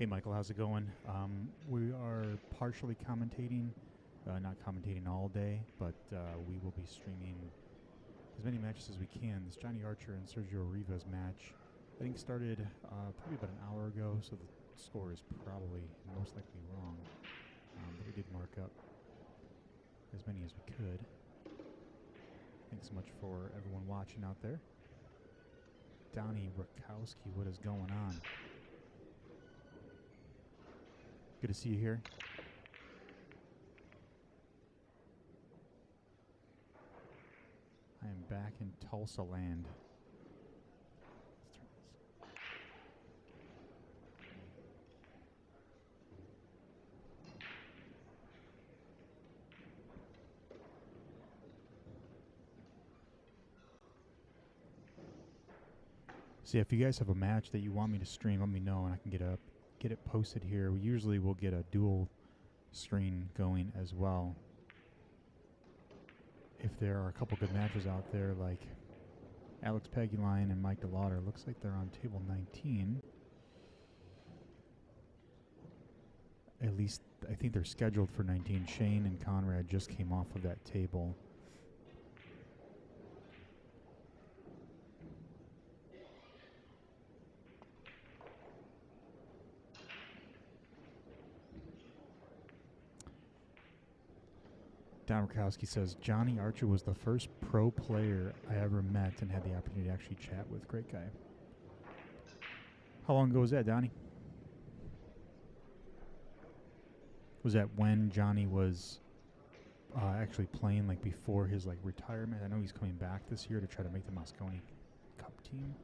Hey Michael, how's it going? We are partially commentating, not commentating all day, but we will be streaming as many matches as we can. This Johnny Archer and Sergio Rivas match, I think, started probably about an hour ago, so the score is probably most likely wrong. But we did mark up as many as we could. Thanks so much for everyone watching out there. Donnie Rakowski, what is going on? Good to see you here. I am back in Tulsa land. So if you guys have a match that you want me to stream, let me know and I can get it posted here. We usually will get a dual screen going as well. If there are a couple good matches out there, like Alex Pagulayan and Mike DeLauder, looks like they're on table 19. At least I think they're scheduled for 19. Shane and Conrad just came off of that table. Don Rakowski says, Johnny Archer was the first pro player I ever met and had the opportunity to actually chat with. Great guy. How long ago was that, Donnie? Was that when Johnny was actually playing, like before his retirement? I know he's coming back this year to try to make the Mosconi Cup team.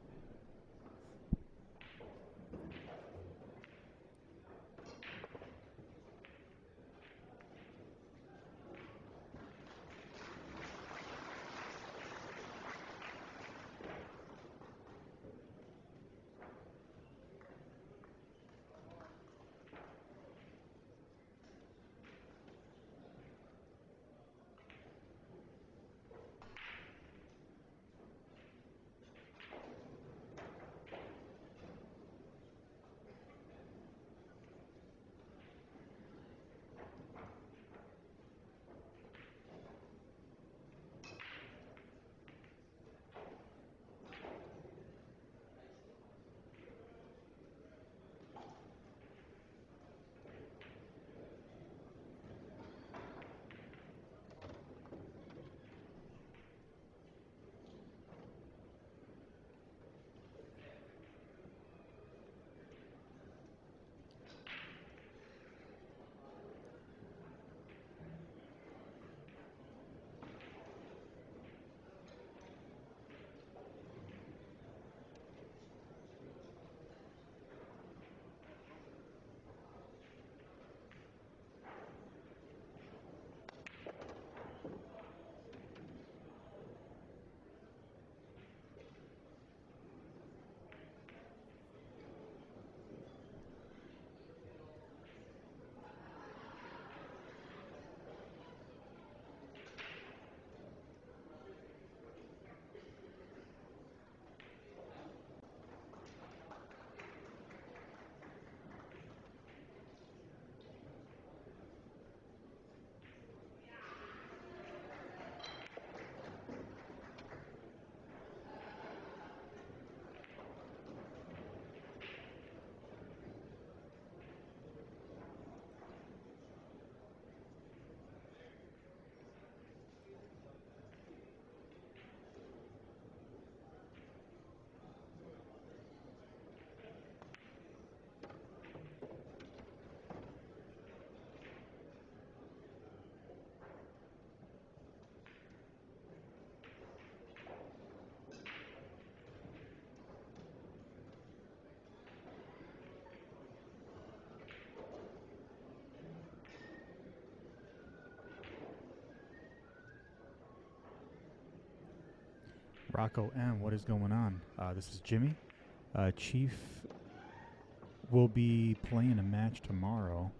Rocco M, what is going on? This is Jimmy. Chief will be playing a match tomorrow,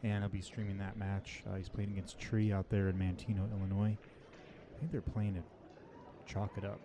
and I'll be streaming that match. He's playing against Tree out there in Manteno, Illinois. I think they're playing it Chalk It Up.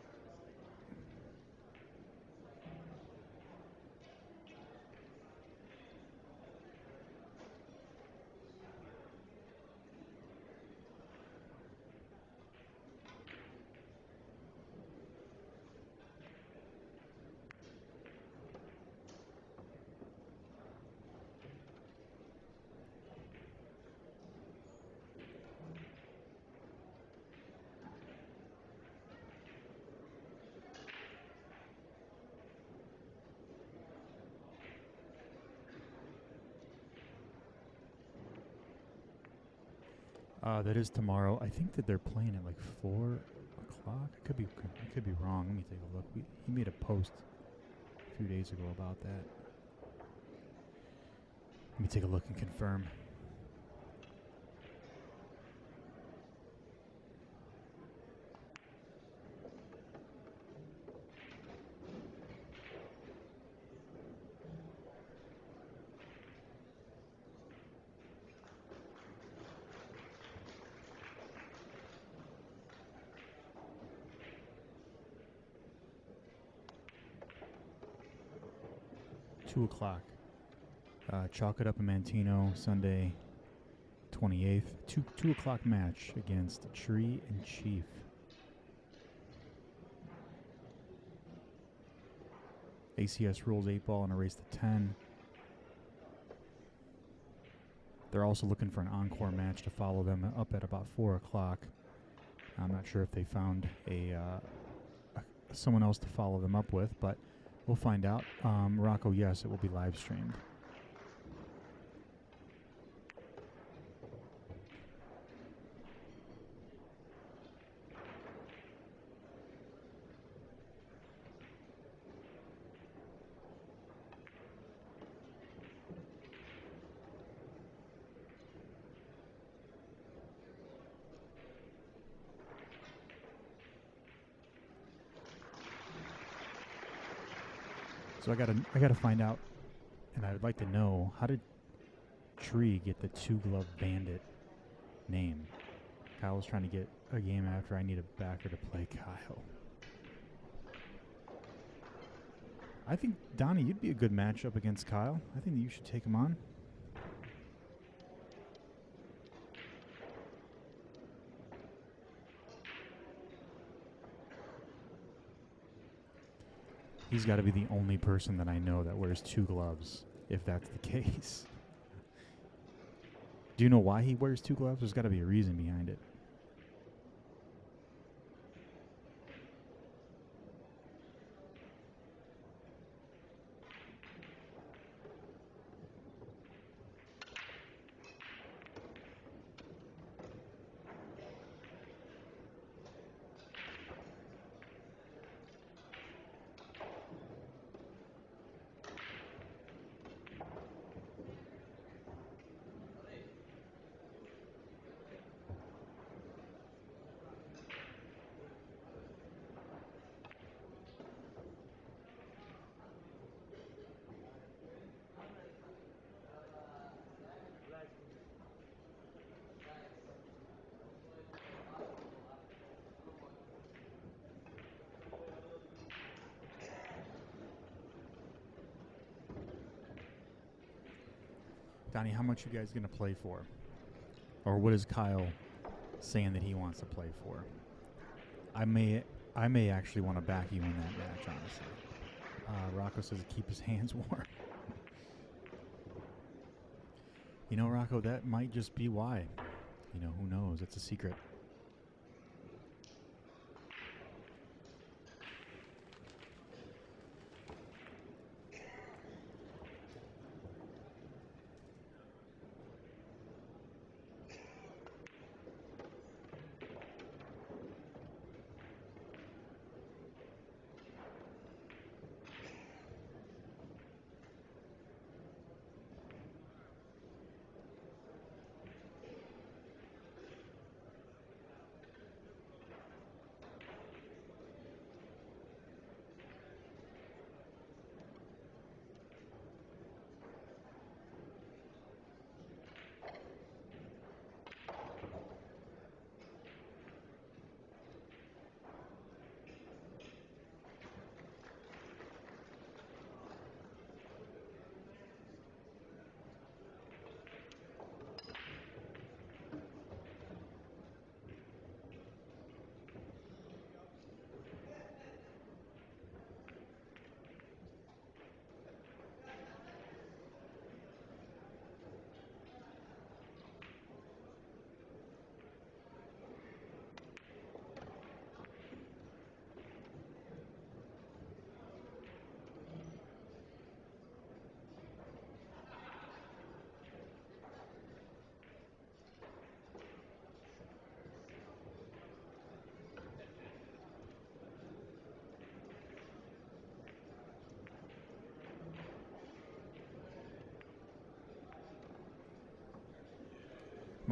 That is tomorrow. I think that they're playing at like 4 o'clock. I could be wrong. Let me take a look. He made a post a few days ago about that. Let me take a look and confirm. $2. Chalk it up in Mantino, Sunday, 28th. 2 o'clock match against Tree and Chief. ACS rules 8-ball in a race to 10. They're also looking for an encore match to follow them up at about 4 o'clock. I'm not sure if they found someone else to follow them up with, but we'll find out. Rocco, yes, it will be live streamed. So I gotta find out, and I would like to know, how did Tree get the 2-glove bandit name? Kyle was trying to get a game after. I need a backer to play Kyle. I think, Donnie, you'd be a good matchup against Kyle. I think that you should take him on. He's got to be the only person that I know that wears 2 gloves, if that's the case. Do you know why he wears 2 gloves? There's got to be a reason behind it. Donnie, how much you guys going to play for? Or what is Kyle saying that he wants to play for? I may actually want to back you in that match, honestly. Rocco says to keep his hands warm. You know, Rocco, that might just be why. You know, who knows? It's a secret.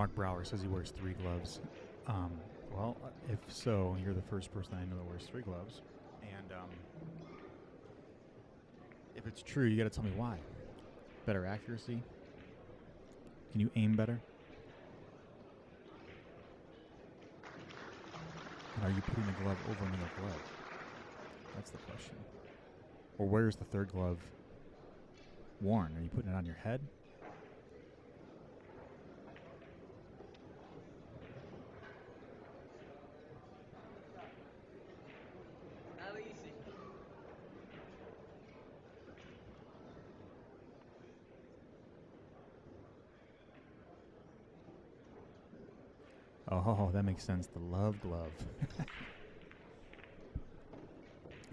Mark Brower says he wears 3 gloves. Well, if so, you're the first person I know that wears 3 gloves. And if it's true, you got to tell me why. Better accuracy? Can you aim better? And are you putting the glove over another glove? That's the question. Or where's the 3rd glove worn? Are you putting it on your head? Oh, that makes sense. The love glove.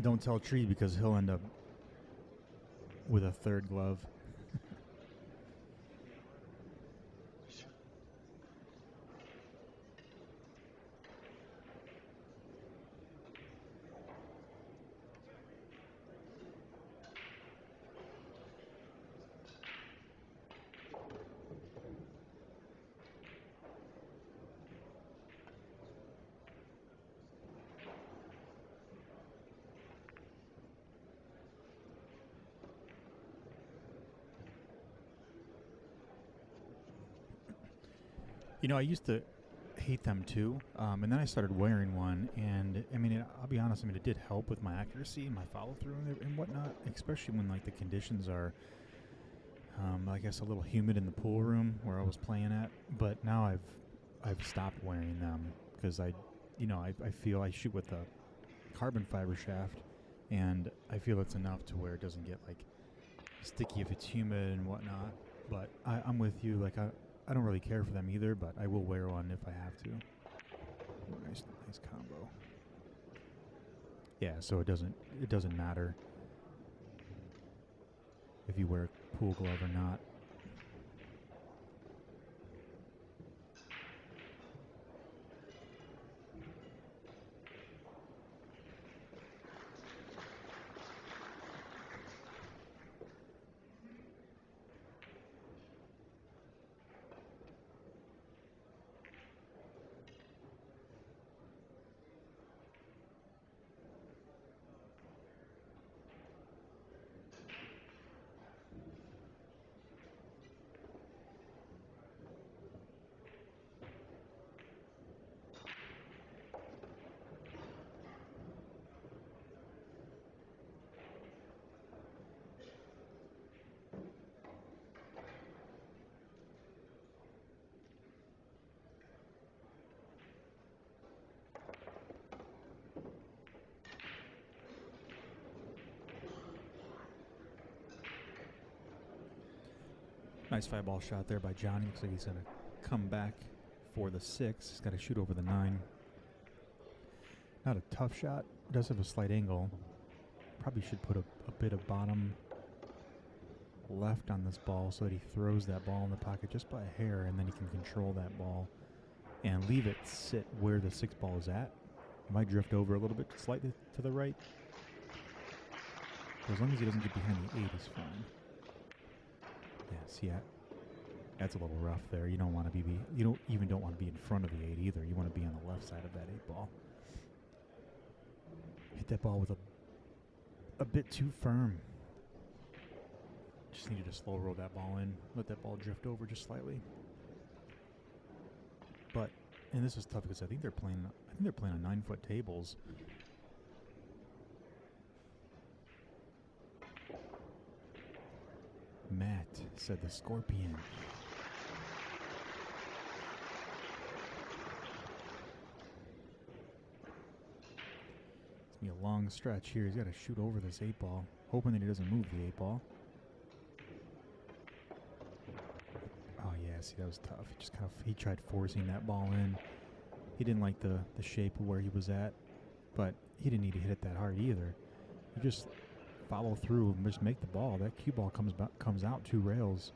Don't tell Tree because he'll end up with a 3rd glove. You know, I used to hate them too, and then I started wearing one, and I mean, I'll be honest, I mean, it did help with my accuracy and my follow-through and whatnot, especially when, like, the conditions are, I guess, a little humid in the pool room where I was playing at, but now I've stopped wearing them because I feel I shoot with a carbon fiber shaft, and I feel it's enough to where it doesn't get, like, sticky if it's humid and whatnot, but I'm with you, like, I don't really care for them either, but I will wear one if I have to. Nice combo. Yeah, so it doesn't matter if you wear a pool glove or not. Nice 5-ball shot there by Johnny. Looks like he's going to come back for the 6. He's got to shoot over the 9. Not a tough shot. Does have a slight angle. Probably should put a bit of bottom left on this ball so that he throws that ball in the pocket just by a hair, and then he can control that ball and leave it sit where the 6 ball is at. It might drift over a little bit slightly to the right. But as long as he doesn't get behind the 8, he's fine. Yeah, see, that's a little rough there. You don't want to don't want to be in front of the 8 either. You want to be on the left side of that 8 ball. Hit that ball with a bit too firm. Just needed to slow roll that ball in, let that ball drift over just slightly. And this is tough because I think they're playing on 9-foot tables. Matt said the Scorpion. It's gonna be a long stretch here. He's got to shoot over this 8 ball, hoping that he doesn't move the 8 ball. Oh yeah, see, that was tough. He tried forcing that ball in. He didn't like the shape of where he was at, but he didn't need to hit it that hard either. He just follow through and just make the ball. That cue ball comes out 2 rails,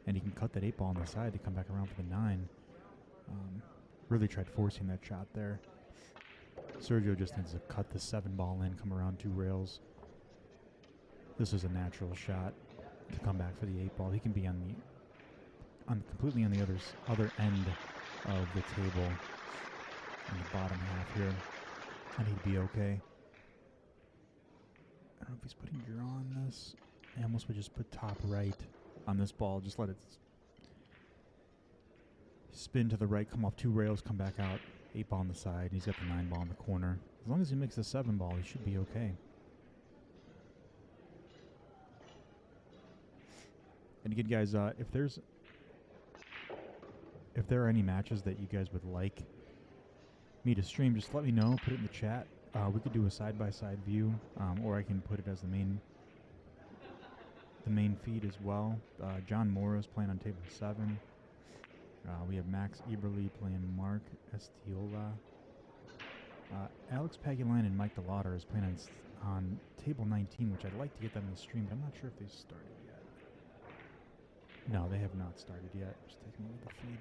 and he can cut that 8 ball on the side to come back around for the 9. Really tried forcing that shot there. Sergio just needs to cut the 7 ball in, come around 2 rails. This is a natural shot to come back for the 8 ball. He can be completely on the other end of the table in the bottom half here. I need to be okay. I don't know if he's putting gear on this. I almost would just put top right on this ball. Just let it spin to the right, come off 2 rails, come back out. 8 ball on the side. He's got the 9 ball in the corner. As long as he makes the 7 ball, he should be okay. And again, guys, if there are any matches that you guys would like me to stream, just let me know. Put it in the chat. We could do a side-by-side view, or I can put it as the main feed as well. John Morra is playing on table 7. We have Max Eberle playing Mark Estiola. Alex Pagulayan and Mike DeLauder is playing on table 19, which I'd like to get them in the stream, but I'm not sure if they've started yet. No, they have not started yet. Just taking a look at the feed.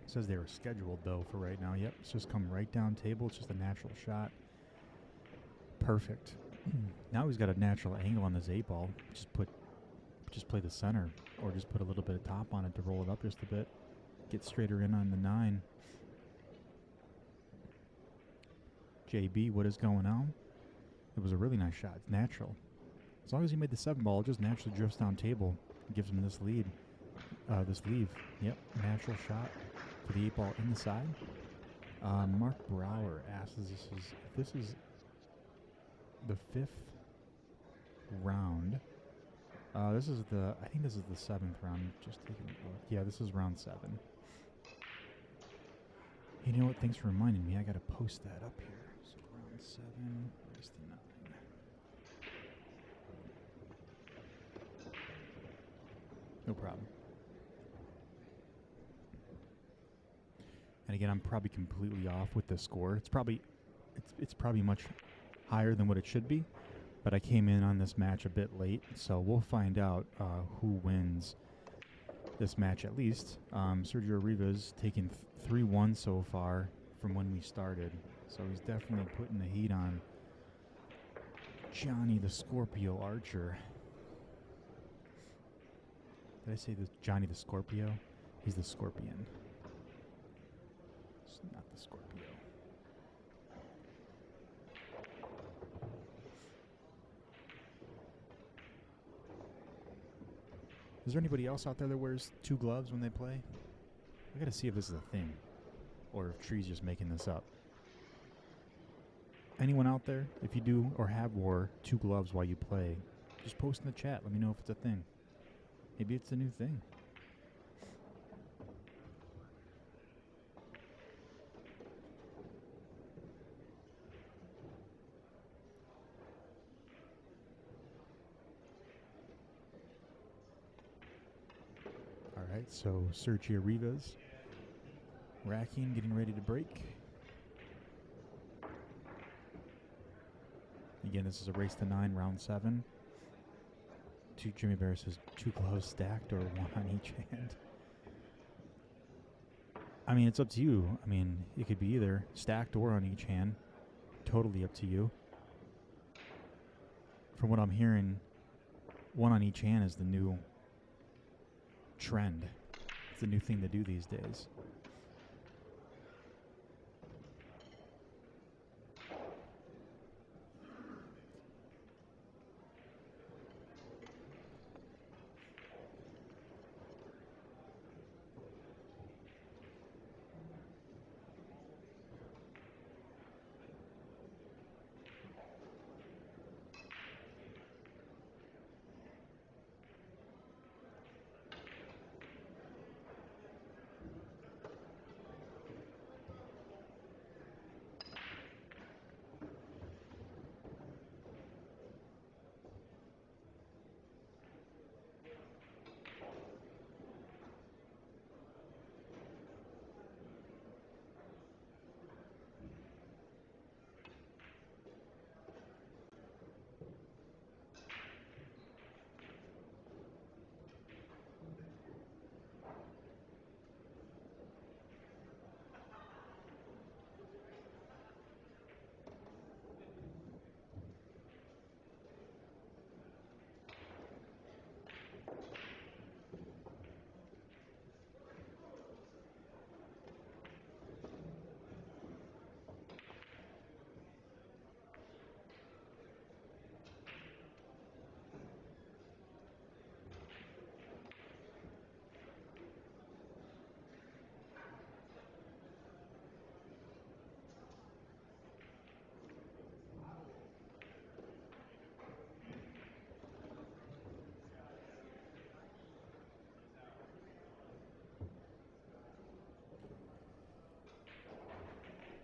It says they were scheduled, though, for right now. Yep, it's just come right down table. It's just a natural shot. Perfect. Now he's got a natural angle on this 8 ball. Just play the center, or just put a little bit of top on it to roll it up just a bit. Get straighter in on the 9. JB, what is going on? It was a really nice shot. It's natural. As long as he made the 7 ball, it just naturally drifts down table. Gives him this lead. This leave. Yep, natural shot for the 8 ball in the side. Mark Brower asks if this is the 5th round. I think this is the 7th round. Just taking a look. Yeah, this is round 7. You know what? Thanks for reminding me. I got to post that up here. So round 7, where's the 9? No problem. And again, I'm probably completely off with the score. It's probably much higher than what it should be. But I came in on this match a bit late, so we'll find out who wins this match at least. Sergio Rivas taking 3-1 so far from when we started, so he's definitely putting the heat on Johnny the Scorpio Archer. Did I say this? Johnny the Scorpio? He's the Scorpion. It's not the Scorpio. Is there anybody else out there that wears 2 gloves when they play? I gotta see if this is a thing, or if Tree's just making this up. Anyone out there, if you do or have wore 2 gloves while you play, just post in the chat. Let me know if it's a thing. Maybe it's a new thing. Alright, so Sergio Rivas racking, getting ready to break. Again, this is a race to 9, round 7. Jimmy Bear says 2 gloves stacked or 1 on each hand. I mean, it's up to you. I mean, it could be either stacked or on each hand. Totally up to you. From what I'm hearing, 1 on each hand is the new trend. It's the new thing to do these days.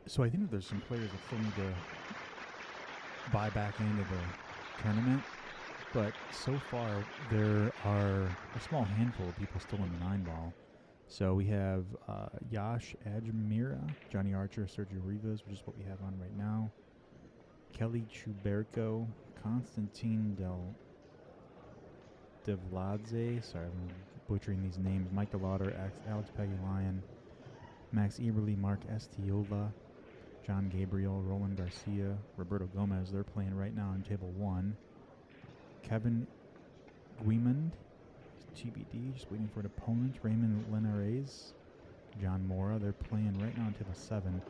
So I think that there's some players that still need to buy back into the tournament, but so far there are a small handful of people still in the 9-ball. So we have Yash Ajmira, Johnny Archer, Sergio Rivas, which is what we have on right now. Kelly Chuberko, Konstantin Devladze, sorry, I'm butchering these names. Mike DeLauder, Alex Pagulayan, Max Eberle, Mark Estiola, John Gabriel, Roland Garcia, Roberto Gomez. They're playing right now on table 1. Kevin Guimond, TBD, just waiting for an opponent. Raymond Linares, John Morra. They're playing right now on table 7.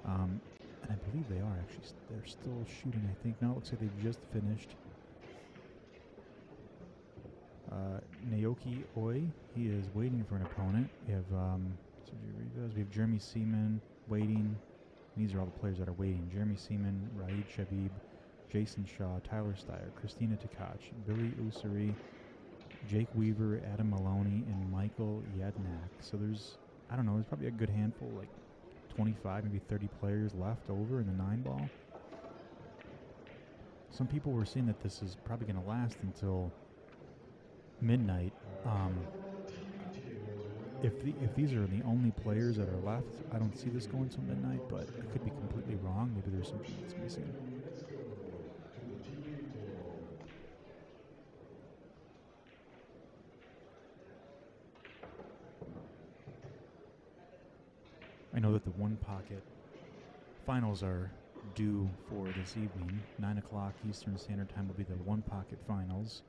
And I believe they are actually. They're still shooting, I think. No, it looks like they've just finished. Naoyuki Oi, he is waiting for an opponent. We have Sergio Rivas. We have Jeremy Seaman waiting. These are all the players that are waiting. Jeremy Seaman, Raed Shabib, Jason Shaw, Tyler Steyer, Christina Tkach, Billy Usuri, Jake Weaver, Adam Maloney, and Michael Yednak. So there's, I don't know, there's probably a good handful, like 25, maybe 30 players left over in the 9-ball. Some people were saying that this is probably going to last until midnight. If these are the only players that are left, I don't see this going till midnight, but I could be completely wrong. Maybe there's something that's missing. I know that the one pocket finals are due for this evening. 9 o'clock Eastern Standard Time will be the one pocket finals.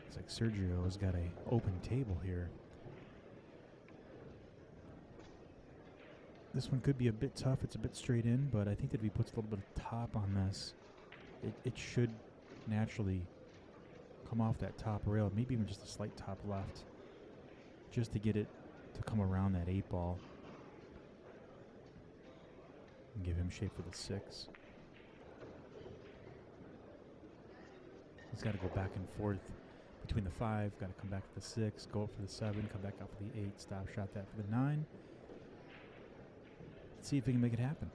It's like Sergio has got a open table here. This one could be a bit tough. It's a bit straight in, but I think that if he puts a little bit of top on this, it should naturally come off that top rail, maybe even just a slight top left, just to get it to come around that 8-ball and give him shape for the 6. He's got to go back and forth between the 5, got to come back to the 6, go up for the 7, come back out for the 8, stop shot that for the 9. Let's see if we can make it happen.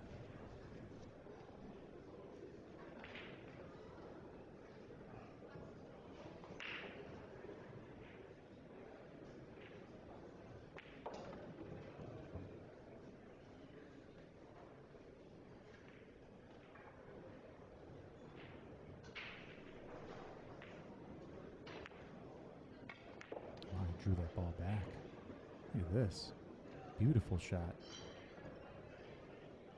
Drew that ball back. Look at this. Beautiful shot.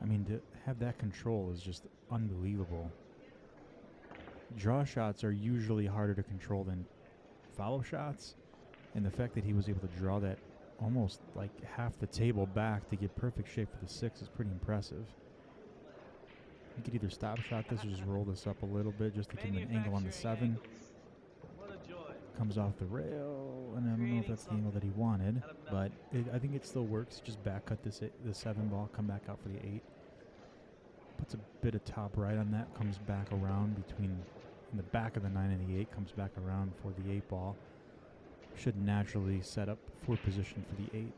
I mean, to have that control is just unbelievable. Draw shots are usually harder to control than follow shots, and the fact that he was able to draw that almost like half the table back to get perfect shape for the 6 is pretty impressive. You could either stop shot this or just roll this up a little bit just to give him an angle on the 7. Comes off the rail, and I don't know if that's the angle that he wanted, but I think it still works. Just back cut the 7-ball, come back out for the 8. Puts a bit of top right on that, comes back around between in the back of the 9 and the 8, comes back around for the 8-ball. Should naturally set up for position for the 8.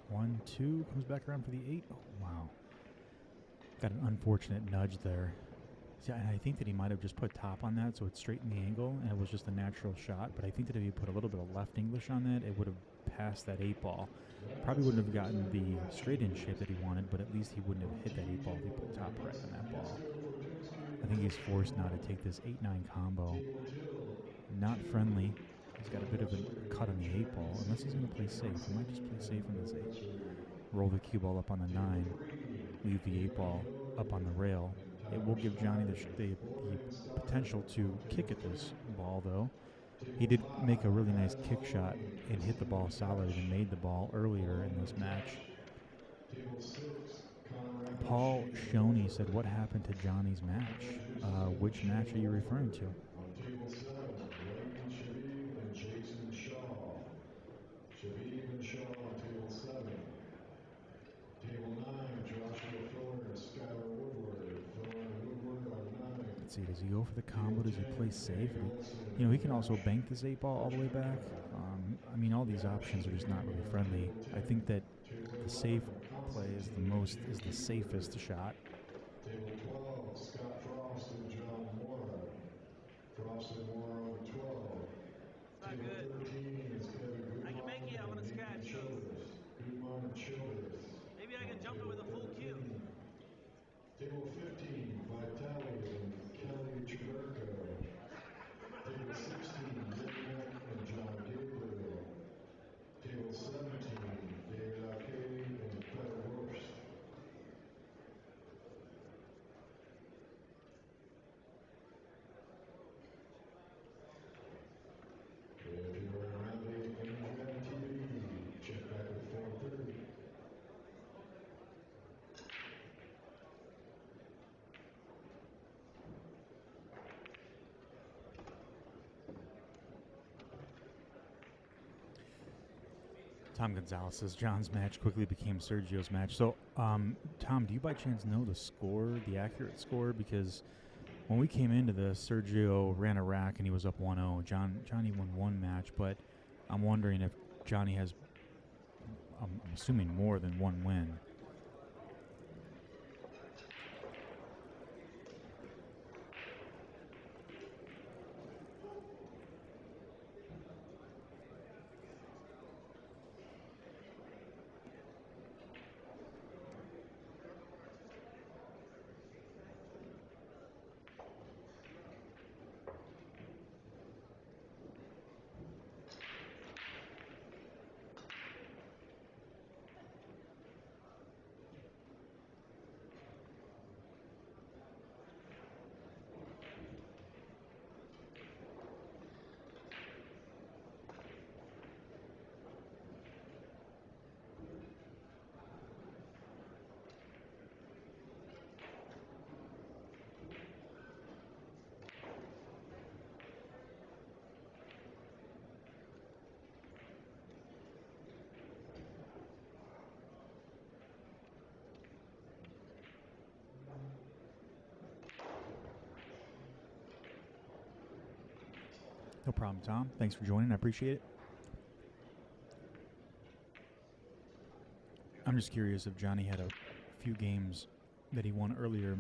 One, 2, comes back around for the 8. Oh, wow. Got an unfortunate nudge there. See, and I think that he might have just put top on that, so it straightened the angle, and it was just a natural shot. But I think that if he put a little bit of left English on that, it would have passed that 8-ball. Probably wouldn't have gotten the straight-in shape that he wanted, but at least he wouldn't have hit that 8-ball if he put top right on that ball. I think he's forced now to take this 8-9 combo. Not friendly. He's got a bit of a cut on the 8-ball, unless he's going to play safe. He might just play safe on this 8. Roll the cue ball up on the 9, leave the 8-ball up on the rail. It will give Johnny the potential to kick at this ball, though. He did make a really nice kick shot and hit the ball solid and made the ball earlier in this match. Paul Shoney said, what happened to Johnny's match? Which match are you referring to? On table 7, Raymond, Shabib, and Jayson Shaw. Shabib and Shaw on table 7. Table 9, Joshua Filler and Skylar Woodward. Filler and Woodward on 9. Let's see, does he go for the combo? Does he play safe? You know, he can also bank this 8-ball all the way back. I mean, all these options are just not really friendly. I think that the safe play is the safest shot. Table 12, Scott Frost and John Morra. Frost and Morra on 12. Table 13 is Kevin Goodman. I can make it, I'm gonna scratch. Childress. Goodman and Childress. Maybe I can jump it with a full cue. Table 15, Vitaliy and Kelly Chidurko. Table 16, Yednak and John Gabriel. Table 17, David Alcaide and Fedor. If you were around the TV, check back at 4:30. Tom Gonzalez says John's match quickly became Sergio's match. So, Tom, do you by chance know the score, the accurate score? Because when we came into this, Sergio ran a rack and he was up 1-0. Johnny won one match, but I'm wondering if Johnny has, I'm assuming, more than one win. No problem, Tom. Thanks for joining. I appreciate it. I'm just curious if Johnny had a few games that he won earlier.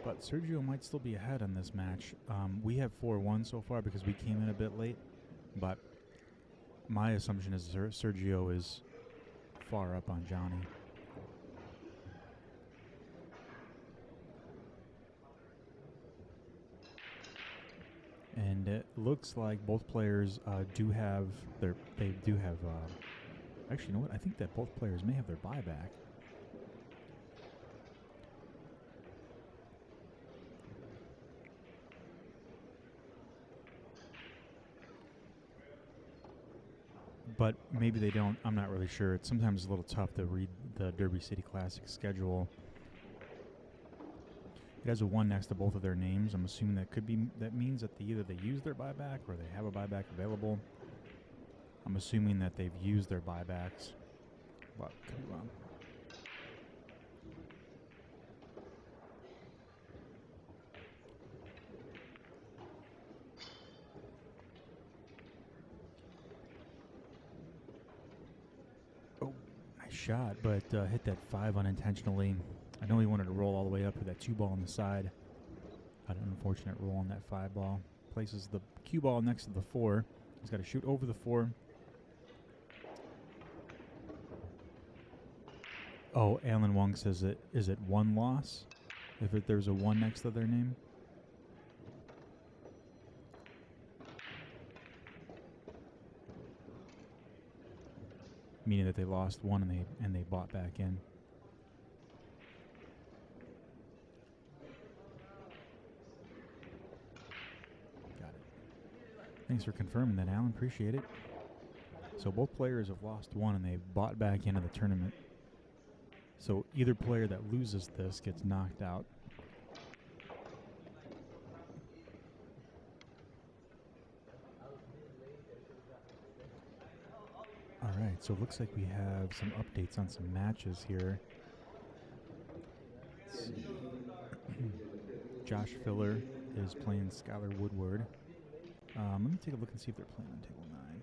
But Sergio might still be ahead on this match. We have 4-1 so far because we came in a bit late. But my assumption is Sergio is far up on Johnny. And it looks like both players do have their. They do have. Actually, you know what? I think that both players may have their buyback. But maybe they don't. I'm not really sure. It's sometimes a little tough to read the Derby City Classic schedule. It has a 1 next to both of their names. I'm assuming that means that either they use their buyback or they have a buyback available. I'm assuming that they've used their buybacks, but could be wrong. Oh, nice shot, but hit that 5 unintentionally. I know he wanted to roll all the way up with that 2-ball on the side. Had an unfortunate roll on that 5-ball. Places the cue ball next to the 4. He's got to shoot over the 4. Oh, Alan Wong says is it 1 loss if there's a 1 next to their name? Meaning that they lost 1 and they bought back in. Got it. Thanks for confirming that, Alan. Appreciate it. So both players have lost one, and they've bought back into the tournament. So either player that loses this gets knocked out. All right, so it looks like we have some updates on some matches here. Let's see. Josh Filler is playing Skylar Woodward. Let me take a look and see if they're playing on table 9.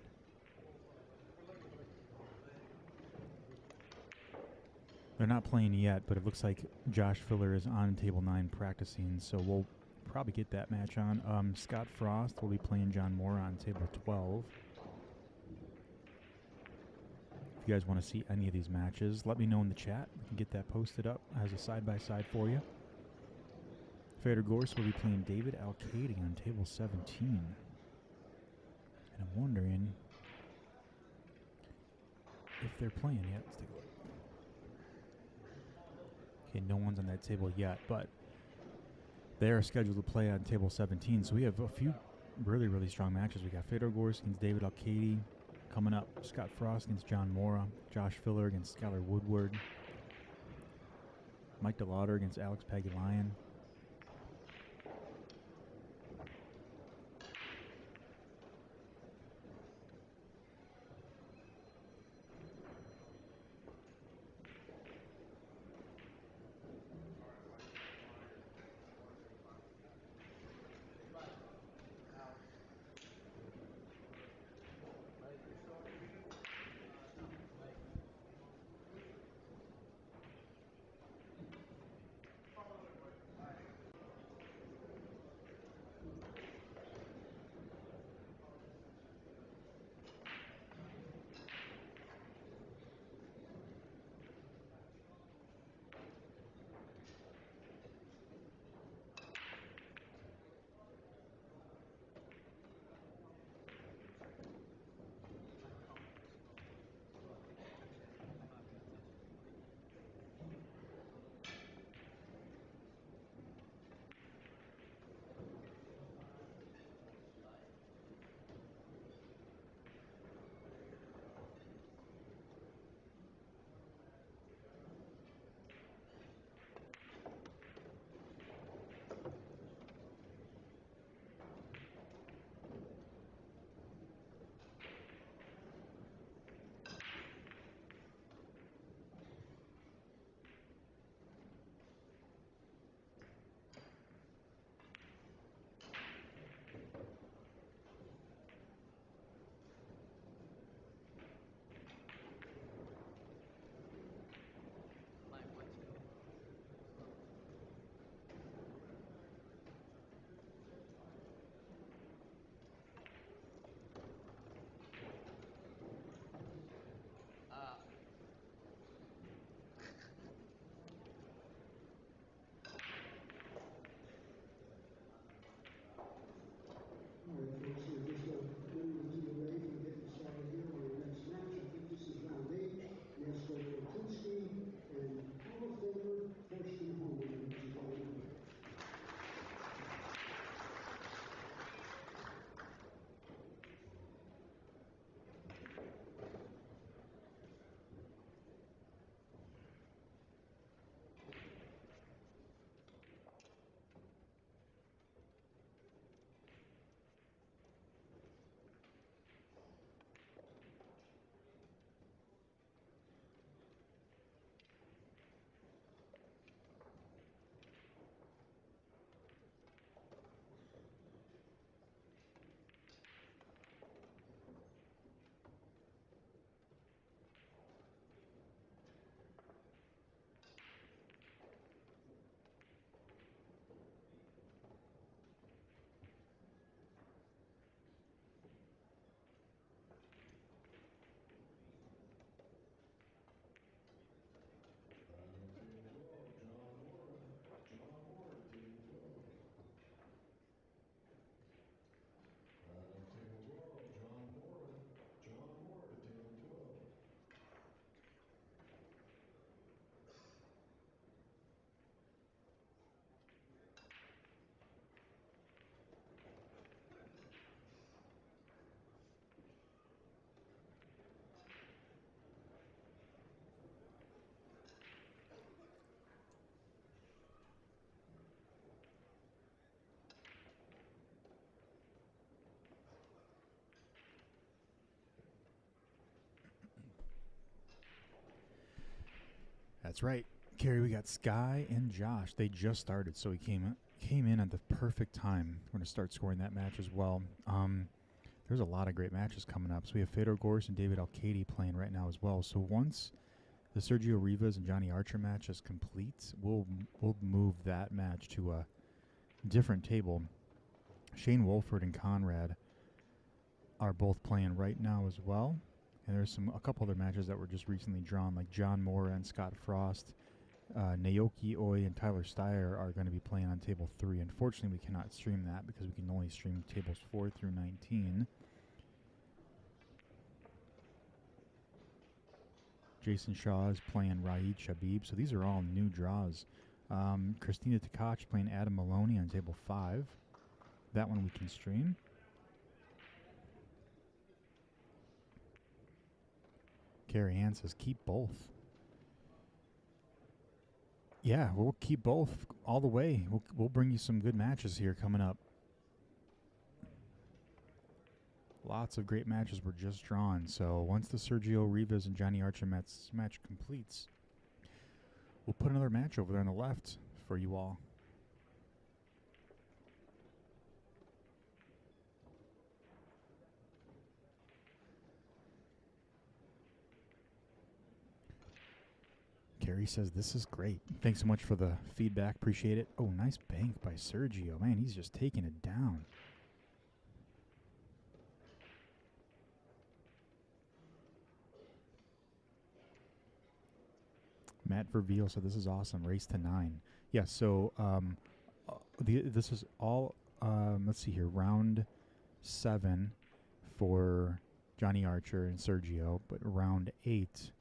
They're not playing yet, but it looks like Josh Filler is on table 9 practicing, so we'll probably get that match on. Scott Frost will be playing John Morra on table 12. If you guys want to see any of these matches, let me know in the chat. We can get that posted up as a side-by-side for you. Fedor Gorst will be playing David Alcaide on table 17. And I'm wondering if they're playing yet. Let's take a look. Okay, no one's on that table yet, but they are scheduled to play on table 17. So we have a few really, really strong matches. We got Fedor Gorst against David Alcaide coming up. Scott Frost against John Morra. Josh Filler against Skylar Woodward. Mike DeLauder against Alex Pagulayan. That's right. Carrie, we got Sky and Josh. They just started, so he came in at the perfect time. We're going to start scoring that match as well. There's a lot of great matches coming up. So we have Fedor, Gorst, and David Alcaide playing right now as well. So once the Sergio Rivas and Johnny Archer match is complete, we'll move that match to a different table. Shane Wolford and Conrad are both playing right now as well. And there's a couple other matches that were just recently drawn, like John Morra and Scott Frost. Naoyuki Oi and Tyler Steyer are going to be playing on table 3. Unfortunately, we cannot stream that because we can only stream tables 4 through 19. Jason Shaw is playing Raed Shabib. So these are all new draws. Christina Tkach playing Adam Maloney on table 5. That one we can stream. Carrie Ann says, keep both. Yeah, we'll keep both all the way. We'll bring you some good matches here coming up. Lots of great matches were just drawn. So once the Sergio Rivas and Johnny Archer match completes, we'll put another match over there on the left for you all. Carrie says, this is great. Thanks so much for the feedback. Appreciate it. Oh, nice bank by Sergio. Man, he's just taking it down. Matt Verveal said, this is awesome. Race to 9. Yeah, so this is all, let's see here, round 7 for Johnny Archer and Sergio, but round 8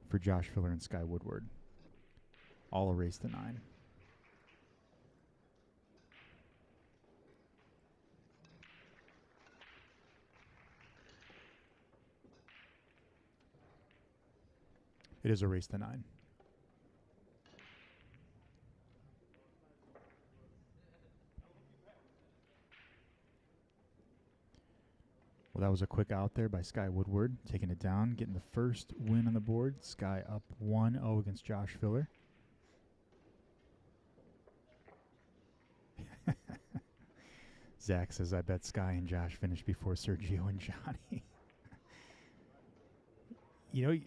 for Josh Filler and Sky Woodward. All a race to 9. It is a race to 9. Well, that was a quick out there by Sky Woodward, taking it down, getting the first win on the board. Sky up 1-0 against Josh Filler. Zach says, I bet Sky and Josh finished before Sergio and Johnny. You know,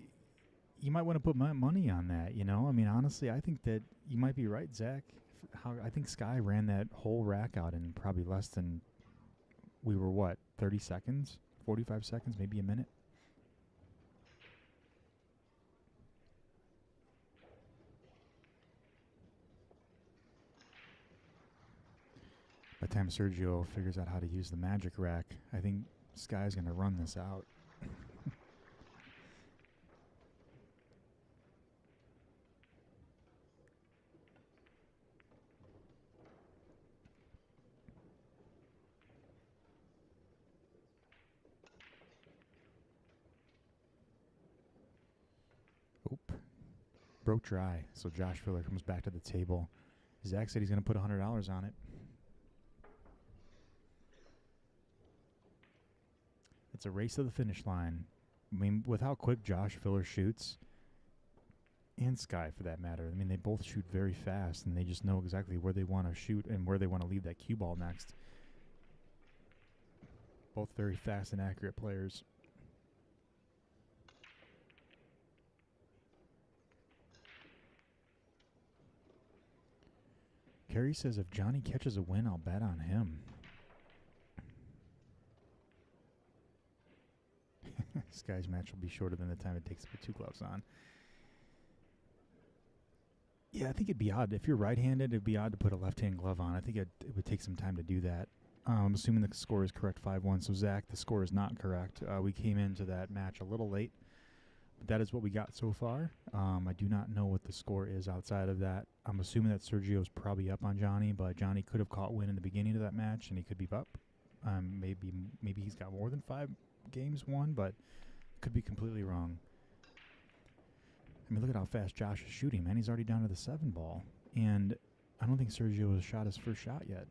you might want to put my money on that, you know? I mean, honestly, I think that you might be right, Zach. I think Sky ran that whole rack out in probably less than, we were what, 30 seconds? 45 seconds, maybe a minute? By the time Sergio figures out how to use the magic rack, I think Sky's going to run this out. Broke dry, so Josh Filler comes back to the table. Zach said he's going to put $100 on it. It's a race to the finish line. I mean, with how quick Josh Filler shoots, and Sky for that matter, I mean, they both shoot very fast, and they just know exactly where they want to shoot and where they want to leave that cue ball next. Both very fast and accurate players. Carrie says, if Johnny catches a win, I'll bet on him. Sky's match will be shorter than the time it takes to put 2 gloves on. Yeah, I think it'd be odd. If you're right-handed, it'd be odd to put a left-hand glove on. I think it would take some time to do that. I'm assuming the score is correct, 5-1. So, Zach, the score is not correct. We came into that match a little late. That is what we got so far. I do not know what the score is outside of that. I'm assuming that Sergio's probably up on Johnny, but Johnny could have caught win in the beginning of that match, and he could be up. Maybe he's got more than 5 games won, but could be completely wrong. I mean, look at how fast Josh is shooting, man. He's already down to the 7 ball, and I don't think Sergio has shot his first shot yet.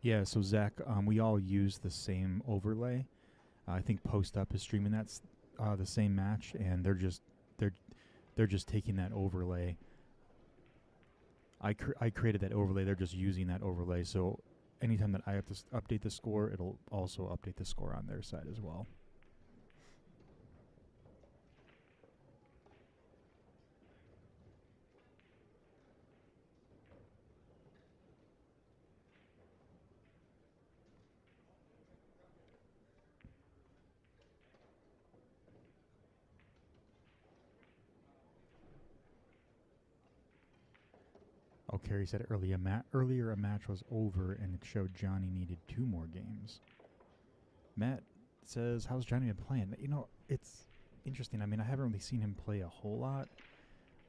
Yeah, so Zach, we all use the same overlay. I think Post Up is streaming the same match, and they're just taking that overlay. I created that overlay. They're just using that overlay. So anytime that I have to update the score, it'll also update the score on their side as well. Oh, Carrie said earlier a match was over and it showed Johnny needed 2 more games. Matt says, how's Johnny been playing? You know, it's interesting. I mean, I haven't really seen him play a whole lot,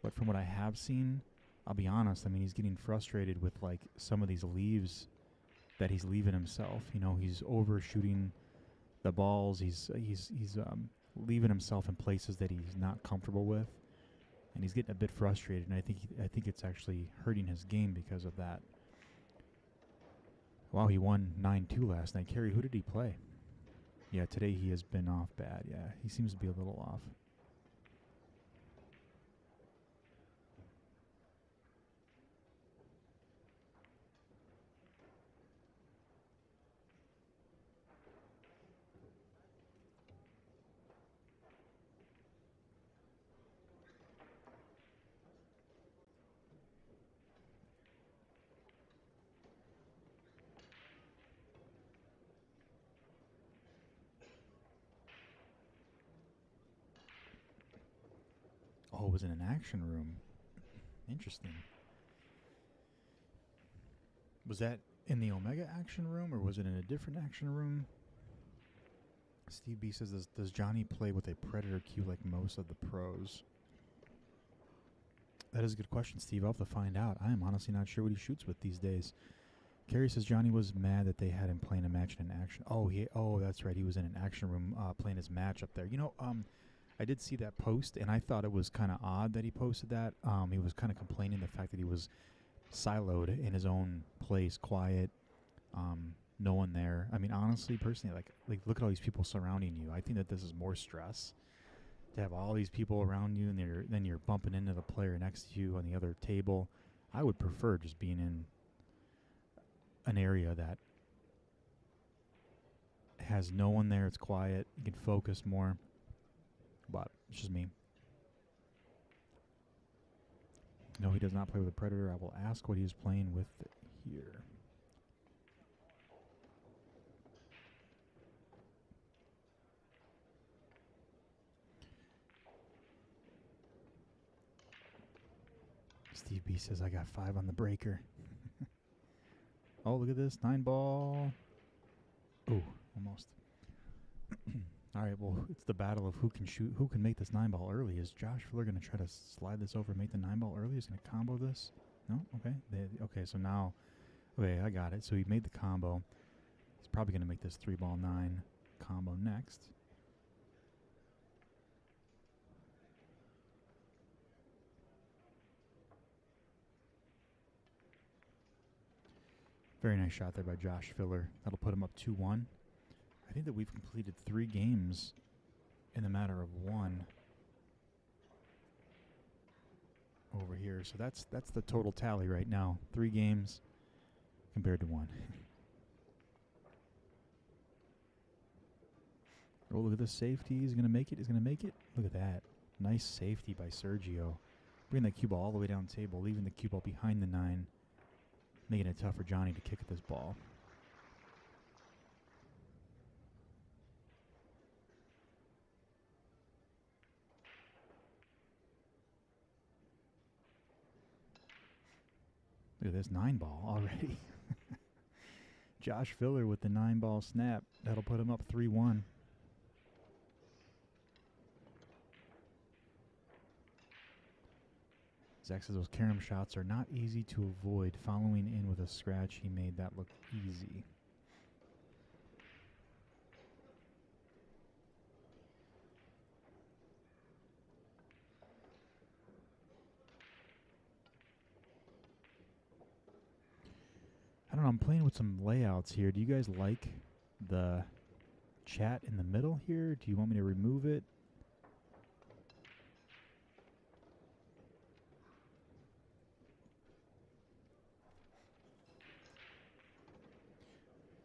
but from what I have seen, I'll be honest, I mean, he's getting frustrated with, like, some of these leaves that he's leaving himself. You know, he's overshooting the balls. He's leaving himself in places that he's not comfortable with. And he's getting a bit frustrated, and I think it's actually hurting his game because of that. Wow, he won 9-2 last night. Kerry, who did he play? Yeah, today he has been off bad. Yeah, he seems to be a little off. Oh, it was in an action room. Interesting. Was that in the Omega action room, or was it in a different action room? Steve B says, does Johnny play with a Predator Q like most of the pros? That is a good question, Steve. I'll have to find out. I am honestly not sure what he shoots with these days. Carrie says Johnny was mad that they had him playing a match in an action. Oh, that's right. He was in an action room playing his match up there. You know, I did see that post, and I thought it was kind of odd that he posted that. He was kind of complaining the fact that he was siloed in his own place, quiet, no one there. I mean, honestly, personally, like look at all these people surrounding you. I think that this is more stress to have all these people around you, and then you're bumping into the player next to you on the other table. I would prefer just being in an area that has no one there. It's quiet. You can focus more. But it's just me. No, he does not play with a Predator. I will ask what he is playing with here. Steve B says I got 5 on the breaker. Oh, look at this. 9 ball. Oh, almost. All right, well, it's the battle of who can make this 9 ball early. Is Josh Fuller going to try to slide this over and make the 9 ball early? Is he going to combo this? No? Okay. Okay, so now, okay, I got it. So he made the combo. He's probably going to make this 3 ball 9 combo next. Very nice shot there by Josh Filler. That'll put him up 2-1. I think that we've completed 3 games in a matter of 1 over here. So that's the total tally right now. 3 games compared to 1. Oh, look at this safety. He's going to make it. He's going to make it. Look at that. Nice safety by Sergio. Bringing that cue ball all the way down table, leaving the cue ball behind the 9, making it tough for Johnny to kick at this ball. Look at this 9 ball already. Josh Filler with the 9 ball snap. That'll put him up 3-1. Zach says those carom shots are not easy to avoid. Following in with a scratch, he made that look easy. I don't know. I'm playing with some layouts here. Do you guys like the chat in the middle here? Do you want me to remove it?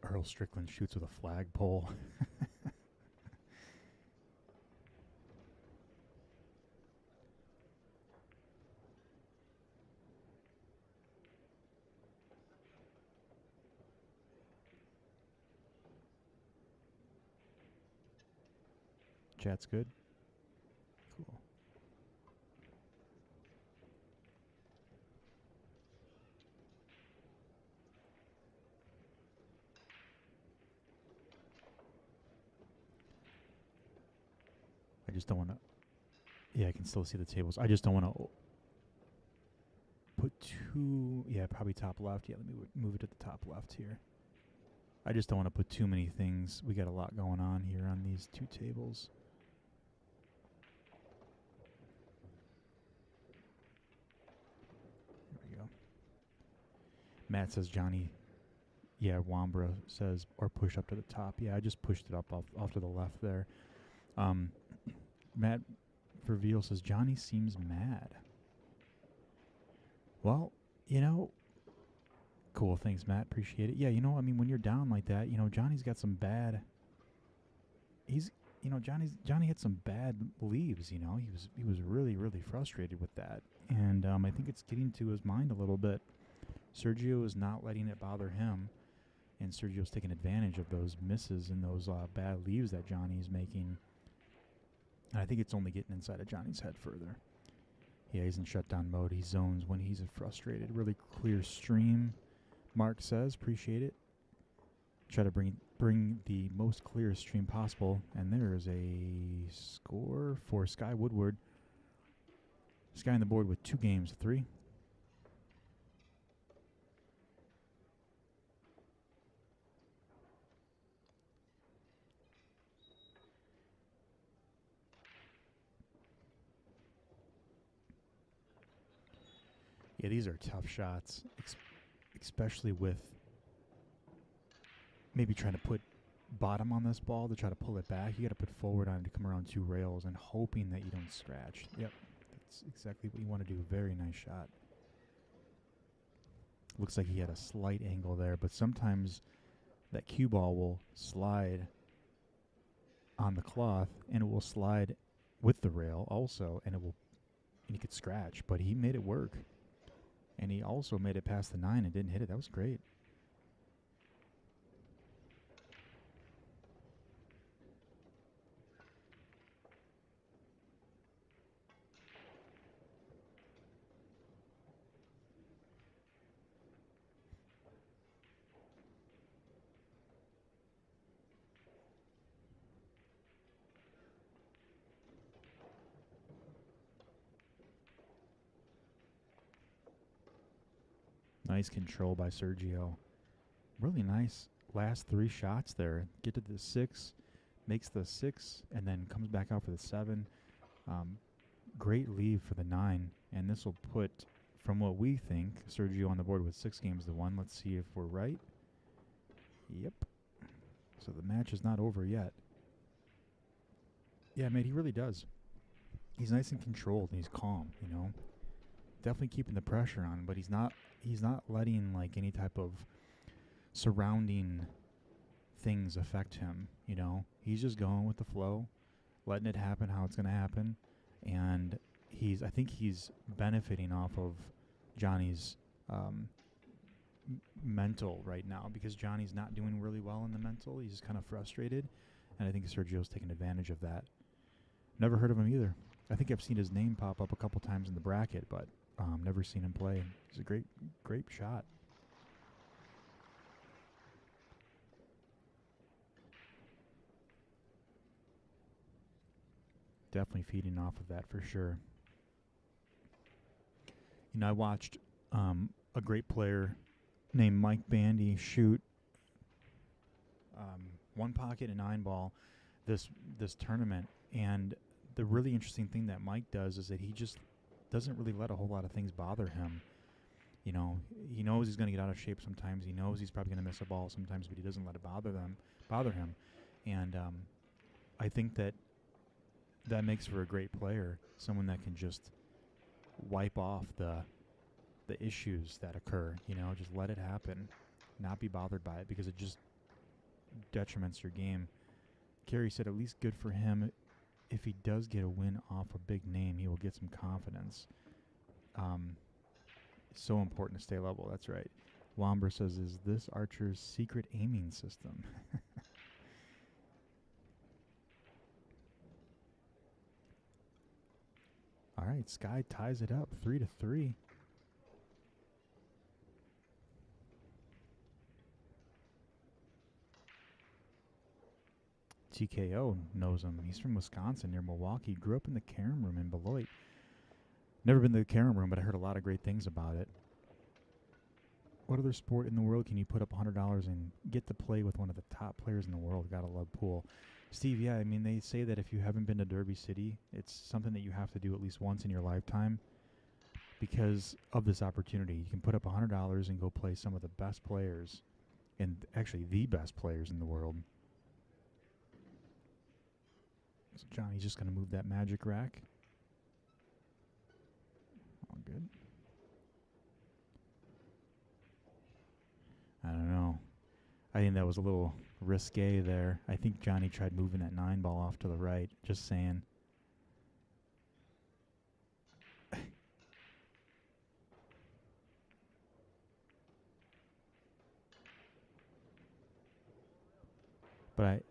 Earl Strickland shoots with a flagpole. Chat's good. Cool. I just don't want to. Yeah, I can still see the tables. I just don't want to put too. Yeah, probably top left. Yeah, let me move it to the top left here. I just don't want to put too many things. We got a lot going on here on these two tables. There we go. Matt says Johnny. Yeah, Wambra says, or push up to the top. Yeah, I just pushed it up off to the left there. Matt Verveal says, Johnny seems mad. Well, you know, cool. Thanks, Matt. Appreciate it. Yeah, you know, I mean, when you're down like that, you know, Johnny's got some bad. Johnny had some bad leaves. You know, he was really frustrated with that, and I think it's getting to his mind a little bit. Sergio is not letting it bother him, and Sergio's taking advantage of those misses and those bad leaves that Johnny's making. And I think it's only getting inside of Johnny's head further. Yeah, he's in shutdown mode. He zones when he's frustrated. Really clear stream, Mark says. Appreciate it. Try to bring the most clear stream possible. And there is a score for Sky Woodward. Sky on the board with 2 games, 3. Yeah, these are tough shots, especially with maybe trying to put bottom on this ball to try to pull it back. You got to put forward on it to come around 2 rails and hoping that you don't scratch. Yep, that's exactly what you want to do. Very nice shot. Looks like he had a slight angle there, but sometimes that cue ball will slide on the cloth and it will slide with the rail also, and you could scratch, but he made it work. And he also made it past the 9 and didn't hit it. That was great. Nice control by Sergio. Really nice last 3 shots there. Get to the 6, makes the 6, and then comes back out for the 7. Great leave for the 9, and this will put, from what we think, Sergio on the board with 6 games to 1. Let's see if we're right. Yep. So the match is not over yet. Yeah, mate, he really does. He's nice and controlled, and he's calm, you know. Definitely keeping the pressure on, but he's not letting like any type of surrounding things affect him, you know. He's just going with the flow, letting it happen how it's going to happen, and I think he's benefiting off of Johnny's mental right now, because Johnny's not doing really well in the mental. He's just kind of frustrated, and I think Sergio's taking advantage of that. Never heard of him either. I think I've seen his name pop up a couple times in the bracket, but never seen him play. It's a great shot. Definitely feeding off of that for sure. You know, I watched a great player named Mike Bandy shoot 1 pocket and 9 ball this tournament, and the really interesting thing that Mike does is that he just doesn't really let a whole lot of things bother him. You know, he knows he's going to get out of shape sometimes. He knows he's probably going to miss a ball sometimes, but he doesn't let it bother him. And I think that makes for a great player, someone that can just wipe off the issues that occur. You know, just let it happen, not be bothered by it, because it just detriments your game. Kerry said, at least good for him. If he does get a win off a big name, he will get some confidence. So important to stay level. That's right. Womber says, is this Archer's secret aiming system? All right, Sky ties it up 3-3. TKO knows him. He's from Wisconsin near Milwaukee. Grew up in the Carom Room in Beloit. Never been to the Carom Room, but I heard a lot of great things about it. What other sport in the world can you put up $100 and get to play with one of the top players in the world? Gotta love pool. Steve, yeah, I mean, they say that if you haven't been to Derby City, it's something that you have to do at least once in your lifetime because of this opportunity. You can put up $100 and go play some of the best players, and actually the best players in the world. So Johnny's just going to move that magic rack. All good. I don't know. I think that was a little risque there. I think Johnny tried moving that 9 ball off to the right. Just saying.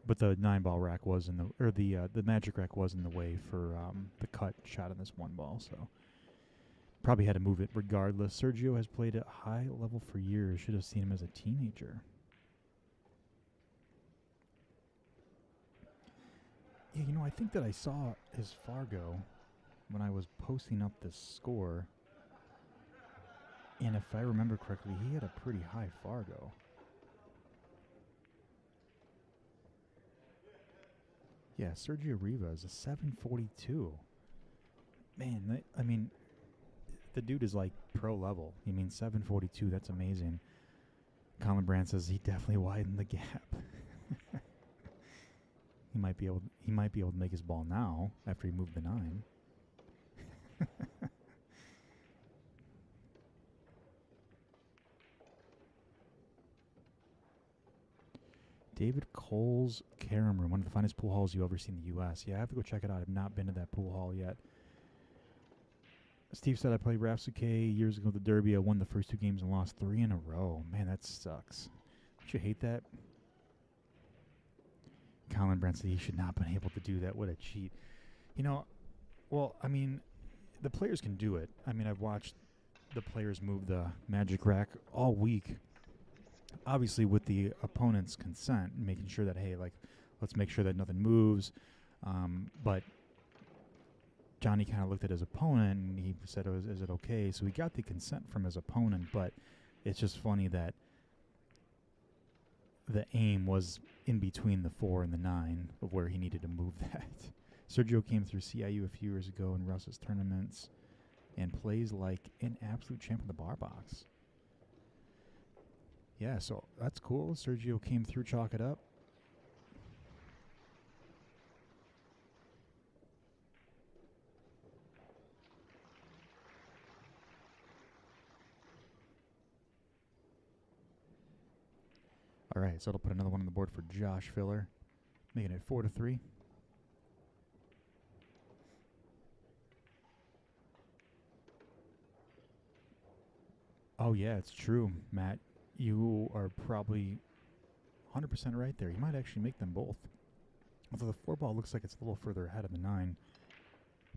But the 9 ball rack was in the magic rack was in the way for the cut shot on this 1 ball. So probably had to move it regardless. Sergio has played at high level for years. Should have seen him as a teenager. Yeah, you know, I think that I saw his Fargo when I was posting up this score. And if I remember correctly, he had a pretty high Fargo. Yeah, Sergio Rivas, a 742. Man, I mean, the dude is like pro level. You mean 742? That's amazing. Colin Brandt says he definitely widened the gap. He might be able to make his ball now after he moved the 9. David Cole's Carom Room, one of the finest pool halls you've ever seen in the U.S. Yeah, I have to go check it out. I've not been to that pool hall yet. Steve said I played Rafsuke years ago at the Derby. I won the first 2 games and lost 3 in a row. Man, that sucks. Don't you hate that? Colin Brent said he should not have been able to do that. What a cheat. You know, well, I mean, the players can do it. I mean, I've watched the players move the magic rack all week. Obviously with the opponent's consent, making sure that, hey, like, let's make sure that nothing moves. But Johnny kind of looked at his opponent and he said, is it okay? So he got the consent from his opponent, but it's just funny that the aim was in between the 4 and the 9 of where he needed to move that. Sergio came through CIU a few years ago in Russ's tournaments and plays like an absolute champ in the bar box. Yeah, so that's cool. Sergio came through, chalk it up. All right, so it'll put another one on the board for Josh Filler, making it 4-3. Oh, yeah, it's true, Matt. You are probably 100% right there. You might actually make them both. Although the 4 ball looks like it's a little further ahead of the 9.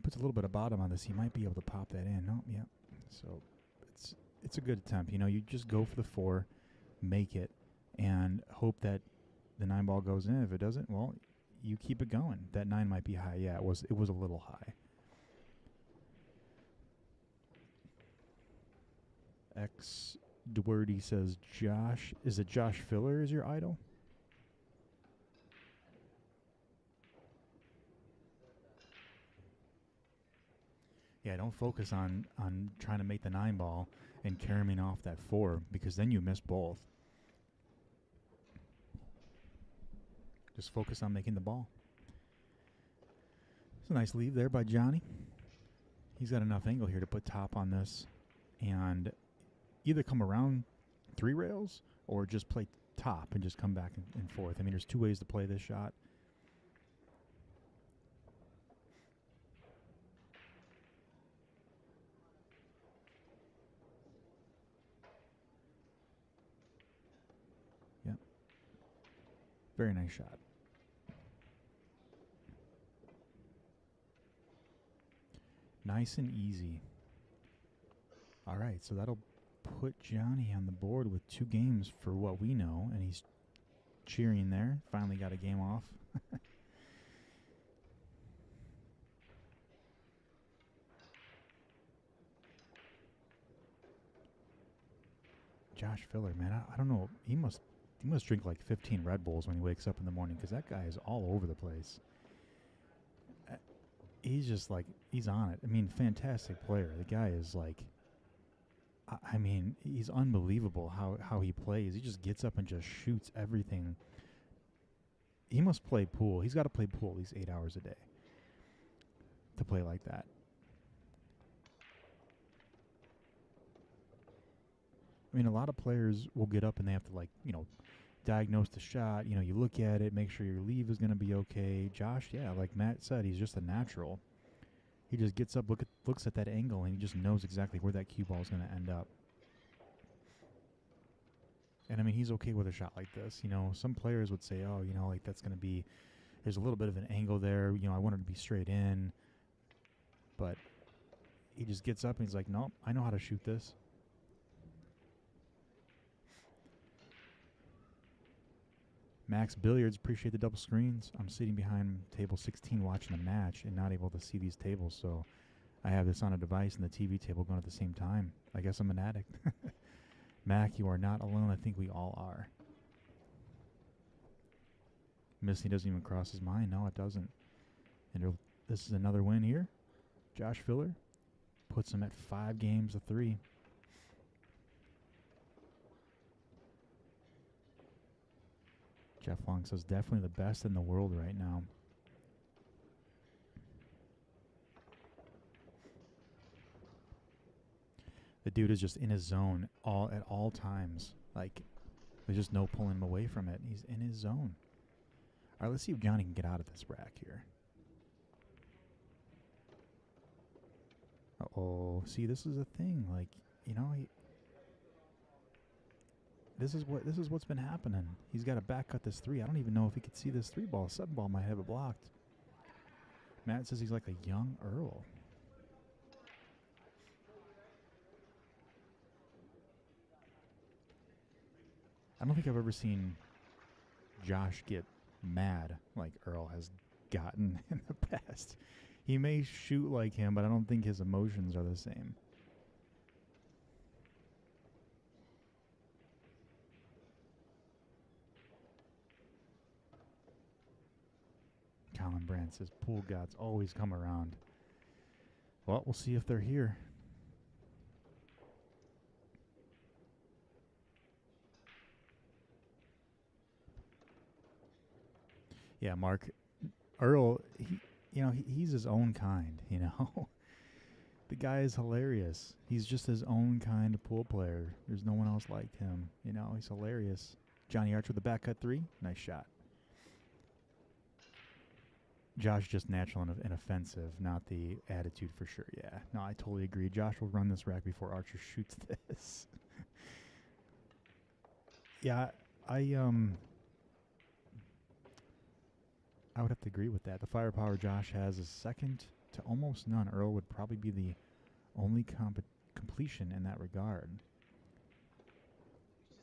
Puts a little bit of bottom on this. He might be able to pop that in. No, yeah. So it's a good attempt. You know, you just go for the 4, make it, and hope that the 9 ball goes in. If it doesn't, well, you keep it going. That 9 might be high. Yeah, it was a little high. X Dwordy says, is it Josh Filler is your idol? Yeah, don't focus on trying to make the 9 ball and carrying off that 4, because then you miss both. Just focus on making the ball. It's a nice leave there by Johnny. He's got enough angle here to put top on this and either come around 3 rails or just play top and just come back and forth. I mean, there's 2 ways to play this shot. Yep. Very nice shot. Nice and easy. All right, so that'll put Johnny on the board with 2 games for what we know, and he's cheering there. Finally got a game off. Josh Filler, man, I don't know. He must drink like 15 Red Bulls when he wakes up in the morning, because that guy is all over the place. He's just like, he's on it. I mean, fantastic player. The guy is like, I mean, he's unbelievable how he plays. He just gets up and just shoots everything. He must play pool. He's got to play pool at least 8 hours a day to play like that. I mean, a lot of players will get up and they have to, like, you know, diagnose the shot. You know, you look at it, make sure your leave is going to be okay. Josh, yeah, like Matt said, he's just a natural. He just gets up, looks at that angle, and he just knows exactly where that cue ball is going to end up. And, I mean, he's okay with a shot like this. You know, some players would say, oh, you know, like that's going to be, there's a little bit of an angle there. You know, I want it to be straight in. But he just gets up and he's like, nope, I know how to shoot this. Max Billiards, appreciate the double screens. I'm sitting behind table 16 watching the match and not able to see these tables, so I have this on a device and the TV table going at the same time. I guess I'm an addict. Mac, you are not alone. I think we all are. Missing doesn't even cross his mind. No, it doesn't. And this is another win here. Josh Filler puts him at 5 games to 3. Jeff Long says definitely the best in the world right now. The dude is just in his zone at all times. Like, there's just no pulling him away from it. He's in his zone. All right, let's see if Johnny can get out of this rack here. Uh-oh. See, this is a thing. Like, you know, This is what's been happening. He's got to back cut this 3. I don't even know if he could see this 3 ball. 7 ball might have it blocked. Matt says he's like a young Earl. I don't think I've ever seen Josh get mad like Earl has gotten in the past. He may shoot like him, but I don't think his emotions are the same. Colin Brandt says pool gods always come around. Well, we'll see if they're here. Yeah, Mark. Earl, he's his own kind, you know. The guy is hilarious. He's just his own kind of pool player. There's no one else like him. You know, he's hilarious. Johnny Archer with the back cut 3. Nice shot. Josh just natural and offensive, not the attitude for sure. Yeah, no, I totally agree. Josh will run this rack before Archer shoots this. Yeah, I would have to agree with that. The firepower Josh has is second to almost none. Earl would probably be the only completion in that regard.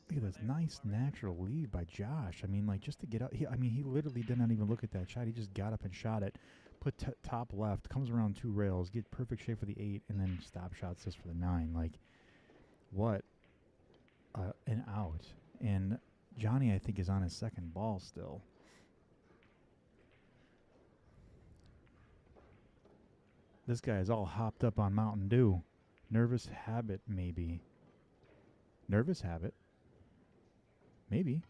Look at this nice natural lead by Josh. I mean, like, just to get out. He literally did not even look at that shot. He just got up and shot it, put top left, comes around 2 rails, get perfect shape for the 8, and then stop shots this for the 9. Like, what an out. And Johnny, I think, is on his second ball still. This guy is all hopped up on Mountain Dew. Nervous habit, maybe. Nervous habit. Maybe.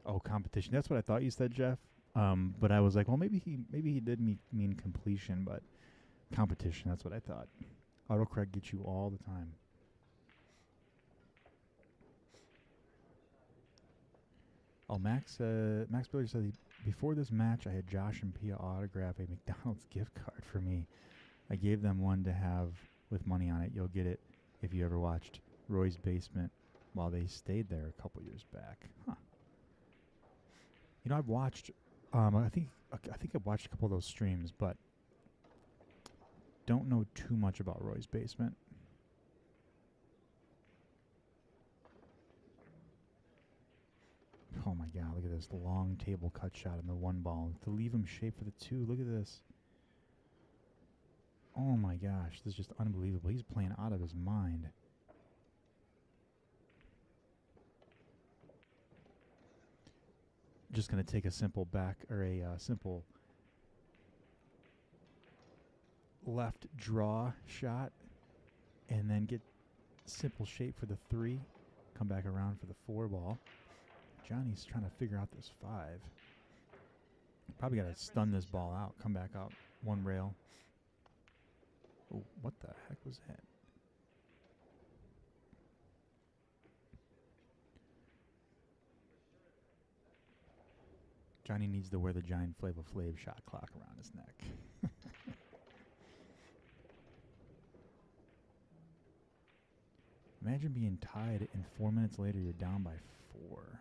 Oh, competition. That's what I thought you said, Jeff. But I was like, well, maybe he did mean completion, but competition. That's what I thought. Autocorrect gets you all the time. Oh, Max Eberle said before this match, I had Josh and Pia autograph a McDonald's gift card for me. I gave them one to have with money on it. You'll get it if you ever watched Roy's Basement while they stayed there a couple years back. Huh. You know, I've watched, I think I've watched a couple of those streams, but don't know too much about Roy's Basement. Oh my God, look at this long table cut shot on the one ball. To leave him shape for the two, look at this. Oh my gosh, this is just unbelievable. He's playing out of his mind. Just going to take a simple simple left draw shot and then get simple shape for the 3. Come back around for the 4 ball. Johnny's trying to figure out this 5. Probably got to stun this ball out. Come back out. 1 rail. Oh, what the heck was that? Johnny needs to wear the giant Flava Flav shot clock around his neck. Imagine being tied and 4 minutes later you're down by 4.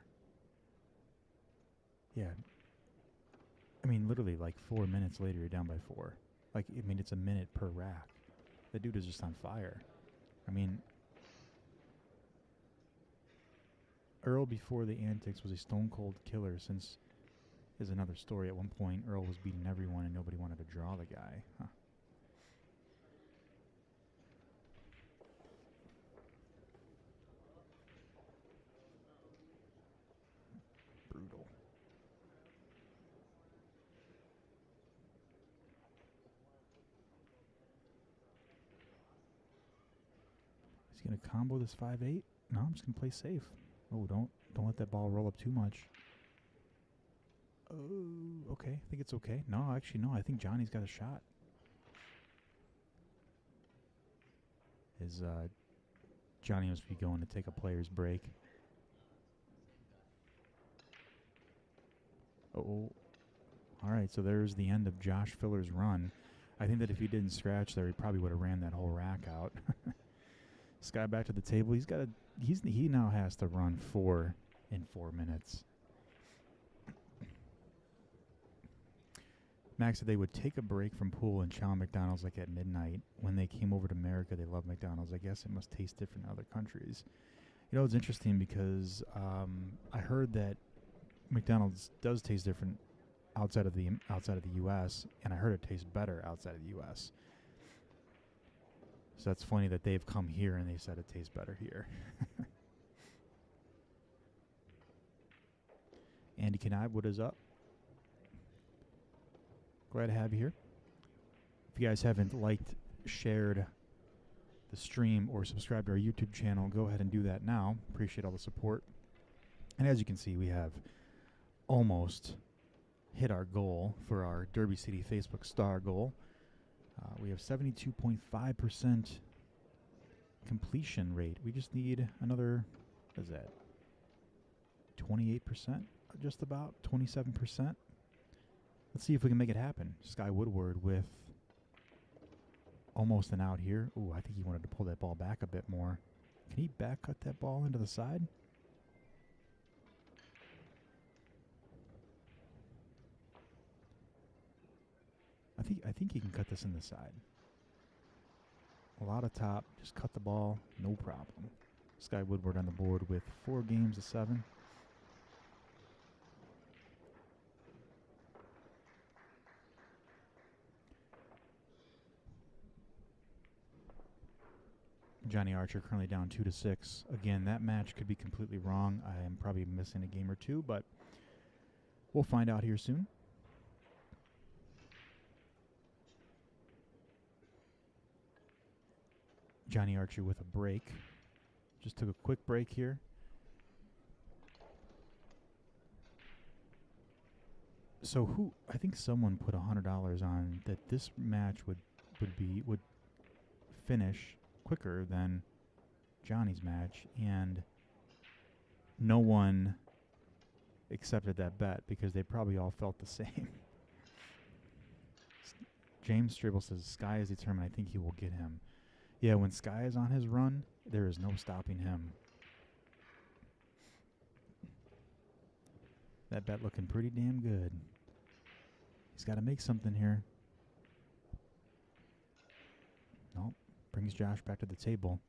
Yeah. I mean, literally, like 4 minutes later, you're down by 4. Like, I mean, it's a minute per rack. The dude is just on fire. I mean, Earl before the antics was a stone cold killer since is another story. At one point, Earl was beating everyone and nobody wanted to draw the guy. Huh. Brutal. Is he going to combo this 5-8? No, I'm just going to play safe. Oh, don't let that ball roll up too much. Oh, okay. I think it's okay. No, actually, no. I think Johnny's got a shot. Johnny must be going to take a player's break. Oh. All right, so there's the end of Josh Filler's run. I think that if he didn't scratch there, he probably would have ran that whole rack out. Sky back to the table. He now has to run 4 in 4 minutes. Max said they would take a break from pool and chow McDonald's like at midnight. When they came over to America, they love McDonald's. I guess it must taste different in other countries. You know, it's interesting because I heard that McDonald's does taste different outside of the U.S., and I heard it tastes better outside of the U.S. So that's funny that they've come here and they said it tastes better here. Andy Knaib, what is up? Glad to have you here. If you guys haven't liked, shared the stream, or subscribed to our YouTube channel, go ahead and do that now. Appreciate all the support. And as you can see, we have almost hit our goal for our Derby City Facebook star goal. We have 72.5% completion rate. We just need another, what is that, 28%? Just about 27%. Let's see if we can make it happen. Sky Woodward with almost an out here. Ooh, I think he wanted to pull that ball back a bit more. Can he back cut that ball into the side? I think he can cut this in the side. A lot of top, just cut the ball, no problem. Sky Woodward on the board with 4 games to 7. Johnny Archer currently down 2-6. Again, that match could be completely wrong. I am probably missing a game or two, but we'll find out here soon. Johnny Archer with a break. Just took a quick break here. So I think someone put $100 on that this match would finish quicker than Johnny's match, and no one accepted that bet because they probably all felt the same. James Stribble says Sky is determined. I think he will get him. Yeah, when Sky is on his run, there is no stopping him. That bet looking pretty damn good. He's got to make something here. Nope. Brings Josh back to the table.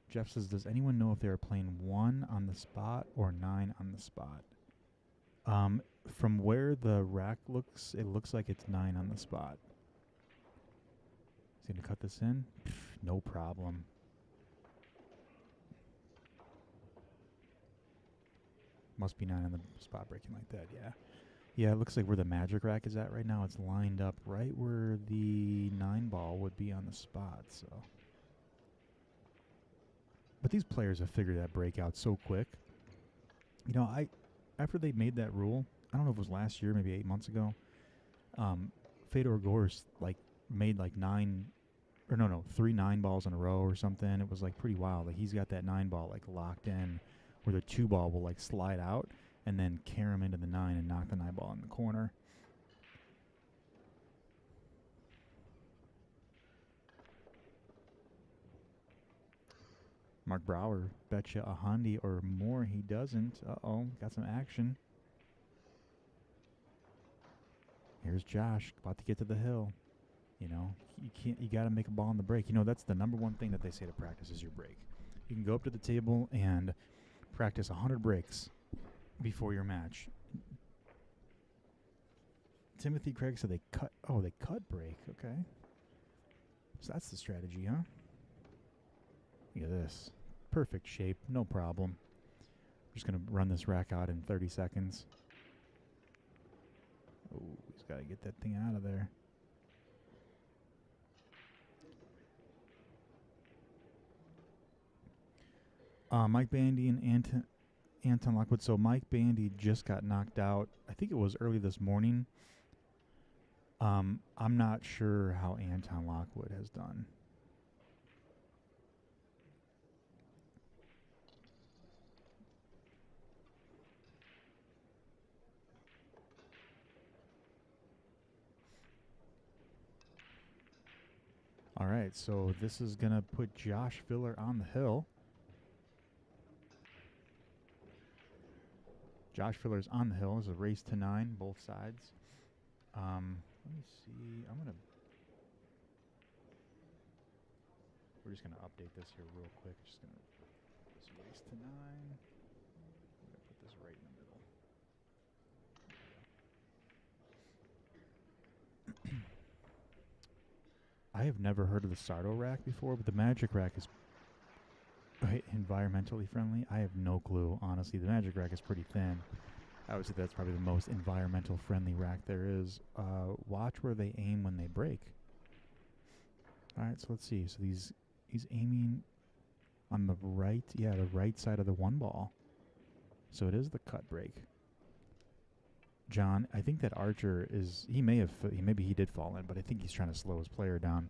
Jeff says, does anyone know if they are playing 1 on the spot or 9 on the spot? From where the rack looks, it looks like it's 9 on the spot. He's going to cut this in? Pff, no problem. Must be 9 on the spot breaking like that, yeah. Yeah, it looks like where the magic rack is at right now, it's lined up right where the 9 ball would be on the spot, so. But these players have figured that break out so quick. You know, after they made that rule, I don't know if it was last year, maybe 8 months ago, Fedor Gorst, made 3 9 balls in a row or something. It was, pretty wild. He's got that 9 ball, locked in, where the 2 ball will, slide out and then carry him into the 9 and knock the 9 ball in the corner. Mark Brower, betcha a hundy or more. He doesn't. Uh-oh, got some action. Here's Josh, about to get to the hill. You know, you got to make a ball on the break. You know, that's the number one thing that they say to practice is your break. You can go up to the table and practice 100 breaks before your match. Timothy Craig said they cut break. Okay. So that's the strategy, huh? Look at this. Perfect shape, no problem. I'm just going to run this rack out in 30 seconds. Oh, he's got to get that thing out of there. Mike Bandy and Anton Lockwood. So Mike Bandy just got knocked out. I think it was early this morning. I'm not sure how Anton Lockwood has done. All right, so this is going to put Josh Filler on the hill. Josh Filler's on the hill. It's a race to 9, both sides. Let me see. We're just going to update this here real quick. Just going to this race to 9. I'm going to put this right in the middle. I have never heard of the Sardo rack before, but the Magic rack is environmentally friendly. I have no clue, honestly. The Magic rack is pretty thin. I would say that's probably the most environmental friendly rack there is. Watch where they aim when they break. All right, so let's see. So he's aiming on the right, the right side of the 1 ball. So it is the cut break. John, I think that Archer is, maybe he did fall in, but I think he's trying to slow his player down.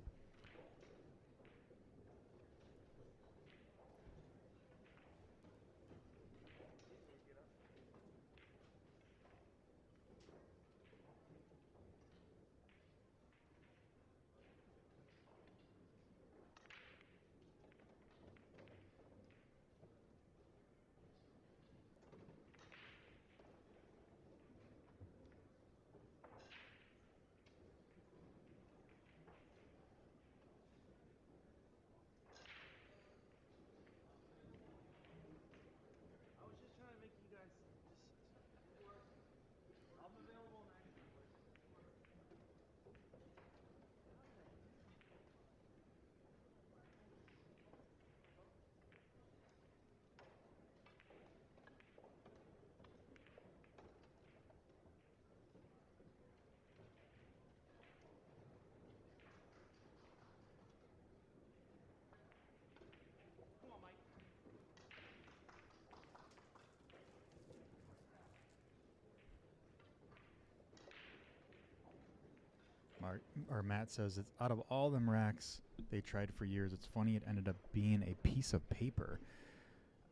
Or Matt says it's out of all them racks they tried for years. It's funny it ended up being a piece of paper.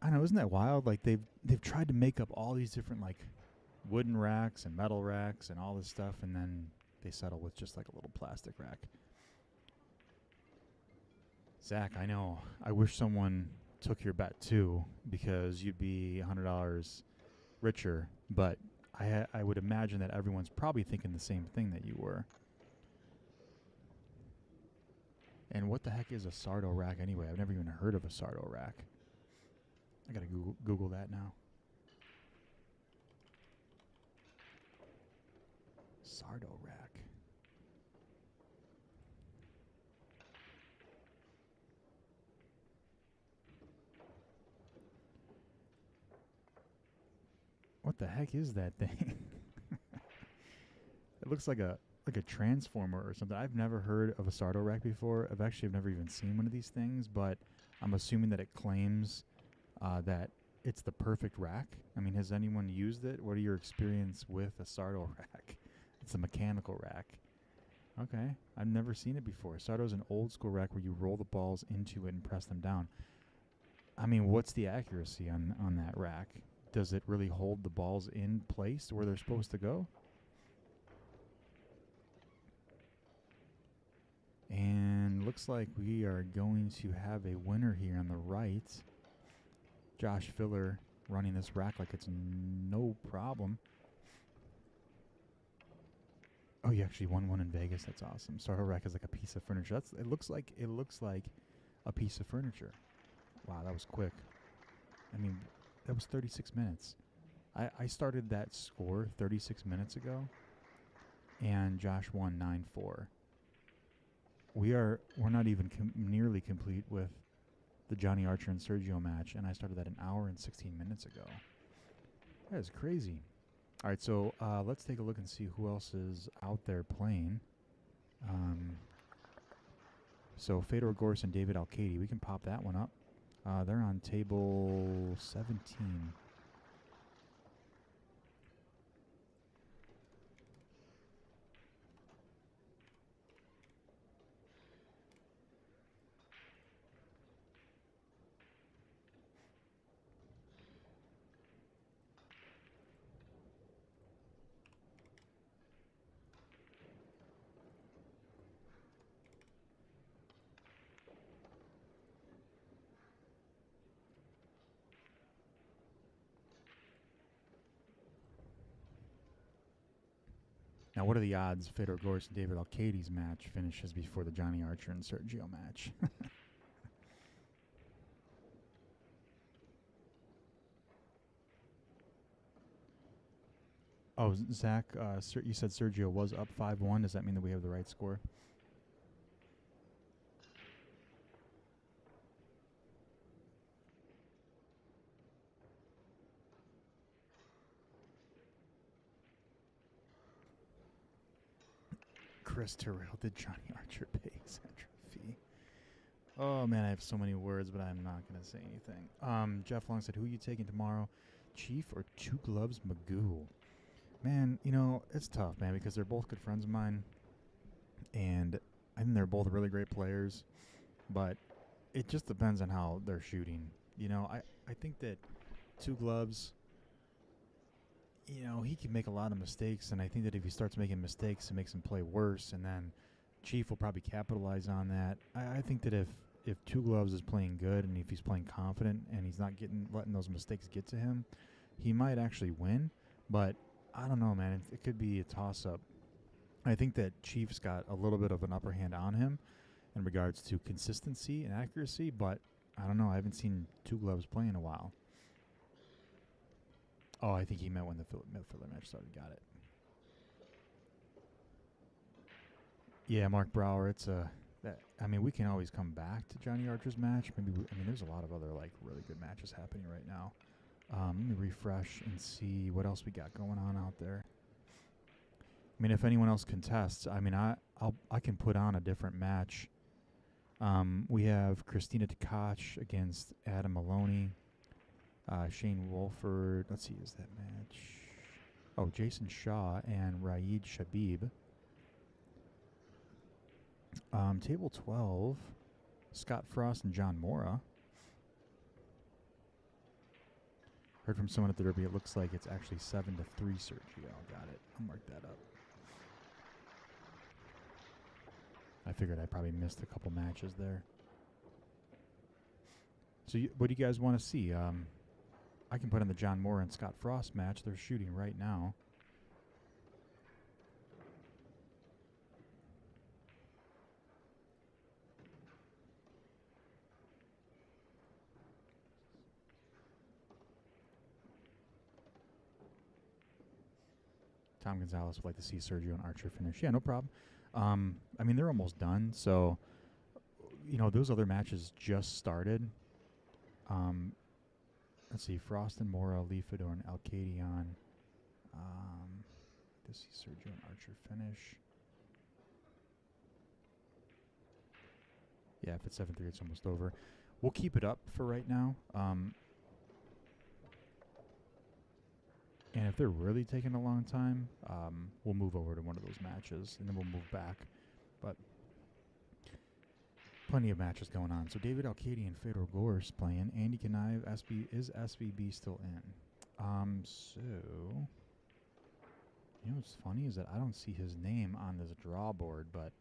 I know, isn't that wild? Like they've tried to make up all these different like wooden racks and metal racks and all this stuff, and then they settle with just like a little plastic rack. Zach, I know. I wish someone took your bet too, because you'd be $100 richer. But I would imagine that everyone's probably thinking the same thing that you were. And what the heck is a Sardo rack anyway? I've never even heard of a Sardo rack. I gotta Google that now. Sardo rack. What the heck is that thing? It looks like a transformer or something. I've never heard of a Sardo rack before. I've never even seen one of these things, but I'm assuming that it claims that it's the perfect rack. I mean, has anyone used it? What are your experience with a Sardo rack? It's a mechanical rack. Okay, I've never seen it before. Sardo's an old school rack where you roll the balls into it and press them down. I mean, what's the accuracy on that rack? Does it really hold the balls in place where they're supposed to go? And looks like we are going to have a winner here on the right. Josh Filler running this rack like it's no problem. Oh, you actually won one in Vegas. That's awesome. Sardo rack is like a piece of furniture. It looks like a piece of furniture. Wow, that was quick. I mean, that was 36 minutes. I started that score 36 minutes ago, and Josh won 9-4. We're not even nearly complete with the Johnny Archer and Sergio match, and I started that an hour and 16 minutes ago. That is crazy. All right, so let's take a look and see who else is out there playing. So Fedor, Gorst, and David Alcaide. We can pop that one up. They're on table 17. Now, what are the odds Fedor, Gorst, and David Alcaide's match finishes before the Johnny Archer and Sergio match? Oh, Zach, you said Sergio was up 5-1. Does that mean that we have the right score? Chris Terrell, did Johnny Archer pay his entry fee? Oh, man, I have so many words, but I'm not going to say anything. Jeff Long said, who are you taking tomorrow, Chief or Two Gloves Magoo? Man, you know, it's tough, man, because they're both good friends of mine, and I think they're both really great players, but it just depends on how they're shooting. You know, I think that Two Gloves, you know, he can make a lot of mistakes, and I think that if he starts making mistakes, it makes him play worse, and then Chief will probably capitalize on that. I think that if Two Gloves is playing good, and if he's playing confident, and he's not letting those mistakes get to him, he might actually win, but I don't know, man. It could be a toss-up. I think that Chief's got a little bit of an upper hand on him in regards to consistency and accuracy, but I don't know. I haven't seen Two Gloves play in a while. Oh, I think he meant when the midfielder match started. Got it. Yeah, Mark Brower. I mean, we can always come back to Johnny Archer's match. There's a lot of other like really good matches happening right now. Let me refresh and see what else we got going on out there. I mean, if anyone else contests, I mean, I can put on a different match. We have Christina Tkach against Adam Maloney. Shane Wolford. Let's see, is that match? Oh, Jason Shaw and Raed Shabib. Table 12, Scott Frost and John Morra. Heard from someone at the Derby, it looks like it's actually 7-3 Sergio. Got it. I'll mark that up. I figured I probably missed a couple matches there. So what do you guys want to see? I can put in the John Morra and Scott Frost match. They're shooting right now. Tom Gonzalez would like to see Sergio and Archer finish. Yeah, no problem. I mean, they're almost done, so, you know, those other matches just started. Let's see, Frost and Morra, Lee, Fedor, and Alcaide on. Let's see, Sergio and Archer finish. Yeah, if it's 7-3, it's almost over. We'll keep it up for right now. And if they're really taking a long time, we'll move over to one of those matches, and then we'll move back. But plenty of matches going on. So David Alcaide and Fedor Gorst playing. Andy Kanive, is SVB still in? So, you know what's funny is that I don't see his name on this draw board, but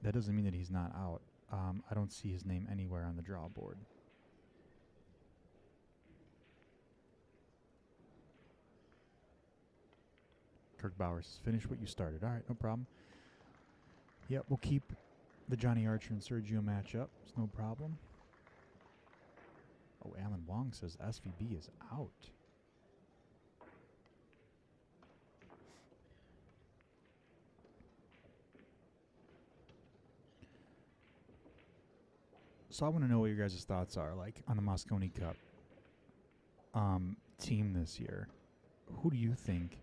that doesn't mean that he's not out. I don't see his name anywhere on the draw board. Kirk Bowers says, finish what you started. All right, no problem. Yep, we'll keep the Johnny Archer and Sergio matchup. It's no problem. Oh, Alan Wong says SVB is out. So I want to know what your guys' thoughts are, like, on the Mosconi Cup team this year. Who do you think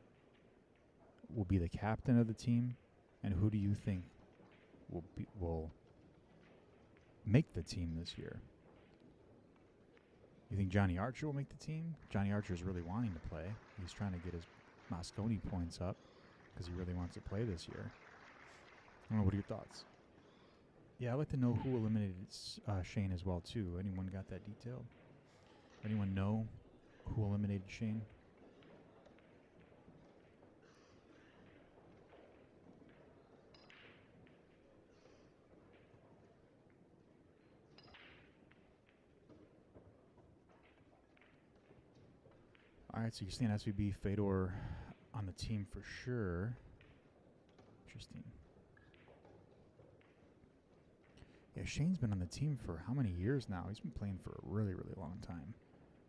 will be the captain of the team, and who do you think will make the team this year? You think Johnny Archer will make the team? Johnny Archer is really wanting to play. He's trying to get his Mosconi points up because he really wants to play this year. I don't know. What are your thoughts? Yeah, I'd like to know who eliminated Shane as well, too. Anyone got that detailed? Anyone know who eliminated Shane? All right, so you're seeing SVB, Fedor on the team for sure. Interesting. Yeah, Shane's been on the team for how many years now? He's been playing for a really, really long time.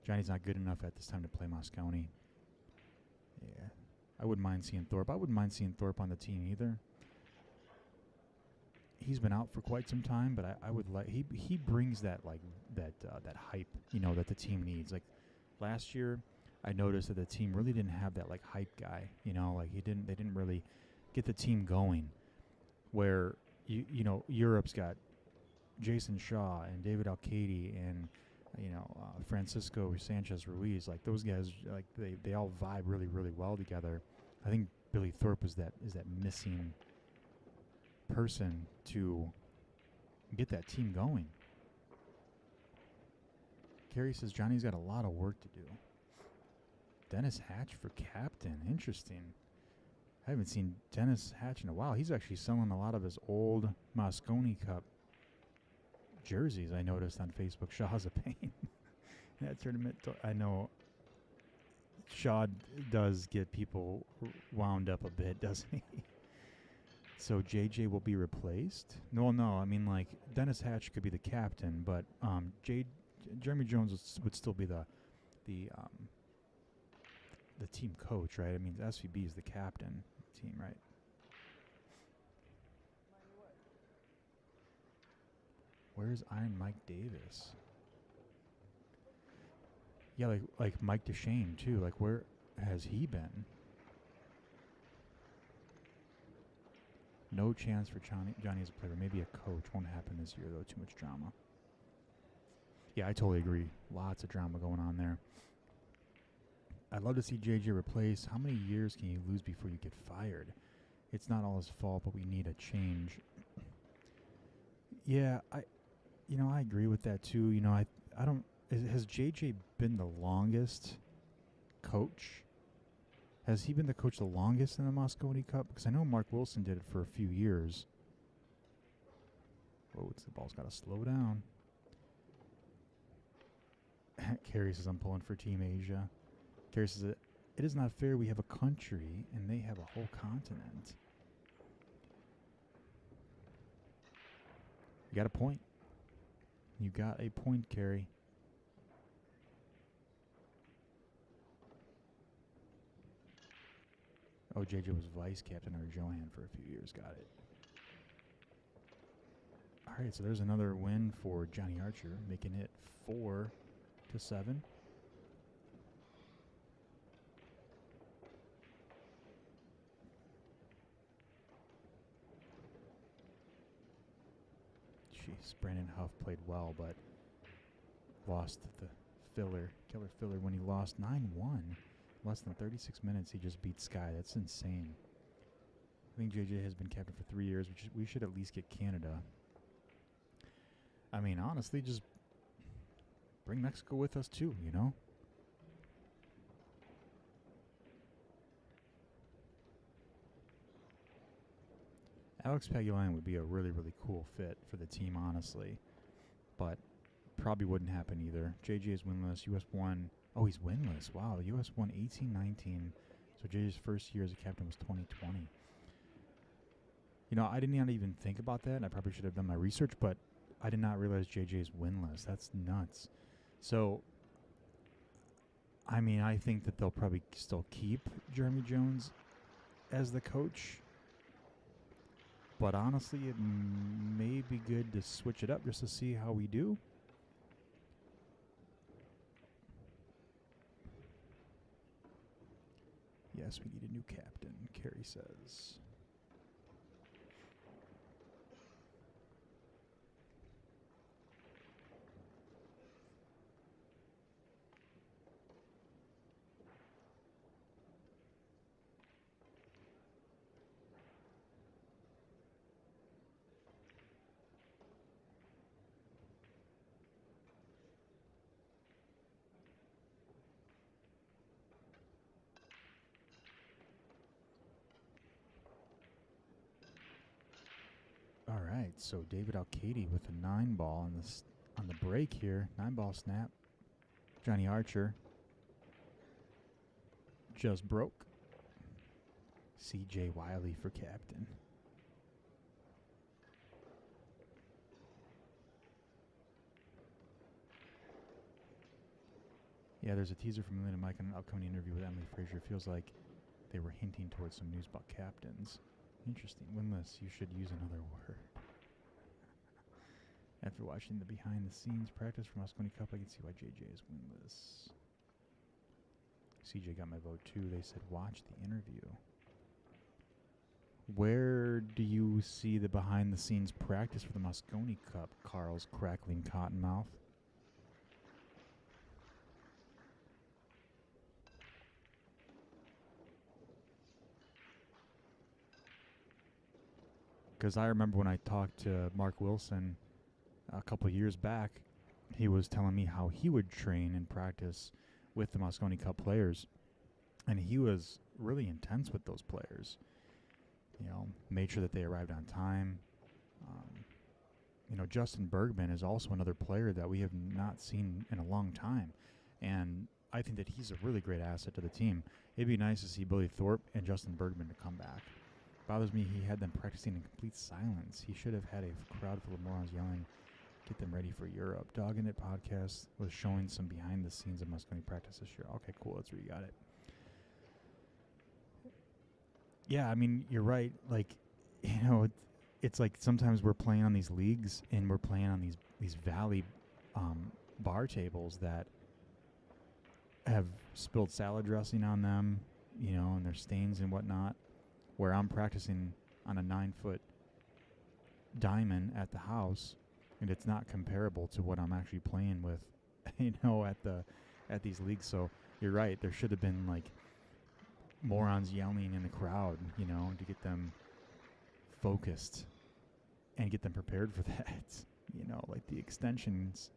Johnny's not good enough at this time to play Mosconi. Yeah, I wouldn't mind seeing Thorpe. I wouldn't mind seeing Thorpe on the team either. He's been out for quite some time, but I would like he brings that that hype, you know, that the team needs. Like last year, I noticed that the team really didn't have that like hype guy, you know, like they didn't really get the team going. Where you know, Europe's got Jason Shaw and David Alcaide and Francisco Sanchez Ruiz. Like those guys, like they all vibe really, really well together. I think Billy Thorpe is that missing person to get that team going. Carrie says Johnny's got a lot of work to do. Dennis Hatch for captain. Interesting. I haven't seen Dennis Hatch in a while. He's actually selling a lot of his old Mosconi Cup jerseys, I noticed on Facebook. Shaw's a pain. That tournament, I know Shaw does get people wound up a bit, doesn't he? So JJ will be replaced? No, I mean, like, Dennis Hatch could be the captain, but Jeremy Jones would still be the team coach, right? I mean, SVB is the captain of the team, right? Where's Iron Mike Davis? Yeah, like Mike DeShane, too. Like, where has he been? No chance for Johnny as a player. Maybe a coach. Won't happen this year, though. Too much drama. Yeah, I totally agree. Lots of drama going on there. I'd love to see JJ replaced. How many years can you lose before you get fired? It's not all his fault, but we need a change. Yeah, I agree with that too. I don't. Has JJ been the longest coach? Has he been the coach the longest in the Mosconi Cup? Because I know Mark Wilson did it for a few years. Oh, the ball's got to slow down. Carrie says, I'm pulling for Team Asia. Carrie says, it is not fair. We have a country, and they have a whole continent. You got a point. You got a point, Carrie. Oh, JJ was vice captain or Johan for a few years. Got it. All right, so there's another win for Johnny Archer, making it 4-7. Jeez, Brandon Huff played well, but lost the killer filler when he lost 9-1. Less than 36 minutes, he just beat Sky. That's insane. I think JJ has been captain for 3 years. We should at least get Canada. I mean, honestly, just bring Mexico with us too, you know? Alex Pagulayan would be a really, really cool fit for the team, honestly. But probably wouldn't happen either. JJ is winless. US won. Oh, he's winless. Wow, the US won 18-19. So JJ's first year as a captain was 2020. I did not even think about that. I probably should have done my research, but I did not realize JJ is winless. That's nuts. So, I mean, I think that they'll probably still keep Jeremy Jones as the coach. But honestly, it may be good to switch it up just to see how we do. Yes, we need a new captain, Carrie says. All right, so David Alcaide with a 9-ball on the break here. 9-ball snap. Johnny Archer just broke. CJ Wiley for captain. Yeah, there's a teaser from Lynn and Mike on an upcoming interview with Emily Frazier. Feels like they were hinting towards some news about captains. Interesting. Winless, you should use another word. After watching the behind-the-scenes practice for Mosconi Cup, I can see why JJ is winless. CJ got my vote, too. They said watch the interview. Where do you see the behind-the-scenes practice for the Mosconi Cup? Carl's crackling cottonmouth. Because I remember when I talked to Mark Wilson a couple years back, he was telling me how he would train and practice with the Mosconi Cup players. And he was really intense with those players. Made sure that they arrived on time. Justin Bergman is also another player that we have not seen in a long time. And I think that he's a really great asset to the team. It'd be nice to see Billy Thorpe and Justin Bergman to come back. Bothers me he had them practicing in complete silence. He should have had a crowd full of morons yelling, get them ready for Europe. Dogging It podcast was showing some behind the scenes of Mosconi practice this year. Okay, cool. That's where you got it. Yeah, I mean, you're right. Like, it's like sometimes we're playing on these leagues and we're playing on these valley bar tables that have spilled salad dressing on them, and there's stains and whatnot, where I'm practicing on a 9-foot diamond at the house, and it's not comparable to what I'm actually playing with, at these leagues. So you're right. There should have been like morons yelling in the crowd, to get them focused. and get them prepared for that. You know, like the extensions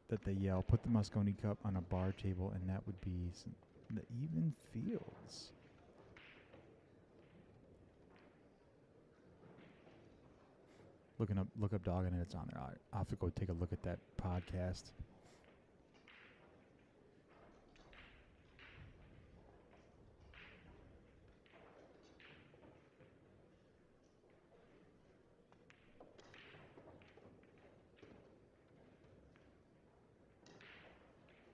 that they yell, put the Moscone Cup on a bar table, and that would be the even fields. Look up Dogging It. It's on there. I'll have to go take a look at that podcast.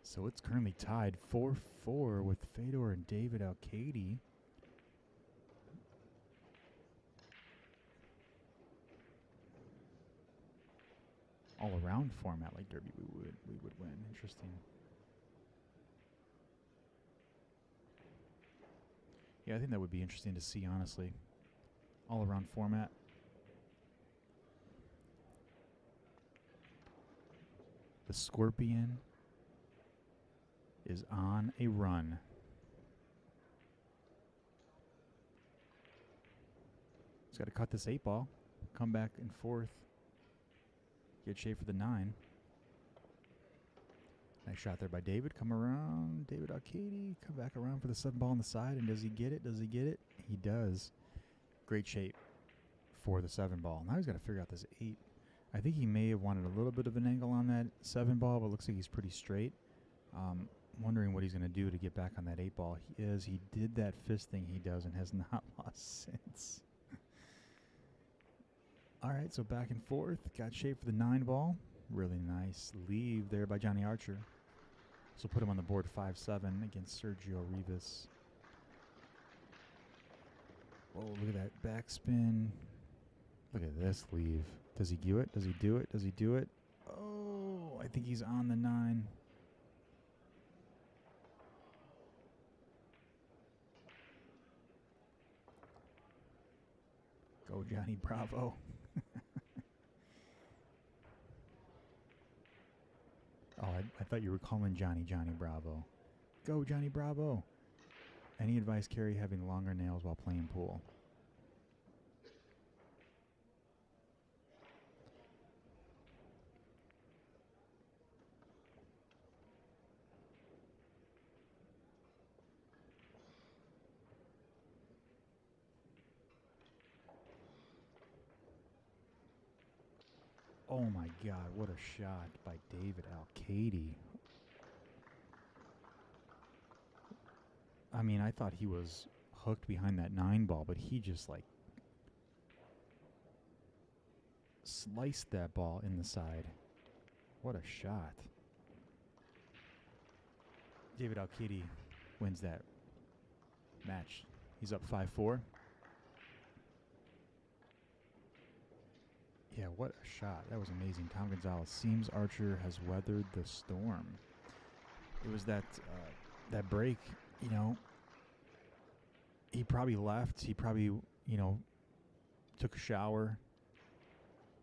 So it's currently tied 4-4 with Fedor and David Alcaide. All around format like Derby, we would win. Interesting. Yeah, I think that would be interesting to see, honestly. All around format. The Scorpion is on a run. He's got to cut this 8 ball, come back and forth, get shape for the 9. Nice shot there by David. Come around, David Alcaide, come back around for the 7 ball on the side, and does he get it? Does he get it? He does. Great shape for the 7 ball. Now he's got to figure out this 8. I think he may have wanted a little bit of an angle on that 7 ball, but it looks like he's pretty straight. Wondering what he's going to do to get back on that 8 ball. He did that fist thing he does and has not lost since. All right, so back and forth. Got shape for the 9 ball. Really nice leave there by Johnny Archer. So put him on the board 5-7 against Sergio Rivas. Whoa, look at that backspin. Look at this leave. Does he do it? Does he do it? Does he do it? Oh, I think he's on the 9. Go, Johnny Bravo. Oh, I thought you were calling Johnny Bravo. Go, Johnny Bravo. Any advice, Carrie, having longer nails while playing pool? Oh my God, what a shot by David Alcaide. I mean, I thought he was hooked behind that 9 ball, but he just like sliced that ball in the side. What a shot. David Alcaide wins that match. He's up 5-4. Yeah, what a shot. That was amazing. Tom Gonzalez. Seems Archer has weathered the storm. It was that that break, you know, he probably left. He probably, you know, took a shower,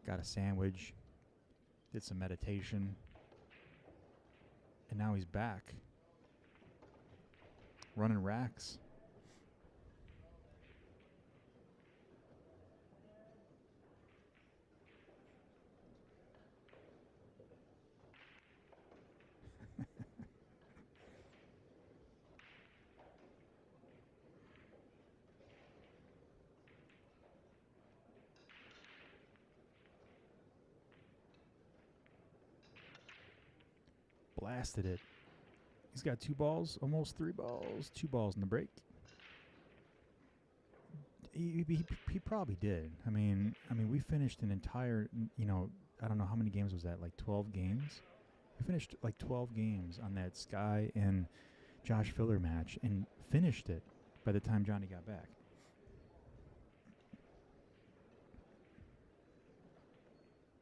got a sandwich, did some meditation, and now he's back running racks. Blasted it. He's got 2 balls, almost 3 balls, 2 balls in the break. He probably did. I mean, we finished an entire, you know, I don't know how many games was that, like 12 games? We finished like 12 games on that Sky and Josh Filler match and finished it by the time Johnny got back.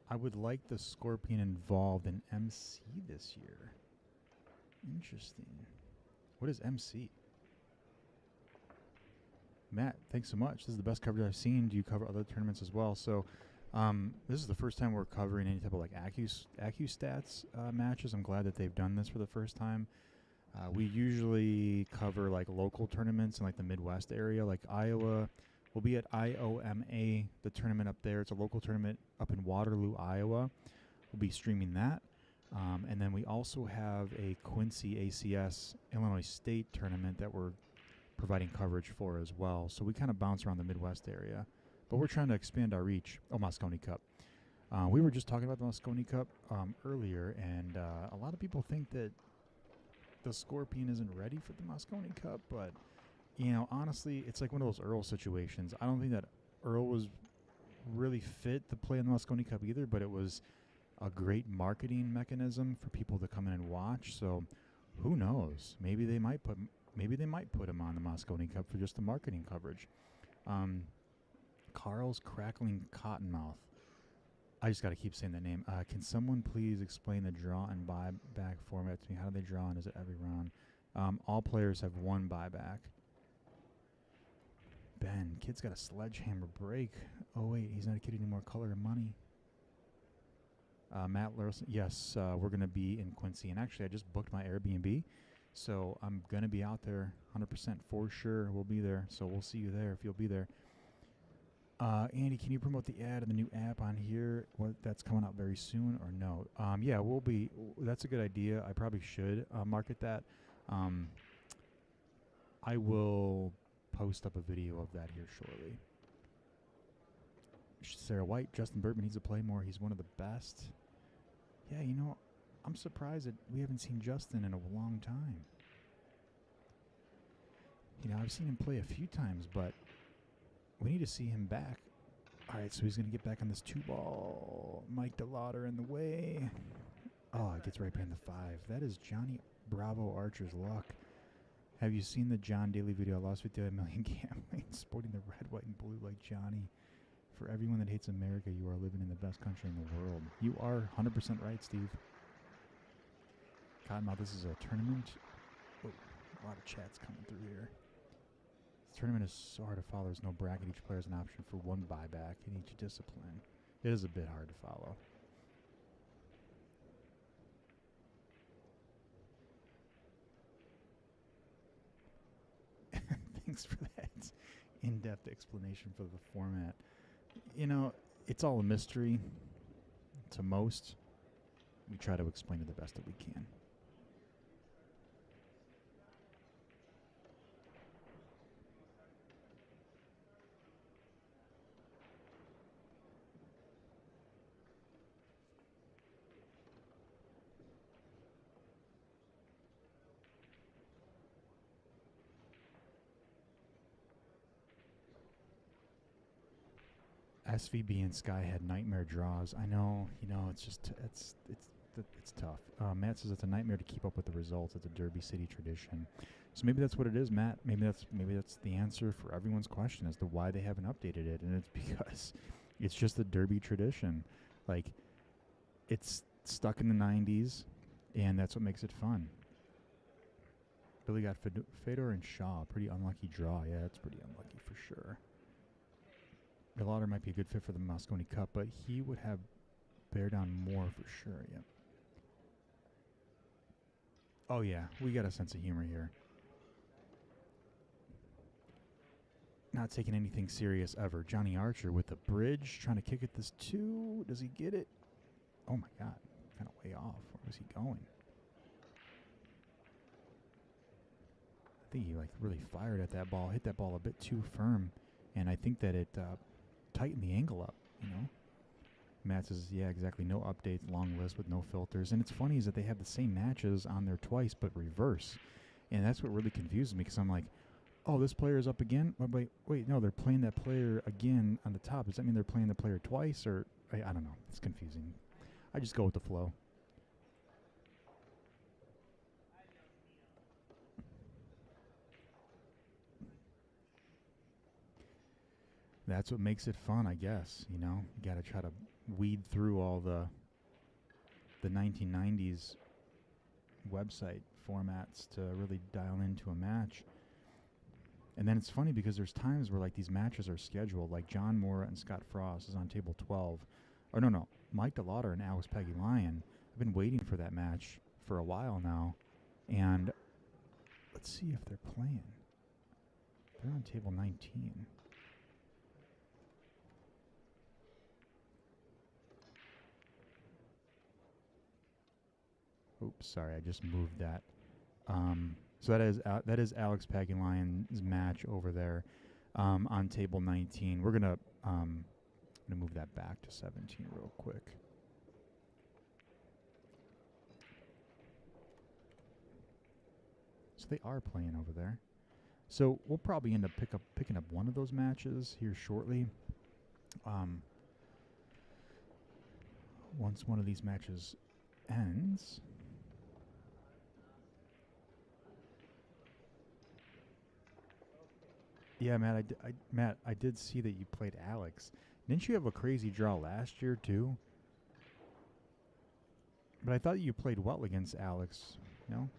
I would like the Scorpion involved in MC this year. Interesting. What is MC? Matt, thanks so much. This is the best coverage I've seen. Do you cover other tournaments as well? So this is the first time we're covering any type of like AccuStats matches. I'm glad that they've done this for the first time. We usually cover like local tournaments in like the Midwest area, like Iowa, We'll be at IOMA, the tournament up there. It's a local tournament up in Waterloo, Iowa. We'll be streaming that. And then we also have a Quincy ACS Illinois State tournament that we're providing coverage for as well. So we kind of bounce around the Midwest area. But we're trying to expand our reach. Oh, Moscone Cup. We were just talking about the Moscone Cup earlier, and a lot of people think that the Scorpion isn't ready for the Moscone Cup, but, you know, honestly, it's like one of those Earl situations. I don't think that Earl was really fit to play in the Moscone Cup either, but it was a great marketing mechanism for people to come in and watch. So who knows? Maybe they might put him on the Moscone Cup for just the marketing coverage. Carl's Crackling Cottonmouth. I just got to keep saying that name. Can someone please explain the draw and buyback format to me? How do they draw, and is it every round? All players have one buyback. Ben, kid's got a sledgehammer break. Oh, wait, he's not a kid anymore. Color and money. Matt Larson, yes, we're going to be in Quincy. And actually, I just booked my Airbnb, so I'm going to be out there 100% for sure. We'll be there, so we'll see you there if you'll be there. Andy, can you promote the ad of the new app on here? That's coming out very soon, or no? Yeah, we'll be. That's a good idea. I probably should market that. I will post up a video of that here shortly. Sarah White, Justin Burtman needs to play more. He's one of the best. Yeah, you know, I'm surprised that we haven't seen Justin in a long time. You know, I've seen him play a few times, but we need to see him back. All right, so he's going to get back on this 2-ball. Mike DeLauder in the way. Oh, it gets right behind the 5. That is Johnny Bravo Archer's luck. Have you seen the John Daly video? I lost Vitaliy a million gambling, sporting the red, white, and blue like Johnny. For everyone that hates America, you are living in the best country in the world. You are 100% right, Steve. Cottonmouth, this is a tournament. Oh, a lot of chats coming through here. This tournament is so hard to follow. There's no bracket. Each player has an option for one buyback in each discipline. It is a bit hard to follow. Thanks for that in-depth explanation for the format. You know, it's all a mystery to most. We try to explain it the best that we can. SVB and Sky had nightmare draws. I know, you know, it's just it's tough. Matt says it's a nightmare to keep up with the results. It's a Derby City tradition. So maybe that's what it is, Matt. Maybe that's the answer for everyone's question as to why they haven't updated it, and it's because it's just a Derby tradition. Like, it's stuck in the 90s, and that's what makes it fun. Billy got Fedor and Shaw. Pretty unlucky draw. Yeah, it's pretty unlucky for sure. DeLauder might be a good fit for the Moscone Cup, but he would have bear down more for sure, yeah. Oh, yeah, we got a sense of humor here. Not taking anything serious ever. Johnny Archer with the bridge, trying to kick at this 2. Does he get it? Oh, my God, kind of way off. Where was he going? I think he, like, really fired at that ball, hit that ball a bit too firm, and I think that it tighten the angle up, you know. Matt says, yeah, exactly. No updates, long list with no filters. And it's funny is that they have the same matches on there twice, but reverse. And that's what really confuses me because I'm like, oh, this player is up again? Wait, no, they're playing that player again on the top. Does that mean they're playing the player twice? Or, I don't know. It's confusing. I just go with the flow. That's what makes it fun, I guess. You know, you got to try to weed through all the 1990s website formats to really dial into a match. And then it's funny because there's times where like these matches are scheduled, like John Morra and Scott Frost is on table 12. Or no, Mike DeLauder and Alex Pagulayan. I've been waiting for that match for a while now. And let's see if they're playing. They're on table 19. Oops, sorry, I just moved that. So that is Alex Pagulayan's match over there on table 19. We're gonna move that back to 17 real quick. So they are playing over there. So we'll probably end up picking up one of those matches here shortly. Once one of these matches ends. Yeah, Matt, I did see that you played Alex. Didn't you have a crazy draw last year too? But I thought you played well against Alex. No?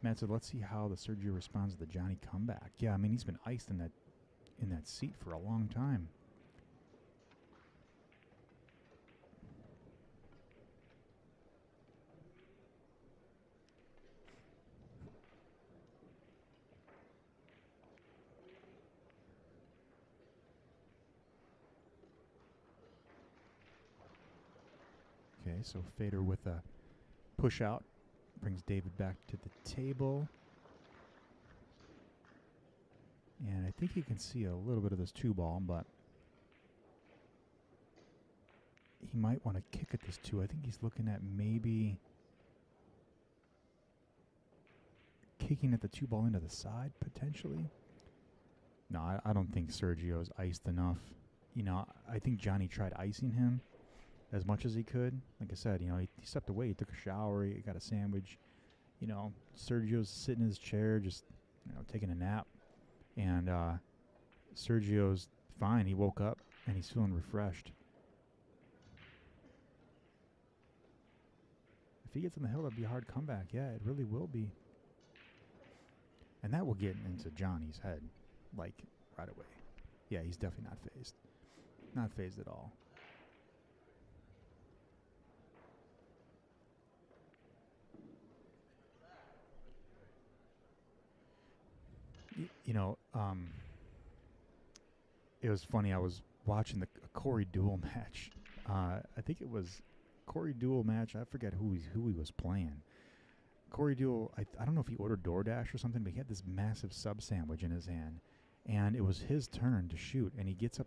Matt said, let's see how the Sergio responds to the Johnny comeback. Yeah, I mean, he's been iced in that seat for a long time. Okay, so Fedor with a push out brings David back to the table. And I think you can see a little bit of this 2-ball, but he might want to kick at this 2. I think he's looking at maybe kicking at the 2-ball into the side, potentially. No, I don't think Sergio's iced enough. You know, I think Johnny tried icing him as much as he could. Like I said, you know, he stepped away, he took a shower, he got a sandwich. You know, Sergio's sitting in his chair, just, you know, taking a nap. And Sergio's fine. He woke up and he's feeling refreshed. If he gets on the hill, that'd be a hard comeback. Yeah, it really will be. And that will get into Johnny's head, like, right away. Yeah, he's definitely not phased. Not phased at all. You know, it was funny. I was watching the Corey Duel match. I think it was Corey Duel match. I forget who he was playing. Corey Duel, I don't know if he ordered DoorDash or something, but he had this massive sub sandwich in his hand. And it was his turn to shoot. And he gets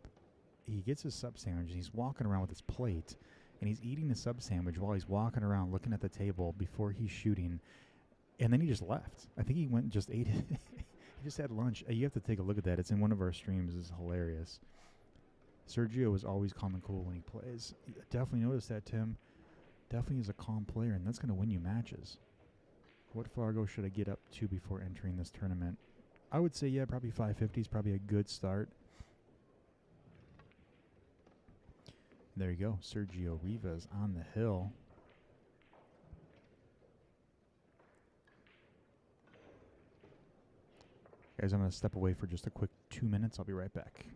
his sub sandwich, and he's walking around with his plate. And he's eating the sub sandwich while he's walking around looking at the table before he's shooting. And then he just left. I think he went and just ate it. He just had lunch. You have to take a look at that. It's in one of our streams. It's hilarious. Sergio is always calm and cool when he plays. Definitely noticed that, Tim. Definitely is a calm player, and that's going to win you matches. What Fargo should I get up to before entering this tournament? I would say, yeah, probably 550 is probably a good start. There you go. Sergio Rivas on the hill. Guys, I'm going to step away for just a quick 2 minutes. I'll be right back.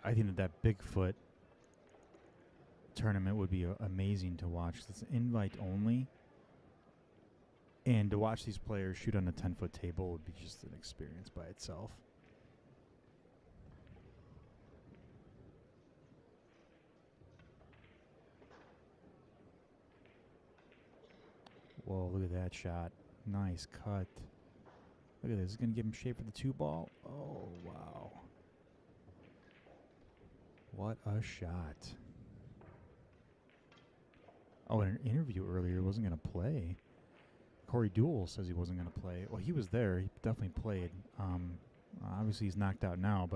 I think that Bigfoot tournament would be amazing to watch. It's invite only. And to watch these players shoot on a 10-foot table would be just an experience by itself. Whoa, look at that shot. Nice cut. Look at this. It's going to give him shape for the 2-ball. Oh, wow. What a shot. Oh, in an interview earlier, wasn't going to play. Corey Duell says he wasn't going to play. Well, he was there. He definitely played. Obviously, he's knocked out now,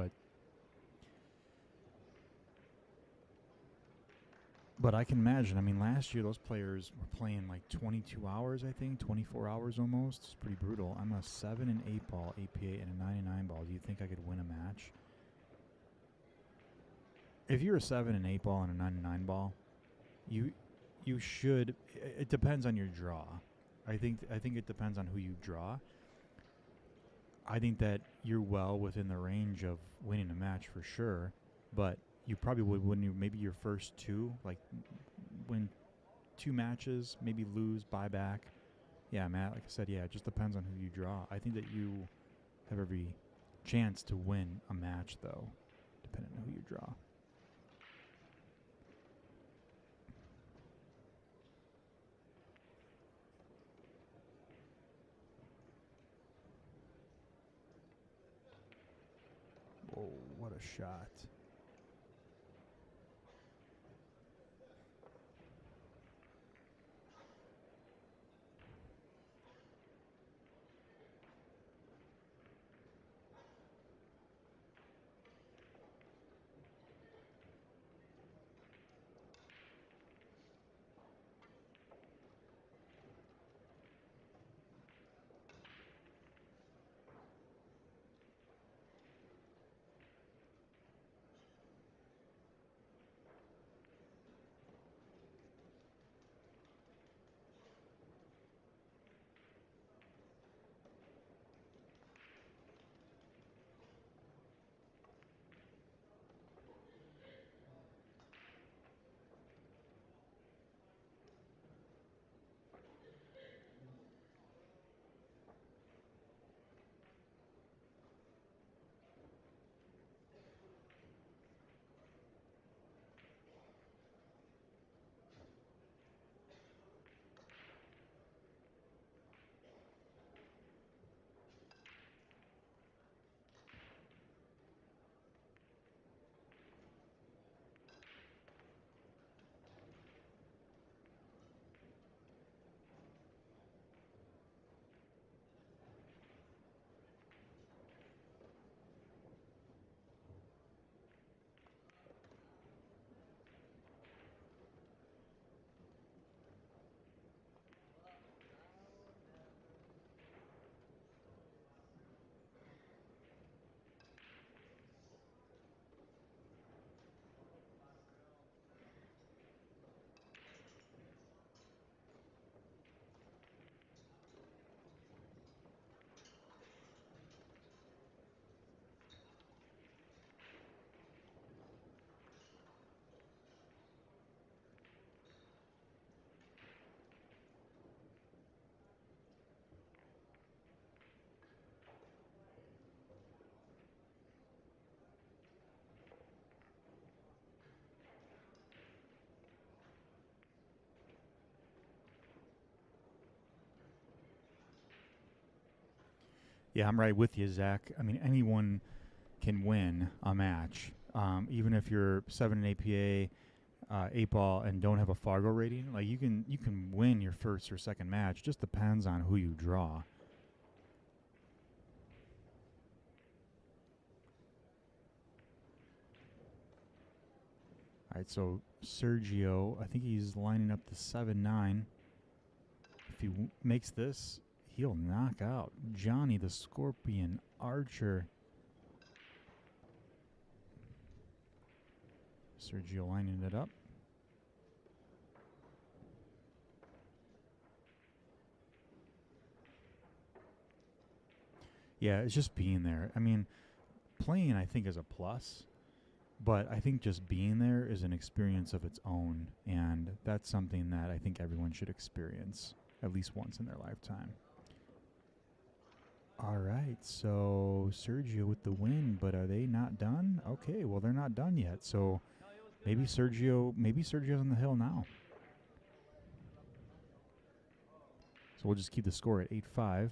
but I can imagine. I mean, last year, those players were playing like 22 hours, I think, 24 hours almost. It's pretty brutal. I'm a 7 and 8 ball APA and a 99 ball. Do you think I could win a match? If you're a 7 and 8 ball and a 99 ball, you should. It depends on your draw. I think it depends on who you draw. I think that you're well within the range of winning a match for sure, but you probably would win maybe your first 2, like win 2 matches, maybe lose, buy back. Yeah, Matt, like I said, yeah, it just depends on who you draw. I think that you have every chance to win a match, though, depending on who you draw. Whoa, what a shot. Yeah, I'm right with you, Zach. I mean, anyone can win a match, even if you're 7 in APA, 8 ball, and don't have a Fargo rating. Like you can win your first or second match. Just depends on who you draw. All right, so Sergio, I think he's lining up the 7-9. If he makes this, he'll knock out Johnny the Scorpion Archer. Sergio lining it up. Yeah, it's just being there. I mean, playing, I think, is a plus. But I think just being there is an experience of its own, and that's something that I think everyone should experience at least once in their lifetime. All right, so Sergio with the win, but are they not done? Okay, well, they're not done yet, so maybe Sergio's on the hill now. So we'll just keep the score at 8-5.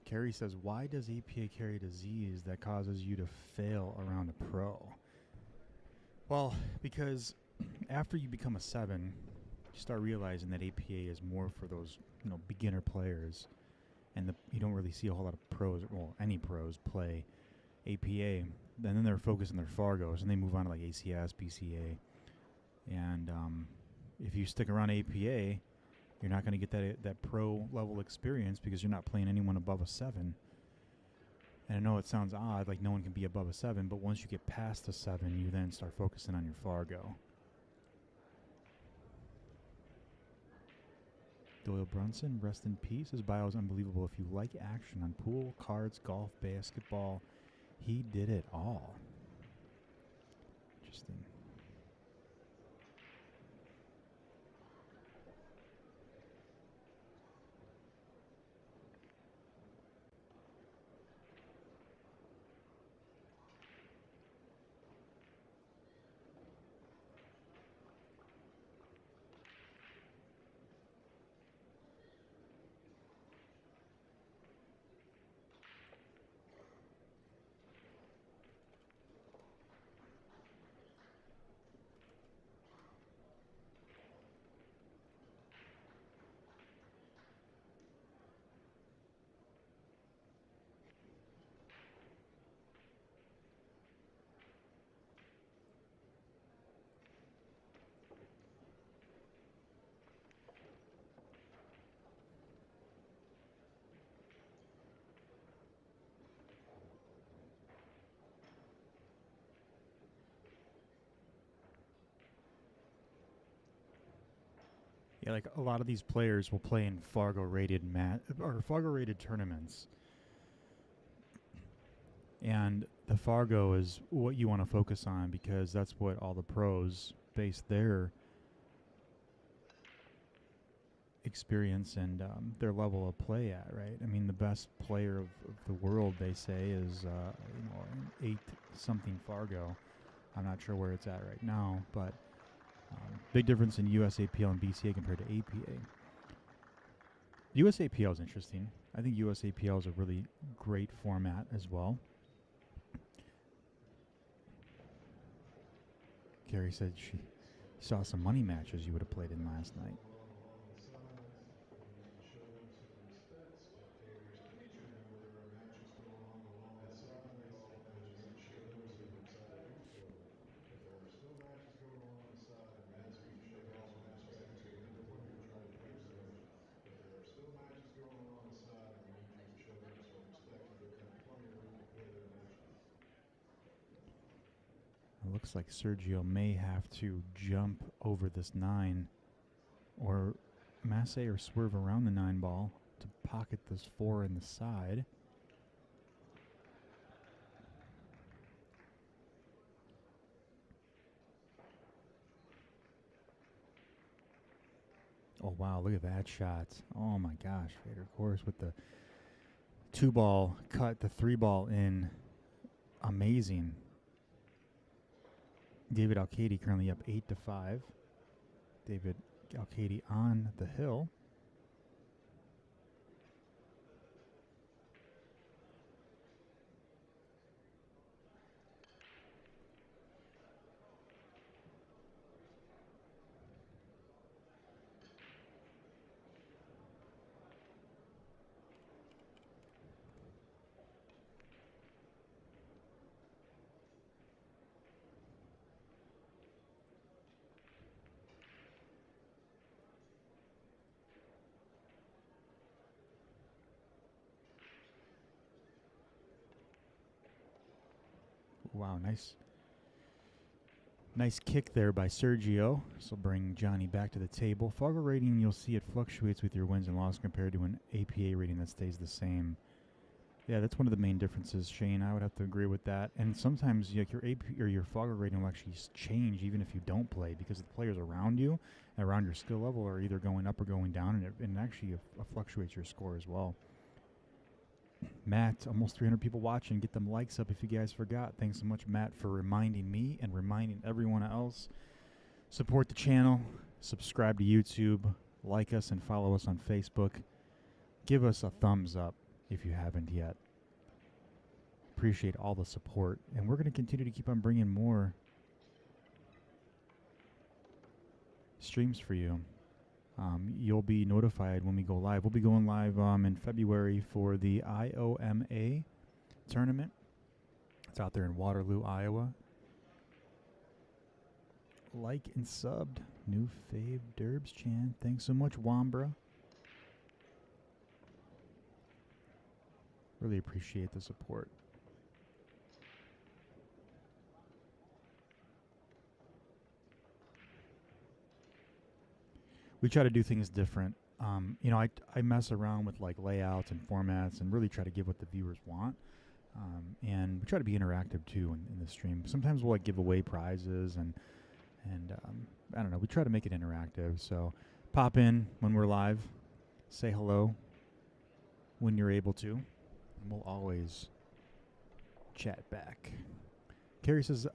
Carrie says, why does APA carry a disease that causes you to fail around a pro? Well, because after you become a 7, you start realizing that APA is more for those, beginner players, and you don't really see a whole lot of pros, well, any pros play APA. And then they're focused on their Fargos, and they move on to like ACS, BCA. And if you stick around APA, you're not going to get that pro level experience because you're not playing anyone above a 7. And I know it sounds odd, like no one can be above a 7, but once you get past a 7, you then start focusing on your Fargo. Doyle Brunson, rest in peace. His bio is unbelievable. If you like action on pool, cards, golf, basketball, he did it all. Interesting. Yeah, like a lot of these players will play in Fargo rated tournaments. And the Fargo is what you want to focus on because that's what all the pros base their experience and their level of play at, right? I mean, the best player of the world, they say, is an 8-something Fargo. I'm not sure where it's at right now, but big difference in USAPL and BCA compared to APA. USAPL is interesting. I think USAPL is a really great format as well. Carrie said she saw some money matches you would have played in last night. It looks like Sergio may have to jump over this 9 or masse or swerve around the 9 ball to pocket this 4 in the side. Oh, wow, look at that shot. Oh, my gosh, Fedor, of course, with the 2 ball cut, the 3 ball in. Amazing. David Alcaide currently up 8-5. David Alcaide on the hill. Wow, nice kick there by Sergio. This will bring Johnny back to the table. Fargo rating, you'll see it fluctuates with your wins and losses compared to an APA rating that stays the same. Yeah, that's one of the main differences, Shane. I would have to agree with that. And sometimes like your AP or your Fargo rating will actually change even if you don't play because the players around you and around your skill level are either going up or going down, and it actually fluctuates your score as well. Matt, almost 300 people watching. Get them likes up if you guys forgot. Thanks so much, Matt, for reminding me and reminding everyone else. Support the channel. Subscribe to YouTube. Like us and follow us on Facebook. Give us a thumbs up if you haven't yet. Appreciate all the support. And we're going to continue to keep on bringing more streams for you. You'll be notified when we go live. We'll be going live in February for the IOMA tournament. It's out there in Waterloo, Iowa. Like and subbed. New fave Derbs Chan. Thanks so much, Wambra. Really appreciate the support. We try to do things different. I mess around with like layouts and formats and really try to give what the viewers want. And we try to be interactive too in the stream. Sometimes we'll like give away prizes and I don't know. We try to make it interactive. So pop in when we're live, say hello when you're able to, and we'll always chat back. Carrie says,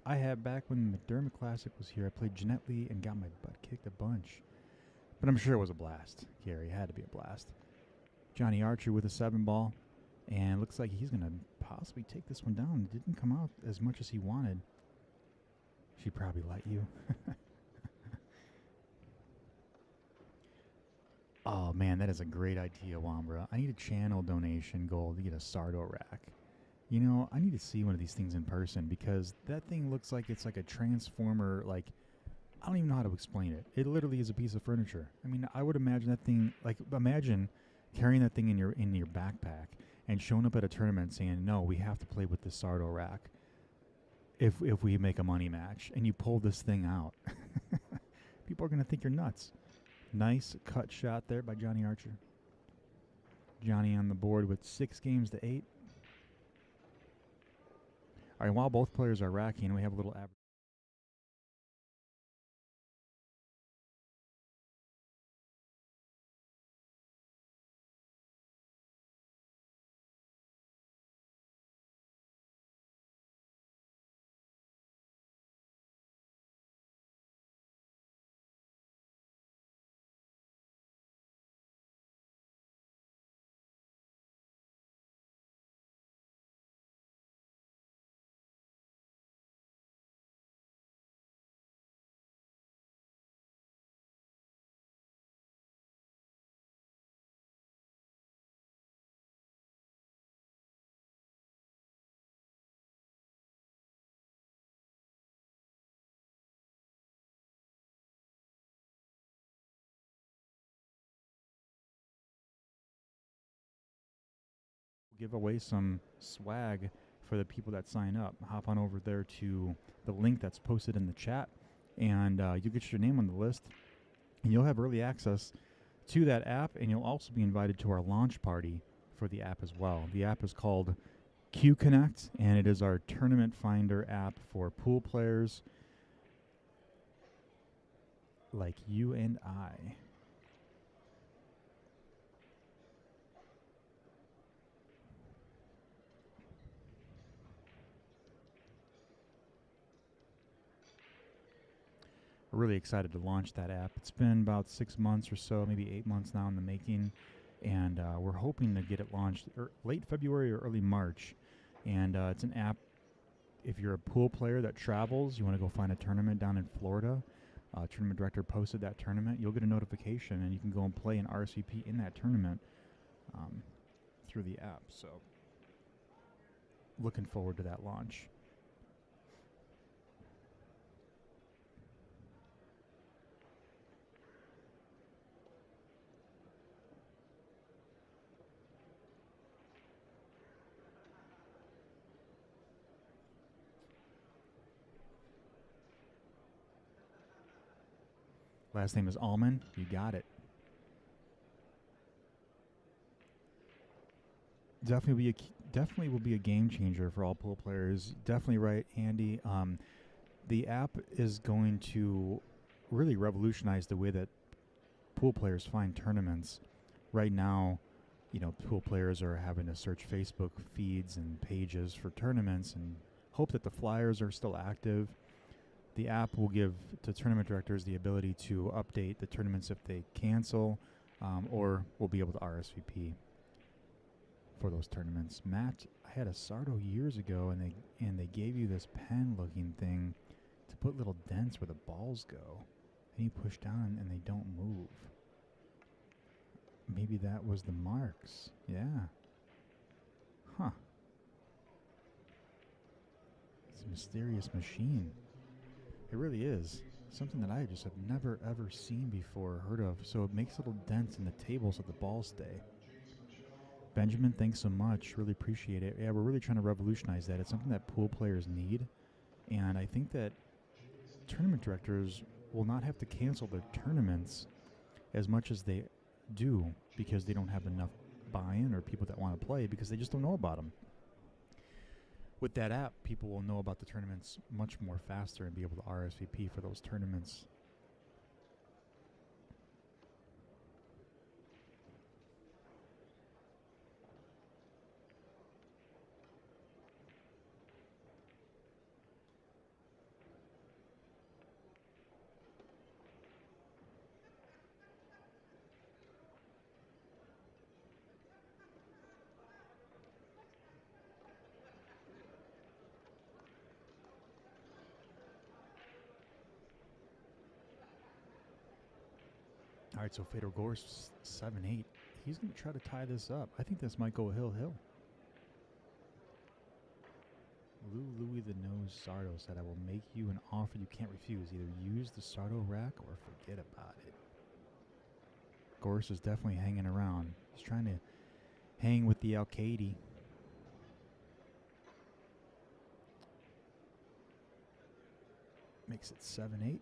I have back when the McDermott Classic was here. I played Jeanette Lee and got my butt kicked a bunch. But I'm sure it was a blast, Gary. It had to be a blast. Johnny Archer with a 7 ball. And looks like he's going to possibly take this one down. It didn't come out as much as he wanted. She probably let you. Oh, man, that is a great idea, Wambra. I need a channel donation goal to get a Sardo rack. You know, I need to see one of these things in person because that thing looks like it's like a transformer. Like, I don't even know how to explain it. It literally is a piece of furniture. I mean, I would imagine that thing, like, imagine carrying that thing in your backpack and showing up at a tournament saying, no, we have to play with this Sardo rack if we make a money match. And you pull this thing out. People are going to think you're nuts. Nice cut shot there by Johnny Archer. Johnny on the board with 6 games to 8. All right, while both players are racking, we have a little average. Give away some swag for the people that sign up. Hop on over there to the link that's posted in the chat, and you'll get your name on the list, and you'll have early access to that app, and you'll also be invited to our launch party for the app as well. The app is called Q Connect, and it is our tournament finder app for pool players like you and I. We're really excited to launch that app. It's been about 6 months or so, maybe 8 months now in the making, and we're hoping to get it launched late February or early March. And it's an app, if you're a pool player that travels, you want to go find a tournament down in Florida, tournament director posted that tournament, you'll get a notification and you can go and play an RSVP in that tournament through the app. So looking forward to that launch. Last name is Allman. You got it. Definitely will be a game changer for all pool players. Definitely right, Andy. The app is going to really revolutionize the way that pool players find tournaments. Right now, pool players are having to search Facebook feeds and pages for tournaments and hope that the flyers are still active. The app will give to tournament directors the ability to update the tournaments if they cancel, or will be able to RSVP for those tournaments. Matt, I had a Sardo years ago, and they gave you this pen-looking thing to put little dents where the balls go, and you push down and they don't move. Maybe that was the marks. Yeah. Huh. It's a mysterious machine. It really is. Something that I just have never, ever seen before or heard of. So it makes little dents in the table so the balls stay. Benjamin, thanks so much. Really appreciate it. Yeah, we're really trying to revolutionize that. It's something that pool players need. And I think that tournament directors will not have to cancel their tournaments as much as they do because they don't have enough buy-in or people that want to play because they just don't know about them. With that app, people will know about the tournaments much more faster and be able to RSVP for those tournaments. All right, so Fedor Gorst 7-8. He's going to try to tie this up. I think this might go hill-hill. Louis the Nose Sardo said, I will make you an offer you can't refuse. Either use the Sardo rack or forget about it. Gorst is definitely hanging around. He's trying to hang with the Alcaide. Makes it 7-8.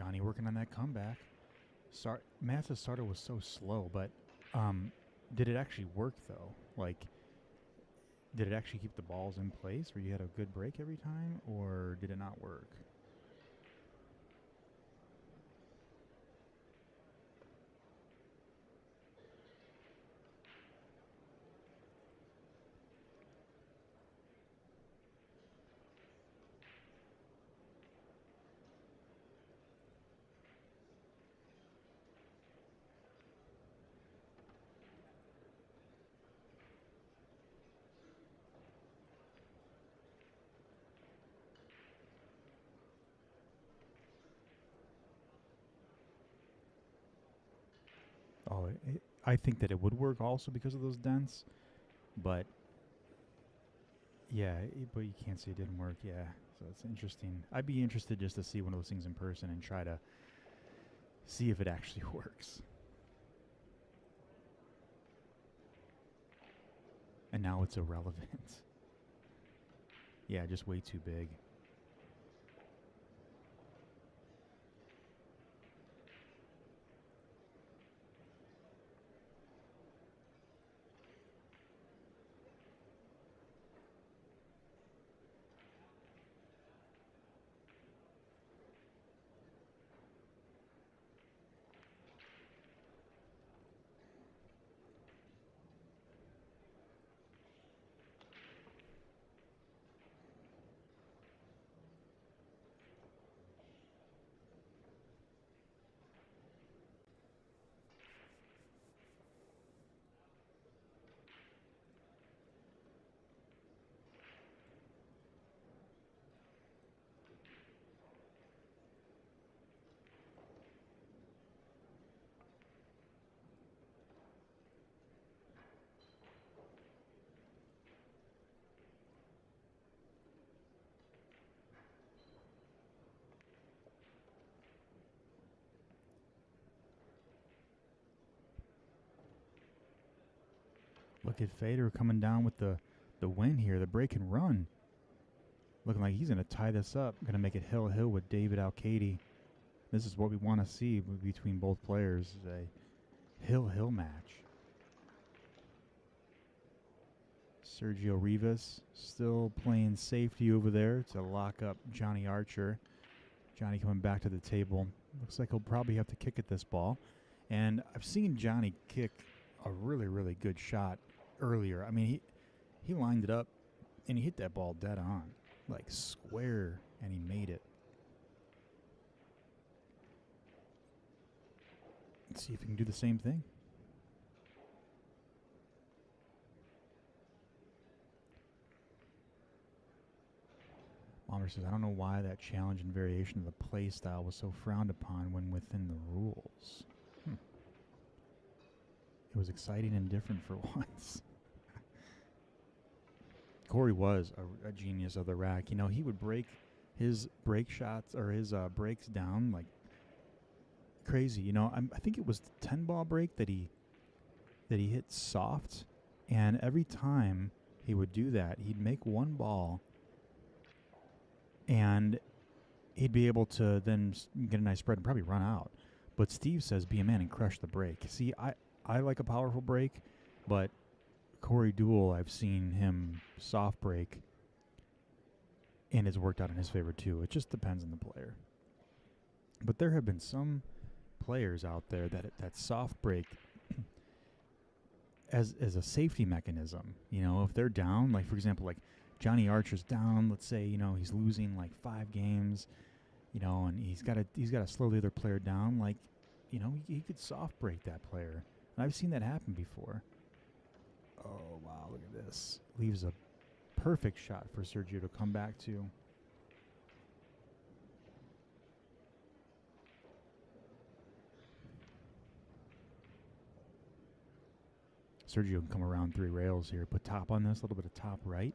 Johnny working on that comeback. Matt's starter was so slow, but did it actually work, though? Like, did it actually keep the balls in place where you had a good break every time, or did it not work? Oh, I think that it would work also because of those dents, but yeah, but you can't say it didn't work. Yeah, so it's interesting. I'd be interested just to see one of those things in person and try to see if it actually works. And now it's irrelevant. Yeah, just way too big. Look at Fedor coming down with the win here, the break and run. Looking like he's going to tie this up. Going to make it hill with David Alcaide. This is what we want to see between both players, a hill match. Sergio Rivas still playing safety over there to lock up Johnny Archer. Johnny coming back to the table. Looks like he'll probably have to kick at this ball. And I've seen Johnny kick a really, really good shot earlier. I mean, he lined it up and he hit that ball dead on, like square, and he made it. Let's see if he can do the same thing. Bomber says, I don't know why that challenge and variation of the play style was so frowned upon when within the rules. It was exciting and different for once. Corey was a genius of the rack. You know, he would break his break shots or his breaks down like crazy. You know, I think it was the 10-ball break that he hit soft, and every time he would do that, he'd make one ball, and he'd be able to then get a nice spread and probably run out. But Steve says, be a man and crush the break. See, I like a powerful break, but Corey Duell, I've seen him soft break, and it's worked out in his favor too. It just depends on the player. But there have been some players out there that soft break as a safety mechanism. You know, if they're down, like for example, like Johnny Archer's down, let's say, you know, he's losing like 5 games, you know, and he's got to slow the other player down. Like, you know, he could soft break that player. And I've seen that happen before. Oh, wow, look at this. Leaves a perfect shot for Sergio to come back to. Sergio can come around 3 rails here. Put top on this, a little bit of top right.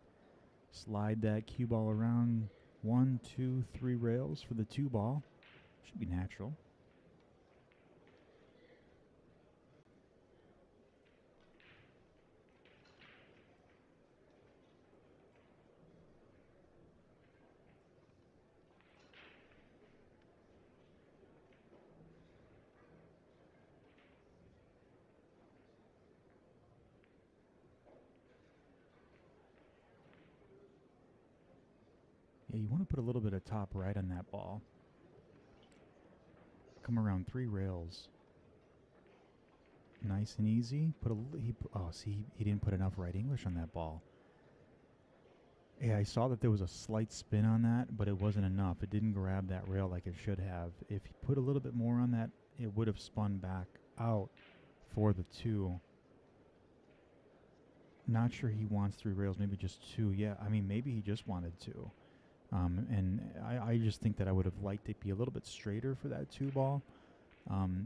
Slide that cue ball around 1, 2, 3 rails for the 2 ball. Should be natural. Yeah, you want to put a little bit of top right on that ball. Come around 3 rails. Nice and easy. He didn't put enough right English on that ball. Yeah, I saw that there was a slight spin on that, but it wasn't enough. It didn't grab that rail like it should have. If he put a little bit more on that, it would have spun back out for the 2. Not sure he wants 3 rails, maybe just 2. Yeah, I mean, maybe he just wanted 2. And I just think that I would have liked it to be a little bit straighter for that 2 ball,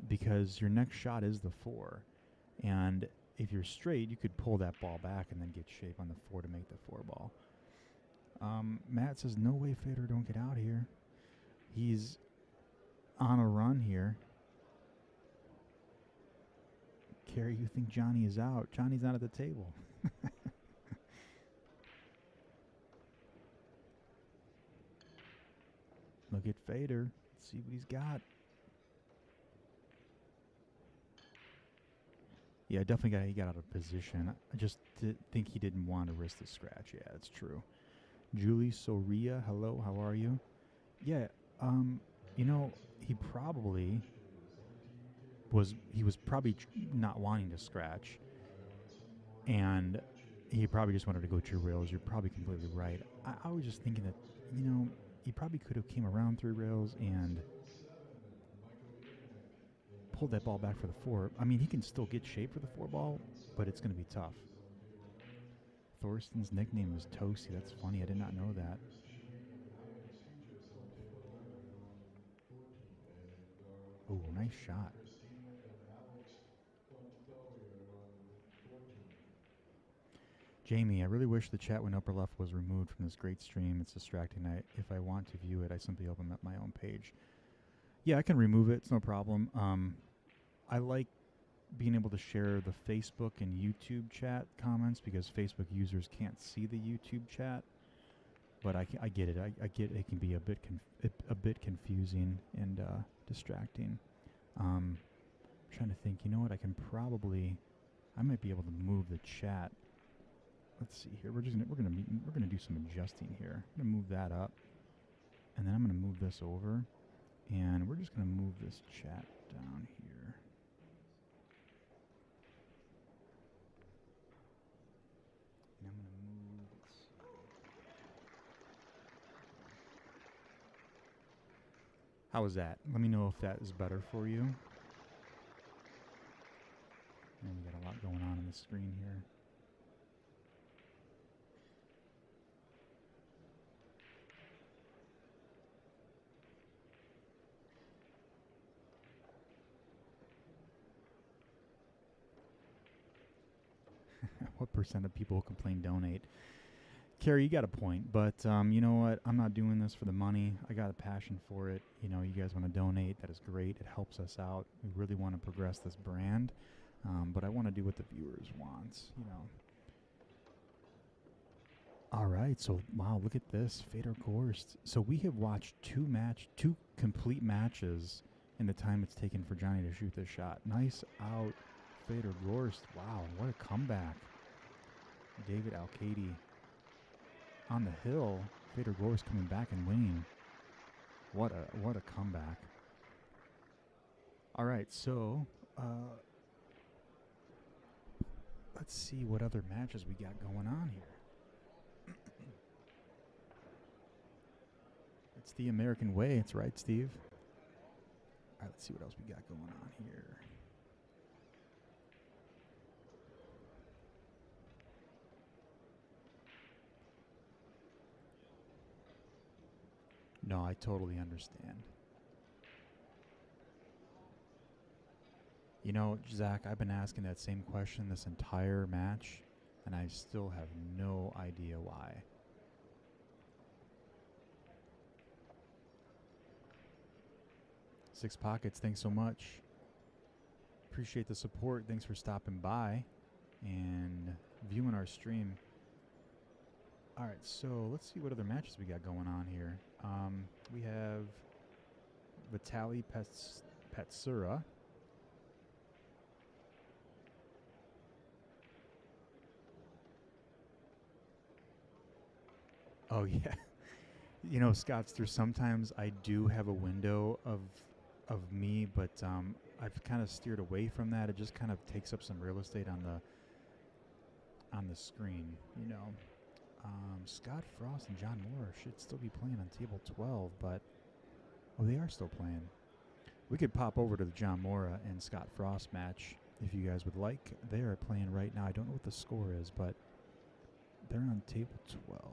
because your next shot is the 4. And if you're straight, you could pull that ball back and then get shape on the 4 to make the 4 ball. Matt says, no way Fedor don't get out here. He's on a run here. Carrie, you think Johnny is out. Johnny's not at the table. Look at Fedor. Let's see what he's got. Yeah, definitely he got out of position. I just think he didn't want to risk the scratch. Yeah, that's true. Julie Soria, hello, how are you? Yeah, you know, he was probably not wanting to scratch, and he probably just wanted to go 2 rails. You're probably completely right. I was just thinking that, you know, he probably could have came around 3 rails and pulled that ball back for the 4. I mean, he can still get shape for the 4 ball, but it's going to be tough. Thorsten's nickname is Toasty. That's funny. I did not know that. Oh, nice shot. Jamie, I really wish the chat when upper left was removed from this great stream. It's distracting. If I want to view it, I simply open up my own page. Yeah, I can remove it. It's no problem. I like being able to share the Facebook and YouTube chat comments because Facebook users can't see the YouTube chat. But I get it. I get it can be a bit confusing and distracting. Trying to think. You know what? I might be able to move the chat. Let's see here. We're gonna do some adjusting here. I'm gonna move that up, and then I'm gonna move this over, and we're just gonna move this chat down here. And I'm gonna move this. How is that? Let me know if that is better for you. And we got a lot going on the screen here. What percent of people who complain donate? Carrie, you got a point, but you know what? I'm not doing this for the money. I got a passion for it. You know, you guys want to donate. That is great. It helps us out. We really want to progress this brand, but I want to do what the viewers want, you know. All right, so wow, look at this, Fedor Gorst. So we have watched two complete matches in the time it's taken for Johnny to shoot this shot. Nice out, Fedor Gorst. Wow, what a comeback. David Alcaide on the hill. Fedor Gorst coming back and winning. What a comeback. All right, so let's see what other matches we got going on here. It's the American way. It's right, Steve. All right, let's see what else we got going on here. No, I totally understand. You know, Zach, I've been asking that same question this entire match, and I still have no idea why. Six Pockets, thanks so much. Appreciate the support. Thanks for stopping by and viewing our stream. All right, so let's see what other matches we got going on here. We have Vitaliy Patsura. Oh, yeah. You know, Scott's, there's sometimes I do have a window of me, but I've kind of steered away from that. It just kind of takes up some real estate on the screen, you know. Scott Frost and John Morra should still be playing on table 12, but oh, they are still playing. We could pop over to the John Morra and Scott Frost match if you guys would like. They are playing right now. I don't know what the score is, but they're on table 12.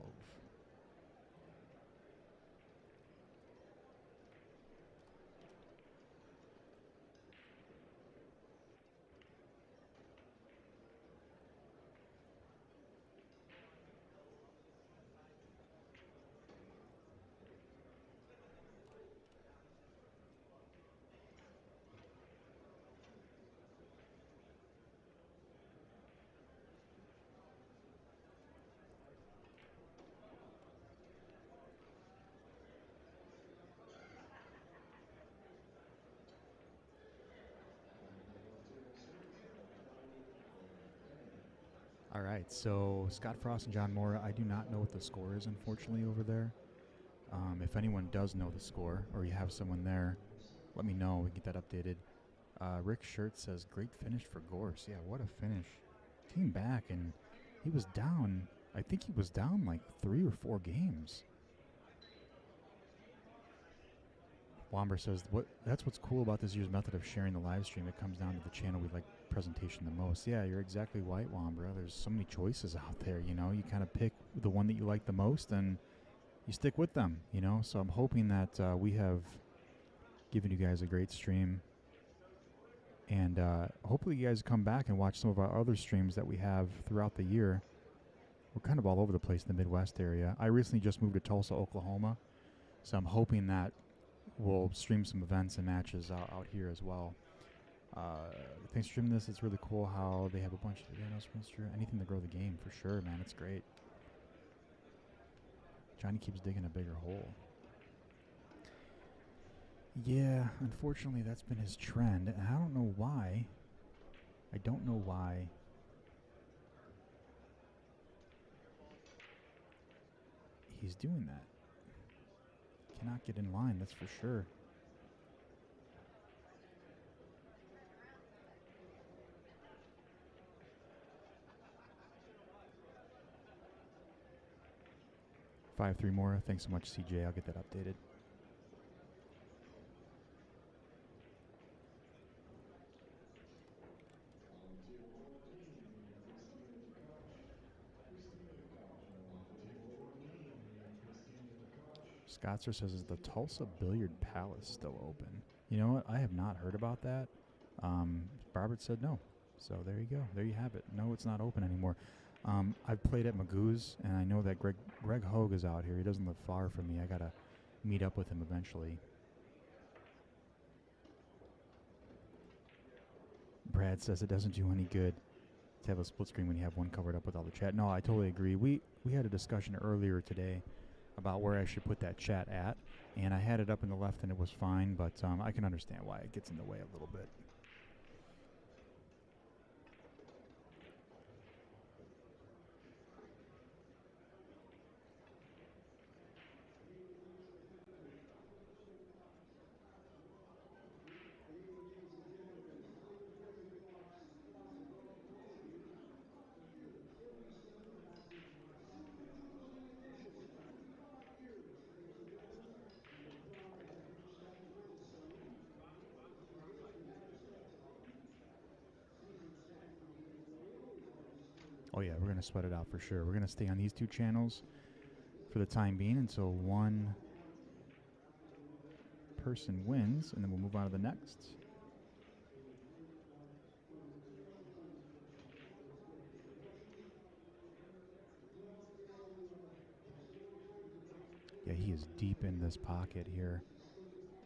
All right, so Scott Frost and John Morra, I do not know what the score is, unfortunately, over there. If anyone does know the score, or you have someone there, let me know. We can get that updated. Rick Shirt says, great finish for Gorst. Yeah, what a finish. Came back, and he was down. I think he was down like 3 or 4 games. Womber says, that's what's cool about this year's method of sharing the live stream. It comes down to the channel we like presentation the most. Yeah, you're exactly right, Womber. There's so many choices out there, you know. You kind of pick the one that you like the most, and you stick with them, you know. So I'm hoping that we have given you guys a great stream. And hopefully you guys come back and watch some of our other streams that we have throughout the year. We're kind of all over the place in the Midwest area. I recently just moved to Tulsa, Oklahoma. So I'm hoping that we'll stream some events and matches out here as well. Thanks for streaming this. It's really cool how they have a bunch of anything to grow the game, for sure, man. It's great. Johnny keeps digging a bigger hole. Yeah, unfortunately, that's been his trend, and I don't know why. I don't know why. He's doing that. Cannot get in line, that's for sure. Five, 3 more. Thanks so much, CJ. I'll get that updated. Scotzer says, is the Tulsa Billiard Palace still open? You know what? I have not heard about that. Robert said no. So there you go. There you have it. No, it's not open anymore. I've played at Magoo's, and I know that Greg Hogue is out here. He doesn't live far from me. I got to meet up with him eventually. Brad says it doesn't do any good to have a split screen when you have one covered up with all the chat. No, I totally agree. We had a discussion earlier today about where I should put that chat at, and I had it up in the left and it was fine, but I can understand why it gets in the way a little bit. Oh yeah, we're going to sweat it out for sure. We're going to stay on these 2 channels for the time being until one person wins, and then we'll move on to the next. Yeah, he is deep in this pocket here.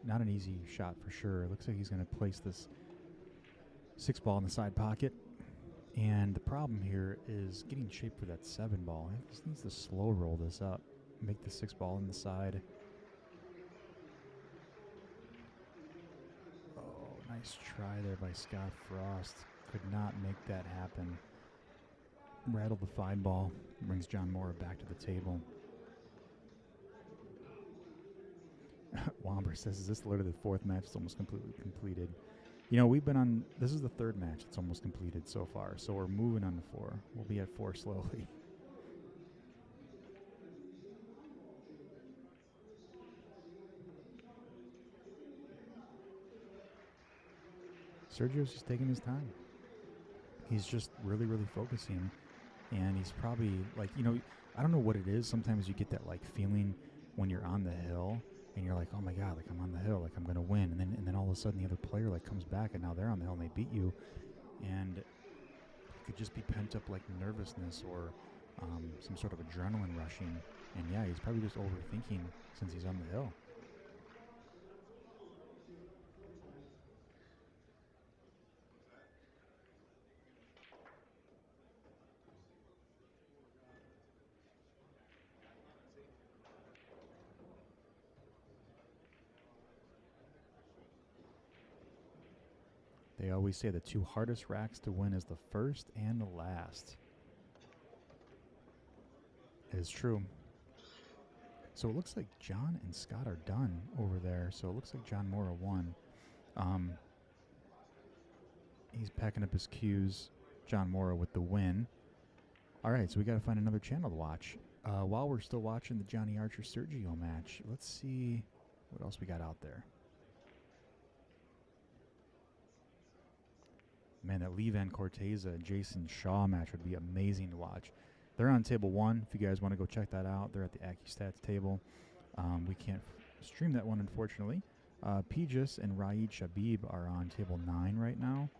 Not an easy shot for sure. It looks like he's going to place this 6 ball in the side pocket. And the problem here is getting shape for that 7 ball. He just needs to slow roll this up. Make the 6 ball in the side. Oh, nice try there by Scott Frost. Could not make that happen. Rattled the 5 ball. Brings John Morra back to the table. Womber says, is this literally the fourth match? It's almost completely completed. You know, we've been on, this is the third match that's almost completed so far. So we're moving on to 4. We'll be at 4 slowly. Sergio's just taking his time. He's just really, really focusing. And he's probably like, you know, I don't know what it is. Sometimes you get that like feeling when you're on the hill and you're like, oh my God, like I'm on the hill, like I'm going to win. And then all of a sudden the other player like comes back and now they're on the hill and they beat you. And it could just be pent up like nervousness or some sort of adrenaline rushing. And yeah, he's probably just overthinking since he's on the hill. They always say the 2 hardest racks to win is the first and the last. It is true. So it looks like John and Scott are done over there. So it looks like John Morra won. He's packing up his cues. John Morra with the win. All right, so we got to find another channel to watch. While we're still watching the Johnny Archer-Sergio match, let's see what else we got out there. Man, that Levan Corteza Jayson Shaw match would be amazing to watch. They're on table 1. If you guys want to go check that out, they're at the AccuStats table. We can't stream that one, unfortunately. Pijus and Raed Shabib are on table 9 right now.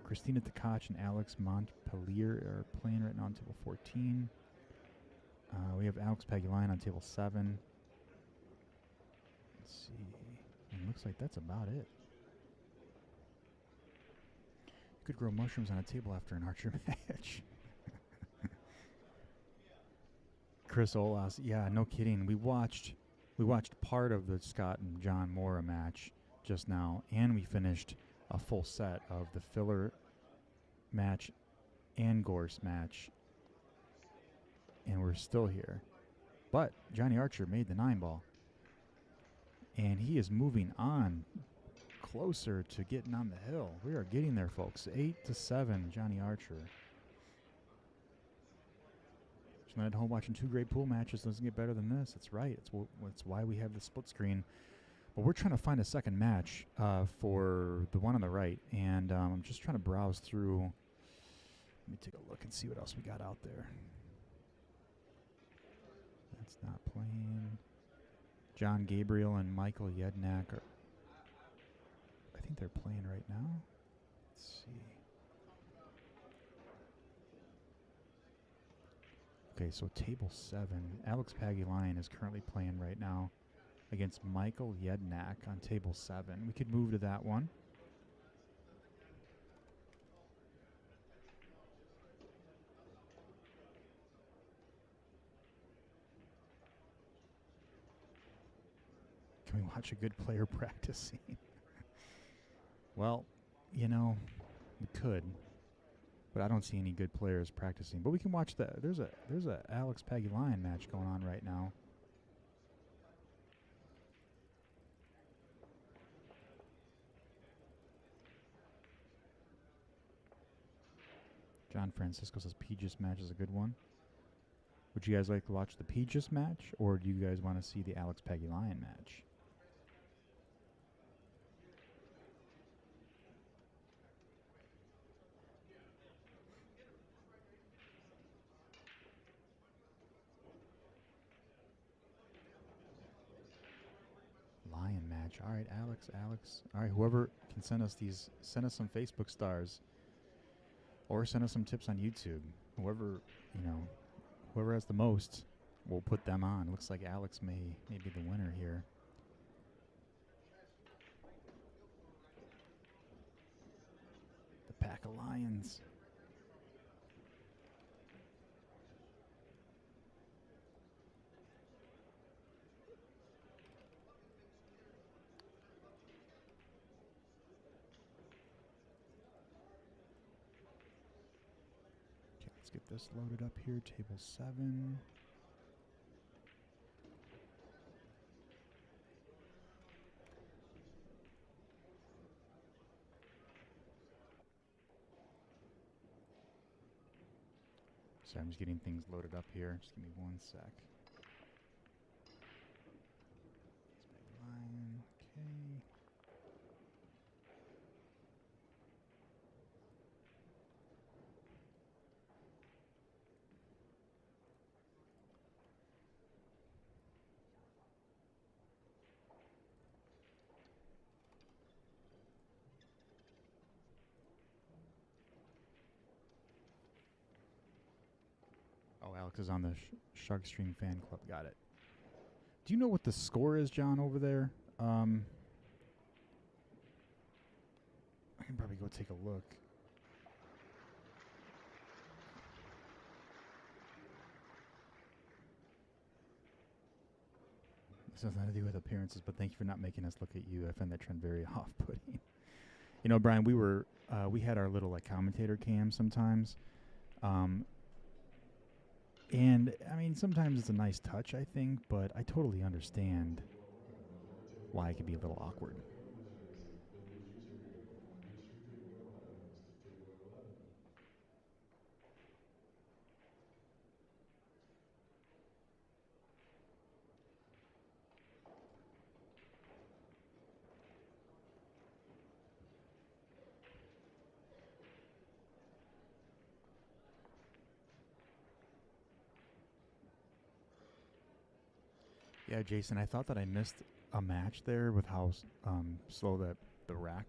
Christina Tkach and Alex Montpellier are playing right now on table 14. We have Alex Pagulayan on table 7. Let's see. It looks like that's about it. You could grow mushrooms on a table after an Archer match. Chris Olas, yeah, no kidding. We watched part of the Scott and John Morra match just now, and we finished a full set of the filler match and Gorst match, and we're still here. But Johnny Archer made the 9-ball, and he is moving on closer to getting on the hill. We are getting there, folks. 8-7, Johnny Archer. Just at home watching 2 great pool matches doesn't get better than this. That's right. It's why we have the split screen. But we're trying to find a second match for the one on the right, and I'm just trying to browse through. Let me take a look and see what else we got out there. That's not playing. John Gabriel and Michael Yednak are, I think they're playing right now. Let's see. Okay, so table 7. Alex Pagulayan is currently playing right now against Michael Yednak on table 7. We could move to that one. Can we watch a good player practicing? Well, you know, we could, but I don't see any good players practicing. But we can watch that. There's a Alex Pagulayan match going on right now. John Francisco says Pijus match is a good one. Would you guys like to watch the Pijus match, or do you guys want to see the Alex Pagulayan match? Lion match. All right, Alex. All right, whoever can send us some Facebook stars, or send us some tips on YouTube. Whoever has the most, we'll put them on. Looks like Alex may be the winner here. The pack of lions. Let's get this loaded up here. Table 7. Sorry, I'm just getting things loaded up here. Just give me 1 sec. Line, okay. Oh, Alex is on the Shark Stream fan club. Got it. Do you know what the score is, John, over there? I can probably go take a look. This has nothing to do with appearances, but thank you for not making us look at you. I find that trend very off-putting. You know, Brian, we had our little like commentator cam sometimes. And, I mean, sometimes it's a nice touch, I think, but I totally understand why it can be a little awkward. Yeah, Jason, I thought that I missed a match there with how slow that the rack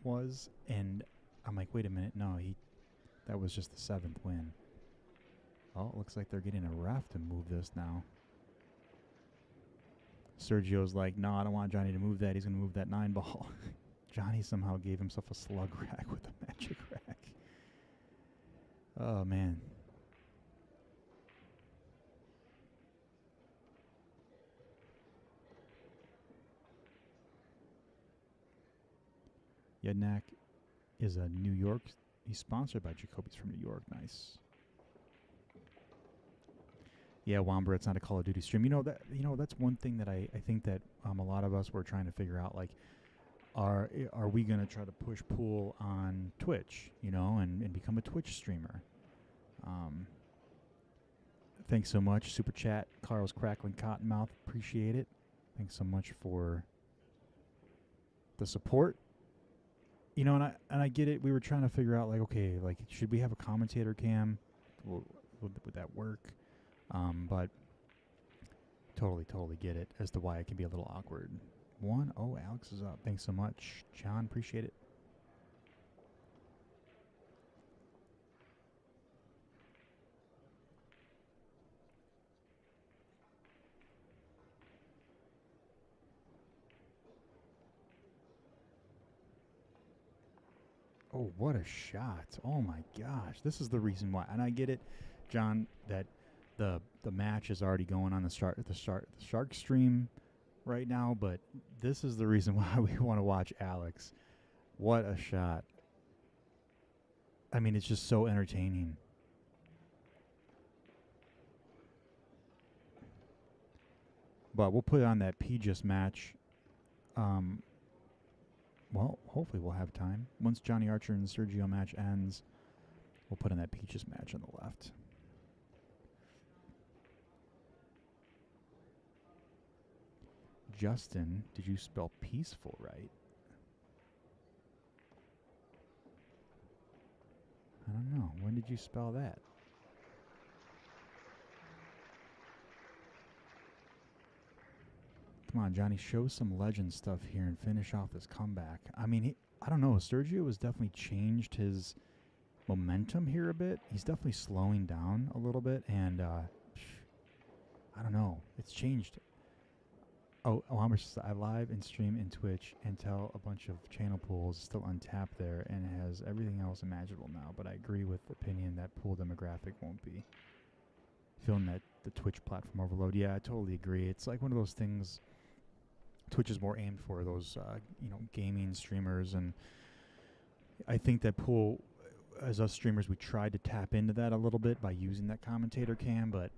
was, and I'm like, wait a minute, no, that was just the 7th win. Oh, it looks like they're getting a ref to move this now. Sergio's like, no, I don't want Johnny to move that. He's going to move that 9 ball. Johnny somehow gave himself a slug rack with a magic rack. Oh, man. Yednak is a New York. He's sponsored by Jacoby's from New York. Nice. Yeah, Womber, it's not a Call of Duty stream. That's one thing that I think that a lot of us were trying to figure out. Like, are we going to try to push pool on Twitch, and become a Twitch streamer? Thanks so much. Super chat. Carl's Crackling Cottonmouth. Appreciate it. Thanks so much for the support. And I get it. We were trying to figure out, like, okay, like, should we have a commentator cam? Would that work? But totally get it as to why it can be a little awkward. 1-0, Alex is up. Thanks so much, John. Appreciate it. Oh, what a shot. Oh, my gosh. This is the reason why. And I get it, John, that the match is already going on the Shark stream right now, but this is the reason why we want to watch Alex. What a shot. I mean, it's just so entertaining. But we'll put on that Pijus match. Well, hopefully we'll have time. Once Johnny Archer and Sergio match ends, we'll put in that Pijus match on the left. Justin, did you spell peaceful right? I don't know. When did you spell that? Come on, Johnny, show some legend stuff here and finish off this comeback. I mean, I don't know. Sergio has definitely changed his momentum here a bit. He's definitely slowing down a little bit, and I don't know. It's changed. Oh, I live and stream in Twitch and tell a bunch of channel pools still untapped there and it has everything else imaginable now, but I agree with the opinion that pool demographic won't be feeling that the Twitch platform overload. Yeah, I totally agree. It's like one of those things. Twitch is more aimed for those, gaming streamers, and I think that pool, as us streamers, we tried to tap into that a little bit by using that commentator cam, but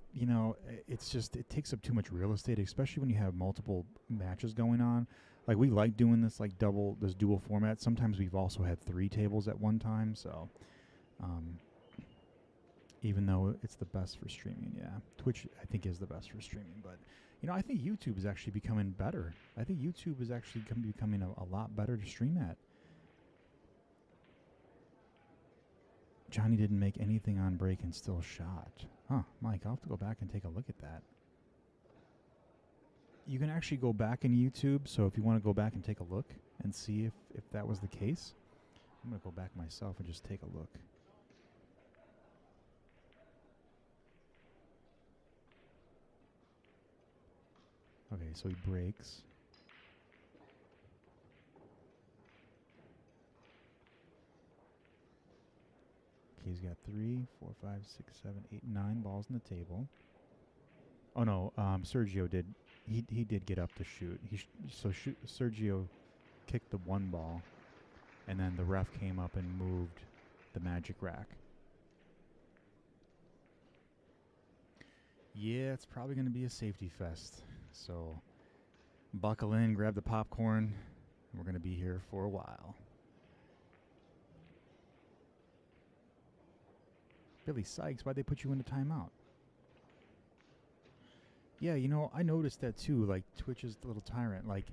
it's just, it takes up too much real estate, especially when you have multiple matches going on. Like, we like doing this this dual format. Sometimes we've also had 3 tables at one time, so even though it's the best for streaming. Yeah, Twitch I think is the best for streaming, but you know, I think YouTube is actually becoming better. I think YouTube is actually becoming a lot better to stream at. Johnny didn't make anything on break and still shot. Huh, Mike, I'll have to go back and take a look at that. You can actually go back in YouTube, so if you want to go back and take a look and see if that was the case, I'm going to go back myself and just take a look. Okay, so he breaks. Okay, he's got 3, 4, 5, 6, 7, 8, 9 balls on the table. Oh no, Sergio did. He did get up to shoot. Sergio kicked the 1 ball, and then the ref came up and moved the magic rack. Yeah, it's probably going to be a safety fest. So buckle in, grab the popcorn, and we're going to be here for a while. Billy Sykes, why'd they put you into timeout? Yeah, you know, I noticed that too. Like, Twitch is the little tyrant. Like,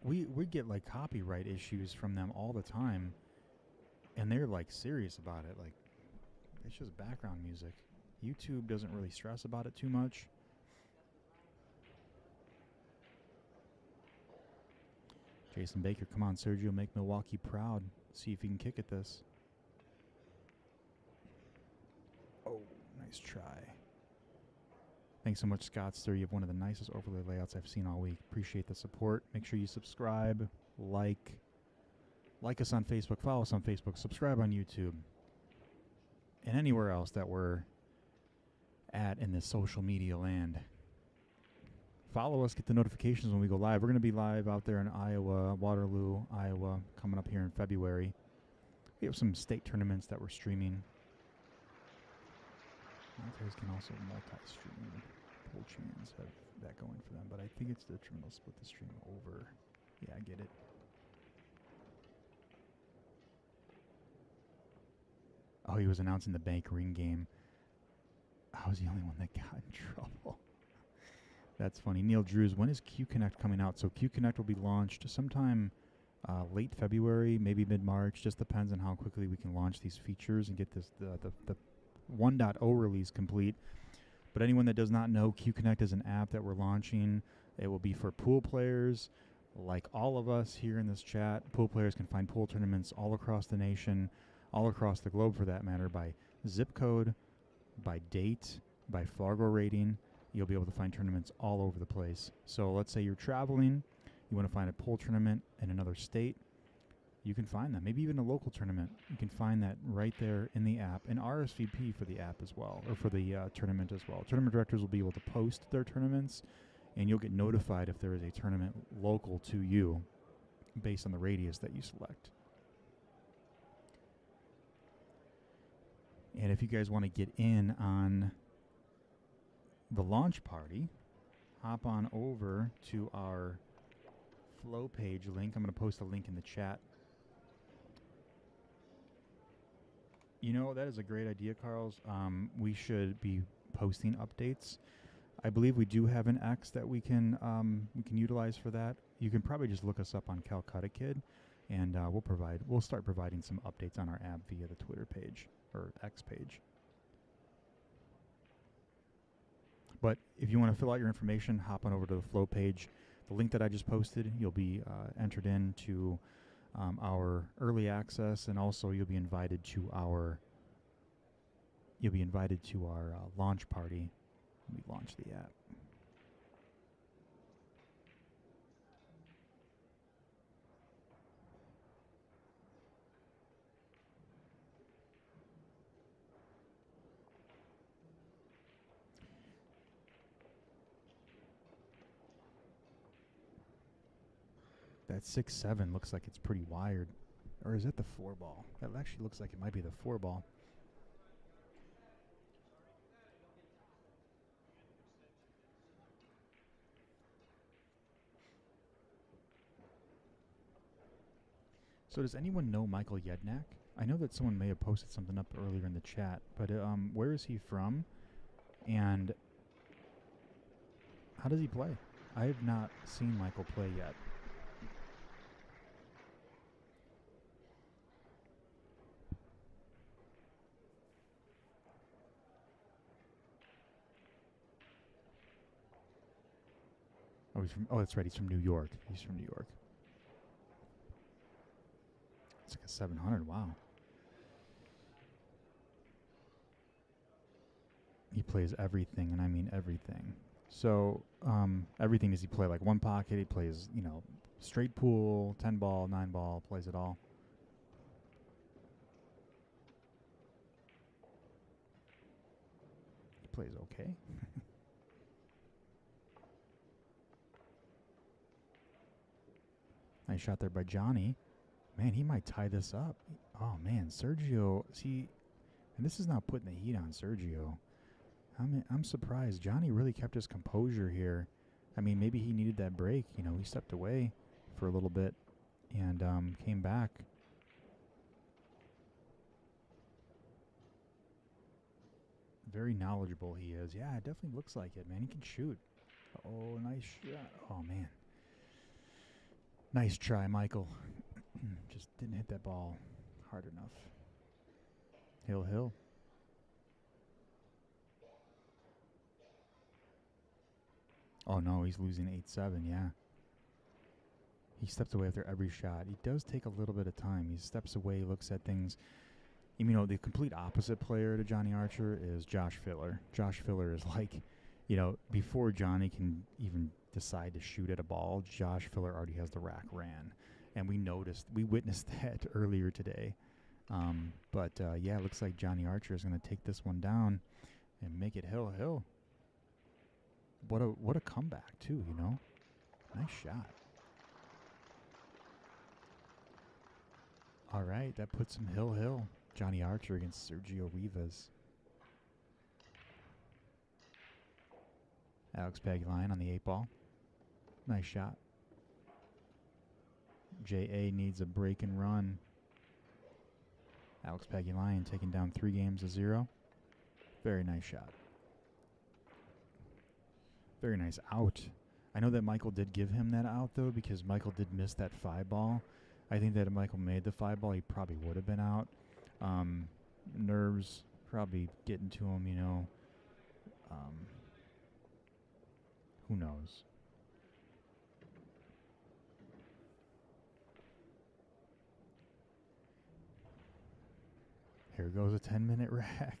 we get like copyright issues from them all the time, and they're like serious about it. Like, it's just background music. YouTube doesn't really stress about it too much. Jason Baker, come on, Sergio, make Milwaukee proud. See if you can kick at this. Oh, nice try. Thanks so much, Scottster. You have one of the nicest overlay layouts I've seen all week. Appreciate the support. Make sure you subscribe, like us on Facebook, follow us on Facebook, subscribe on YouTube, and anywhere else that we're at in this social media land. Follow us, get the notifications when we go live. We're going to be live out there in Iowa, Waterloo, Iowa, coming up here in February. We have some state tournaments that we're streaming. Militaries can also multi-stream. Pool chains have that going for them, but I think it's detrimental to split the stream over. Yeah, I get it. Oh, he was announcing the bank ring game. I was the only one that got in trouble. That's funny. Neil Drews, when is Q Connect coming out? So Q Connect will be launched sometime late February, maybe mid-March. Just depends on how quickly we can launch these features and get this the 1.0 release complete. But anyone that does not know, Q Connect is an app that we're launching. It will be for pool players, like all of us here in this chat. Pool players can find pool tournaments all across the nation, all across the globe for that matter, by zip code, by date, by Fargo rating. You'll be able to find tournaments all over the place. So let's say you're traveling, you want to find a pool tournament in another state, you can find that. Maybe even a local tournament. You can find that right there in the app, and RSVP for the app as well, or for the tournament as well. Tournament directors will be able to post their tournaments, and you'll get notified if there is a tournament local to you based on the radius that you select. And if you guys want to get in on the launch party, hop on over to our flow page link. I'm going to post a link in the chat. You know, that is a great idea, Carls. We should be posting updates. I believe we do have an X that we can utilize for that. You can probably just look us up on Calcutta Kid, and we'll start providing some updates on our app via the Twitter page or X page. But if you want to fill out your information, hop on over to the flow page. The link that I just posted, you'll be entered into our early access, and also you'll be invited to our launch party when we launch the app. That 6-7 looks like it's pretty wired. Or is it the 4 ball? That actually looks like it might be the 4 ball. So does anyone know Michael Yednak? I know that someone may have posted something up earlier in the chat, but where is he from? And how does he play? I have not seen Michael play yet. Oh, he's from. Oh, that's right. He's from New York. He's from New York. It's like a 700. Wow. He plays everything, and I mean everything. So, everything does he play? Like one pocket, he plays, you know, straight pool, 10 ball, 9 ball, plays it all. He plays okay. Nice shot there by Johnny. Man, he might tie this up. Oh, man, Sergio, see, and this is not putting the heat on Sergio. I'm surprised. Johnny really kept his composure here. I mean, maybe he needed that break. You know, he stepped away for a little bit and came back. Very knowledgeable he is. Yeah, it definitely looks like it, man. He can shoot. Oh, nice shot. Oh, man. Nice try, Michael. Just didn't hit that ball hard enough. Hill. Oh, no, he's losing 8-7, yeah. He steps away after every shot. He does take a little bit of time. He steps away, looks at things. You know, the complete opposite player to Johnny Archer is Josh Filler. Josh Filler is like, you know, before Johnny can even decide to shoot at a ball, Josh Filler already has the rack ran. And we witnessed that earlier today. Yeah, it looks like Johnny Archer is going to take this one down and make it hill. What a comeback, too, you know? Nice shot. All right, that puts him hill. Johnny Archer against Sergio Rivas. Alex Pagulayan on the 8-ball. Nice shot. J.A. needs a break and run. Alex Pagulayan taking down 3-0. Very nice shot. Very nice out. I know that Michael did give him that out, though, because Michael did miss that 5-ball. I think that if Michael made the 5-ball, he probably would have been out. Nerves probably getting to him, you know. Who knows? Here goes a 10-minute rack.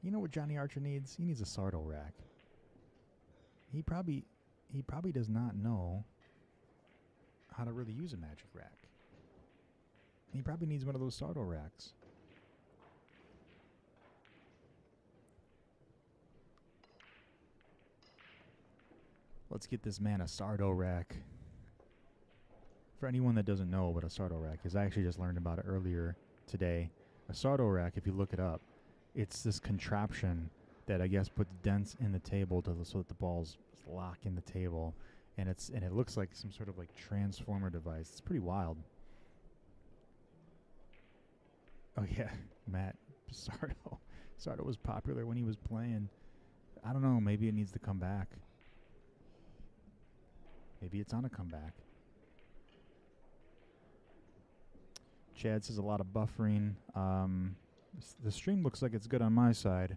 You know what Johnny Archer needs? He needs a Sardo rack. He probably does not know how to really use a magic rack. He probably needs one of those Sardo racks. Let's get this man a Sardo rack. For anyone that doesn't know what a Sardo rack is, I actually just learned about it earlier today. A Sardo rack, if you look it up, it's this contraption that I guess puts dents in the table so that the balls lock in the table, and it looks like some sort of like transformer device. It's pretty wild. Oh yeah, Matt Sardo. Sardo was popular when he was playing. I don't know. Maybe it needs to come back. Maybe it's on a comeback. Chad says a lot of buffering. The stream looks like it's good on my side.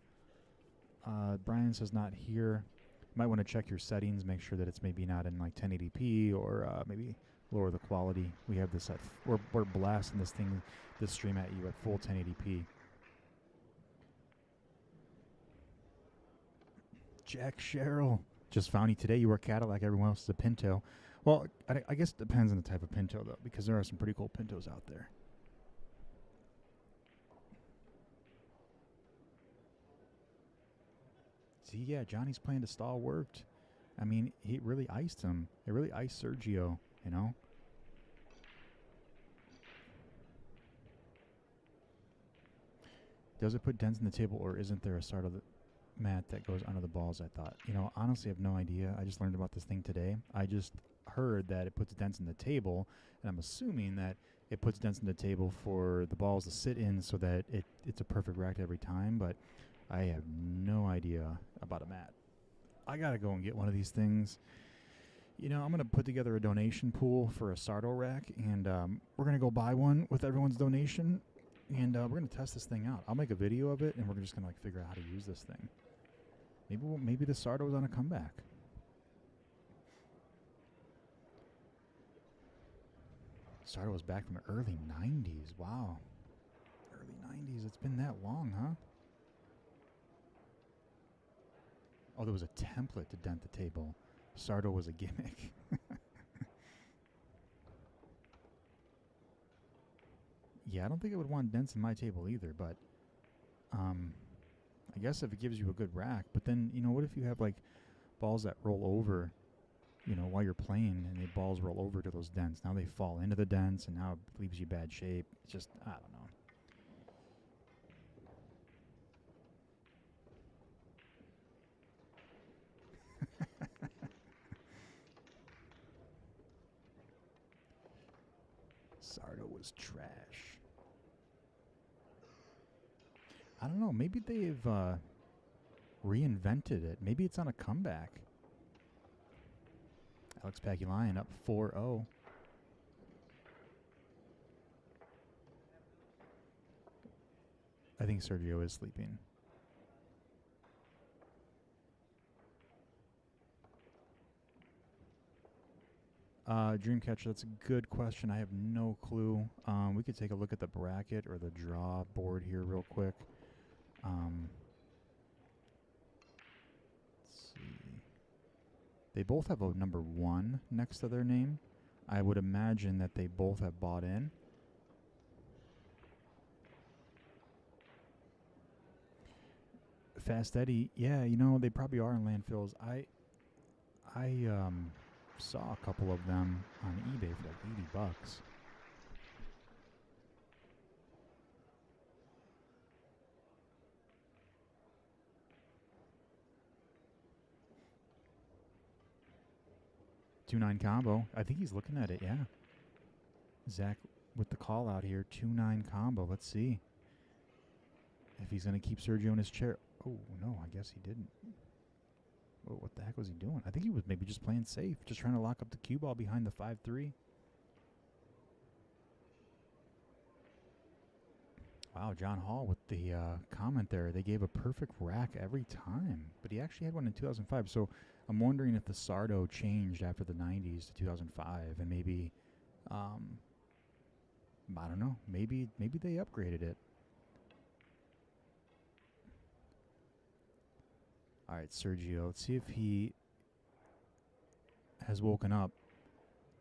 Brian says not here. You might want to check your settings, make sure that it's maybe not in like 1080p or maybe lower the quality. We have this at we're blasting this stream at you at full 1080p. Jack Sherrill just found you today. You were a Cadillac. Everyone else is a Pinto. Well, I guess it depends on the type of Pinto though, because there are some pretty cool Pintos out there. See, yeah, Johnny's plan to stall worked. I mean, he really iced him. It really iced Sergio, you know? Does it put dents in the table, or isn't there a start of the mat that goes under the balls, I thought? You know, honestly, I have no idea. I just learned about this thing today. heard that it puts dents in the table, and I'm assuming that it puts dents in the table for the balls to sit in so that it's a perfect rack every time, but I have no idea about a mat. I got to go and get one of these things. You know, I'm going to put together a donation pool for a Sardo rack, and we're going to go buy one with everyone's donation, and we're going to test this thing out. I'll make a video of it, and we're just going to like figure out how to use this thing. Maybe the Sardo is on a comeback. Sardo was back from the early 90s. Wow. Early 90s. It's been that long, huh? Oh, there was a template to dent the table. Sardo was a gimmick. Yeah, I don't think I would want dents in my table either, but I guess if it gives you a good rack. But then, you know, what if you have like balls that roll over, you know, while you're playing, and the balls roll over to those dents? Now they fall into the dents, and now it leaves you bad shape. It's just, I don't know. Sardo was trash. I don't know. Maybe they've reinvented it. Maybe it's on a comeback. Alex Pagulayan up 4-0. I think Sergio is sleeping. Dreamcatcher, that's a good question. I have no clue. We could take a look at the bracket or the draw board here real quick. Let's see. They both have a number 1 next to their name. I would imagine that they both have bought in. Fast Eddie, yeah, you know, they probably are in landfills. I saw a couple of them on eBay for like $80. $2-9 combo. I think he's looking at it, yeah. Zach with the call out here. 2-9 combo. Let's see if he's going to keep Sergio in his chair. Oh, no, I guess he didn't. Oh, what the heck was he doing? I think he was maybe just playing safe, just trying to lock up the cue ball behind the 5-3. Wow, John Hall with the comment there. They gave a perfect rack every time, but he actually had one in 2005. So I'm wondering if the Sardo changed after the 90s to 2005, and maybe, I don't know, maybe they upgraded it. All right, Sergio, let's see if he has woken up.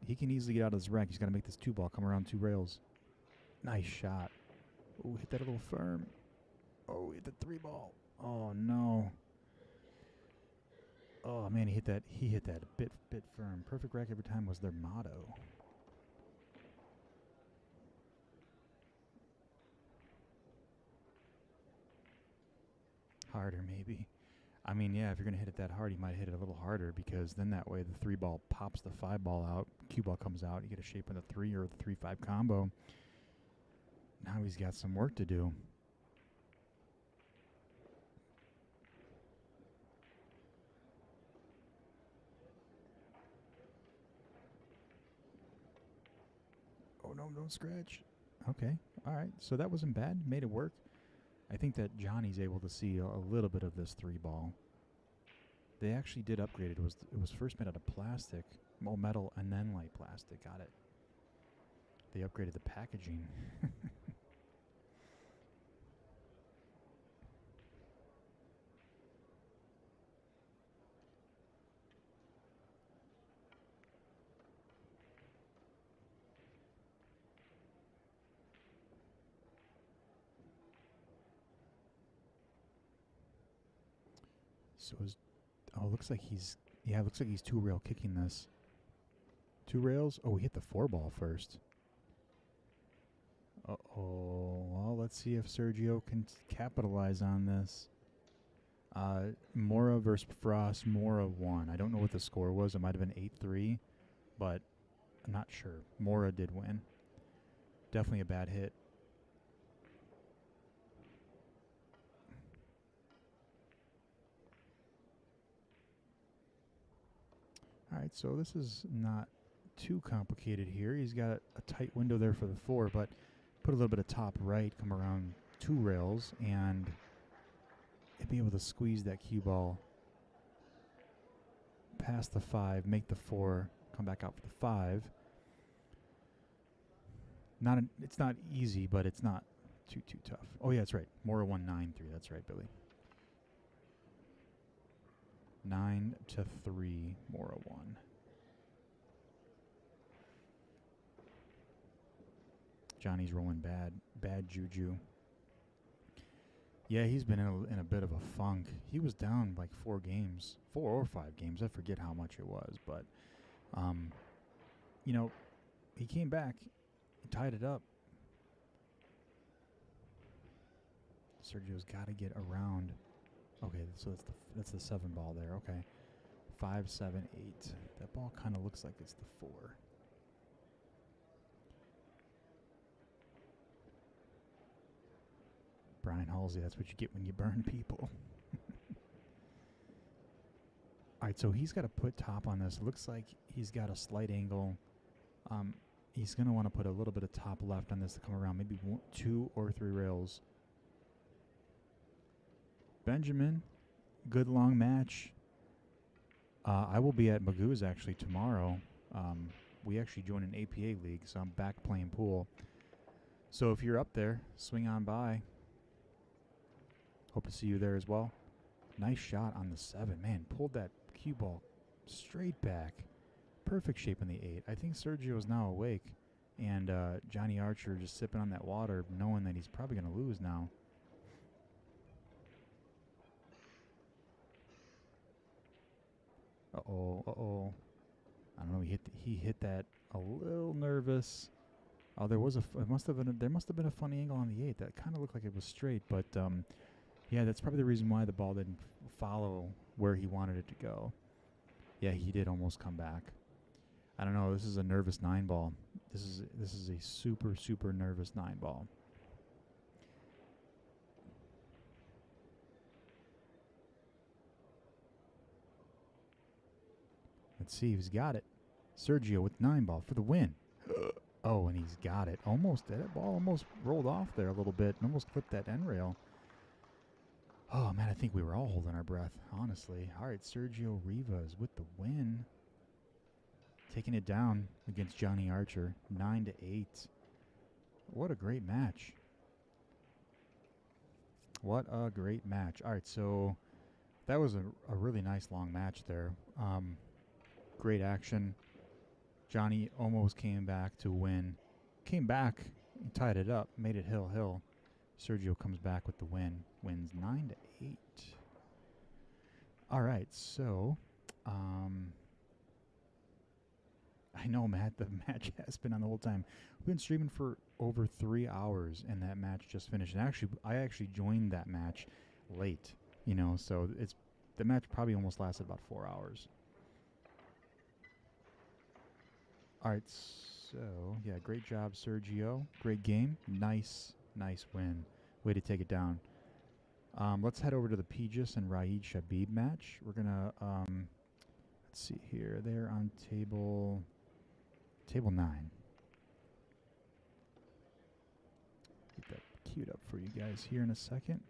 He can easily get out of this rack. He's got to make this 2-ball come around 2 rails. Nice shot. Oh, hit that a little firm. Oh, hit the 3-ball. Oh, no. Oh, man, he hit that a bit firm. Perfect rack every time was their motto. Harder, maybe. I mean, yeah, if you're going to hit it that hard, you might hit it a little harder, because then that way the 3-ball pops the 5-ball out, cue-ball comes out, you get a shape in the 3 or the 3-5 combo. Now he's got some work to do. Oh, no, don't scratch. Okay, all right, so that wasn't bad, made it work. I think that Johnny's able to see a little bit of this 3-ball. They actually did upgrade it. It was first made out of plastic, metal, and then light plastic. Got it. They upgraded the packaging. So looks like he's 2-rail kicking this. 2 rails? Oh, he hit the 4-ball first. Uh-oh. Well, let's see if Sergio can capitalize on this. Morra versus Frost. Morra won. I don't know what the score was. It might have been 8-3. but I'm not sure. Morra did win. Definitely a bad hit. All right, so this is not too complicated here. He's got a tight window there for the 4, but put a little bit of top right, come around 2 rails, and be able to squeeze that cue ball past the 5, make the 4, come back out for the 5. It's not easy, but it's not too tough. Oh yeah, that's right. Morra won 9-3. That's right, Billy. 9-3. Morra won. Johnny's rolling bad juju. Yeah, he's been in a bit of a funk. He was down like 4 games, 4 or 5 games. I forget how much it was, but you know, he came back, tied it up. Sergio's got to get around. Okay, so that's the 7 ball there. Okay, 5, 7, 8. That ball kind of looks like it's the 4. Brian Halsey, that's what you get when you burn people. All right, so he's got to put top on this. It looks like he's got a slight angle. He's going to want to put a little bit of top left on this to come around, maybe 2 or 3 rails. Benjamin, good long match. I will be at Magoo's actually tomorrow. We actually joined an APA league, so I'm back playing pool. So if you're up there, swing on by. Hope to see you there as well. Nice shot on the 7. Man, pulled that cue ball straight back. Perfect shape in the 8. I think Sergio is now awake. And Johnny Archer just sipping on that water, knowing that he's probably going to lose now. Uh-oh. I don't know, he hit that a little nervous. Oh, there must have been a funny angle on the 8. That kind of looked like it was straight, but yeah, that's probably the reason why the ball didn't follow where he wanted it to go. Yeah, he did almost come back. I don't know, this is a nervous 9 ball. This is a super nervous 9 ball. Let's see if he's got it. Sergio with 9 ball for the win. Oh, and he's got it. That ball almost rolled off there a little bit and almost clipped that end rail. Oh, man, I think we were all holding our breath, honestly. All right, Sergio Rivas with the win. Taking it down against Johnny Archer, 9-8. What a great match. What a great match. All right, so that was a really nice long match there. Great action. Johnny almost came back to win. Came back, tied it up, made it hill. Sergio comes back with the win. Wins 9-8. All right, so I know, Matt, the match has been on the whole time. We've been streaming for over 3 hours, and that match just finished. And I actually joined that match late, so the match probably almost lasted about 4 hours. All right, so, yeah, great job, Sergio. Great game. Nice win. Way to take it down. Let's head over to the Pijus and Raed Shabib match. We're going to, let's see here. They're on table 9. Get that queued up for you guys here in a second.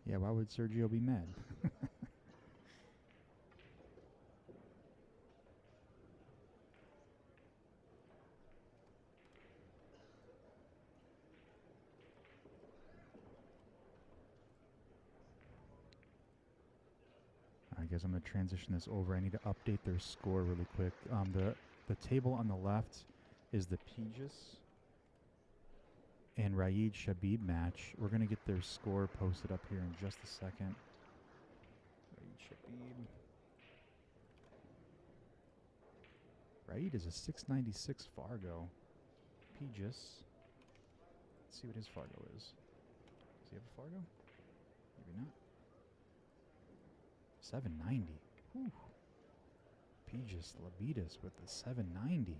Yeah, why would Sergio be mad? I guess I'm going to transition this over. I need to update their score really quick. The table on the left is the Pijus and Raed Shabib match. We're going to get their score posted up here in just a second. Raed Shabib. Raed is a 696 Fargo. Pijus Let's see what his Fargo is. Does he have a Fargo? Maybe not. 790. Whew. Pijus Labutis with the 790.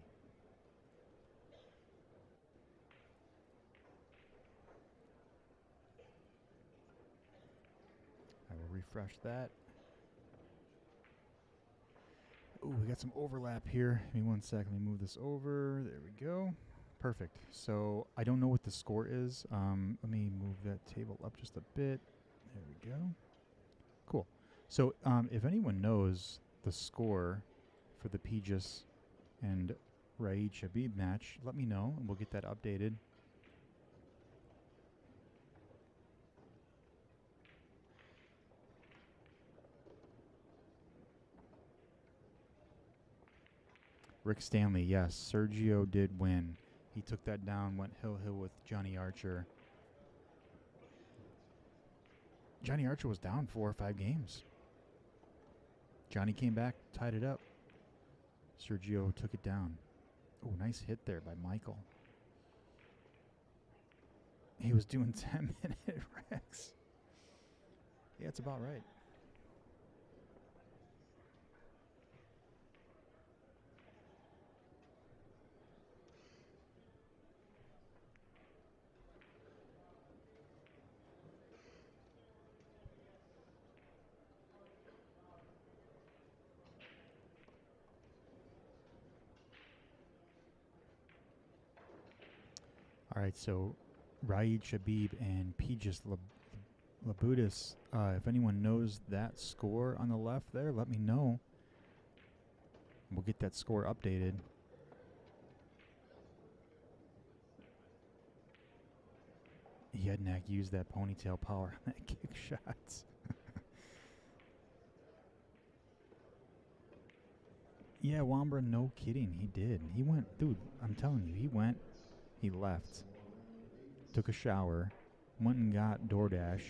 I will refresh that. Oh, we got some overlap here. Give me 1 second. Let me move this over. There we go. Perfect. So I don't know what the score is. Let me move that table up just a bit. There we go. Cool. So if anyone knows the score for the Pijus and Raed Shabib match, let me know and we'll get that updated. Rick Stanley, yes. Sergio did win. He took that down, went hill with Johnny Archer. Johnny Archer was down 4 or 5 games. Johnny came back, tied it up. Sergio took it down. Oh, nice hit there by Michael. He was doing 10-minute Rex. Yeah, it's about right. All right, so Raed Shabib and Pijus Labutis. If anyone knows that score on the left there, let me know. We'll get that score updated. Yednak used that ponytail power on that kick shots. Yeah, Wambra, no kidding. He did. He went, dude, I'm telling you, he went, he left, took a shower, went and got DoorDash,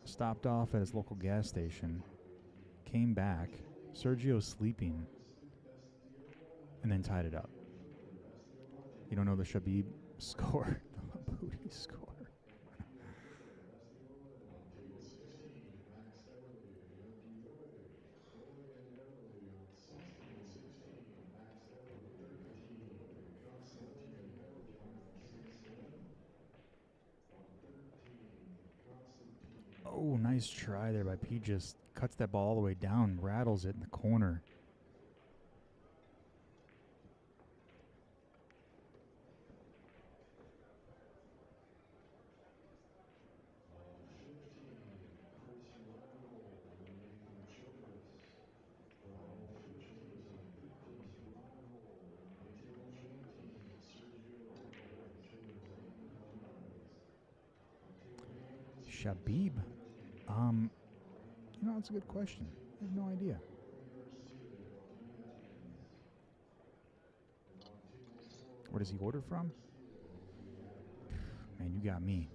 stopped off at his local gas station, came back, Sergio's sleeping, and then tied it up. You don't know the Shabib score, the Labutis score. Oh, nice try there by Pijus. Cuts that ball all the way down, rattles it in the corner. Shabib? You know, that's a good question. I have no idea. Where does he order from? Man, you got me.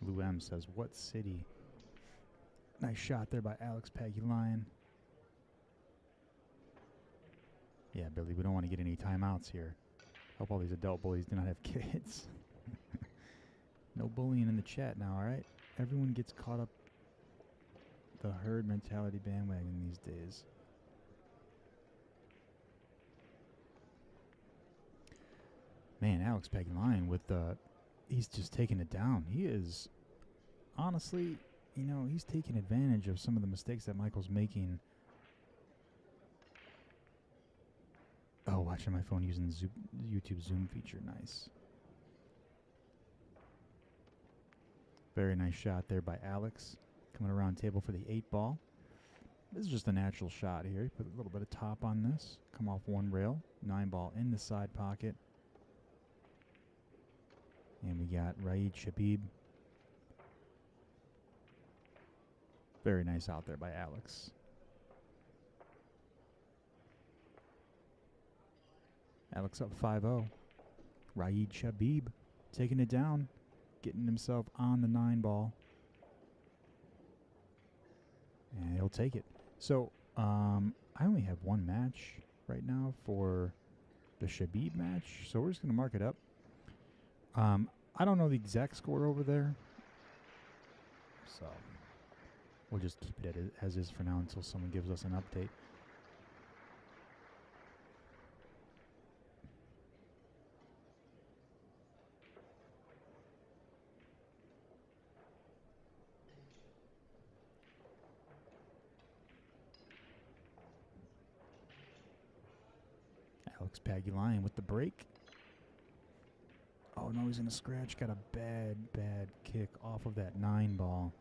Lou M says, what city? Nice shot there by Alex Pagulayan. Yeah, Billy, we don't want to get any timeouts here. Hope all these adult bullies do not have kids. No bullying in the chat now, all right? Everyone gets caught up the herd mentality bandwagon these days. Man, Alex Pagulayan with he's just taking it down. He is, honestly, you know, he's taking advantage of some of the mistakes that Michael's making. Oh, watching my phone using the YouTube Zoom feature. Nice. Very nice shot there by Alex. Coming around table for the 8-ball. This is just a natural shot here. You put a little bit of top on this. Come off one rail. 9-ball in the side pocket. And we got Raed Shabib. Very nice out there by Alex. Alex up 5-0. Raed Shabib taking it down. Getting himself on the 9-ball. And he'll take it. So, I only have one match right now for the Shabib match, so we're just going to mark it up. I don't know the exact score over there, so we'll just keep it as is for now until someone gives us an update. Pagulayan with the break. Oh no, he's in a scratch. Got a bad kick off of that 9 ball.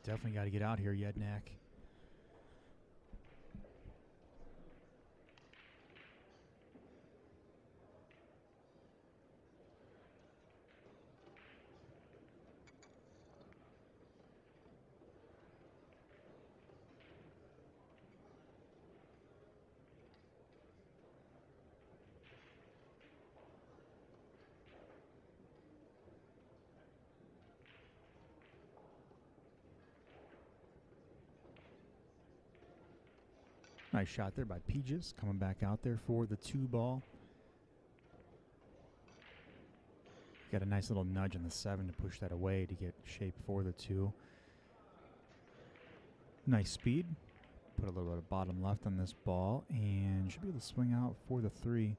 Definitely got to get out here, Yednak. Nice shot there by Pijus, coming back out there for the 2 ball. Got a nice little nudge on the 7 to push that away to get shape for the 2. Nice speed. Put a little bit of bottom left on this ball and should be able to swing out for the 3.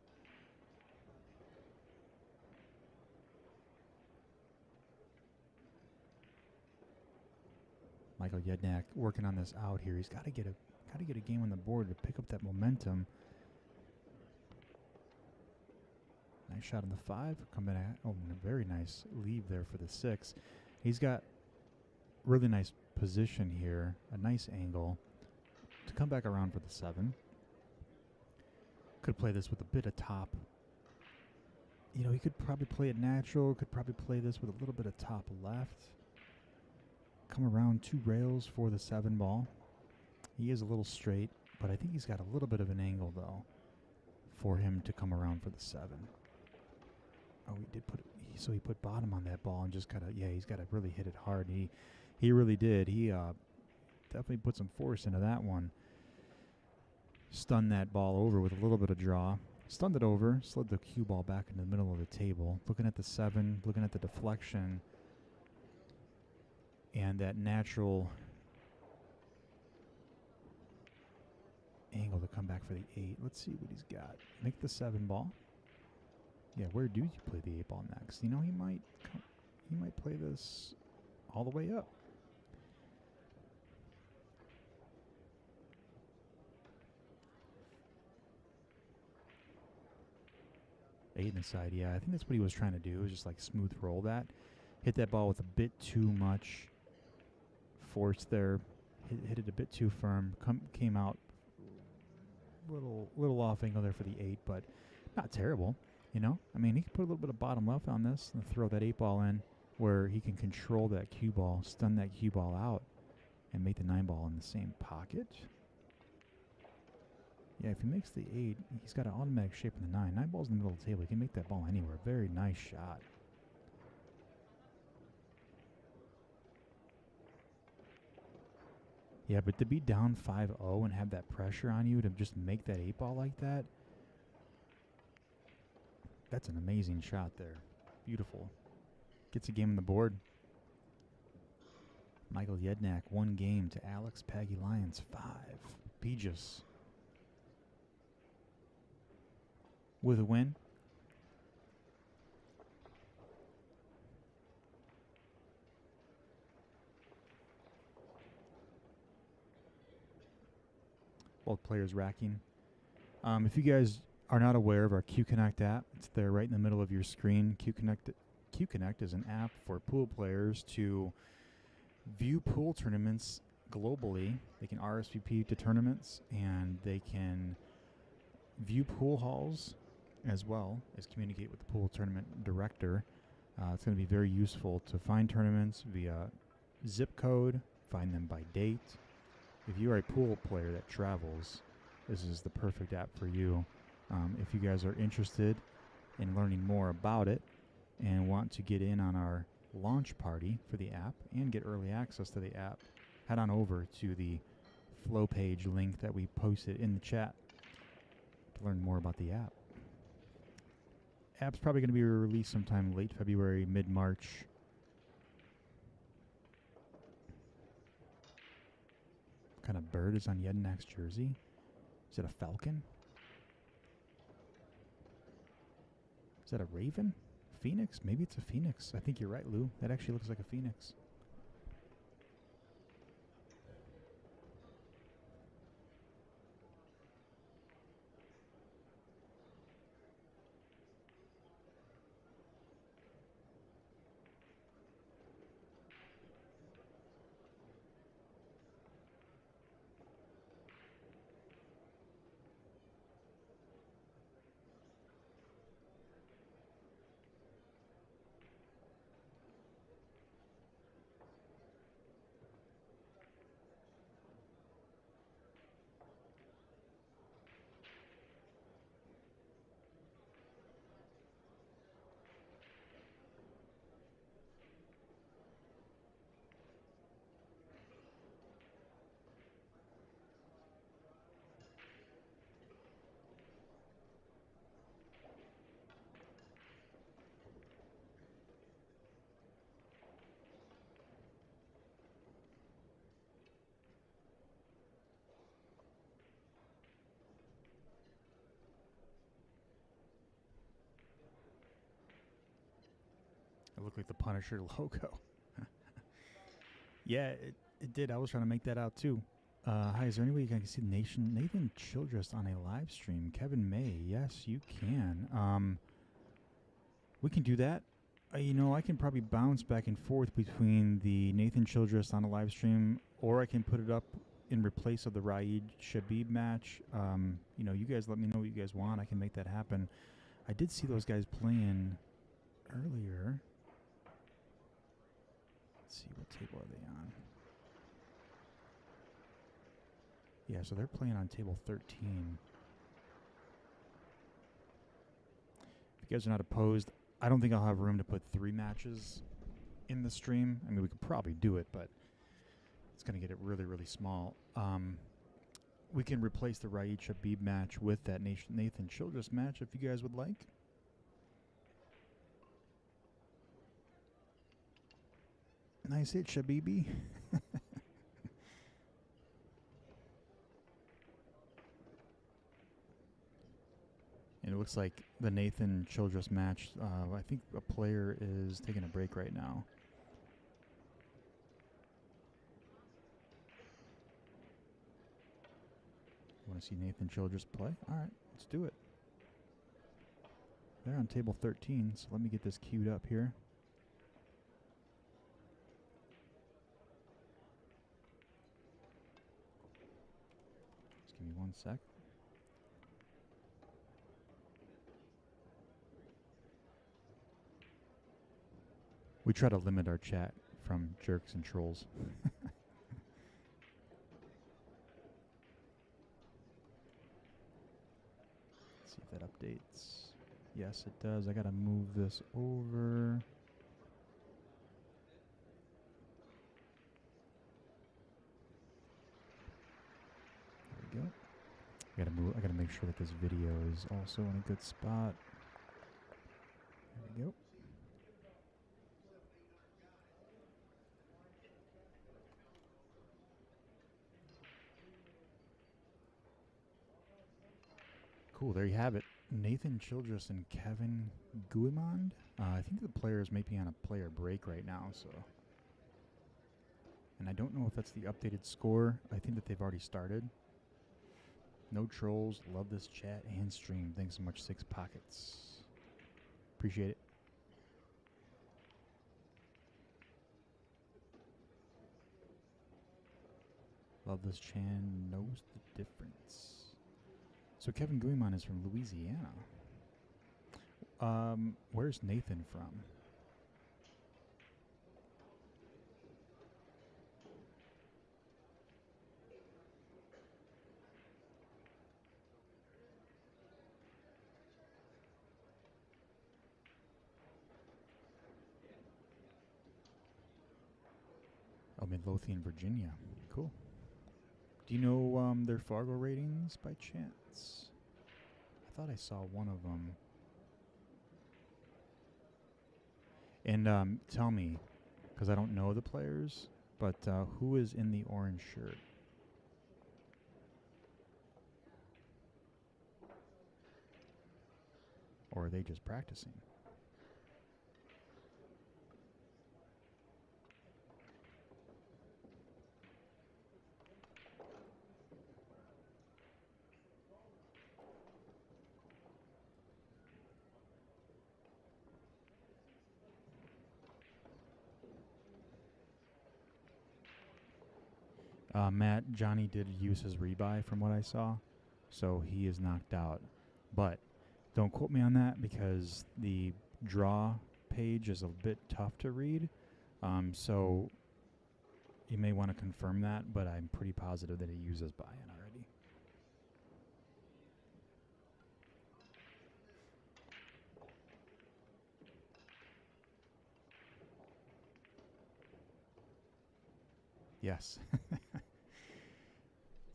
Michael Yednak working on this out here. He's got to get a game on the board to pick up that momentum. Nice shot on the 5. Coming at, oh, a very nice leave there for the 6. He's got really nice position here, a nice angle to come back around for the 7. Could play this with a bit of top. You know, he could probably play it natural, could probably play this with a little bit of top left. Come around 2 rails for the 7 ball. He is a little straight, but I think he's got a little bit of an angle, though, for him to come around for the 7. Oh, he did put, so he put bottom on that ball and just kind of, yeah, he's got to really hit it hard. He really did. He definitely put some force into that one. Stunned that ball over with a little bit of draw. Stunned it over, slid the cue ball back in the middle of the table. Looking at the 7, looking at the deflection, and that natural angle to come back for the 8. Let's see what he's got. Make the 7 ball. Yeah, where do you play the 8 ball next? You know, he might play this all the way up. Eight inside, yeah. I think that's what he was trying to do, is just like smooth roll that. Hit that ball with a bit too much force there. Hit it a bit too firm. Came out little off angle there for the 8, but not terrible. You know, I mean, he can put a little bit of bottom left on this and throw that 8 ball in where he can control that cue ball, stun that cue ball out, and make the 9 ball in the same pocket. Yeah, if he makes the 8, he's got an automatic shape in the 9. 9 ball's in the middle of the table. He can make that ball anywhere. Very nice shot. Yeah, but to be down 5-0 and have that pressure on you to just make that 8 ball like that, that's an amazing shot there. Beautiful. Gets a game on the board. Michael Yednak, 1 game to Alex Pagulayan's 5. Pijus with a win. Both players racking. If you guys are not aware of our QConnect app, it's there right in the middle of your screen. QConnect is an app for pool players to view pool tournaments globally. They can RSVP to tournaments, and they can view pool halls as well as communicate with the pool tournament director. It's going to be very useful to find tournaments via zip code, find them by date. If you are a pool player that travels, this is the perfect app for you. If you guys are interested in learning more about it and want to get in on our launch party for the app and get early access to the app, head on over to the flow page link that we posted in the chat to learn more about the app. App's probably going to be released sometime late February, mid-March. What kind of bird is on Yednak's jersey? Is it a falcon? Is that a raven? Phoenix? Maybe it's a phoenix. I think you're right, Lou. That actually looks like a phoenix. It looked like the Punisher logo. Yeah, it did. I was trying to make that out too. Hi, is there any way you can see Nathan Childress on a live stream? Kevin May, yes, you can. We can do that. You know, I can probably bounce back and forth between the Nathan Childress on a live stream, or I can put it up in replace of the Raed Shabib match. You know, you guys let me know what you guys want. I can make that happen. I did see those guys playing earlier. Let's see, what table are they on? Yeah, so they're playing on table 13. If you guys are not opposed, I don't think I'll have room to put 3 matches in the stream. I mean, we could probably do it, but it's going to get it really, really small. We can replace the Raed Shabib match with that Nathan Childress match if you guys would like. Nice hit, Shabibi. And it looks like the Nathan Childress match, I think a player is taking a break right now. You want to see Nathan Childress play? All right, let's do it. They're on table 13, so let me get this queued up here. Just give me 1 sec. We try to limit our chat from jerks and trolls. Let's see if that updates. Yes, it does. I gotta move this over. There we go. I gotta make sure that this video is also in a good spot. There we go. Cool. There you have it. Nathan Childress and Kevin Guimond. I think the players may be on a player break right now, so. And I don't know if that's the updated score. I think that they've already started. No trolls. Love this chat and stream. Thanks so much, Six Pockets. Appreciate it. Love this Chan knows the difference. So Kevin Guimond is from Louisiana. Where's Nathan from? Oh, Midlothian, Virginia. Cool. Do you know their Fargo ratings by chance? I thought I saw one of them. And tell me, because I don't know the players, but who is in the orange shirt? Or are they just practicing? Matt, Johnny did use his rebuy from what I saw, so he is knocked out. But don't quote me on that because the draw page is a bit tough to read, so you may want to confirm that, but I'm pretty positive that he uses buy-in already. Yes.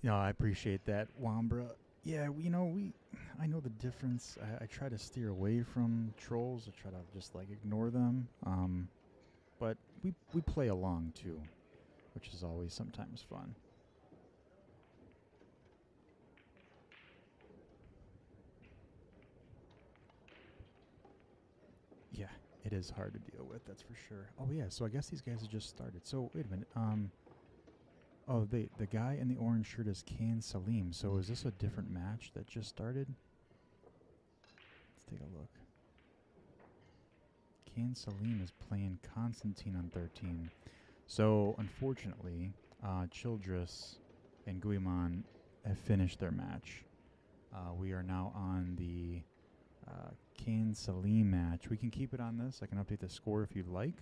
No, I appreciate that, Wambra. Yeah, I know the difference. I try to steer away from trolls. I try to just like ignore them. But we play along too, which is always sometimes fun. Yeah, it is hard to deal with, that's for sure. Oh yeah, so I guess these guys have just started. So wait a minute. Oh, the guy in the orange shirt is Can Salim. So is this a different match that just started? Let's take a look. Can Salim is playing Constantine on 13. So unfortunately, Childress and Guimond have finished their match. We are now on the Can Salim match. We can keep it on this. I can update the score if you'd like.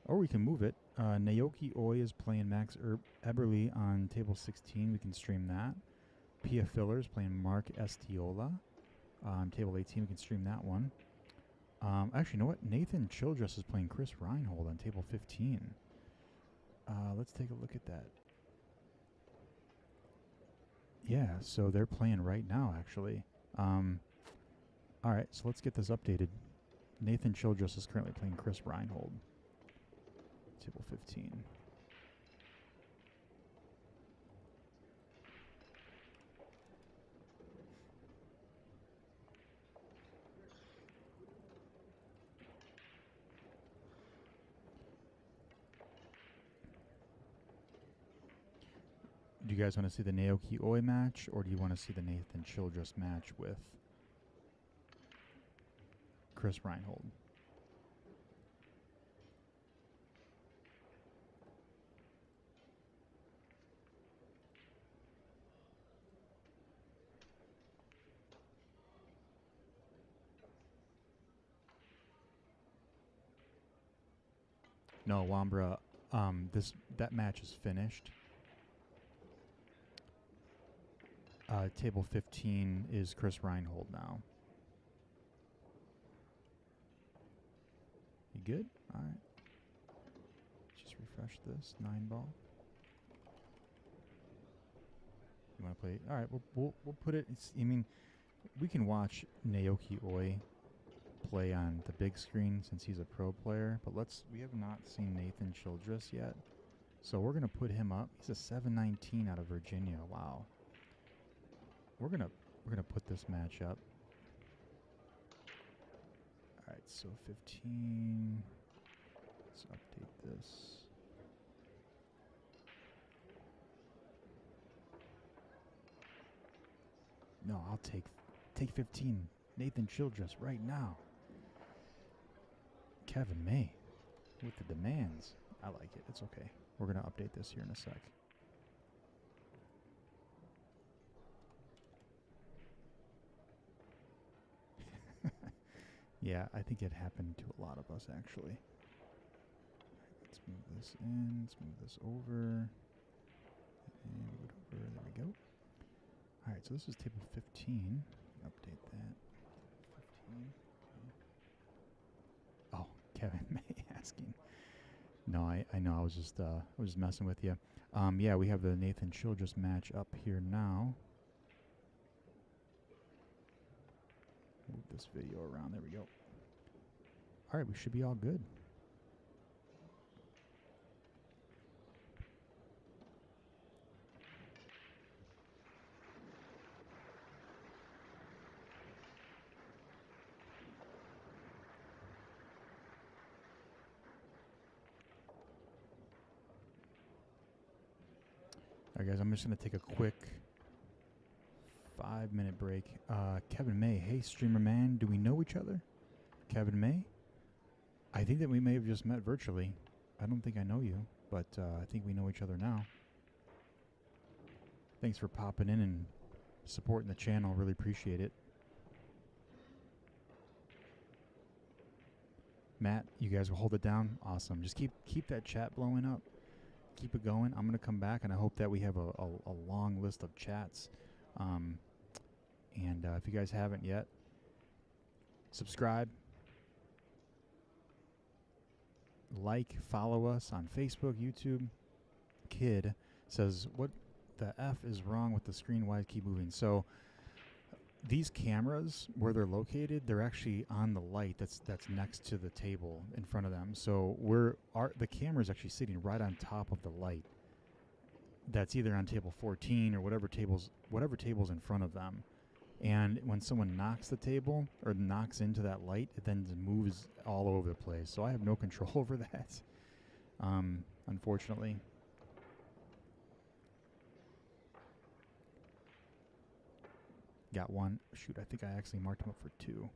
Or we can move it. Naoyuki Oi is playing Max Eberle on table 16. We can stream that. Pia Filler is playing Mark Estiola on table 18. We can stream that one. Actually, you know what? Nathan Childress is playing Chris Reinhold on table 15. Let's take a look at that. Yeah, so they're playing right now, actually. All right, so let's get this updated. Nathan Childress is currently playing Chris Reinhold. Table 15. Do you guys want to see the Naoyuki Oi match, or do you want to see the Nathan Childress match with Chris Reinhold? No, Wambra, that match is finished. Table 15 is Chris Reinhold now. You good? All right. Just refresh this 9-ball. You want to play? All right, we'll put it. I mean, we can watch Naoyuki Oi play on the big screen since he's a pro player, but we have not seen Nathan Childress yet, so we're gonna put him up. He's a 719 out of Virginia. Wow. We're gonna we're gonna put this match up. All right, so 15. Let's update this. No, I'll take 15. Nathan Childress right now. Kevin May with the demands. I like it. It's okay. We're going to update this here in a sec. Yeah, I think it happened to a lot of us, actually. Let's move this in. Let's move this over. And move it over. There we go. All right, so this is table 15. Update that. 15. Okay. Oh, Kevin May asking. No, I know. I was just messing with you. Yeah, we have the Nathan Childress match up here now. Move this video around. There we go. All right, we should be all good. All right, guys, I'm just going to take a quick 5-minute break. Kevin May, hey, streamer man, do we know each other? Kevin May? I think that we may have just met virtually. I don't think I know you, but I think we know each other now. Thanks for popping in and supporting the channel. Really appreciate it. Matt, you guys will hold it down. Awesome. Just keep that chat blowing up. Keep it going. I'm going to come back, and I hope that we have a long list of chats. And if you guys haven't yet, subscribe, like, follow us on Facebook, YouTube. Kid says, what the F is wrong with the screen? Why does it keep moving? So these cameras, where they're located, they're actually on the light that's next to the table in front of them. So the camera is actually sitting right on top of the light that's either on table 14 or whatever table's in front of them. And when someone knocks the table or knocks into that light, it then moves all over the place. So I have no control over that, unfortunately. Got one. Shoot, I think I actually marked him up for 2.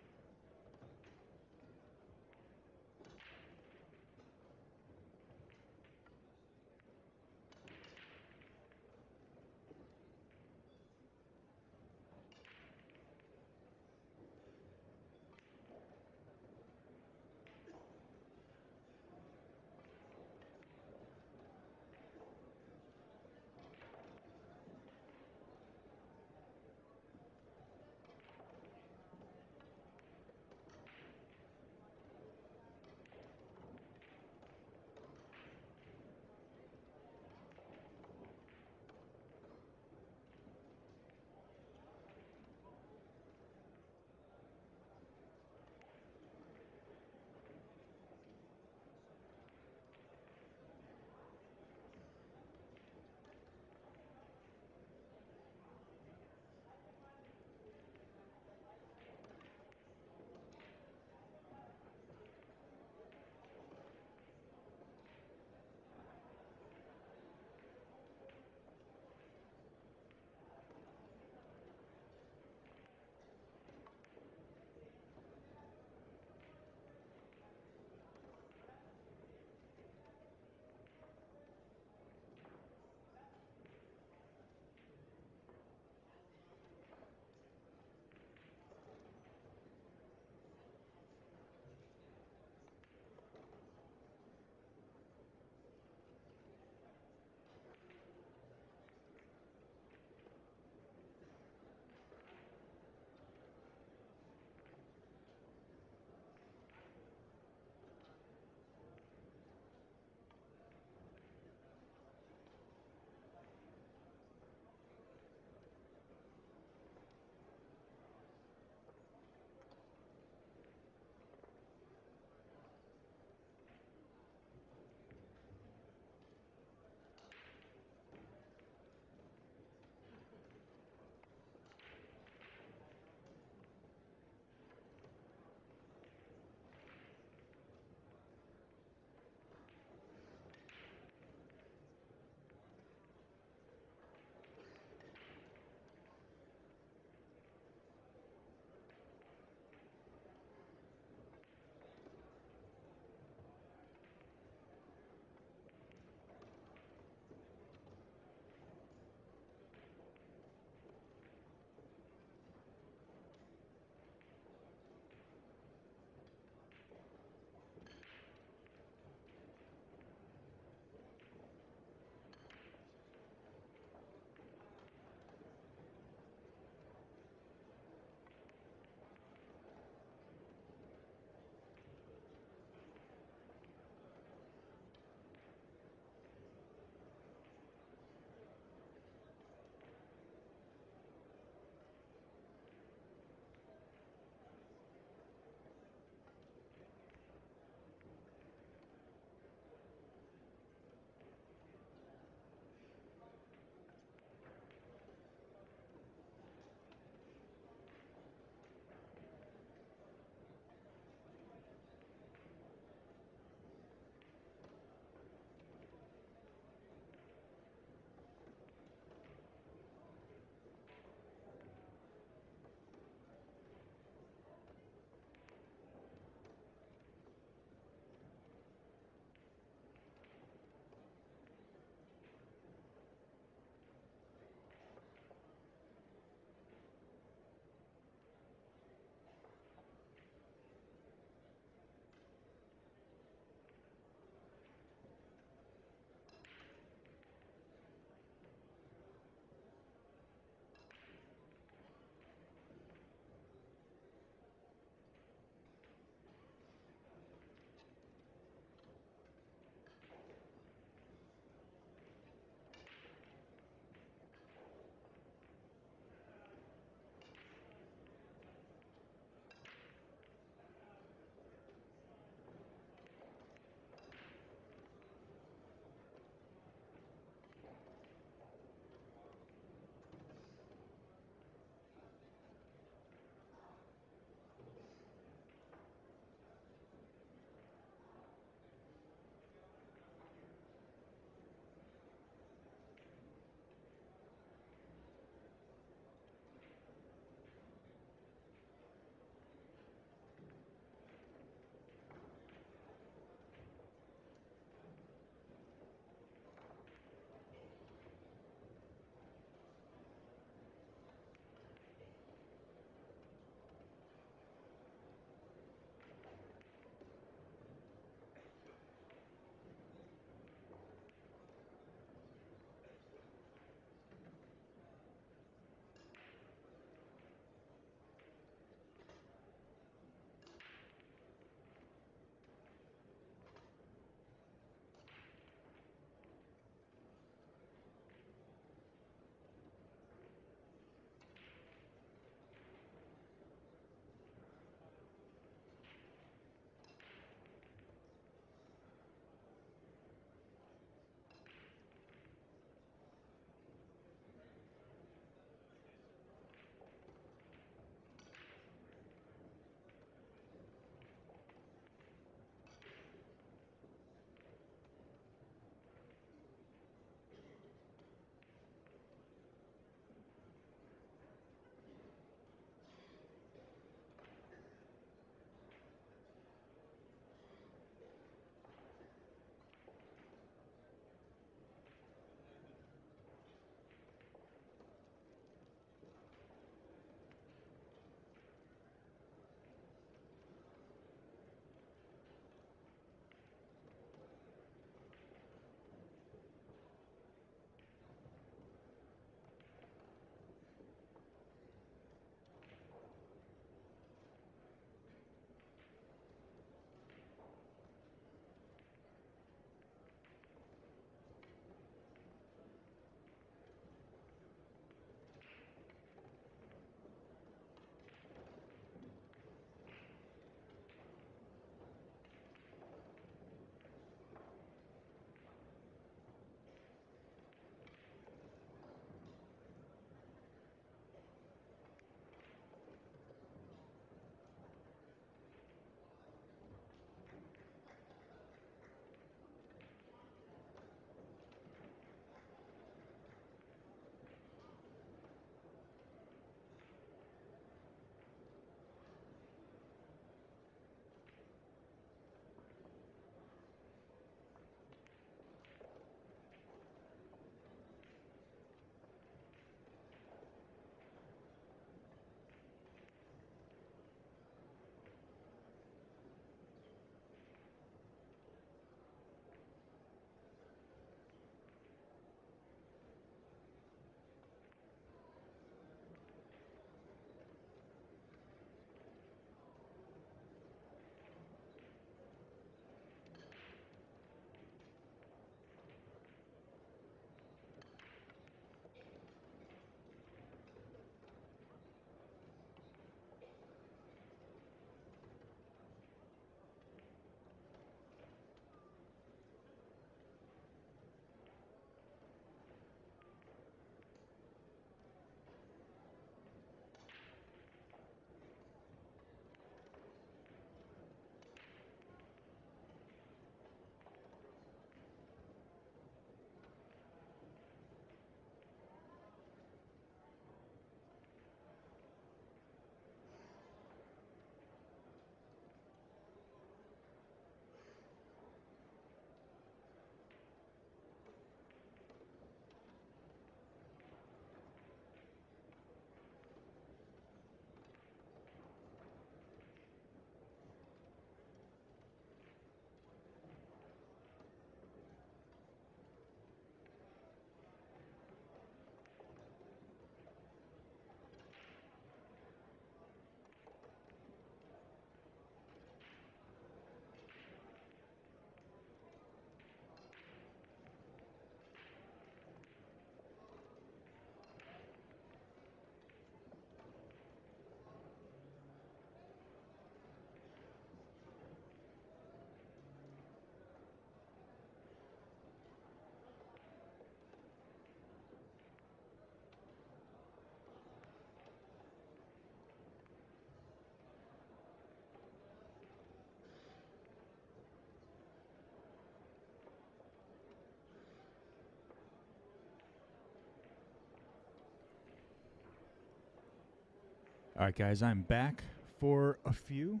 All right, guys, I'm back for a few,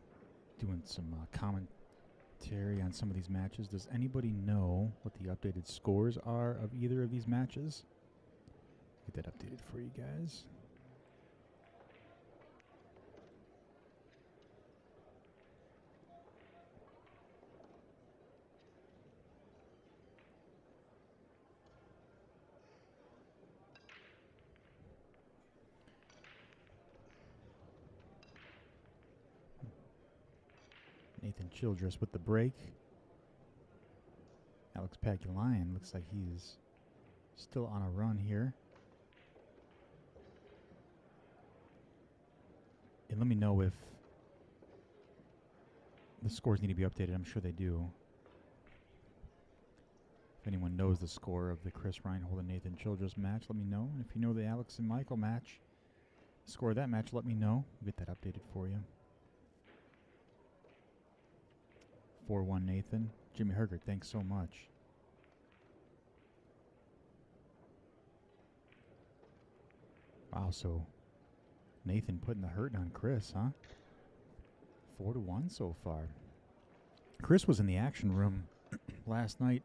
doing some commentary on some of these matches. Does anybody know what the updated scores are of either of these matches? Get that updated for you guys. Nathan Childress with the break. Pagulayan looks like he's still on a run here. And let me know if the scores need to be updated. I'm sure they do. If anyone knows the score of the Chris Reinhold and Nathan Childress match, let me know. And if you know the Alex and Michael match, score of that match, let me know. We'll get that updated for you. 4-1 Nathan. Jimmy Hergert, thanks so much. Wow, so Nathan putting the hurt on Chris, huh? 4-1 so far. Chris was in the action room last night.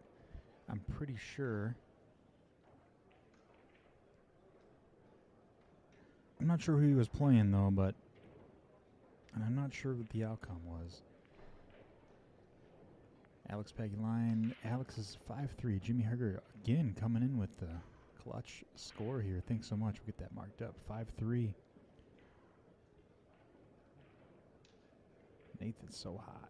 I'm pretty sure. I'm not sure who he was playing, though, and I'm not sure what the outcome was. Alex Pagulayan. Alex is 5-3. Jimmy Hergert again coming in with the clutch score here. Thanks so much. We'll get that marked up. 5-3. Nathan's so hot.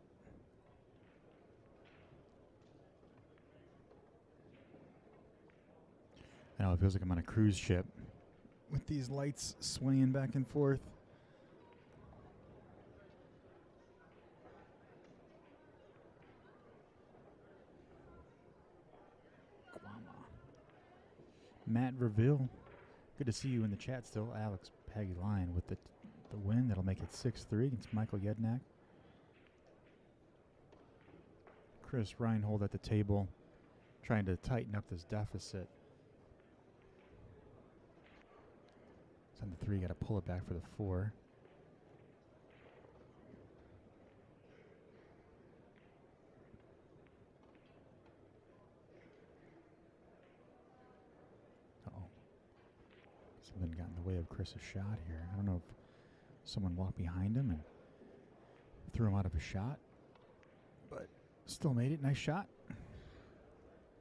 I know it feels like I'm on a cruise ship with these lights swaying back and forth. Matt Verville, good to see you in the chat still. Alex Pagulayan with the win. That'll make it 6-3 against Michael Yednak. Chris Reinhold at the table, trying to tighten up this deficit. It's on the 3, got to pull it back for the 4. Something got in the way of Chris's shot here. I don't know if someone walked behind him and threw him out of a shot, but still made it. Nice shot.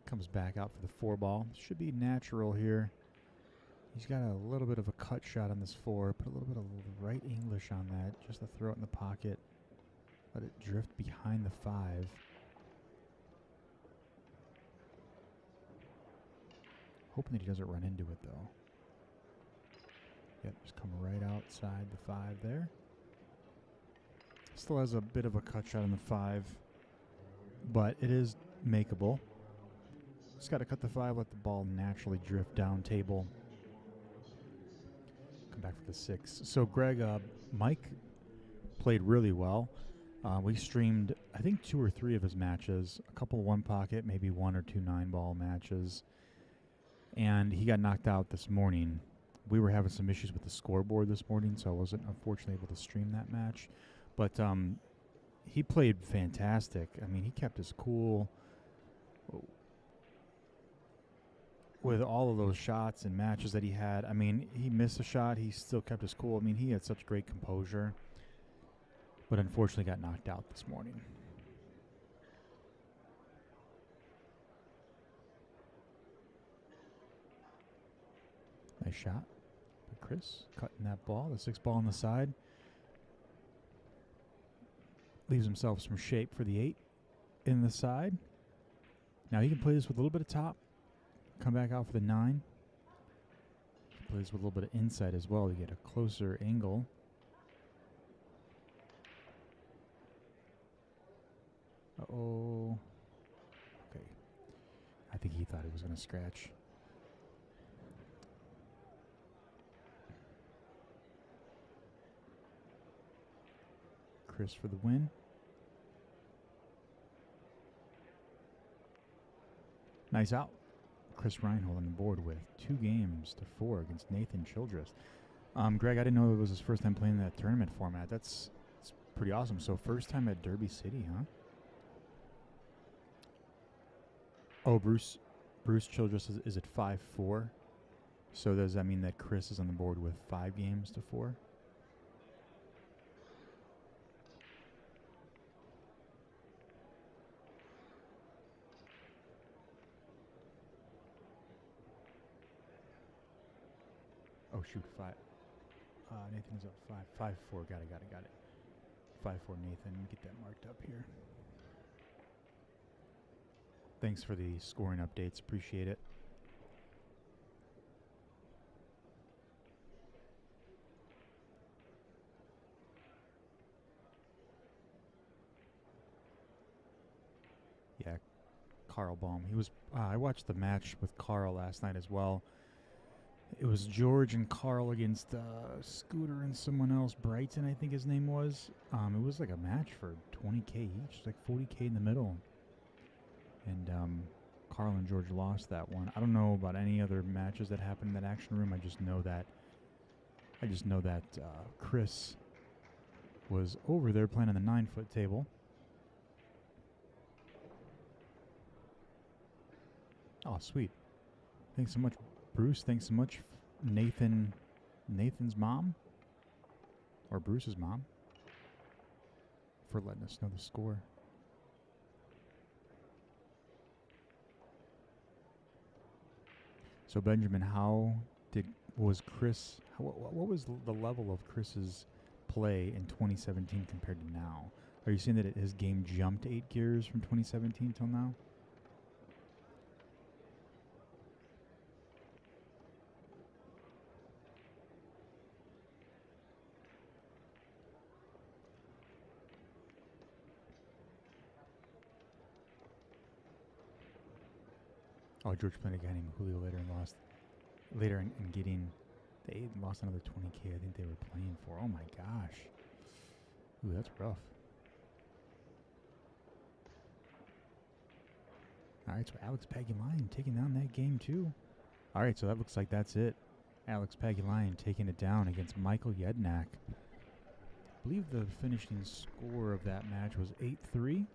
Comes back out for the 4 ball. Should be natural here. He's got a little bit of a cut shot on this 4. Put a little bit of right English on that just to throw it in the pocket. Let it drift behind the 5. Hoping that he doesn't run into it, though. Yep, just come right outside the 5 there. Still has a bit of a cut shot on the 5, but it is makeable. Just got to cut the 5, let the ball naturally drift down table. Come back for the 6. So, Greg, Mike played really well. We streamed, I think, 2 or 3 of his matches, a couple 1 pocket, maybe 1 or 2 9-ball matches. And he got knocked out this morning. We were having some issues with the scoreboard this morning, so I wasn't unfortunately able to stream that match. But he played fantastic. I mean, he kept his cool with all of those shots and matches that he had. I mean, he missed a shot. He still kept his cool. I mean, he had such great composure, but unfortunately got knocked out this morning. Nice shot. Chris cutting that ball, the 6 ball on the side. Leaves himself some shape for the 8 in the side. Now he can play this with a little bit of top. Come back out for the 9. He plays with a little bit of inside as well to get a closer angle. Uh-oh. Okay. I think he thought he was going to scratch. Chris for the win. Nice out. Chris Reinhold on the board with 2 games to 4 against Nathan Childress. Greg, I didn't know it was his first time playing that tournament format. That's pretty awesome. So first time at Derby City, huh? Oh, Bruce Childress is at 5-4. So does that mean that Chris is on the board with 5 games to 4? Oh shoot, 5. Nathan's up 5-4. Got it. 5-4 Nathan. Get that marked up here. Thanks for the scoring updates. Appreciate it. Yeah, Carl Baum. He was. I watched the match with Carl last night as well. It was George and Carl against Scooter and someone else. Brighton, I think his name was. It was like a match for 20K each, like 40K in the middle. And Carl and George lost that one. I don't know about any other matches that happened in that action room. I just know that Chris was over there playing on the 9-foot table. Oh, sweet. Thanks so much, Bruce. Thanks so much, Nathan's mom, or Bruce's mom, for letting us know the score. So Benjamin, what was the level of Chris's play in 2017 compared to now? Are you saying that his game jumped 8 gears from 2017 till now? Oh, George played a guy named Julio later and lost. Later in getting, they lost another 20K. I think they were playing for. Oh my gosh. Ooh, that's rough. All right, so Alex Pagulayan taking down that game too. All right, so that looks like that's it. Alex Pagulayan taking it down against Michael Yednak. I believe the finishing score of that match was 8-3.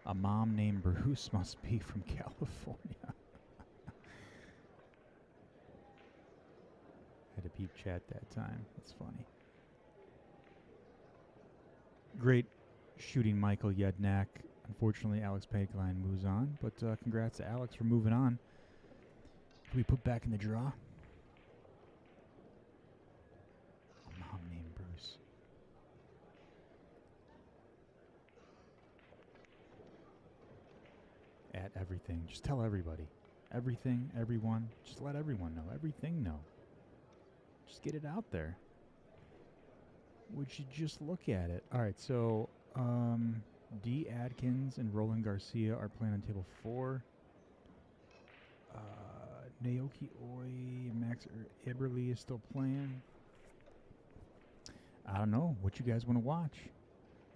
A mom named Bruce must be from California. Had to peep chat that time. That's funny. Great shooting, Michael Yednak. Unfortunately, Alex Pagulayan moves on, but congrats to Alex for moving on. Can we put back in the draw? A mom named Bruce. At everything. Just tell everybody. Everything, everyone. Just let everyone know. Everything know. Just get it out there. Would you just look at it? All right, so D. Adkins and Roland Garcia are playing on table 4. Naoyuki Oi, Max Eberle is still playing. I don't know what you guys want to watch.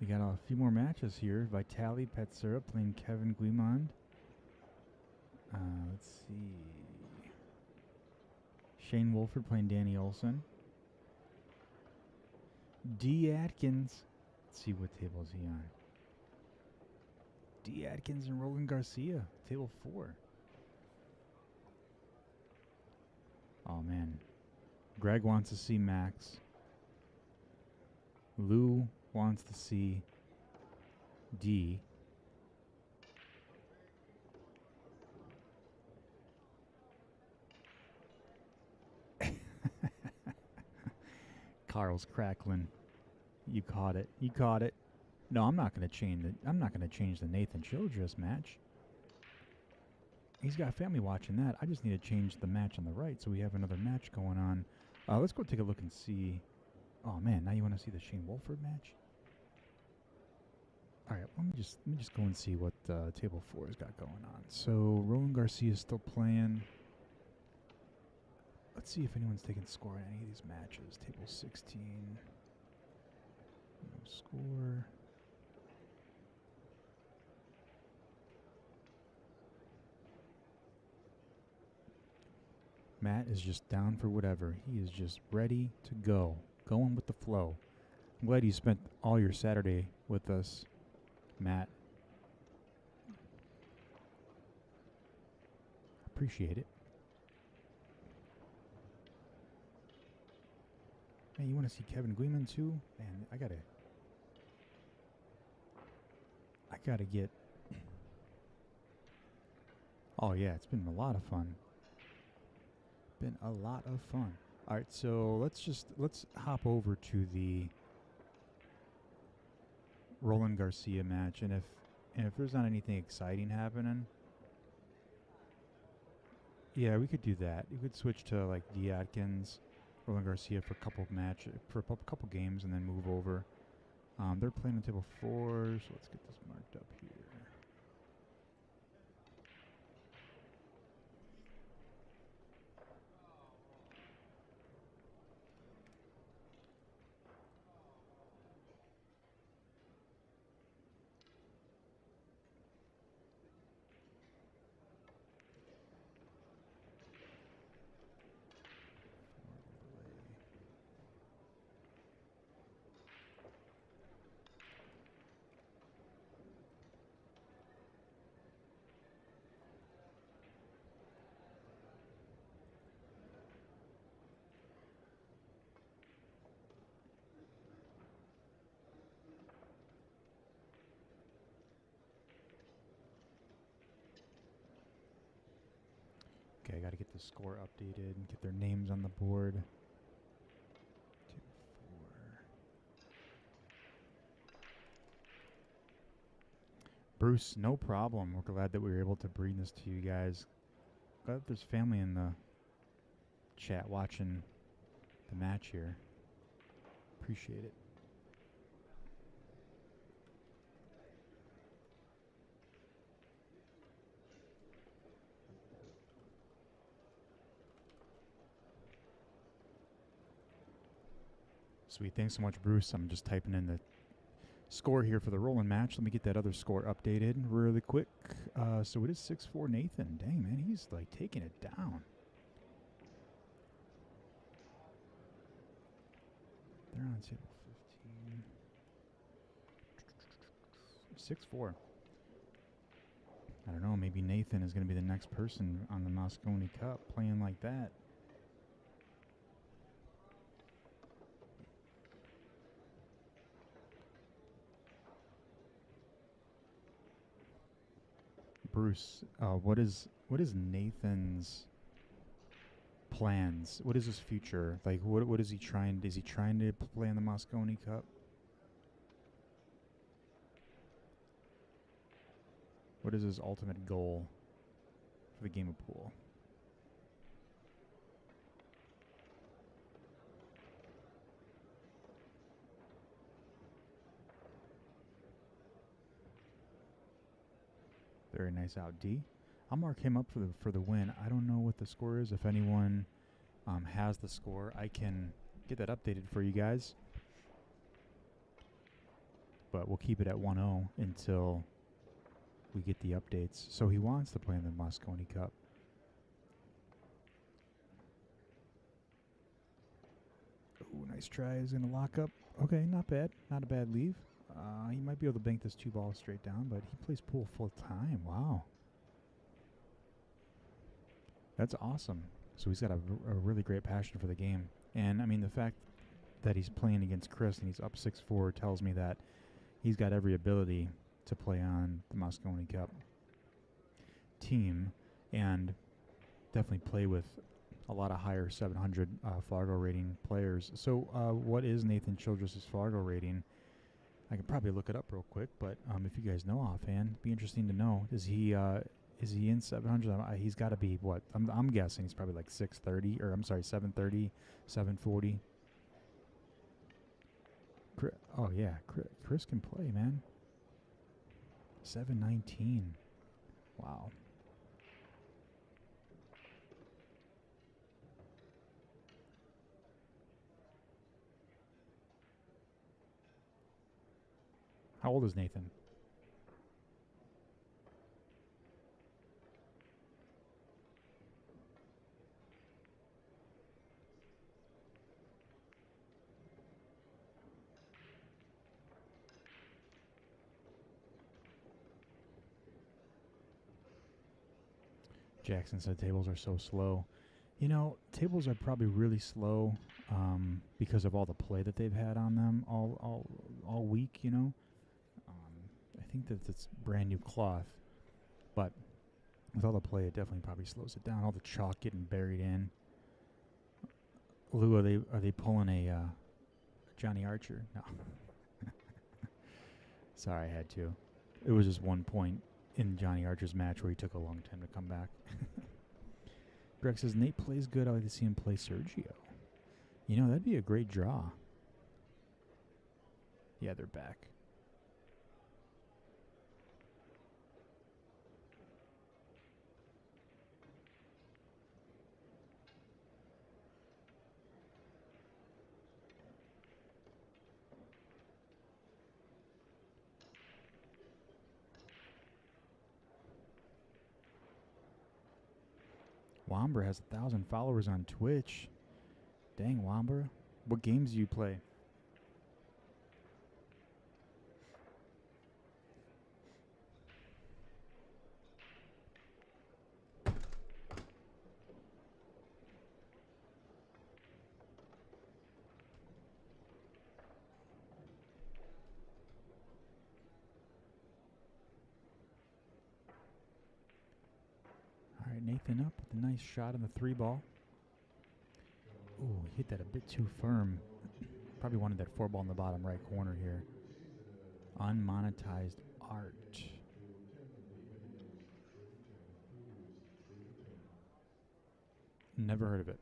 We got a few more matches here. Vitaliy Patsura playing Kevin Guimond. Let's see. Shane Wolford playing Danny Olson. D. Adkins. Let's see what table is he on. D. Adkins and Roland Garcia, table 4. Oh man. Greg wants to see Max. Lou wants to see D. Carl's crackling. You caught it. You caught it. No, I'm not going to change it. I'm not going to change the Nathan Childress match. He's got family watching that. I just need to change the match on the right, so we have another match going on. Let's go take a look and see. Oh man, now you want to see the Shane Wolford match? All right, let me just go and see what table 4 has got going on. So Roland Garcia is still playing. Let's see if anyone's taking score in any of these matches. Table 16. No score. Matt is just down for whatever. He is just ready to go. Going with the flow. I'm glad you spent all your Saturday with us, Matt. Appreciate it. Hey, you want to see Kevin Gleeman too? Man, I gotta get. Oh yeah, it's been a lot of fun. Been a lot of fun. All right, so let's hop over to the Roland Garcia match, and if there's not anything exciting happening, yeah, we could do that. You could switch to like the Adkins, Roland Garcia for a couple games, and then move over. They're playing on table 4, so let's get this marked up here. Okay, I gotta get the score updated and get their names on the board. 2, 4. Bruce, no problem. We're glad that we were able to bring this to you guys. Glad that there's family in the chat watching the match here. Appreciate it. Sweet. Thanks so much, Bruce. I'm just typing in the score here for the Roland match. Let me get that other score updated really quick. So it is 6-4 Nathan. Dang, man, he's like taking it down. They're on table 15. 6-4. I don't know. Maybe Nathan is going to be the next person on the Mosconi Cup playing like that. Bruce, what is Nathan's plans? What is his future? Like, what is he trying? Is he trying to play in the Mosconi Cup? What is his ultimate goal for the game of pool? Very nice out, D. I'll mark him up for the win. I don't know what the score is. If anyone has the score, I can get that updated for you guys. But we'll keep it at 1-0 until we get the updates. So he wants to play in the Mosconi Cup. Ooh, nice try. Is going to lock up. Okay, not bad. Not a bad leave. He might be able to bank this 2 balls straight down, but he plays pool full time. Wow. That's awesome. So he's got a really great passion for the game. And, I mean, the fact that he's playing against Chris and he's up 6-4 tells me that he's got every ability to play on the Mosconi Cup team and definitely play with a lot of higher 700 Fargo rating players. So what is Nathan Childress' Fargo rating? I could probably look it up real quick, but if you guys know offhand, it'd be interesting to know. Is he in 700? He's got to be what? I'm guessing he's probably like 630, or I'm sorry, 730, 740. Oh yeah, Chris can play, man. 719. Wow. How old is Nathan? Jackson said tables are so slow. You know, tables are probably really slow because of all the play that they've had on them all week, you know. I think that it's brand new cloth, but with all the play, it definitely probably slows it down. All the chalk getting buried in. Lou, are they pulling a Johnny Archer? No. Sorry, I had to. It was just one point in Johnny Archer's match where he took a long time to come back. Greg says, Nate plays good. I'd like to see him play Sergio. You know, that'd be a great draw. Yeah, they're back. Wambra has 1,000 followers on Twitch. Dang, Wambra. What games do you play? Nathan up with a nice shot on the 3-ball. Ooh, hit that a bit too firm. Probably wanted that 4-ball in the bottom right corner here. Unmonetized art. Never heard of it.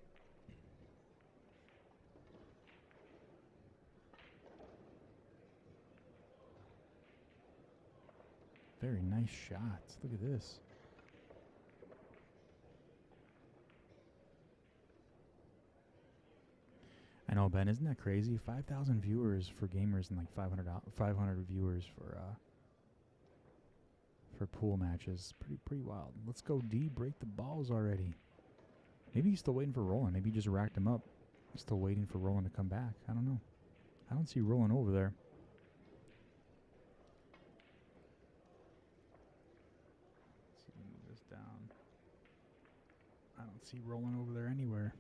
Very nice shots. Look at this. I know, Ben. Isn't that crazy? 5,000 viewers for gamers and like 500 viewers for pool matches. Pretty wild. Let's go D. Break the balls already. Maybe he's still waiting for Roland. Maybe he just racked him up. Still waiting for Roland to come back. I don't know. I don't see Roland over there. Let's see, move this down. I don't see Roland over there anywhere.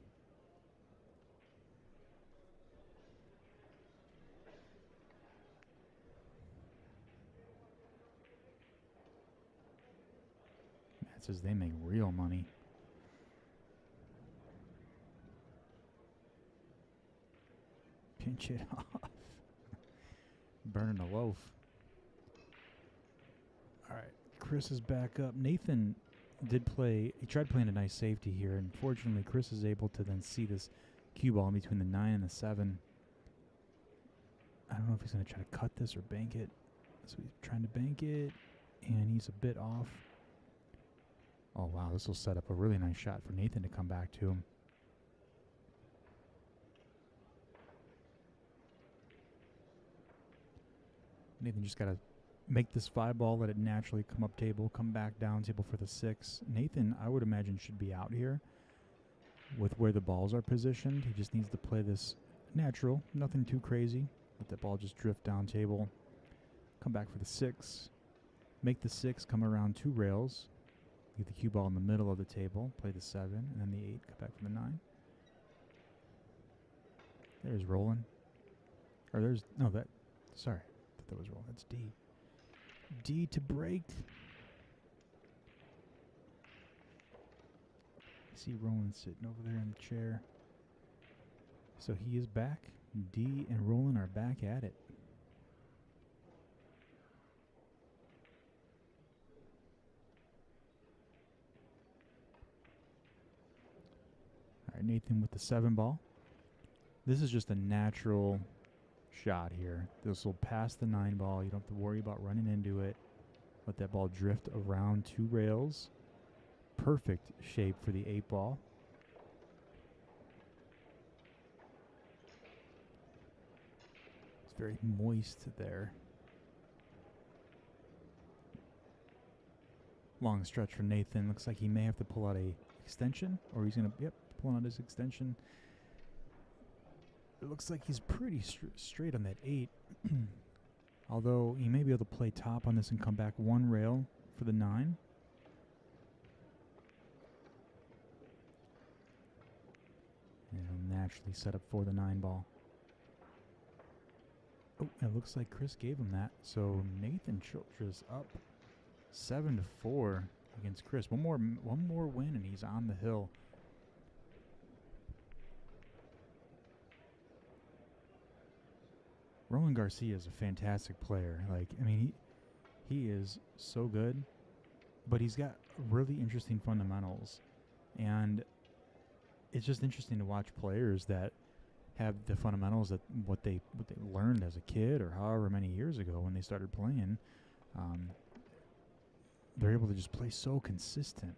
Says they make real money. Pinch it off. Burning a loaf. All right, Chris is back up. Nathan did play. He tried playing a nice safety here, and fortunately, Chris is able to then see this cue ball in between the 9 and the 7. I don't know if he's going to try to cut this or bank it. So he's trying to bank it, and he's a bit off. Oh, wow, this will set up a really nice shot for Nathan to come back to him. Nathan just got to make this 5-ball, let it naturally come up table, come back down table for the 6. Nathan, I would imagine, should be out here with where the balls are positioned. He just needs to play this natural, nothing too crazy. Let that ball just drift down table. Come back for the 6. Make the 6 come around 2 rails. Get the cue ball in the middle of the table, play the 7, and then the 8, come back for the 9. There's Roland. Or there's, no, that, sorry, I thought that was Roland. That's D. D to break. I see Roland sitting over there in the chair. So he is back. D and Roland are back at it. All right, Nathan with the 7-ball. This is just a natural shot here. This will pass the 9-ball. You don't have to worry about running into it. Let that ball drift around 2 rails. Perfect shape for the 8-ball. It's very moist there. Long stretch for Nathan. Looks like he may have to pull out a extension, or he's going to, yep, pulling out his extension. It looks like he's pretty straight on that 8. Although he may be able to play top on this and come back 1 rail for the 9. naturally set up for the 9-ball. Oh, it looks like Chris gave him that. So Nathan Childress up 7-4 against Chris. One more win, and he's on the hill. Roland Garcia is a fantastic player. Like, I mean, he is so good, but he's got really interesting fundamentals, and it's just interesting to watch players that have the fundamentals that what they learned as a kid or however many years ago when they started playing. They're able to just play so consistent.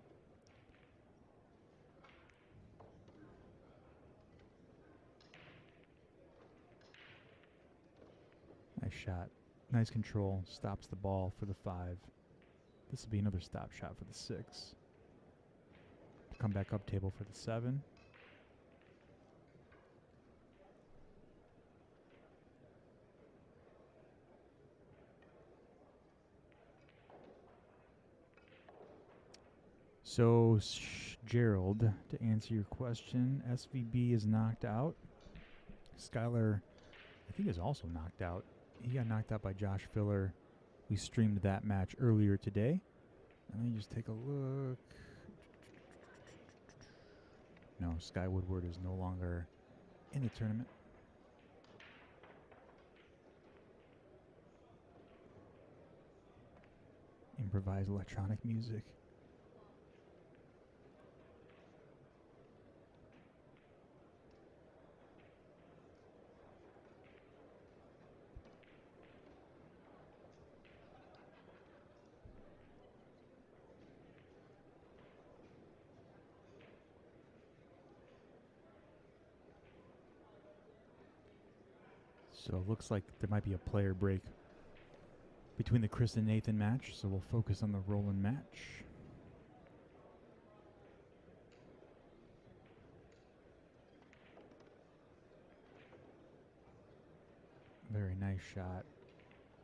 Nice shot. Nice control. Stops the ball for the 5. This will be another stop shot for the 6. Come back up table for the 7. So, Gerald, to answer your question, SVB is knocked out. Skylar, I think, is also knocked out. He got knocked out by Josh Filler. We streamed that match earlier today. Let me just take a look. No, Sky Woodward is no longer in the tournament. Improvised electronic music. So it looks like there might be a player break between the Chris and Nathan match, so we'll focus on the Roland match. Very nice shot.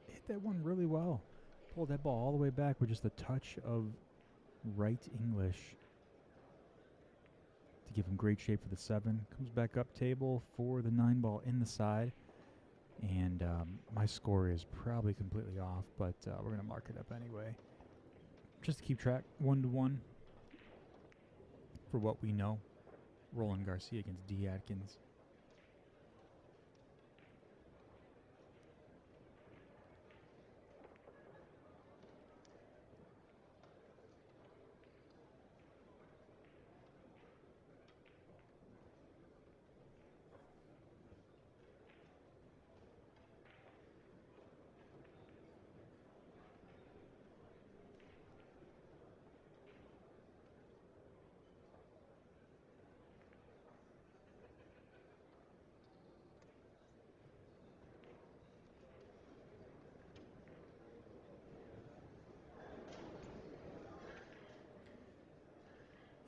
Hit that one really well. Pulled that ball all the way back with just a touch of right English to give him great shape for the 7. Comes back up table for the 9-ball in the side. And my score is probably completely off, but we're going to mark it up anyway. Just to keep track, 1-1 for what we know. Roland Garcia against D. Adkins.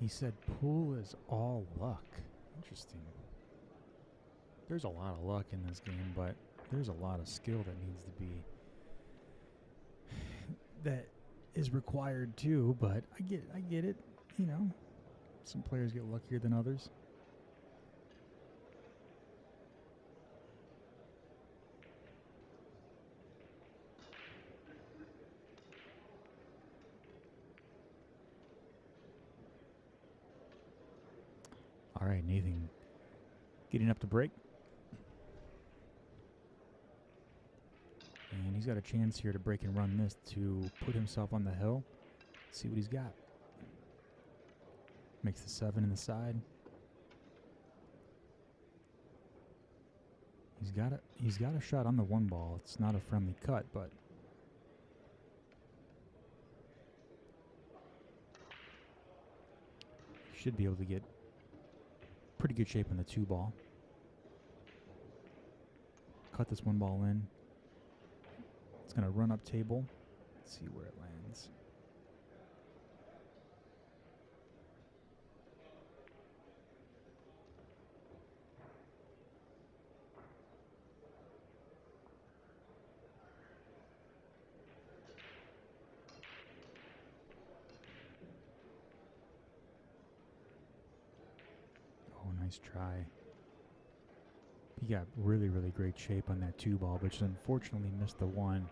He said pool is all luck. Interesting. There's a lot of luck in this game, but there's a lot of skill that needs to be that is required too, but I get it, you know. Some players get luckier than others. All right, Nathan getting up to break. And he's got a chance here to break and run this to put himself on the hill. See what he's got. Makes the 7 in the side. He's got a shot on the 1-ball. It's not a friendly cut, but should be able to get pretty good shape on the 2-ball. Cut this 1-ball in. It's going to run up table. Let's see where it lands. Oh, nice try. He got really, really great shape on that 2 ball, but just unfortunately missed the 1.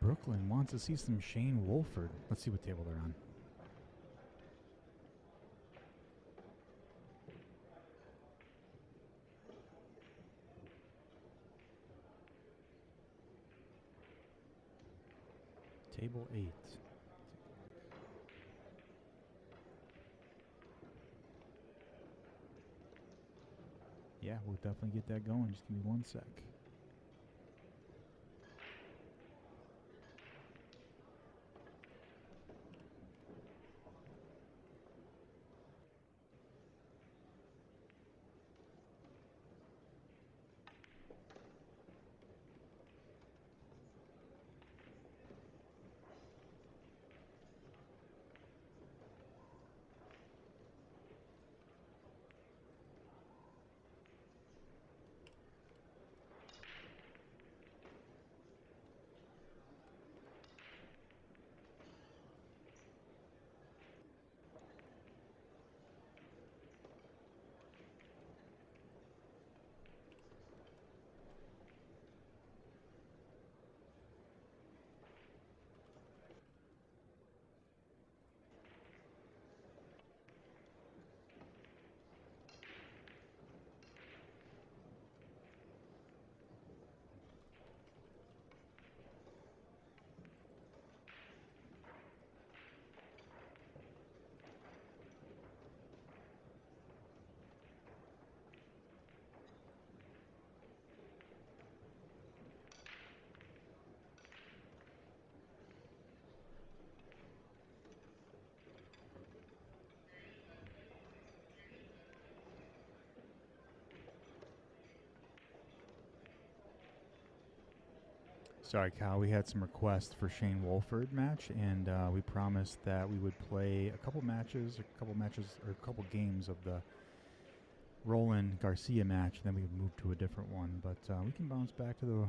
Brooklyn wants to see some Shane Wolford. Let's see what table they're on. Table 8. Yeah, we'll definitely get that going. Just give me 1 sec. Sorry, Kyle. We had some requests for Shane Wolford match, and we promised that we would play a couple games of the Roland Garcia match, and then we would move to a different one. But we can bounce back to the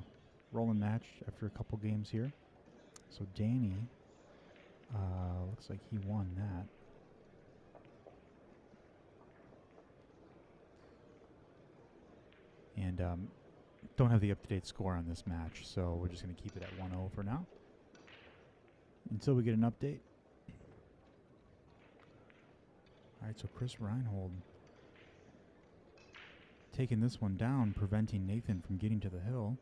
Roland match after a couple games here. So Danny, looks like he won that. And don't have the up-to-date score on this match, so we're just going to keep it at 1-0 for now until we get an update. All right, so Chris Reinhold taking this one down, preventing Nathan from getting to the hill.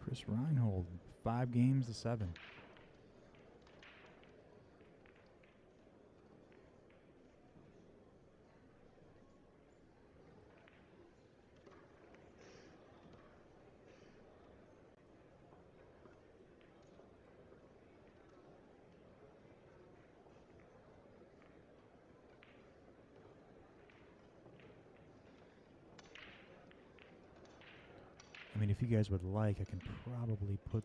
Chris Reinhold, 5 games to 7. I mean, if you guys would like, I can probably put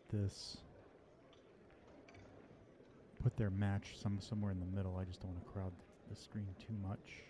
their match somewhere in the middle. I just don't want to crowd the screen too much.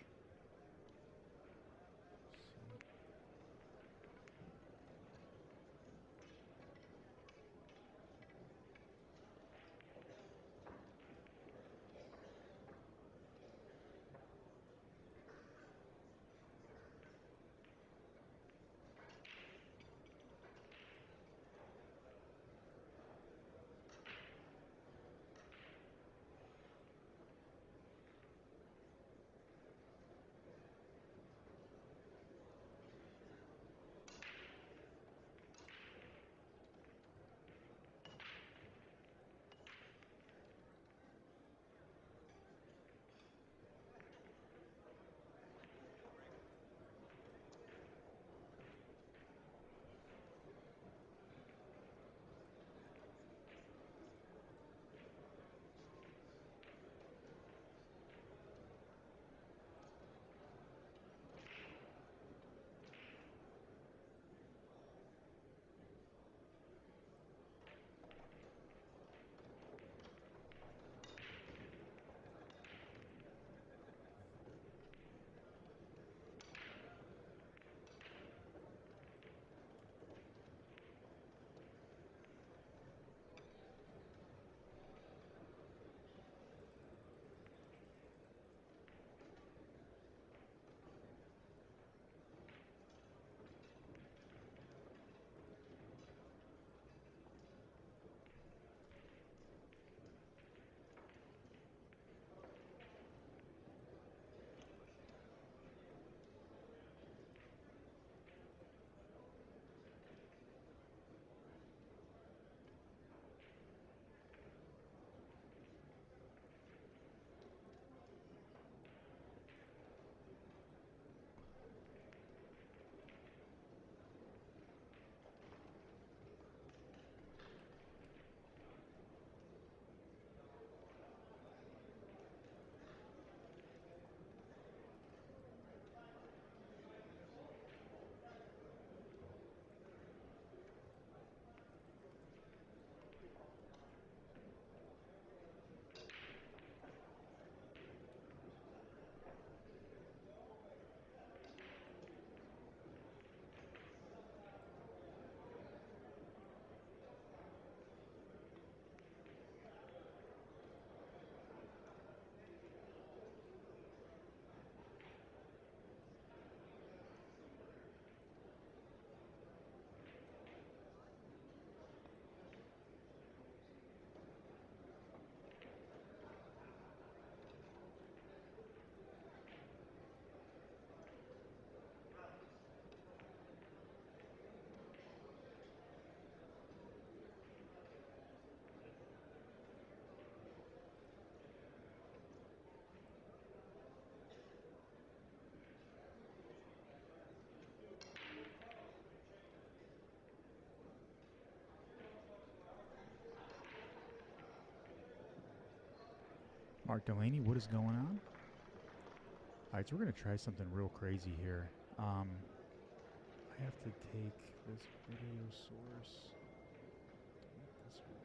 Mark Delaney, what is going on? Alright, so we're going to try something real crazy here. I have to take this video source. This one.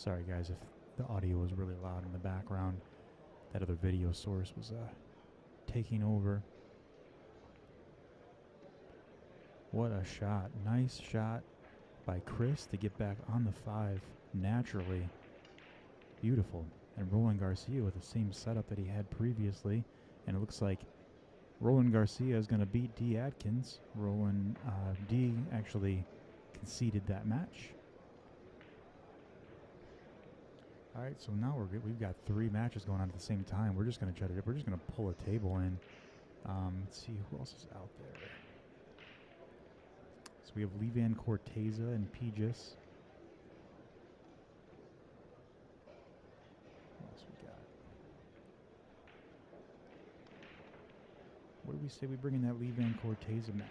Sorry, guys, if the audio was really loud in the background. That other video source was taking over. What a shot. Nice shot by Chris to get back on the 5 naturally. Beautiful. And Roland Garcia with the same setup that he had previously. And it looks like Roland Garcia is going to beat D. Adkins. D actually conceded that match. All right, so now we've got 3 matches going on at the same time. We're just going to pull a table in. Let's see who else is out there. So we have Levan Corteza and Pijus. What else we got? What do we say we bring in that Levan Corteza match?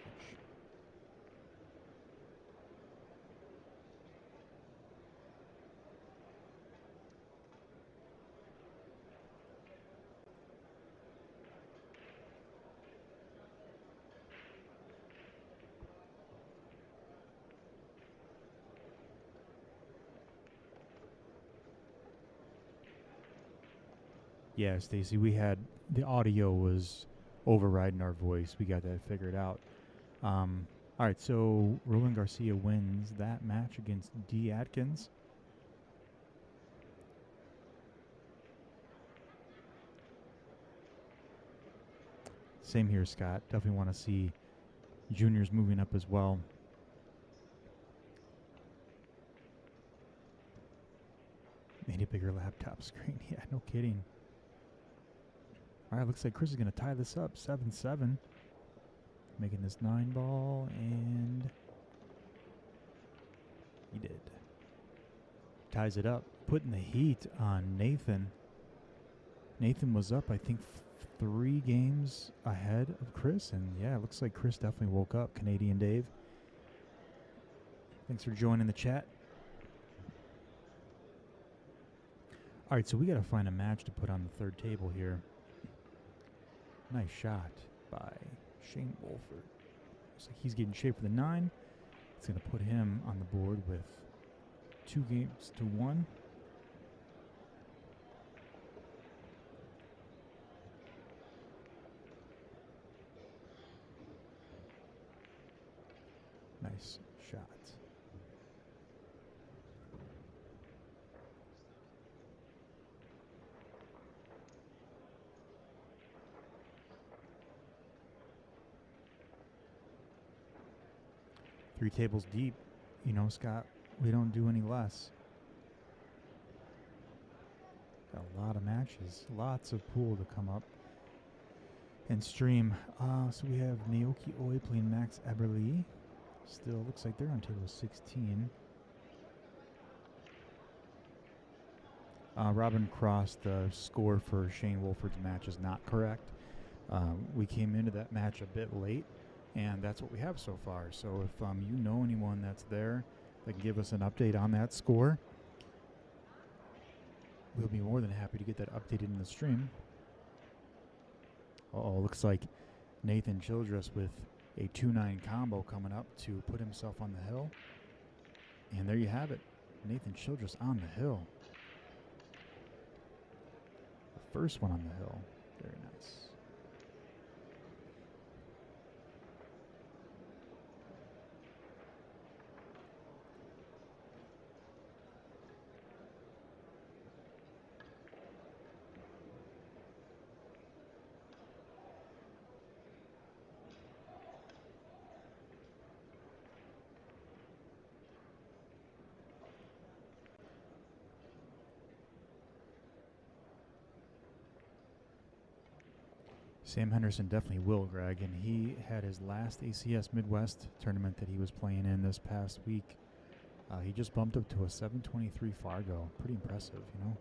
Yeah, Stacy, we had the audio was overriding our voice. We got that figured out. All right, so Roland Garcia wins that match against D. Adkins. Same here, Scott. Definitely want to see juniors moving up as well. Made a bigger laptop screen. Yeah, no kidding. All right, looks like Chris is going to tie this up, 7-7. Making this 9-ball, and he did. Ties it up, putting the heat on Nathan. Nathan was up, I think, 3 games ahead of Chris, and yeah, it looks like Chris definitely woke up. Canadian Dave, thanks for joining the chat. All right, so we got to find a match to put on the third table here. Nice shot by Shane Wolford. Looks like he's getting shape for the 9. It's going to put him on the board with 2 games to 1. Nice shot. Three tables deep, you know, Scott, we don't do any less. Got a lot of matches, lots of pool to come up and stream. So we have Naoyuki Oi playing Max Eberle. Still looks like they're on table 16. Robin Cross, the score for Shane Wolford's match is not correct. We came into that match a bit late, and that's what we have so far. So if you know anyone that's there that can give us an update on that score, we'll be more than happy to get that updated in the stream. Looks like Nathan Childress with a 2-9 combo coming up to put himself on the hill. And there you have it. Nathan Childress on the hill. The first one on the hill. Very nice. Sam Henderson definitely will, Greg, and he had his last ACS Midwest tournament that he was playing in this past week. He just bumped up to a 723 Fargo. Pretty impressive, you know?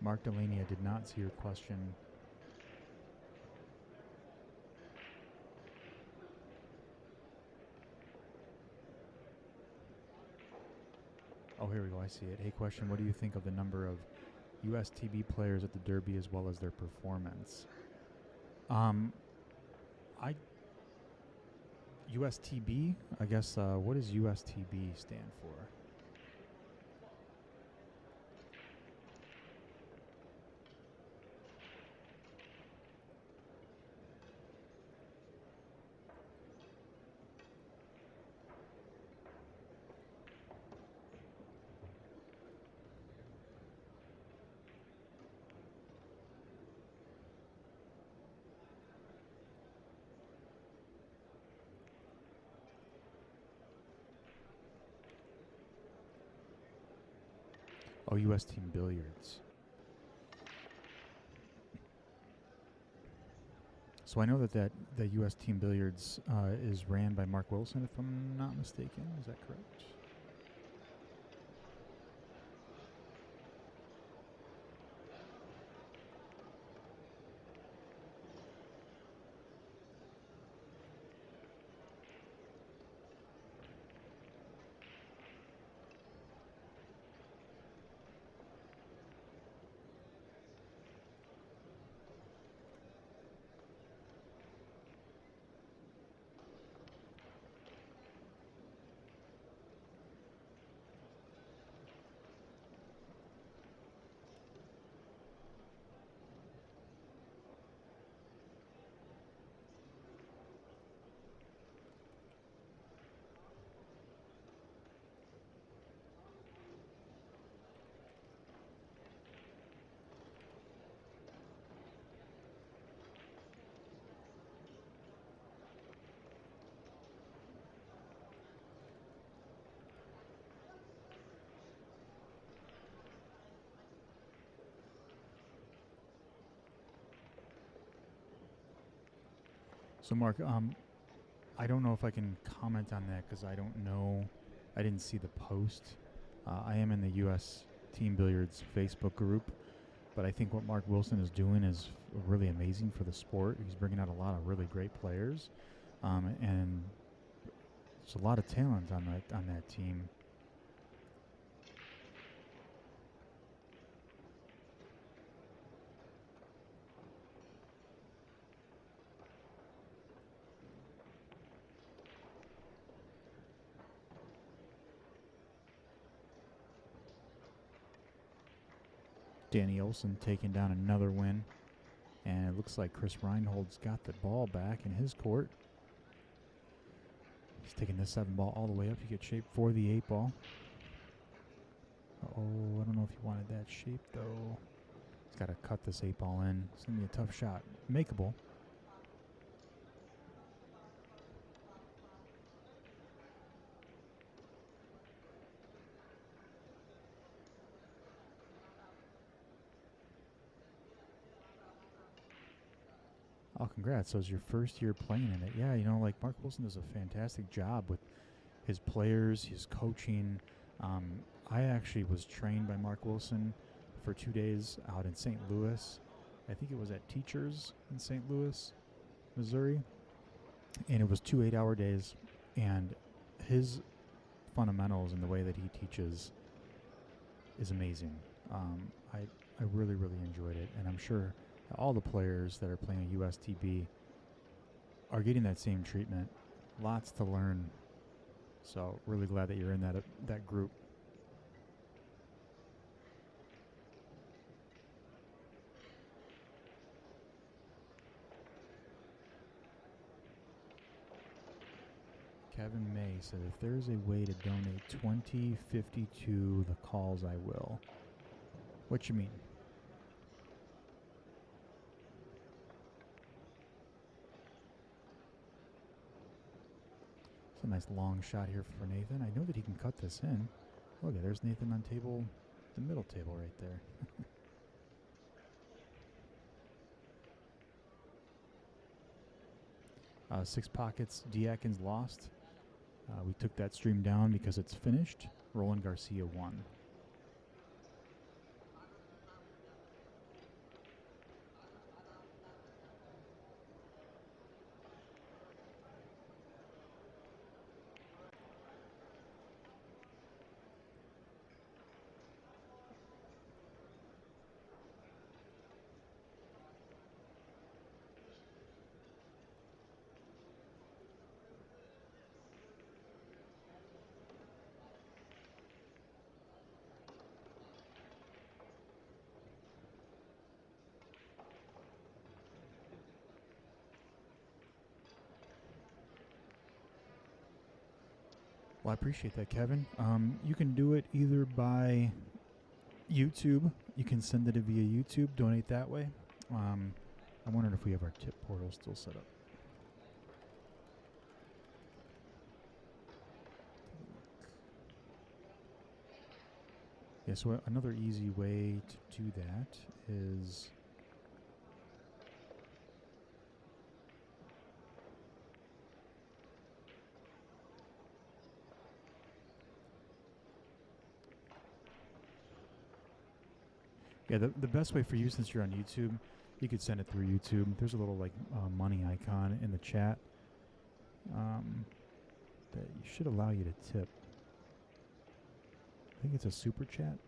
Mark Delaney, I did not see your question. Oh, here we go. I see it. Hey, question. What do you think of the number of USTB players at the Derby as well as their performance? USTB? I guess, what does USTB stand for? Oh, US Team Billiards. So I know that the US Team Billiards is ran by Mark Wilson, if I'm not mistaken. Is that correct? So, Mark, I don't know if I can comment on that because I don't know. I didn't see the post. I am in the U.S. Team Billiards Facebook group, but I think what Mark Wilson is doing is really amazing for the sport. He's bringing out a lot of really great players, and there's a lot of talent on that team. Danny Olson taking down another win. And it looks like Chris Reinhold's got the ball back in his court. He's taking this 7 ball all the way up to get shape for the 8 ball. Oh, I don't know if he wanted that shape, though. He's got to cut this 8 ball in. It's going to be a tough shot. Makeable. Oh, congrats. So it's your first year playing in it. Yeah, you know, like Mark Wilson does a fantastic job with his players, his coaching. I actually was trained by Mark Wilson for 2 days out in St. Louis. I think it was at Teachers in St. Louis, Missouri. And it was 2 8-hour days. And his fundamentals and the way that he teaches is amazing. I really, really enjoyed it. And I'm sure all the players that are playing USTB are getting that same treatment. Lots to learn. So really glad that you're in that group. Kevin May said, if there's a way to donate 2050 to the calls, I will. What you mean? It's a nice long shot here for Nathan. I know that he can cut this in. Look, there's Nathan on the middle table right there. 6 pockets, Adkins lost. We took that stream down because it's finished. Roland Garcia won. Well, I appreciate that, Kevin. You can do it either by YouTube. You can send it via YouTube, donate that way. I wondered if we have our tip portal still set up. Yeah, so another easy way to do that is the best way for you, since you're on YouTube, you could send it through YouTube. There's a little like money icon in the chat that should allow you to tip. I think it's a super chat.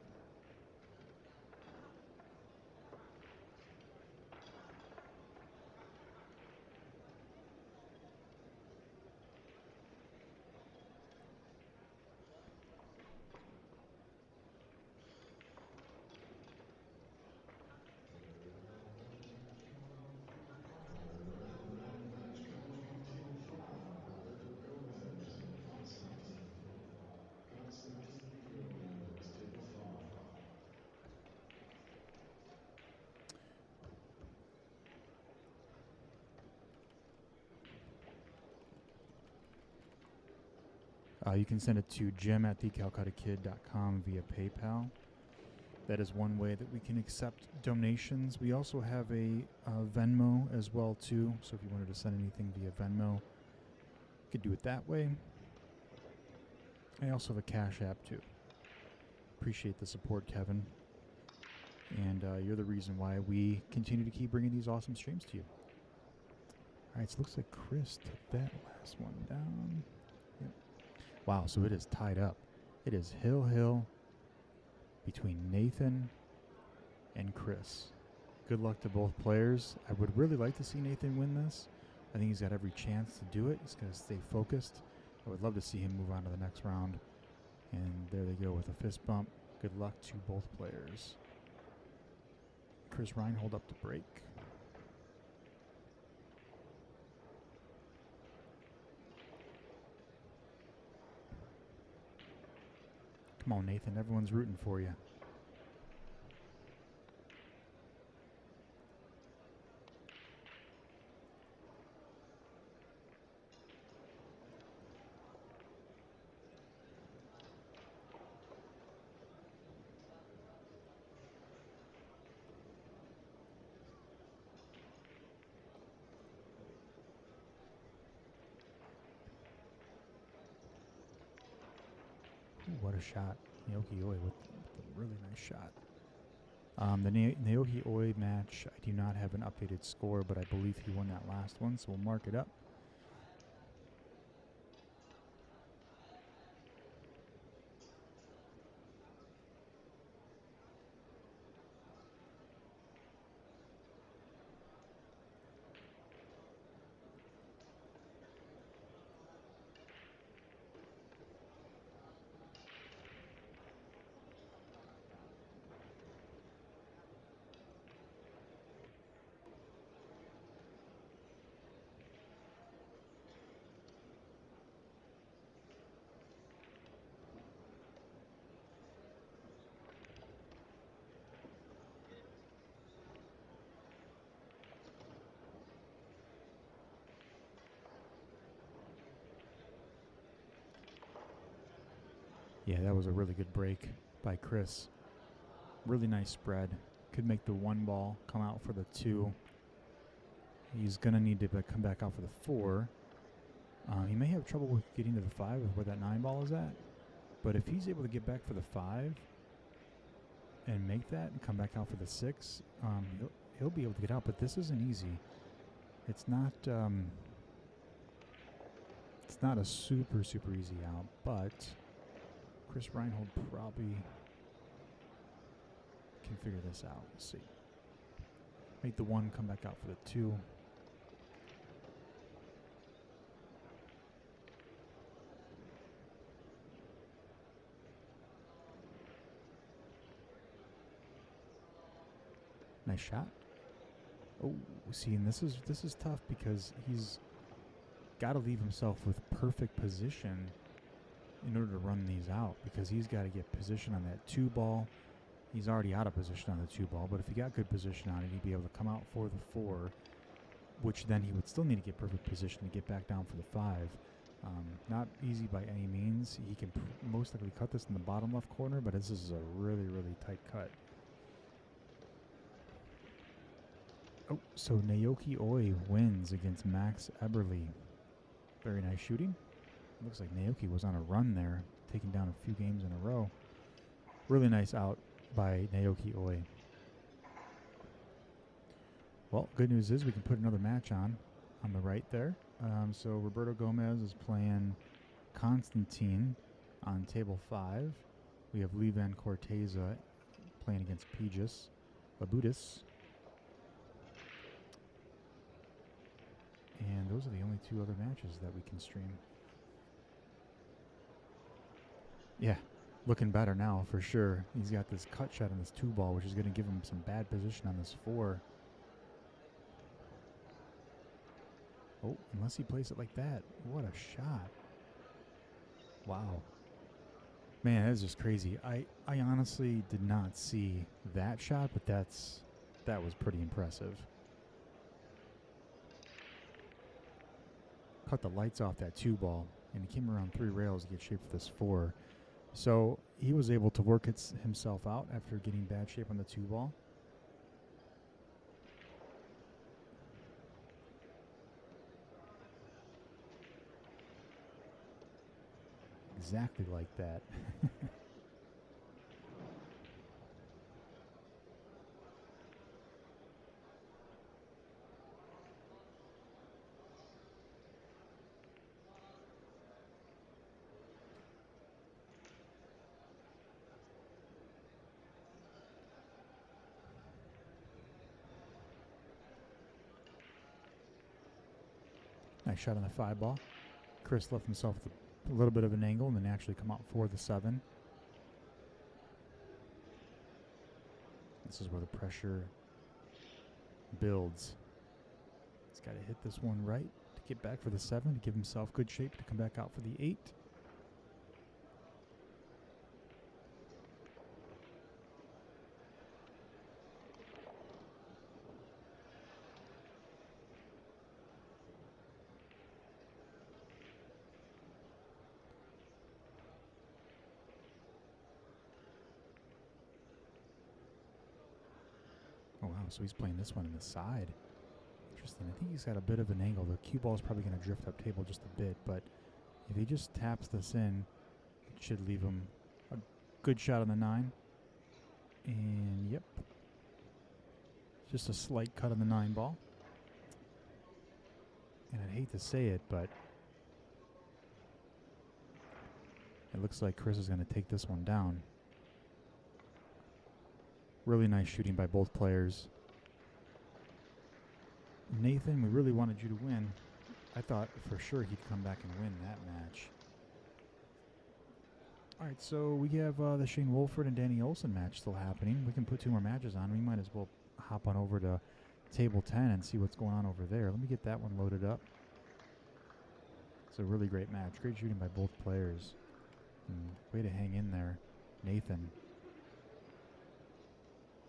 You can send it to jim@thecalcuttakid.com via PayPal. That is one way that we can accept donations. We also have a Venmo as well too. So if you wanted to send anything via Venmo, you could do it that way. I also have a Cash App too. Appreciate the support, Kevin. And you're the reason why we continue to keep bringing these awesome streams to you. All right, so it looks like Chris took that last one down. Yep. Wow, so it is tied up. It is hill between Nathan and Chris. Good luck to both players. I would really like to see Nathan win this. I think he's got every chance to do it. He's going to stay focused. I would love to see him move on to the next round. And there they go with a fist bump. Good luck to both players. Chris Reinhold up to break. Come on, Nathan. Everyone's rooting for you. What a shot. Naoyuki Oi with a really nice shot. The Naoyuki Oi match, I do not have an updated score, but I believe he won that last one, so we'll mark it up. Yeah, that was a really good break by Chris. Really nice spread. Could make the one ball come out for the two. He's going to need to come back out for the four. He may have trouble with getting to the five of where that nine ball is at. But if he's able to get back for the five and make that and come back out for the six, he'll be able to get out. But this isn't easy. It's not a super easy out, but Chris Reinhold probably can figure this out. We'll see. Make the one, come back out for the two. Nice shot. Oh, see, and this is tough because he's got to leave himself with perfect position in order to run these out, because he's got to get position on that 2 ball. He's already out of position on the 2 ball, but if he got good position on it, he'd be able to come out for the 4, which then he would still need to get perfect position to get back down for the 5. Not easy by any means. He can most likely cut this in the bottom left corner, but this is a really, really tight cut. Oh, so Naoyuki Oi wins against Max Eberle. Very nice shooting. Looks like Naoyuki was on a run there, taking down a few games in a row. Really nice out by Naoyuki Oi. Well, good news is we can put another match on the right there. So Roberto Gomez is playing Constantine on table 5. We have Levan Corteza playing against Pijus, Labutis. And those are the only 2 other matches that we can stream. Yeah, looking better now for sure. He's got this cut shot on this 2 ball, which is going to give him some bad position on this 4. Oh, unless he plays it like that. What a shot. Wow. Man, that is just crazy. I honestly did not see that shot, but that was pretty impressive. Cut the lights off that 2 ball, and he came around 3 rails to get shape for this 4. So he was able to work himself out after getting bad shape on the 2 ball. Exactly like that. Nice shot on the 5 ball. Chris left himself a little bit of an angle and then actually come out for the 7. This is where the pressure builds. He's got to hit this one right to get back for the 7, to give himself good shape to come back out for the 8. Oh, wow, so he's playing this one in the side. Interesting. I think he's got a bit of an angle. The cue ball is probably going to drift up table just a bit, but if he just taps this in, it should leave him a good shot on the 9. And, yep. Just a slight cut on the 9 ball. And I'd hate to say it, but it looks like Chris is going to take this one down. Really nice shooting by both players. Nathan, we really wanted you to win. I thought for sure he'd come back and win that match. All right, so we have the Shane Wolford and Danny Olson match still happening. We can put 2 more matches on. We might as well hop on over to table 10 and see what's going on over there. Let me get that one loaded up. It's a really great match. Great shooting by both players. And way to hang in there, Nathan.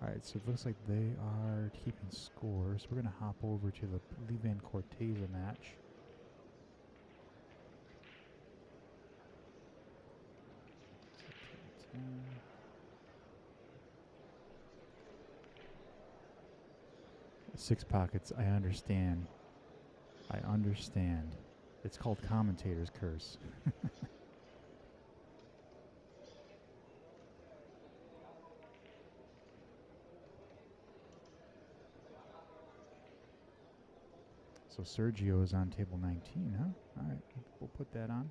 All right, so it looks like they are keeping score. So we're going to hop over to the Levan Corteza match. Six pockets, I understand. I understand. It's called commentator's curse. So Sergio is on table 19, huh? All right, we'll put that on.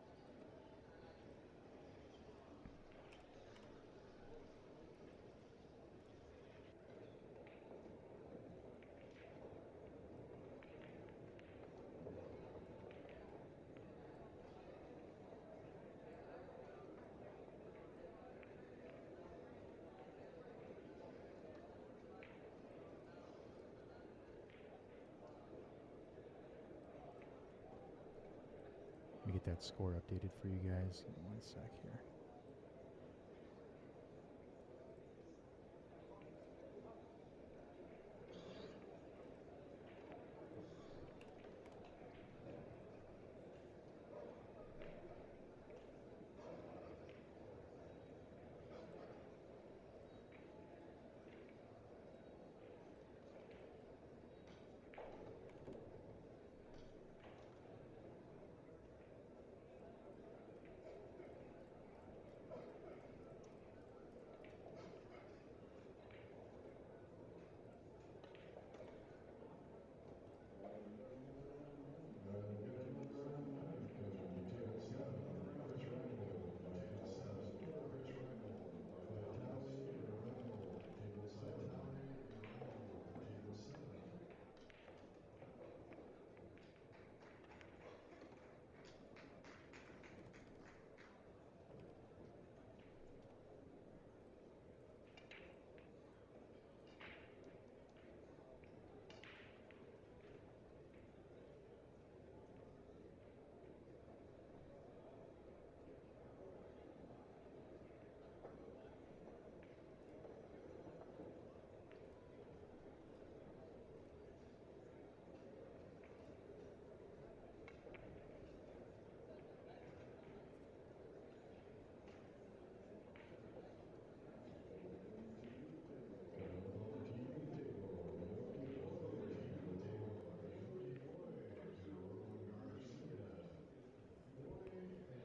that score updated for you guys. One sec here.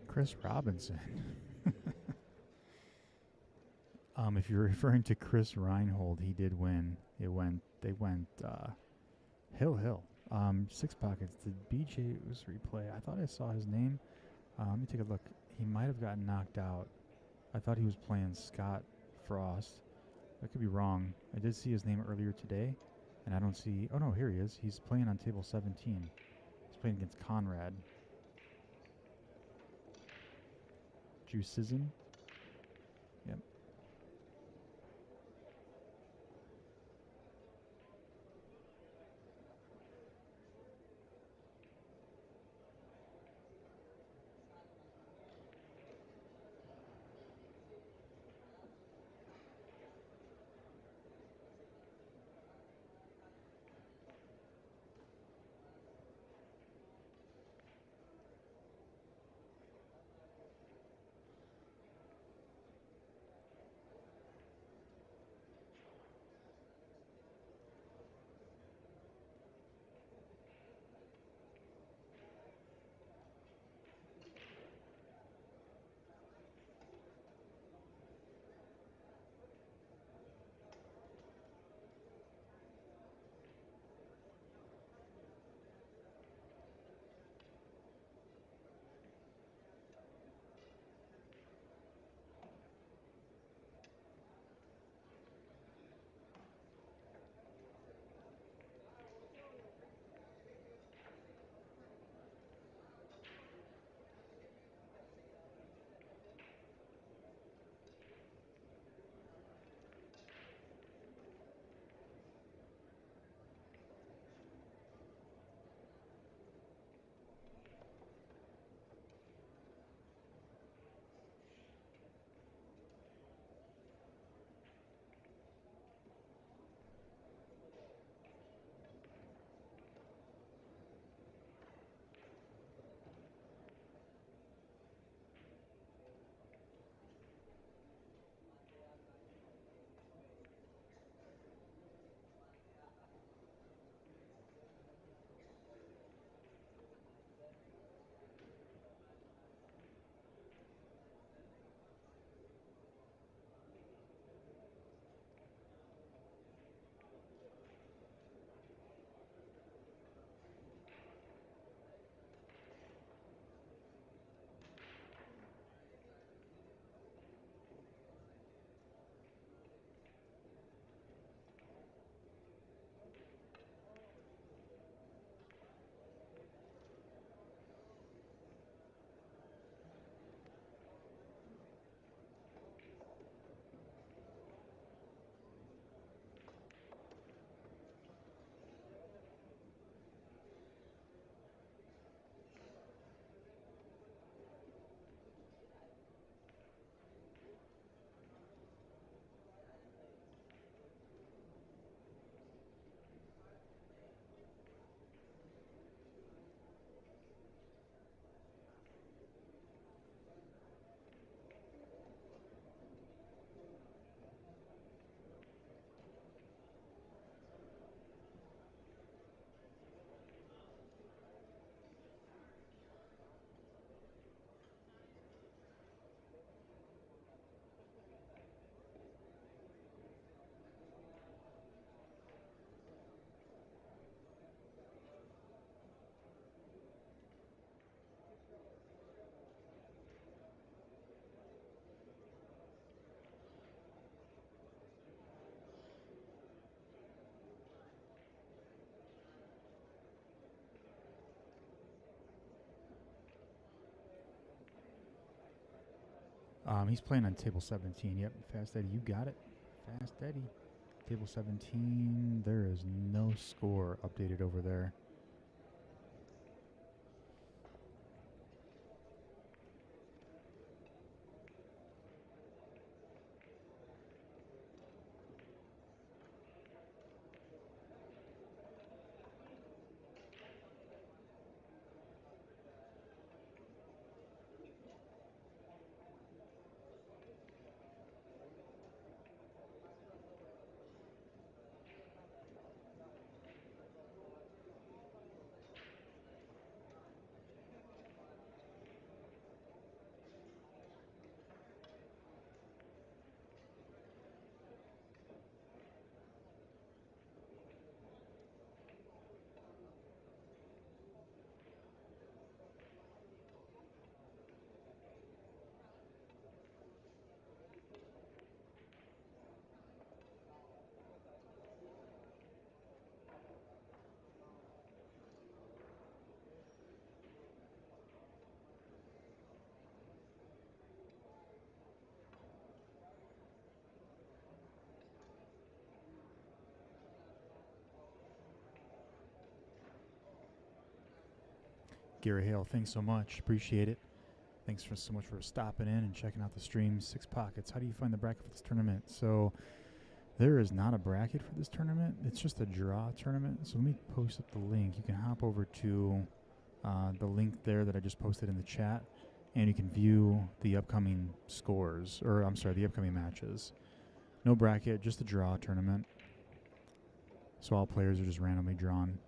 Chris Robinson. If you're referring to Chris Reinhold, he did win. They went hill. 6 pockets. Did BJ's replay? I thought I saw his name. Let me take a look. He might have gotten knocked out. I thought he was playing Scott Frost. I could be wrong. I did see his name earlier today, and I don't see... Oh, no, here he is. He's playing on table 17. He's playing against Conrad. Juicizin. Yep. He's playing on table 17. Yep, Fast Eddie, you got it. Fast Eddie. Table 17. There is no score updated over there. Gary Hale, thanks so much. Appreciate it. Thanks so much for stopping in and checking out the stream. Six Pockets. How do you find the bracket for this tournament? So there is not a bracket for this tournament. It's just a draw tournament. So let me post up the link. You can hop over to the link there that I just posted in the chat, and you can view the upcoming scores, or I'm sorry, the upcoming matches. No bracket, just a draw tournament. So all players are just randomly drawn.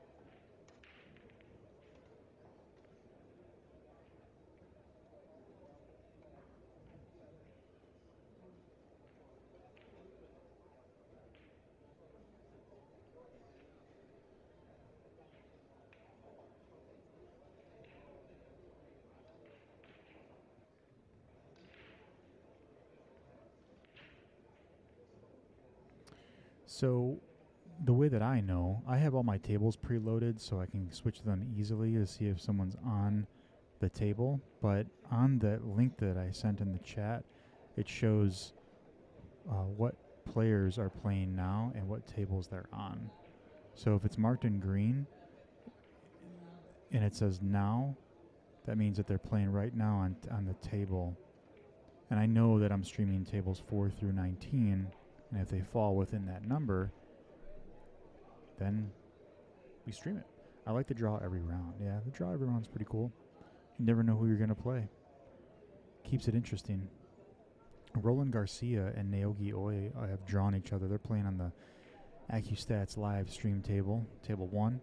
So the way that I know, I have all my tables preloaded so I can switch them easily to see if someone's on the table. But on the link that I sent in the chat, it shows what players are playing now and what tables they're on. So if it's marked in green and it says now, that means that they're playing right now on the table. And I know that I'm streaming tables 4 through 19, and if they fall within that number, then we stream it. I like to draw every round. Yeah, the draw every round's pretty cool. You never know who you're going to play. Keeps it interesting. Roland Garcia and Naoyuki Oi have drawn each other. They're playing on the AccuStats live stream table, table 1.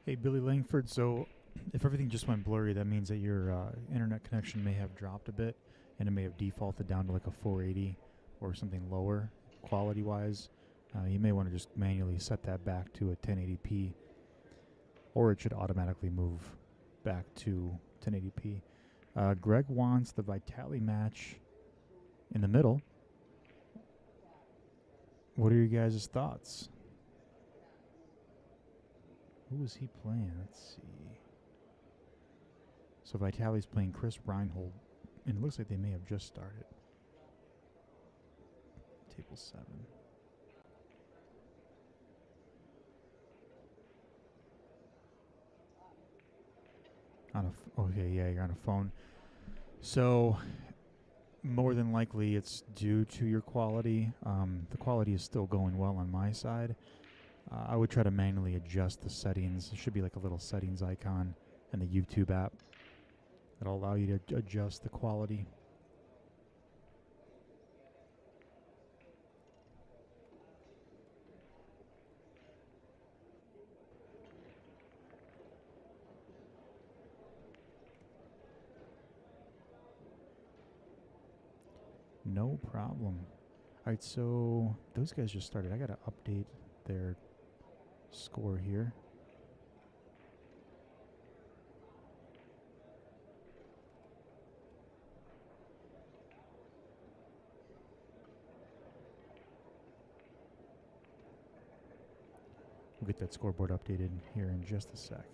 Hey, Billy Langford. So, if everything just went blurry, that means that your internet connection may have dropped a bit, and it may have defaulted down to like a 480 or something lower quality-wise. You may want to just manually set that back to a 1080p, or it should automatically move back to 1080p. Greg wants the Vitaliy match in the middle. What are your guys' thoughts? Who is he playing? Let's see. So Vitaly's playing Chris Reinhold, and it looks like they may have just started. Table 7. Okay, yeah, you're on a phone. So more than likely it's due to your quality. The quality is still going well on my side. I would try to manually adjust the settings. There should be like a little settings icon in the YouTube app that'll allow you to adjust the quality. No problem. All right, so those guys just started. I got to update their score here. We'll get that scoreboard updated here in just a sec.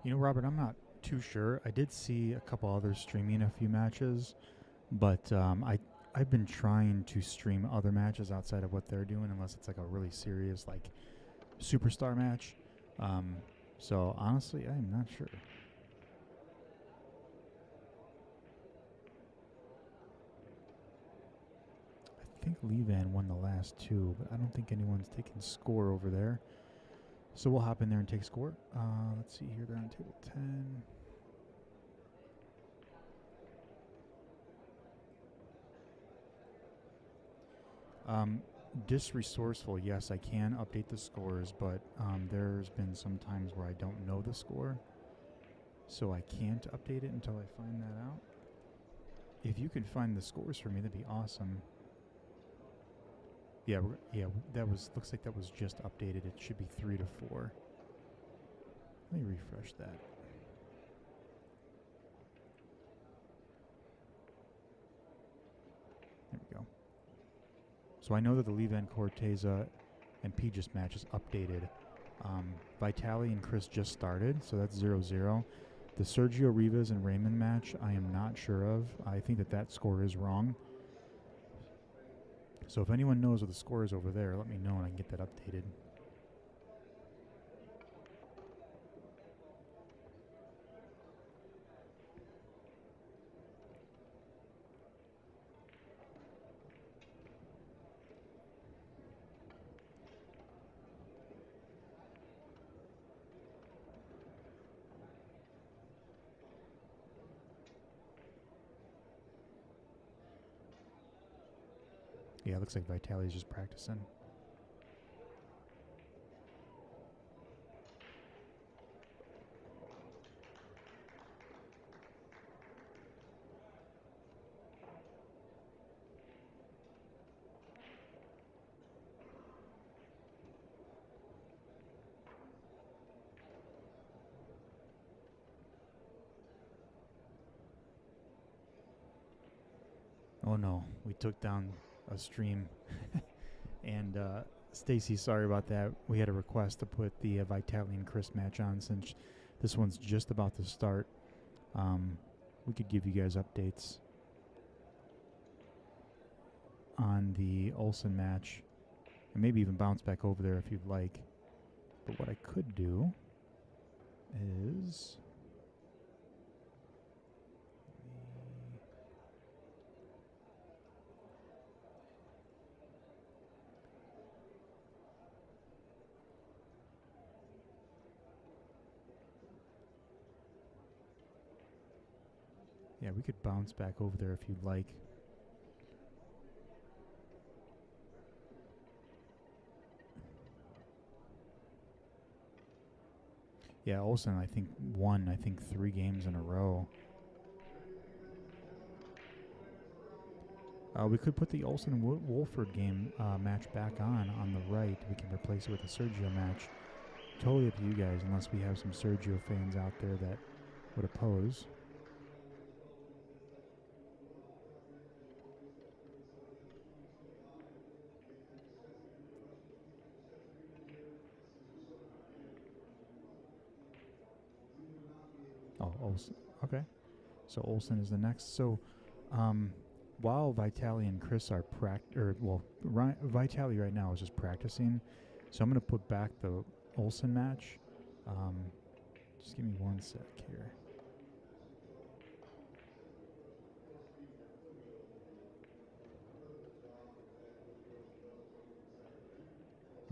You know, Robert, I'm not too sure. I did see a couple others streaming a few matches, but I've been trying to stream other matches outside of what they're doing, unless it's like a really serious like superstar match. So honestly, I'm not sure. I think Levan won the last two, but I don't think anyone's taken score over there. So we'll hop in there and take score. Let's see here. They're on table 10. Disresourceful, yes, I can update the scores, but there's been some times where I don't know the score, so I can't update it until I find that out. If you could find the scores for me, that'd be awesome. Yeah, looks like that was just updated. It should be 3-4. Let me refresh that. There we go. So I know that the Levan Corteza and Pijus match is updated. Vitaliy and Chris just started, so that's 0-0. The Sergio, Rivas, and Raymond match, I am not sure of. I think that score is wrong. So if anyone knows what the score is over there, let me know and I can get that updated. Yeah, it looks like Vitaliy is just practicing. Oh no, we took down a stream. And Stacy, sorry about that. We had a request to put the Vitaliy and Chris match on since this one's just about to start. We could give you guys updates on the Olson match and maybe even bounce back over there if you'd like. But what I could do is yeah, we could bounce back over there if you'd like. Yeah, Olson, I think, won, 3 games in a row. We could put the Olson and Wolford game match back on the right. We can replace it with a Sergio match. Totally up to you guys, unless we have some Sergio fans out there that would oppose. Oh, Olson. Okay. So Olson is the next. So while Vitaliy and Chris are Vitaliy right now is just practicing. So I'm going to put back the Olson match. Just give me one sec here.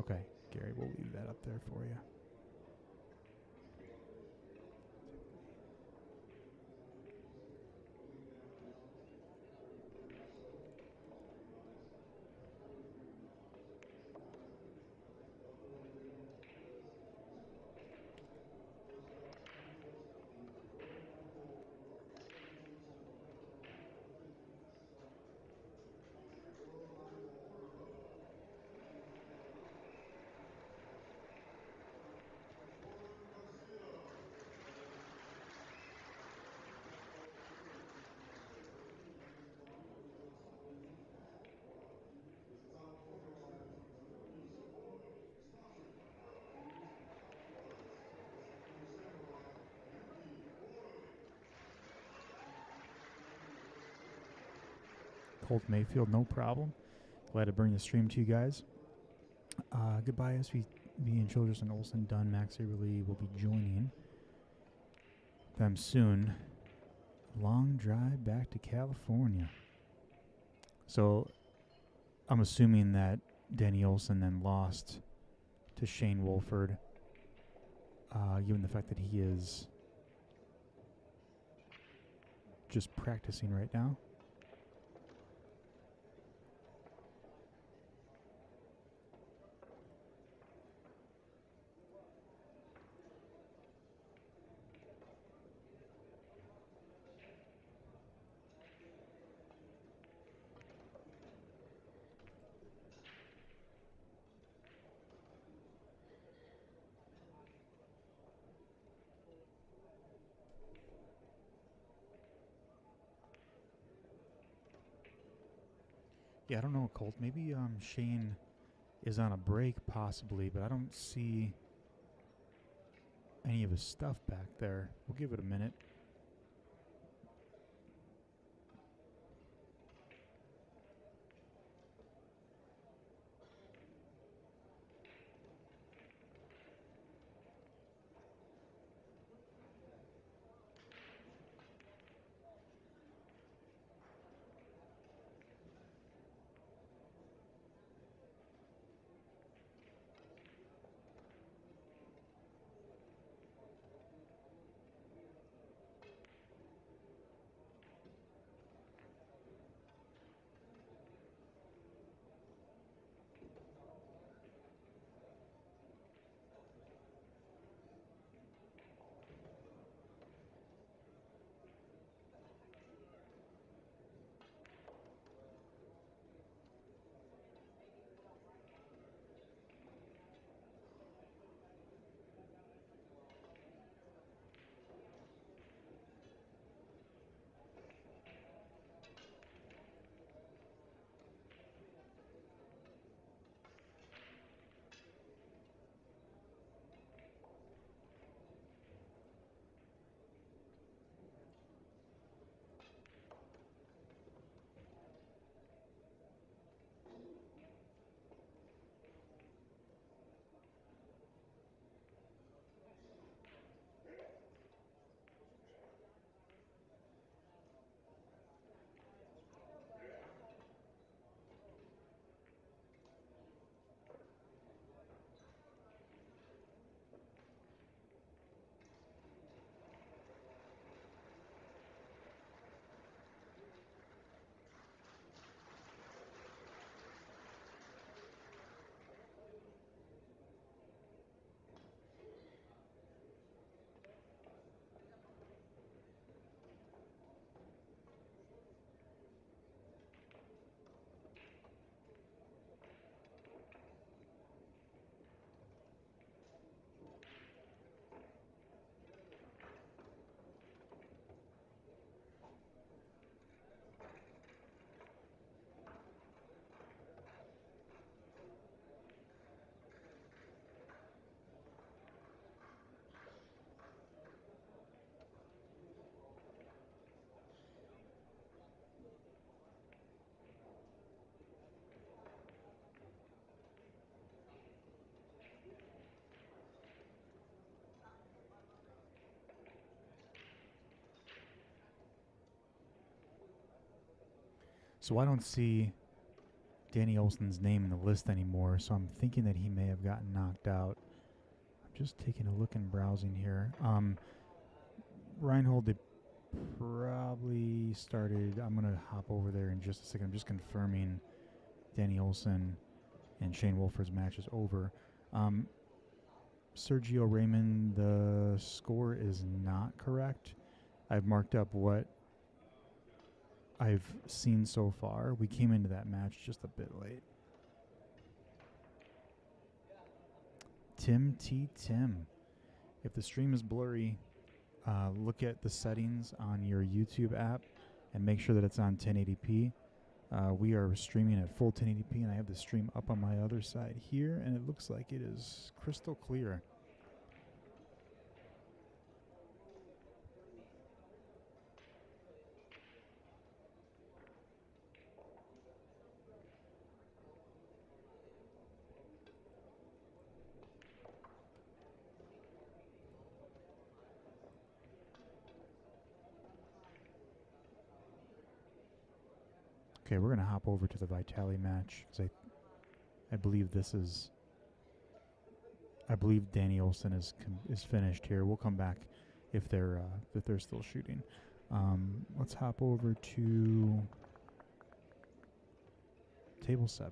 Okay, Gary, we'll leave that up there for you. Colt Mayfield, no problem. Glad to bring the stream to you guys. Goodbye, SVB and Childress and Olson done. Max Eberle will be joining them soon. Long drive back to California. So I'm assuming that Danny Olson then lost to Shane Wolford, given the fact that he is just practicing right now. Yeah, I don't know, Colt. Maybe Shane is on a break, possibly, but I don't see any of his stuff back there. We'll give it a minute. So I don't see Danny Olson's name in the list anymore, so I'm thinking that he may have gotten knocked out. I'm just taking a look and browsing here. Reinhold, they probably started. I'm going to hop over there in just a second. I'm just confirming Danny Olson and Shane Wolford's match is over. Sergio Raymond, the score is not correct. I've marked up what I've seen so far. We came into that match just a bit late. Tim. If the stream is blurry, look at the settings on your YouTube app and make sure that it's on 1080p. We are streaming at full 1080p, and I have the stream up on my other side here, and it looks like it is crystal clear. Okay, we're going to hop over to the Vitaliy match, because I believe this is... I believe Danny Olson is finished here. We'll come back if they're still shooting. Let's hop over to table 7.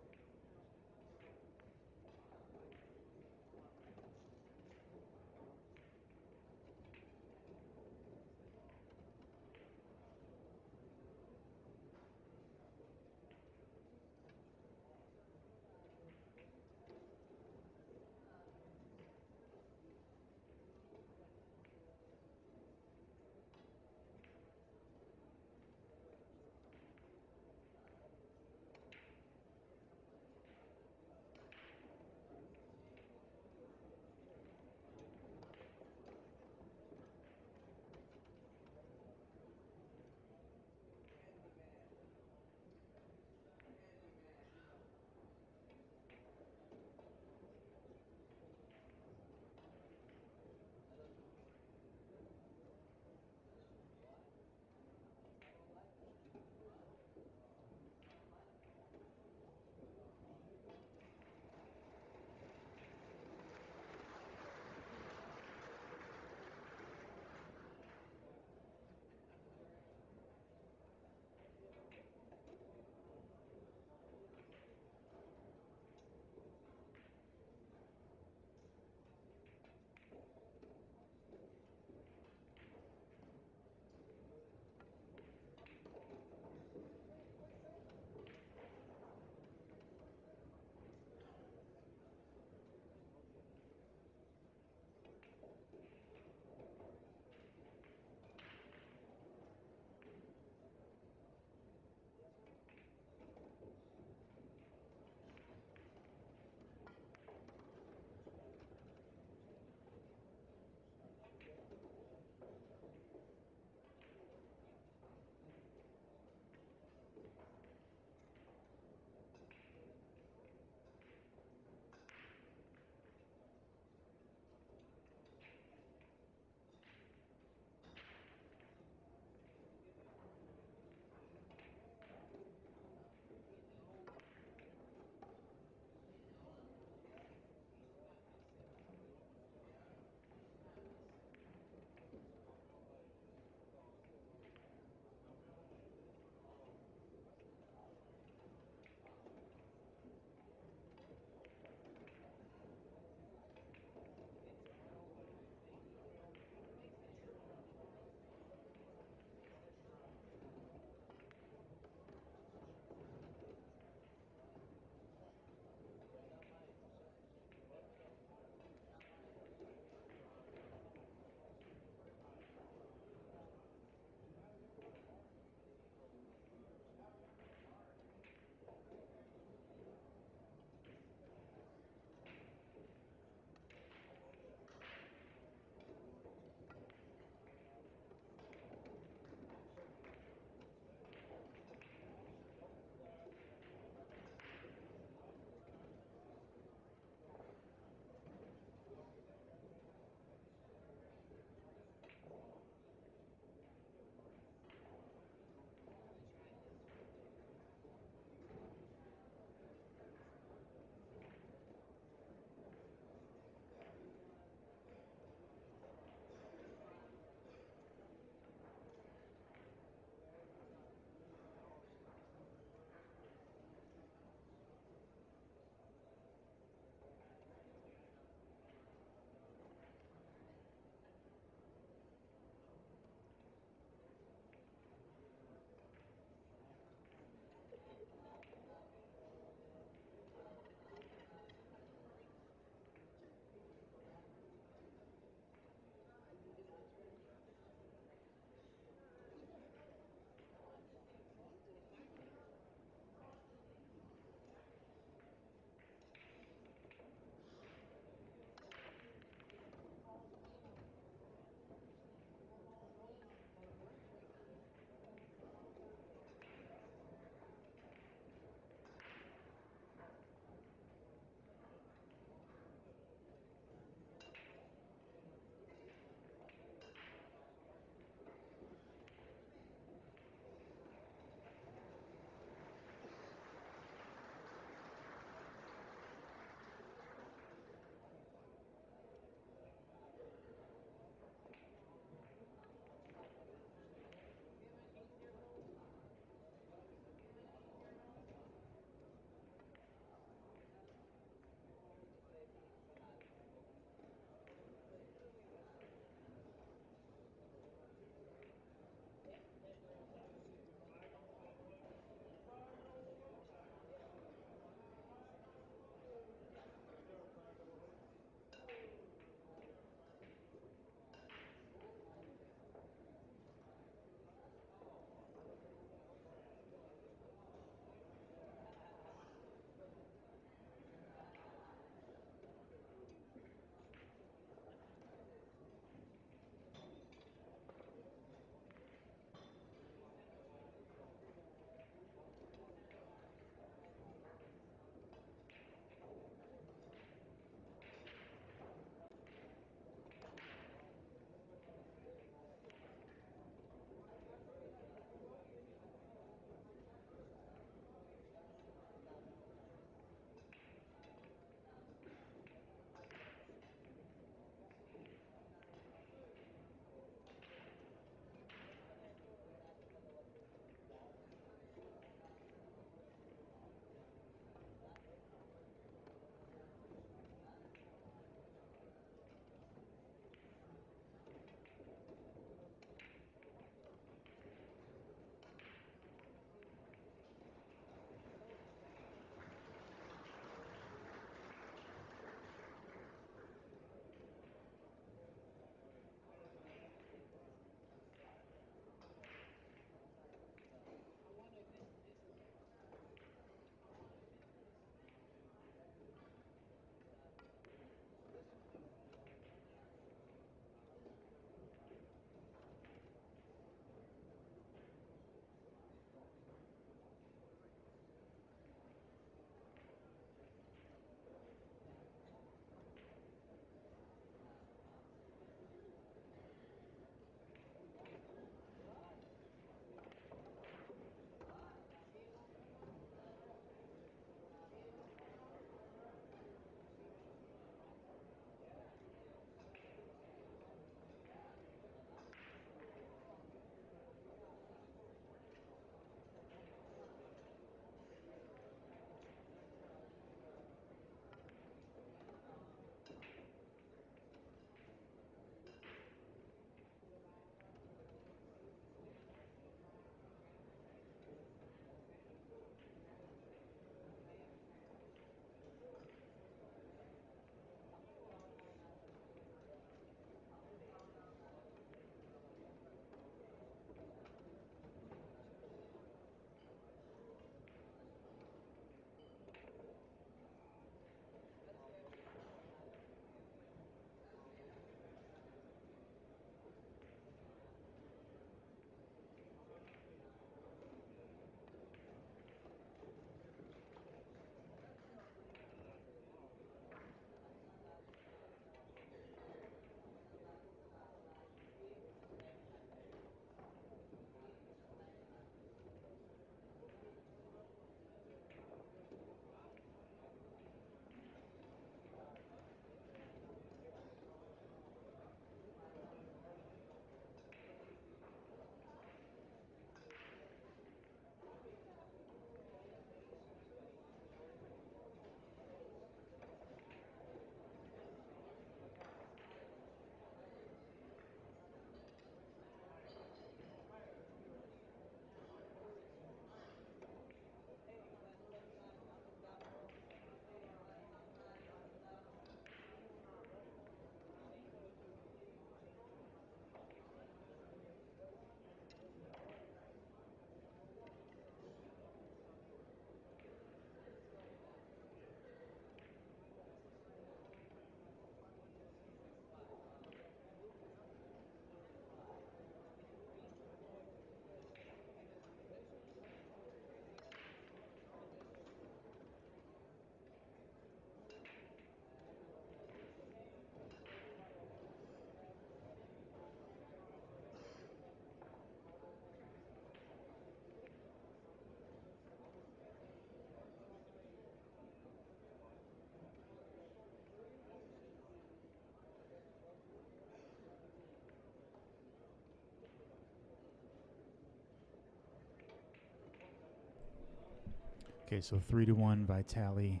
Okay, so 3-1 Vitaliy.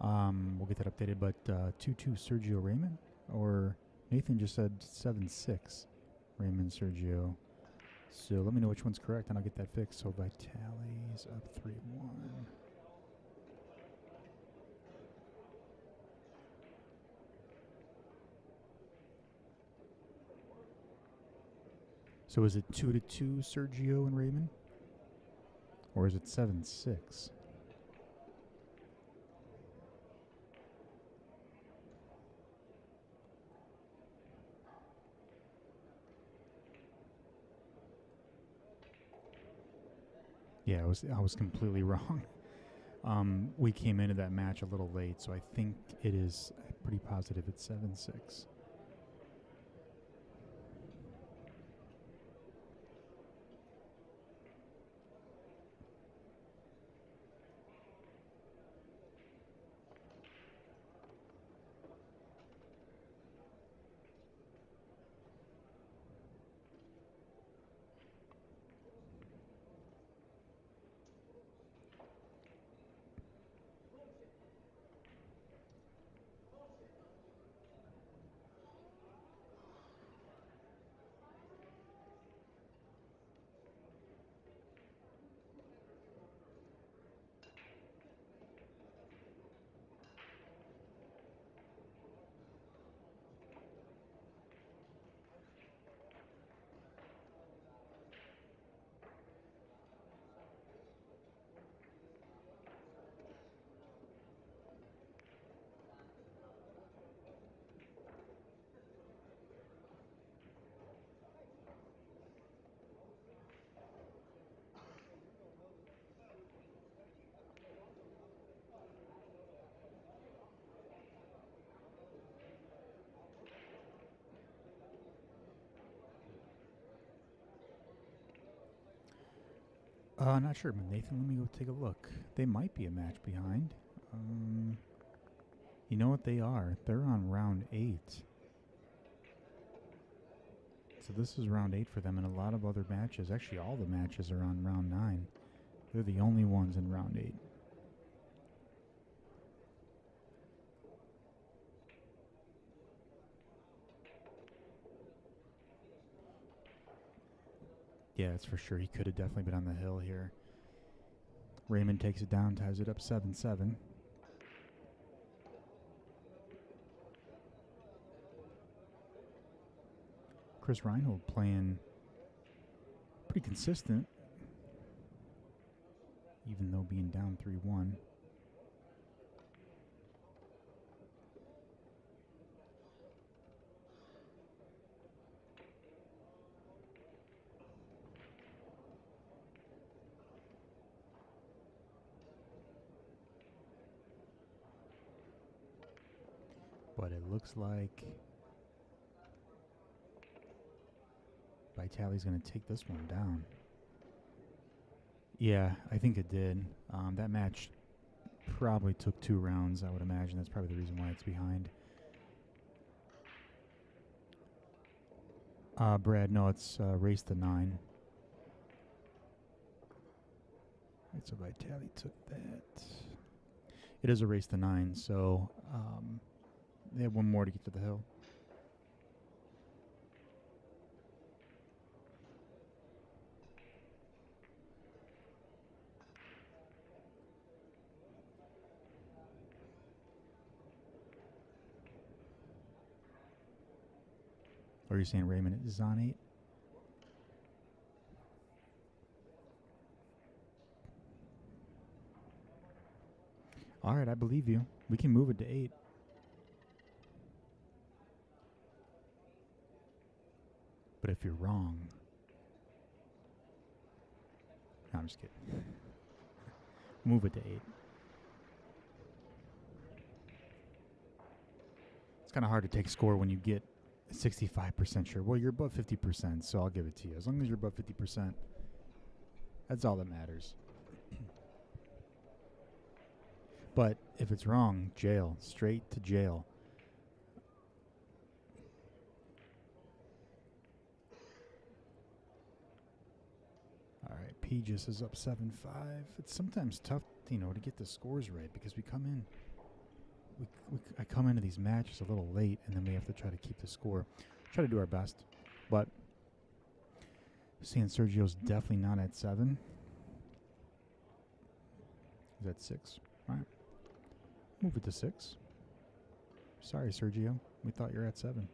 We'll get that updated, but 2-2 Sergio Raymond, or Nathan just said 7-6 Raymond Sergio. So let me know which one's correct, and I'll get that fixed. So Vitaly's up 3-1. So is it 2-2 Sergio and Raymond, or is it 7-6? Yeah, I was completely wrong. We came into that match a little late, so I think it is pretty positive it's 7-6. Not sure, but Nathan, let me go take a look. They might be a match behind. You know what they are? They're on round 8. So this is round 8 for them, and a lot of other matches, actually all the matches are on round 9. They're the only ones in round 8. Yeah, that's for sure. He could have definitely been on the hill here. Raymond takes it down, ties it up 7-7. Chris Reinhold playing pretty consistent, even though being down 3-1. But it looks like Vitaly's going to take this one down. Yeah, I think it did. That match probably took 2 rounds, I would imagine. That's probably the reason why it's behind. Brad, no, it's race to 9. Right, so Vitaliy took that. It is a race to 9, so they have one more to get to the hill. Or are you saying Raymond is on 8? All right, I believe you. We can move it to 8. But if you're wrong... No, I'm just kidding. Move it to 8. It's kind of hard to take a score when you get 65% sure. Well, you're above 50%, so I'll give it to you. As long as you're above 50%, that's all that matters. But if it's wrong, jail. Straight to jail. All right, Pijus is up 7-5. It's sometimes tough, you know, to get the scores right because we come in. I come into these matches a little late, and then we have to try to keep the score. Try to do our best, but seeing Sergio's definitely not at 7. He's at 6. All right, move it to 6. Sorry, Sergio. We thought you were at 7.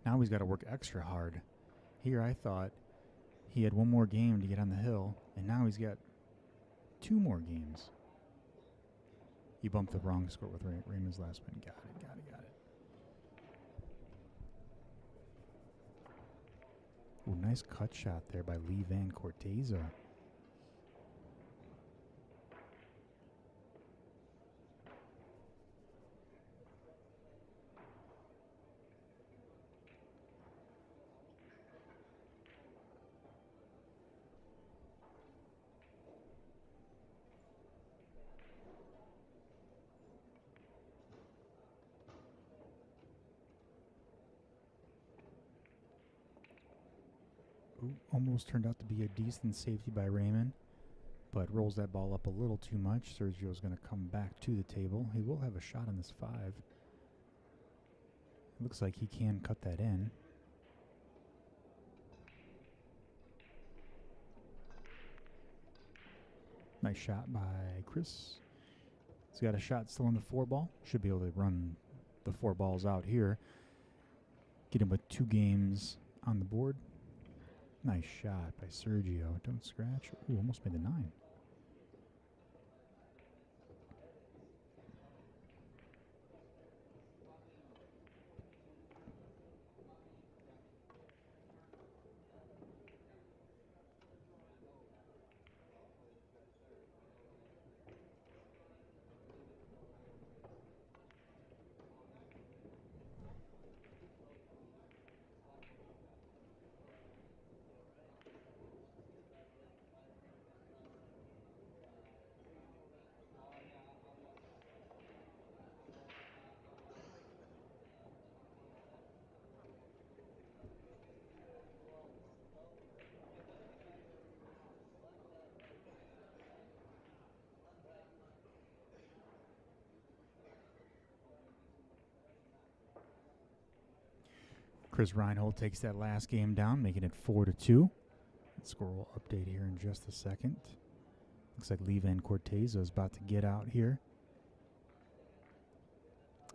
Now he's got to work extra hard. Here I thought he had one more game to get on the hill, and now he's got 2 more games. You bumped the wrong score with Raymond's last win. Got it. Ooh, nice cut shot there by Lee Van Corteza. Ooh, almost turned out to be a decent safety by Raymond, but rolls that ball up a little too much. Sergio's going to come back to the table. He will have a shot on this 5. Looks like he can cut that in. Nice shot by Chris. He's got a shot still on the 4 ball. Should be able to run the 4 balls out here. Get him with 2 games on the board. Nice shot by Sergio. Don't scratch. Ooh, almost made the 9. Chris Reinhold takes that last game down, making it 4-2. Score will update here in just a second. Looks like Lee Van Corteza is about to get out here.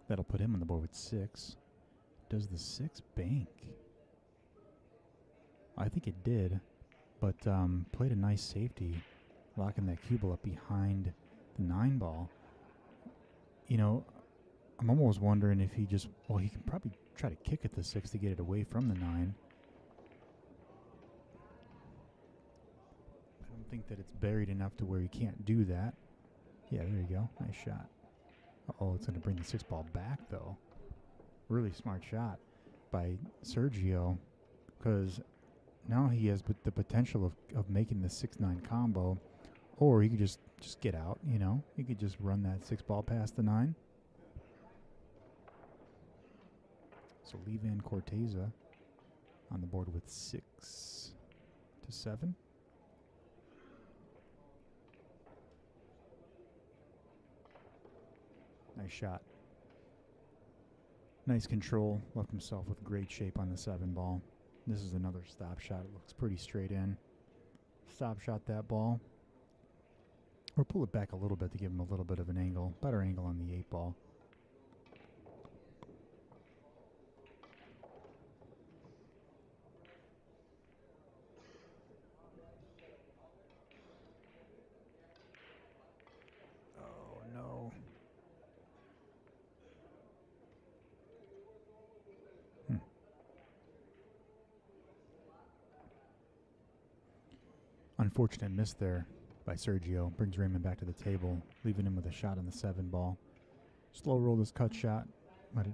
That'll put him on the board with 6. Does the 6 bank? I think it did, but played a nice safety, locking that cubel up behind the 9 ball. You know, I'm almost wondering if he just, well, he can probably try to kick at the 6 to get it away from the 9. I don't think that it's buried enough to where he can't do that. Yeah, there you go. Nice shot. Uh-oh, it's going to bring the 6 ball back, though. Really smart shot by Sergio, because now he has the potential of making the 6-9 combo, or he could just get out, you know. He could just run that 6 ball past the 9. So Lee Van Corteza on the board with 6-7. Nice shot. Nice control. Left himself with great shape on the 7 ball. This is another stop shot. It looks pretty straight in. Stop shot that ball. Or pull it back a little bit to give him a little bit of an angle. Better angle on the 8 ball. Unfortunate miss there by Sergio. Brings Raymond back to the table, leaving him with a shot on the 7 ball. Slow roll this cut shot. Let it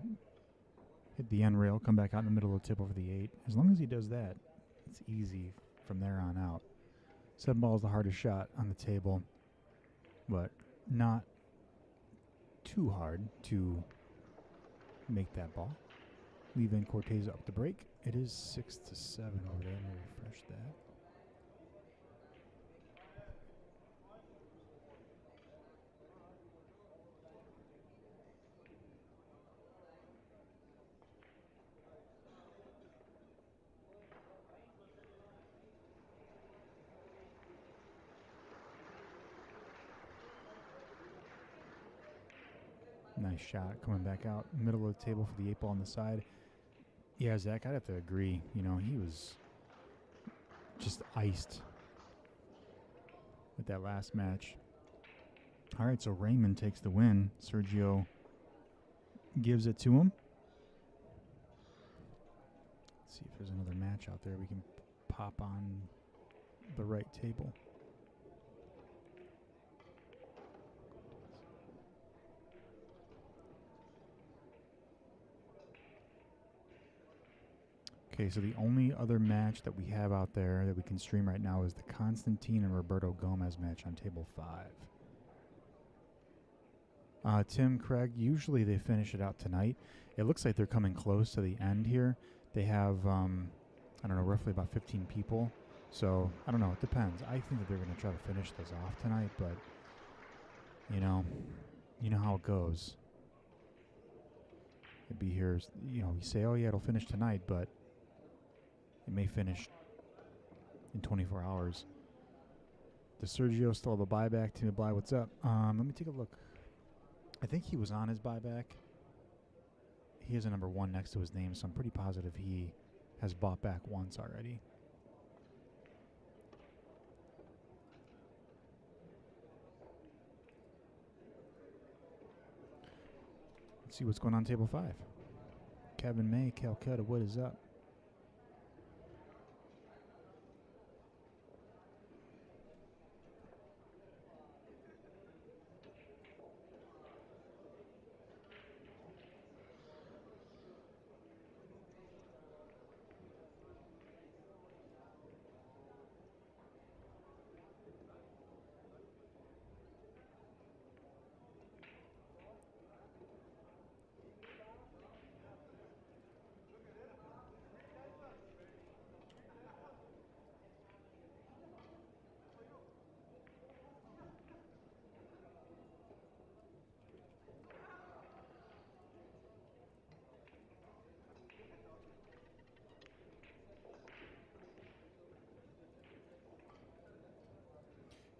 hit the end rail, come back out in the middle of the tip over the 8. As long as he does that, it's easy from there on out. 7 ball is the hardest shot on the table, but not too hard to make that ball. Leaving Corteza up the break. It is 6-7 over there. Let me refresh that. Nice shot coming back out. Middle of the table for the 8-ball on the side. Yeah, Zach, I'd have to agree. You know, he was just iced with that last match. All right, so Raymond takes the win. Sergio gives it to him. Let's see if there's another match out there we can pop on the right table. Okay, so the only other match that we have out there that we can stream right now is the Constantine and Roberto Gomez match on table 5. Tim, Craig, usually they finish it out tonight. It looks like they're coming close to the end here. They have, I don't know, roughly about 15 people. So, I don't know, it depends. I think that they're going to try to finish this off tonight, but, you know how it goes. It'd be here, you know, you say, oh yeah, it'll finish tonight, but it may finish in 24 hours. Does Sergio still have a buyback? Team Bly, what's up? Let me take a look. I think he was on his buyback. He has a number 1 next to his name, so I'm pretty positive he has bought back once already. Let's see what's going on table 5. Kevin May, Calcutta, what is up?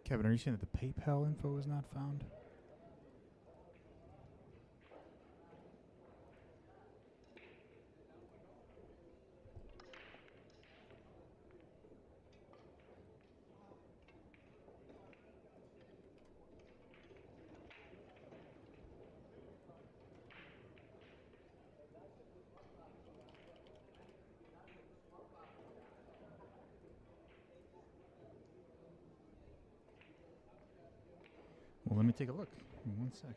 Kevin, are you saying that the PayPal info is not found? Well, let me take a look. Give me 1 sec.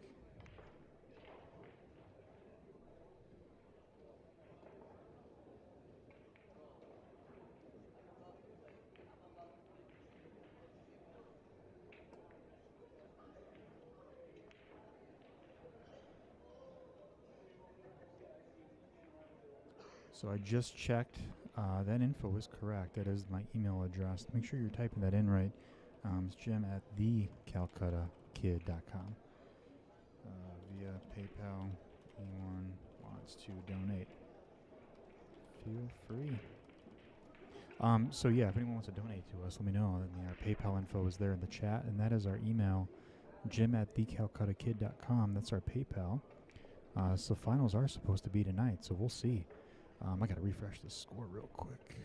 So I just checked. That info is correct. That is my email address. Make sure you're typing that in right. It's Jim at thecalcuttakid.com. Via PayPal, anyone wants to donate, feel free. So yeah, if anyone wants to donate to us, let me know. And our PayPal info is there in the chat, and that is our email, Jim at thecalcuttakid.com. That's our PayPal. So finals are supposed to be tonight, so we'll see. I got to refresh the score real quick.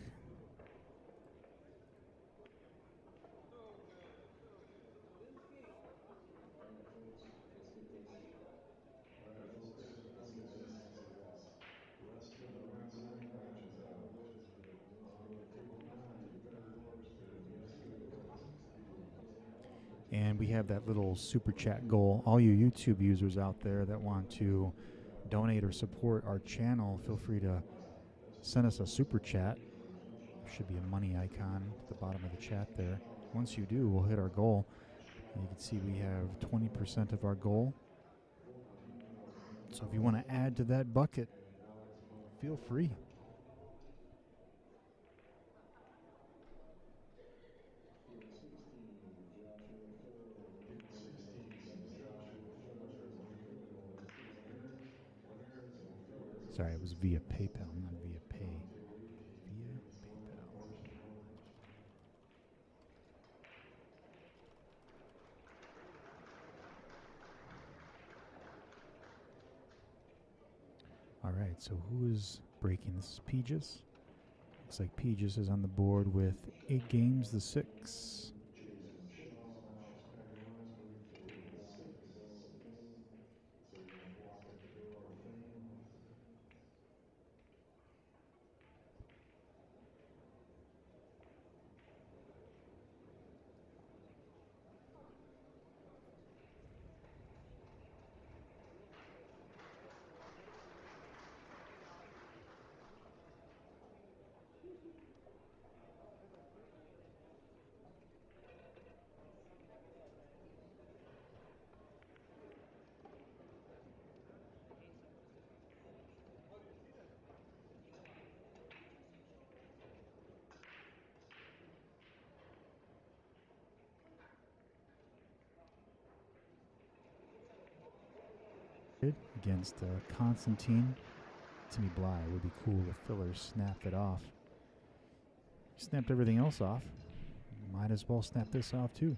And we have that little super chat goal. All you YouTube users out there that want to donate or support our channel, feel free to send us a super chat. There should be a money icon at the bottom of the chat there. Once you do, we'll hit our goal. And you can see we have 20% of our goal. So if you want to add to that bucket, feel free. Sorry, it was via PayPal, not via Pay. Via PayPal. All right, so who is breaking? This is Pijus. Looks like Pijus is on the board with 8 games, the 6. Against Constantine. Timmy Bly. It would be cool if Filler snapped it off. He snapped everything else off. Might as well snap this off too.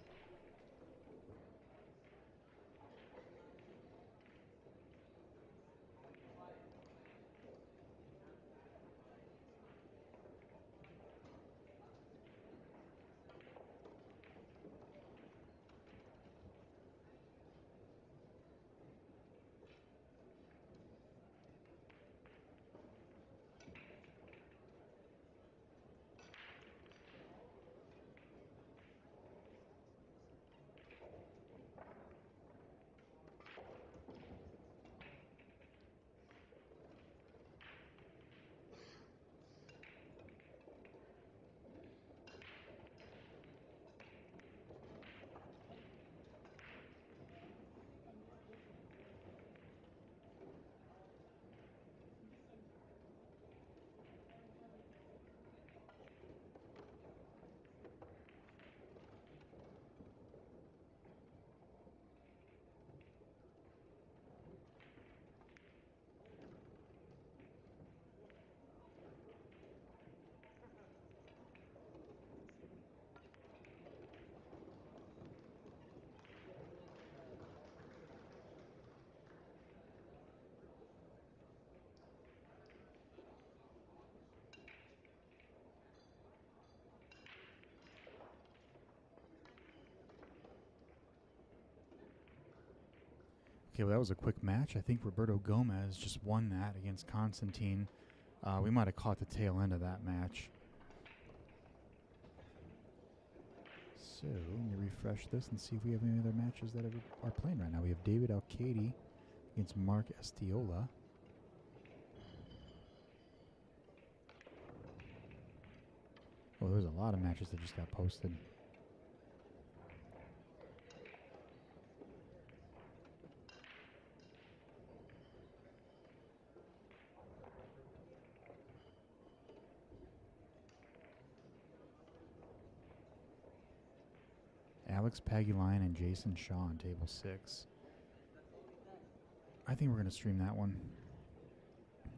Okay, well, that was a quick match. I think Roberto Gomez just won that against Constantine. We might have caught the tail end of that match. So, let me refresh this and see if we have any other matches that are playing right now. We have David Alcaide against Mark Estiola. Oh, there's a lot of matches that just got posted. Alex Pagulayan and Jayson Shaw on table 6. I think we're going to stream that one.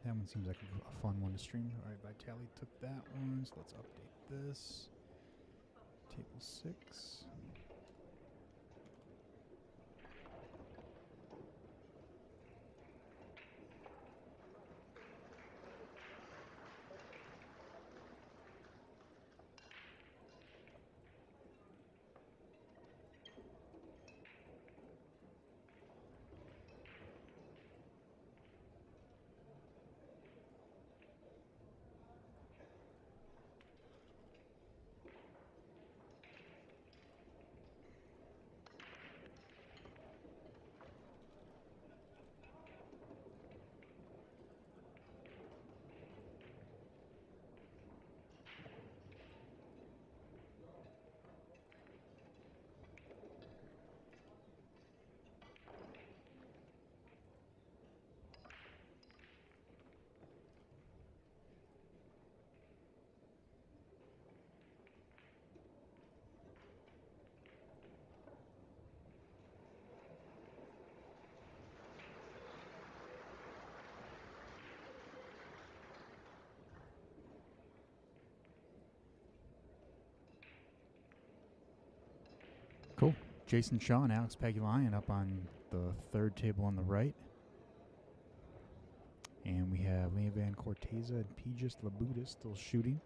That one seems like a fun one to stream. All right, Vitaliy took that one, so let's update this. Table 6. Cool. Jayson Shaw and Alex Pagulayan up on the third table on the right. And we have Levan Corteza and Pijus Labutis still shooting.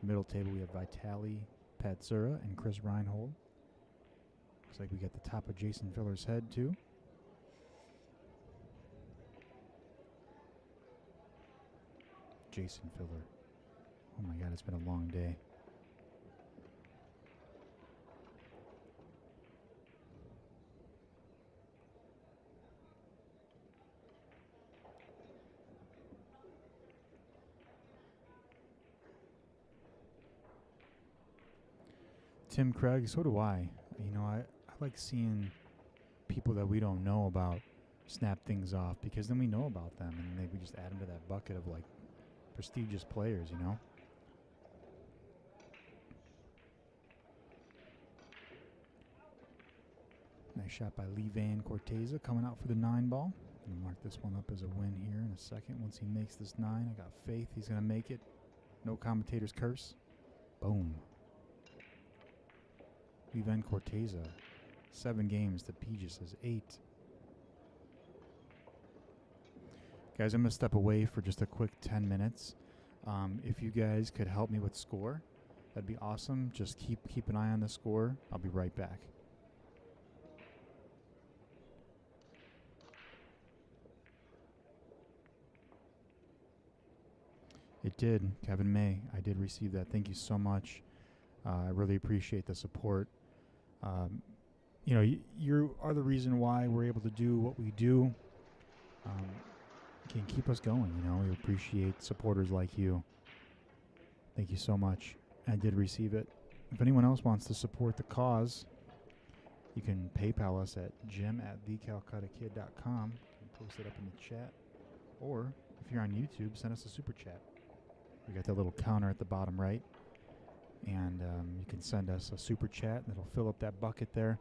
Middle table we have Vitaliy, Patsura, and Chris Reinhold. Looks like we got the top of Jason Filler's head too. Jason Filler. Oh my God, it's been a long day. Tim Craig, so do I. You know, I like seeing people that we don't know about snap things off, because then we know about them and maybe we just add them to that bucket of like prestigious players, you know? Nice shot by Levan Corteza coming out for the 9 ball. I'm going to mark this one up as a win here in a second. Once he makes this 9, I got faith he's going to make it. No commentator's curse. Boom. Levan Corteza, 7 games to Pijus has 8. Guys, I'm going to step away for just a quick 10 minutes. If you guys could help me with score, that'd be awesome. Just keep an eye on the score. I'll be right back. It did, Kevin May. I did receive that. Thank you so much. I really appreciate the support. You know, you are the reason why we're able to do what we do. Can keep us going, you know. We appreciate supporters like you. Thank you so much. I did receive it. If anyone else wants to support the cause, you can PayPal us at jim@thecalcuttakid.com. You can post it up in the chat. Or if you're on YouTube, send us a super chat. We got that little counter at the bottom right. And you can send us a super chat, and it'll fill up that bucket there.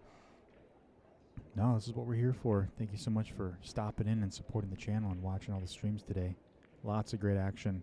No, this is what we're here for. Thank you so much for stopping in and supporting the channel and watching all the streams today. Lots of great action.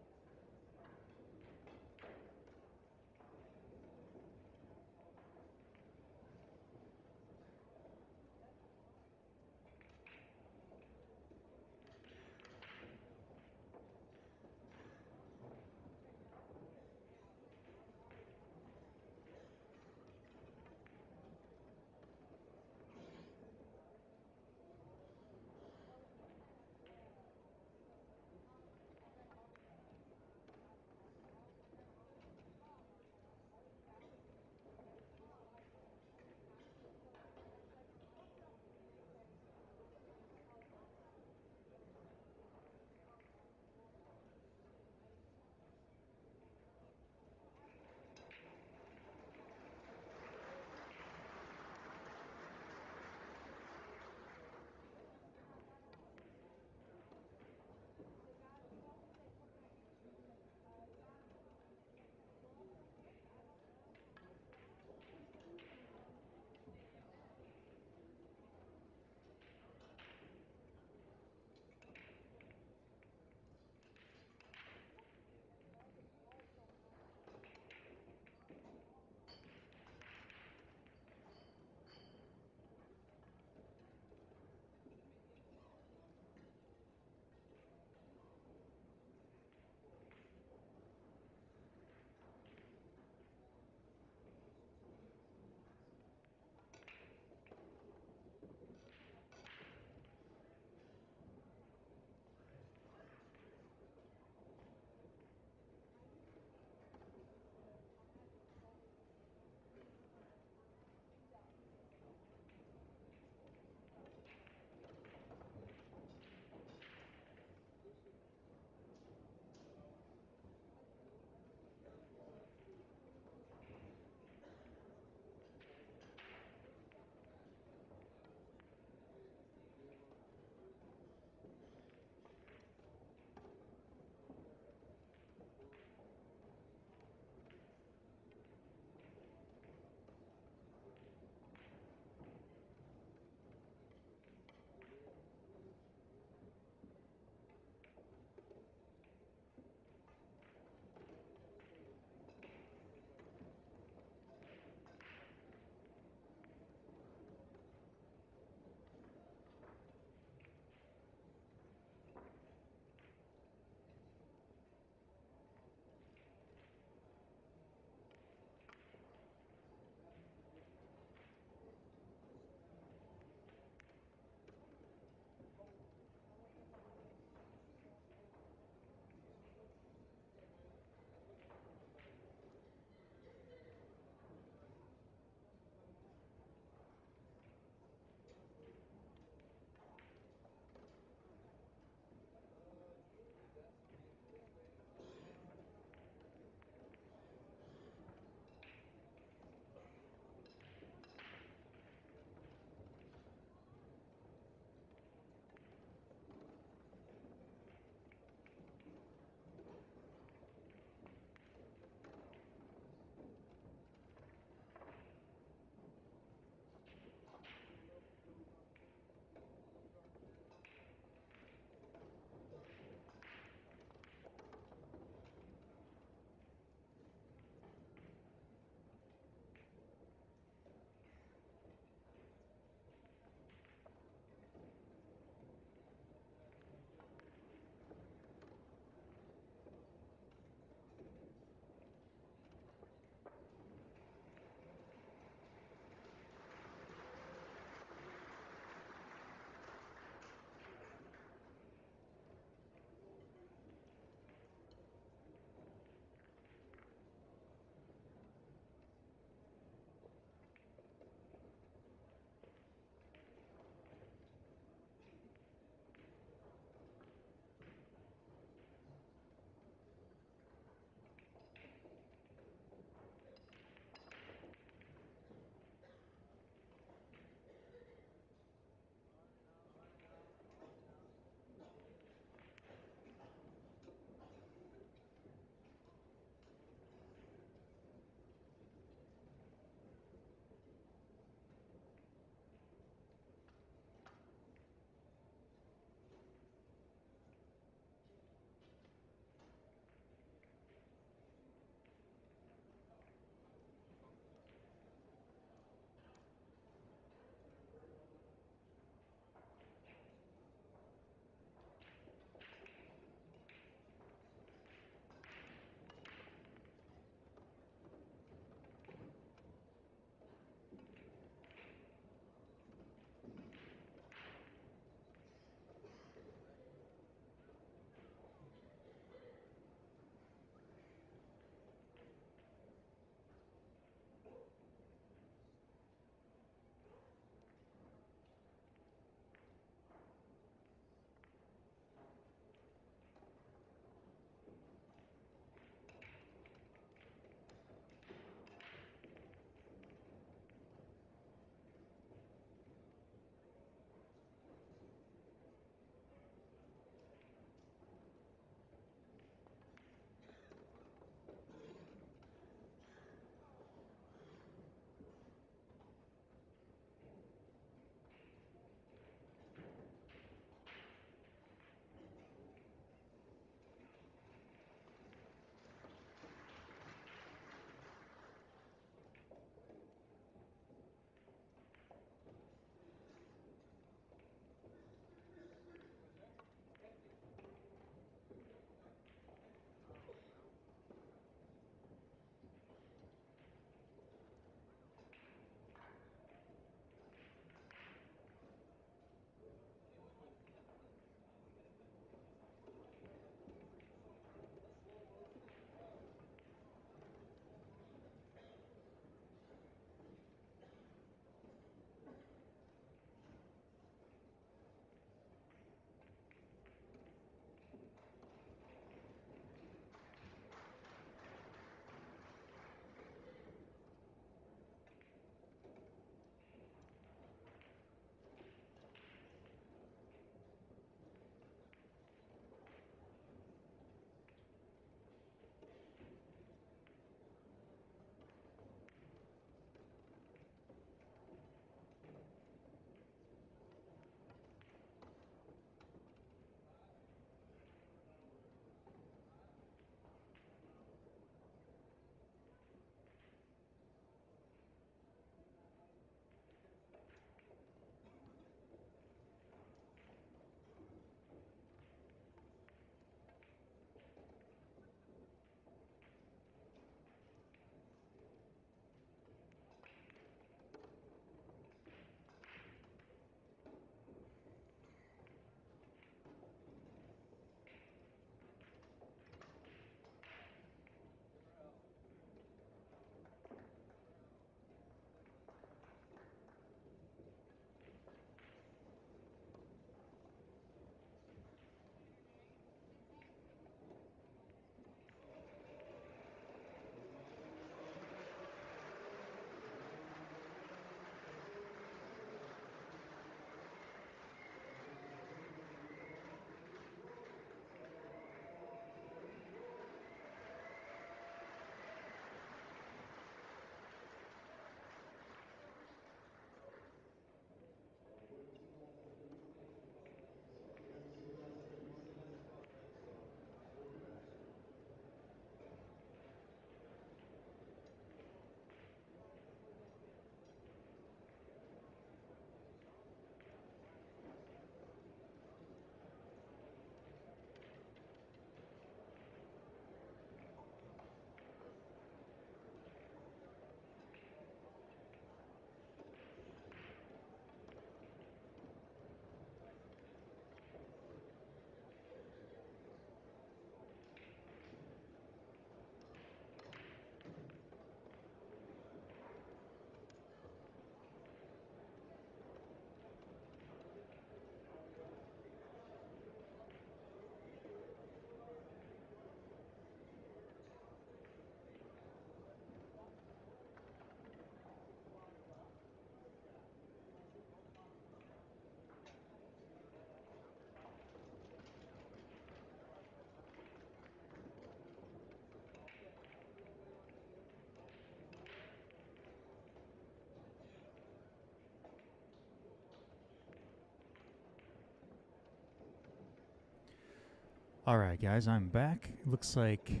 All right, guys, I'm back. It looks like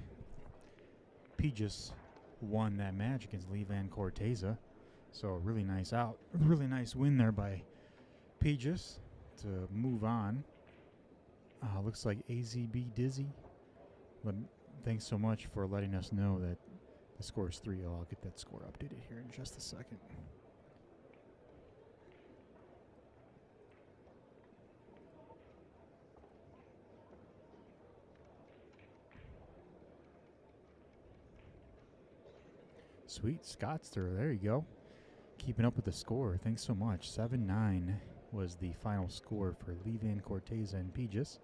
Pijus won that match against Levan Corteza. So a really nice win there by Pijus to move on. Looks like AZB Dizzy. Thanks so much for letting us know that the score is 3-0. I'll get that score updated here in just a second. Sweet, Scott's through. There you go. Keeping up with the score. Thanks so much. 7-9 was the final score for Levan Corteza and Pijus.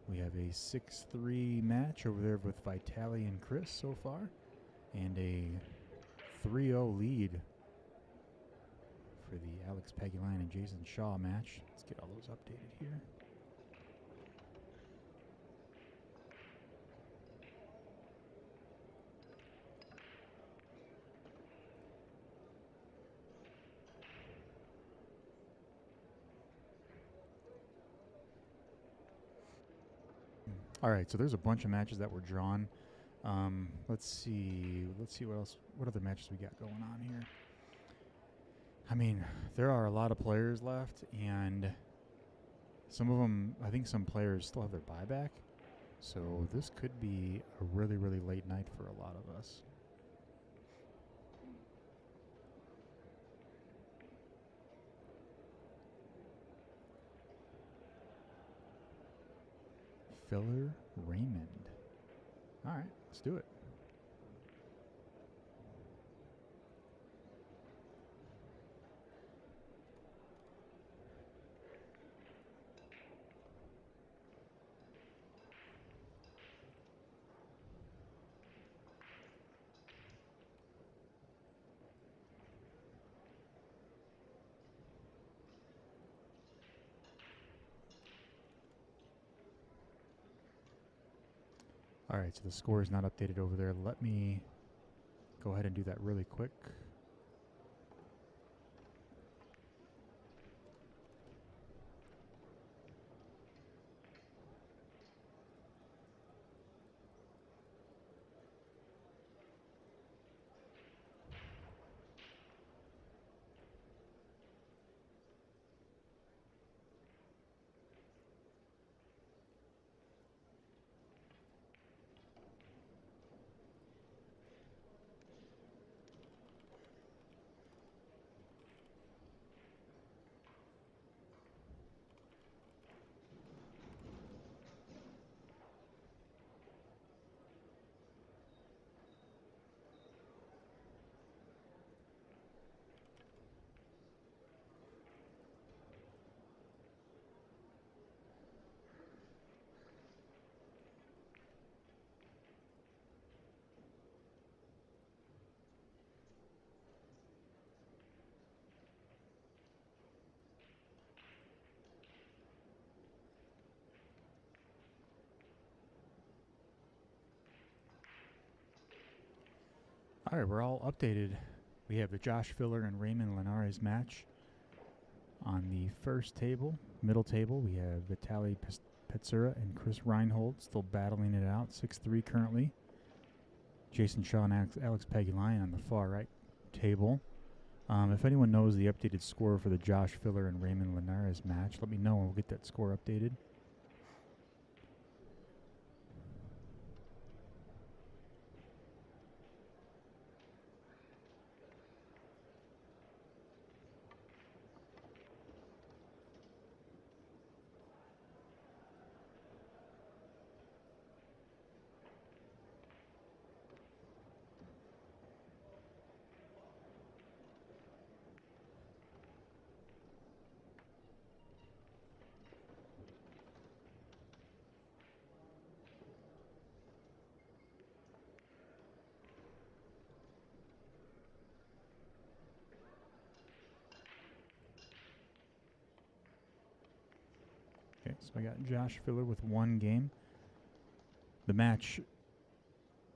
We have a 6-3 match over there with Vitaliy and Chris so far, and a 3-0 lead for the Alex Pagulayan and Jayson Shaw match. Let's get all those updated here. All right, so there's a bunch of matches that were drawn. Let's see what else. What other matches we got going on here? I mean, there are a lot of players left, and some of them, I think some players still have their buyback. So this could be a really, really late night for a lot of us. Filler Raymond. All right, let's do it. All right, so the score is not updated over there. Let me go ahead and do that really quick. All right, we're all updated. We have the Josh Filler and Raymond Linares match on the first table. Middle table, we have Vitaliy Patsura and Chris Reinhold still battling it out, 6-3 currently. Jayson Shaw and Alex Pagulayan on the far right table. If anyone knows the updated score for the Josh Filler and Raymond Linares match, let me know and we'll get that score updated. Okay, so I got Josh Filler with one game. The match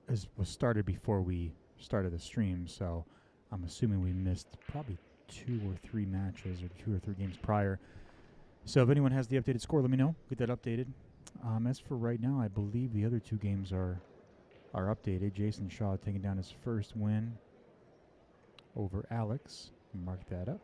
was started before we started the stream, so I'm assuming we missed probably 2 or 3 matches or 2 or 3 games prior. So if anyone has the updated score, let me know. Get that updated. As for right now, I believe the other two games are updated. Jason Shaw taking down his first win over Alex. Mark that up.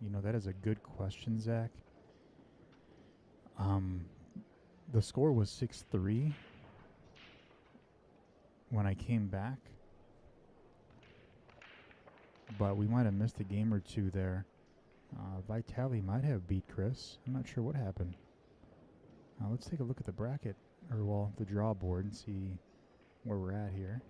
You know, that is a good question, Zach. The score was 6-3 when I came back, but we might have missed a game or two there. Vitaliy might have beat Chris. I'm not sure what happened. Let's take a look at the bracket, or well, the draw board, and see where we're at here.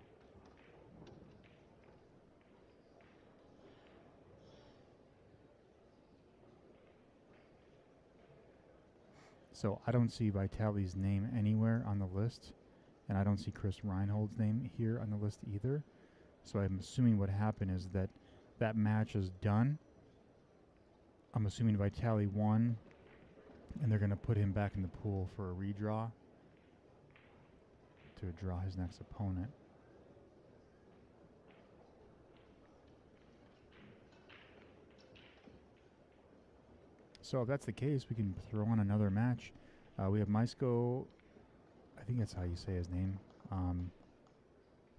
So I don't see Vitaliy's name anywhere on the list, and I don't see Chris Reinhold's name here on the list either. So I'm assuming what happened is that that match is done. I'm assuming Vitaliy won, and they're going to put him back in the pool for a redraw to draw his next opponent. So if that's the case, we can throw on another match. We have Mieszko, I think that's how you say his name,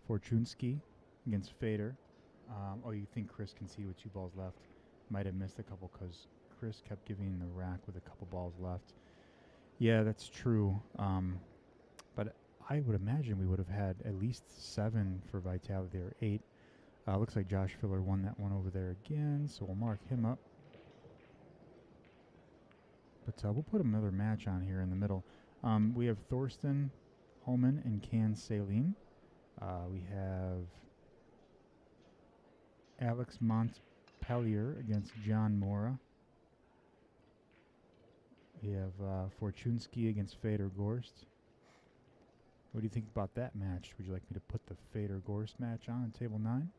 Fortunski against Fedor. Oh, you think Chris can see with 2 balls left. Might have missed a couple because Chris kept giving the rack with a couple balls left. Yeah, that's true. But I would imagine we would have had at least 7 for Vitaliy there, 8. Looks like Josh Filler won that one over there again, so we'll mark him up. But we'll put another match on here in the middle. We have Thorsten Holman and Can Saline. We have Alex Montpellier against John Morra. We have Fortunski against Fedor Gorst. What do you think about that match? Would you like me to put the Fedor Gorst match on table 9?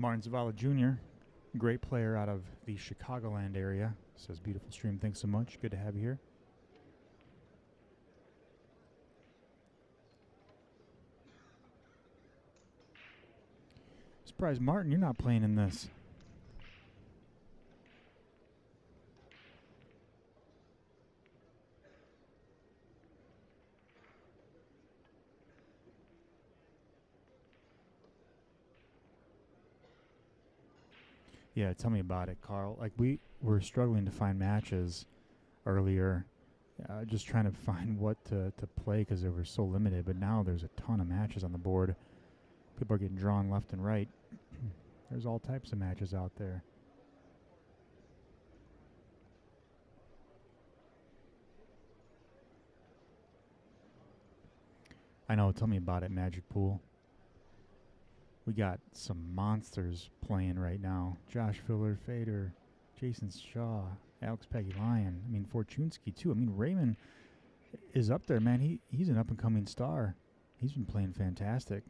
Martin Zavala Jr., great player out of the Chicagoland area. Says, beautiful stream. Thanks so much. Good to have you here. Surprised, Martin, you're not playing in this. Yeah, tell me about it, Carl. Like, we were struggling to find matches earlier, just trying to find what to play because they were so limited. But now there's a ton of matches on the board. People are getting drawn left and right. There's all types of matches out there. I know, tell me about it, Magic Pool. We got some monsters playing right now. Josh Filler, Fedor, Jason Shaw, Alex Pagulayan. I mean, Fortunski, too. I mean, Raymond is up there, man. He's an up-and-coming star. He's been playing fantastic.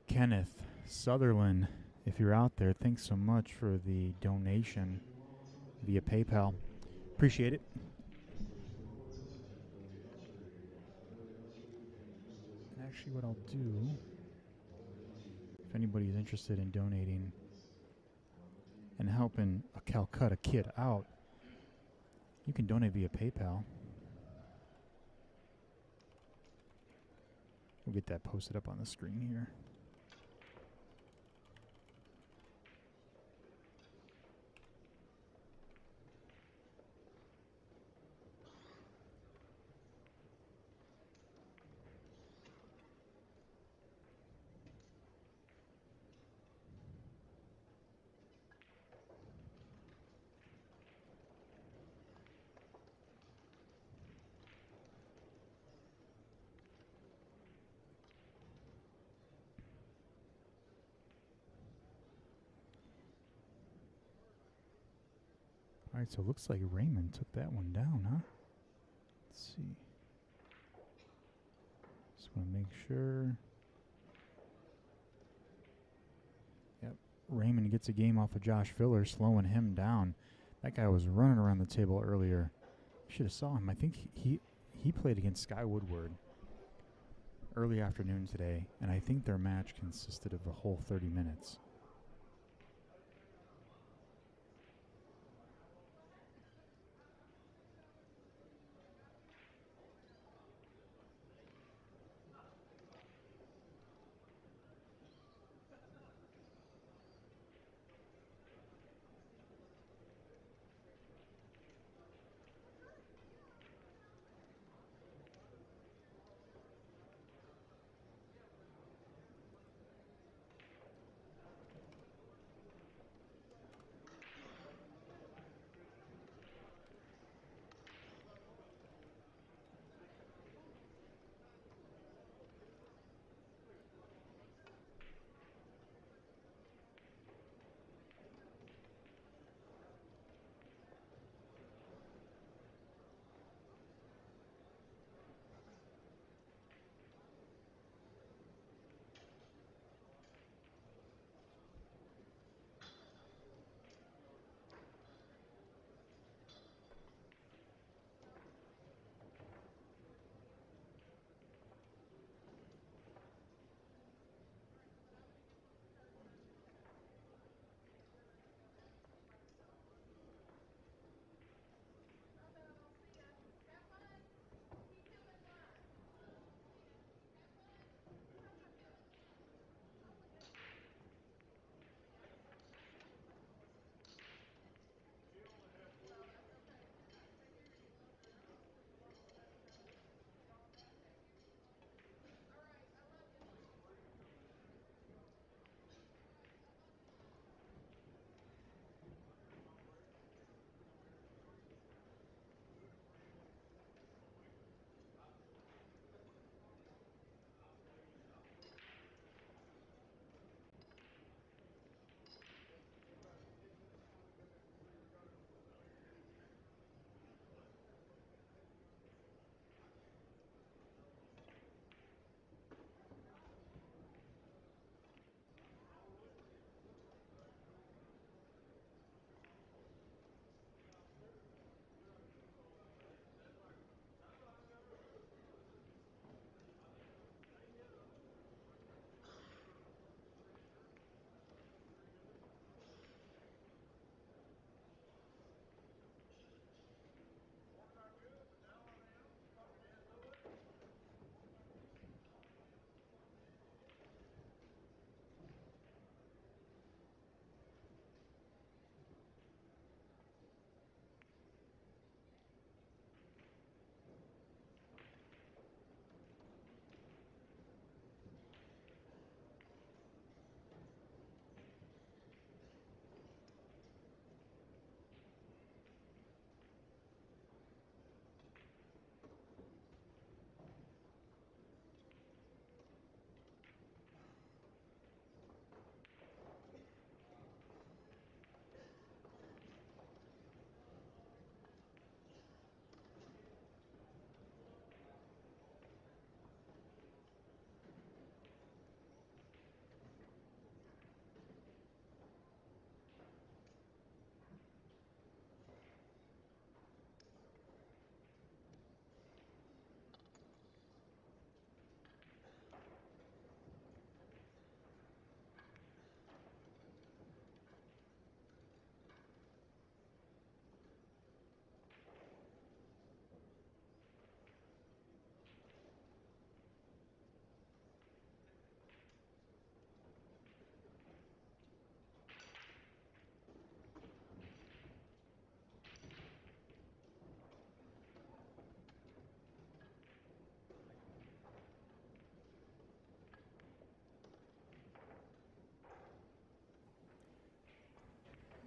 Kenneth Sutherland, if you're out there, thanks so much for the donation via PayPal. Appreciate it. And actually, what I'll do, if anybody's interested in donating and helping a Calcutta kid out, you can donate via PayPal. We'll get that posted up on the screen here. All right, so it looks like Raymond took that one down, huh? Let's see. Just want to make sure. Yep, Raymond gets a game off of Josh Filler, slowing him down. That guy was running around the table earlier. Should have saw him. I think he played against Sky Woodward early afternoon today, and I think their match consisted of the whole 30 minutes.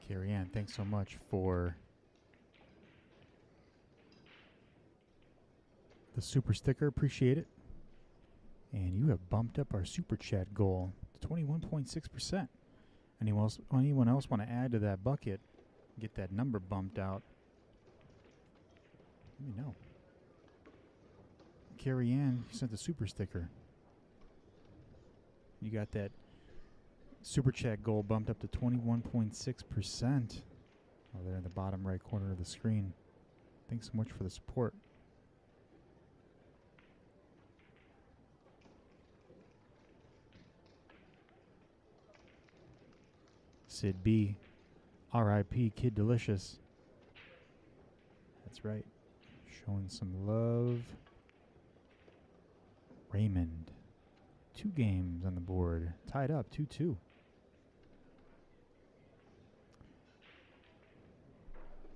Carrie Ann, thanks so much for the super sticker. Appreciate it. And you have bumped up our super chat goal to 21.6%. Anyone else want to add to that bucket? Get that number bumped out? Let me know. Carrie Ann, you sent the super sticker. You got that super chat goal bumped up to 21.6%. Oh, there in the bottom right corner of the screen. Thanks so much for the support. Sid B, R.I.P. Kid Delicious. That's right. Showing some love. Raymond. 2 games on the board. Tied up, 2-2.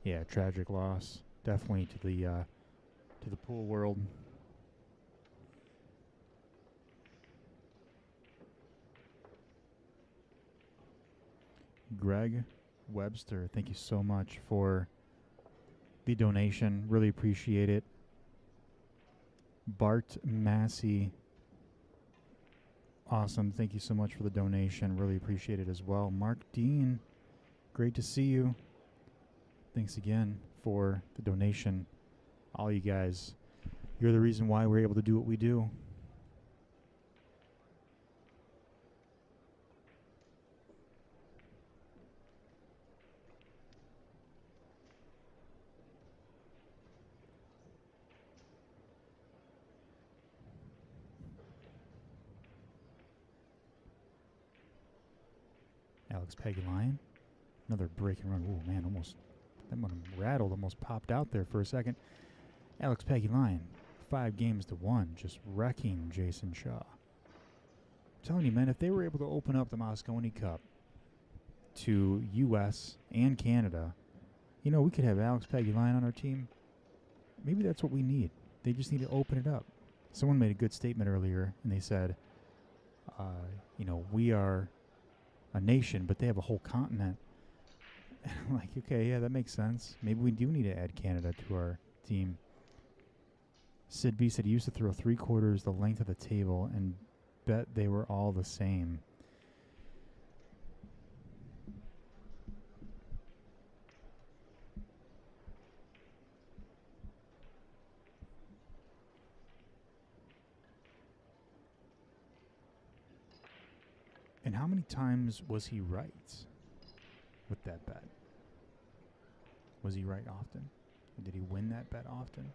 Yeah, tragic loss. Definitely to the pool world. Greg Webster, thank you so much for the donation. Really appreciate it. Bart Massey, awesome. Thank you so much for the donation. Really appreciate it as well. Mark Dean, great to see you. Thanks again for the donation. All you guys, you're the reason why we're able to do what we do. Alex Pagulayan, another break and run. Oh man, almost that one rattled, almost popped out there for a second. Alex Pagulayan, 5 games to 1, just wrecking Jayson Shaw. I'm telling you, man, if they were able to open up the Moscone Cup to U.S. and Canada, you know, we could have Alex Pagulayan on our team. Maybe that's what we need. They just need to open it up. Someone made a good statement earlier, and they said, you know, we are a nation, but they have a whole continent. And I'm like, okay, yeah, that makes sense. Maybe we do need to add Canada to our team. Sid B said he used to throw 3/4 the length of the table and bet they were all the same. And how many times was he right with that bet? Was he right often? Or did he win that bet often?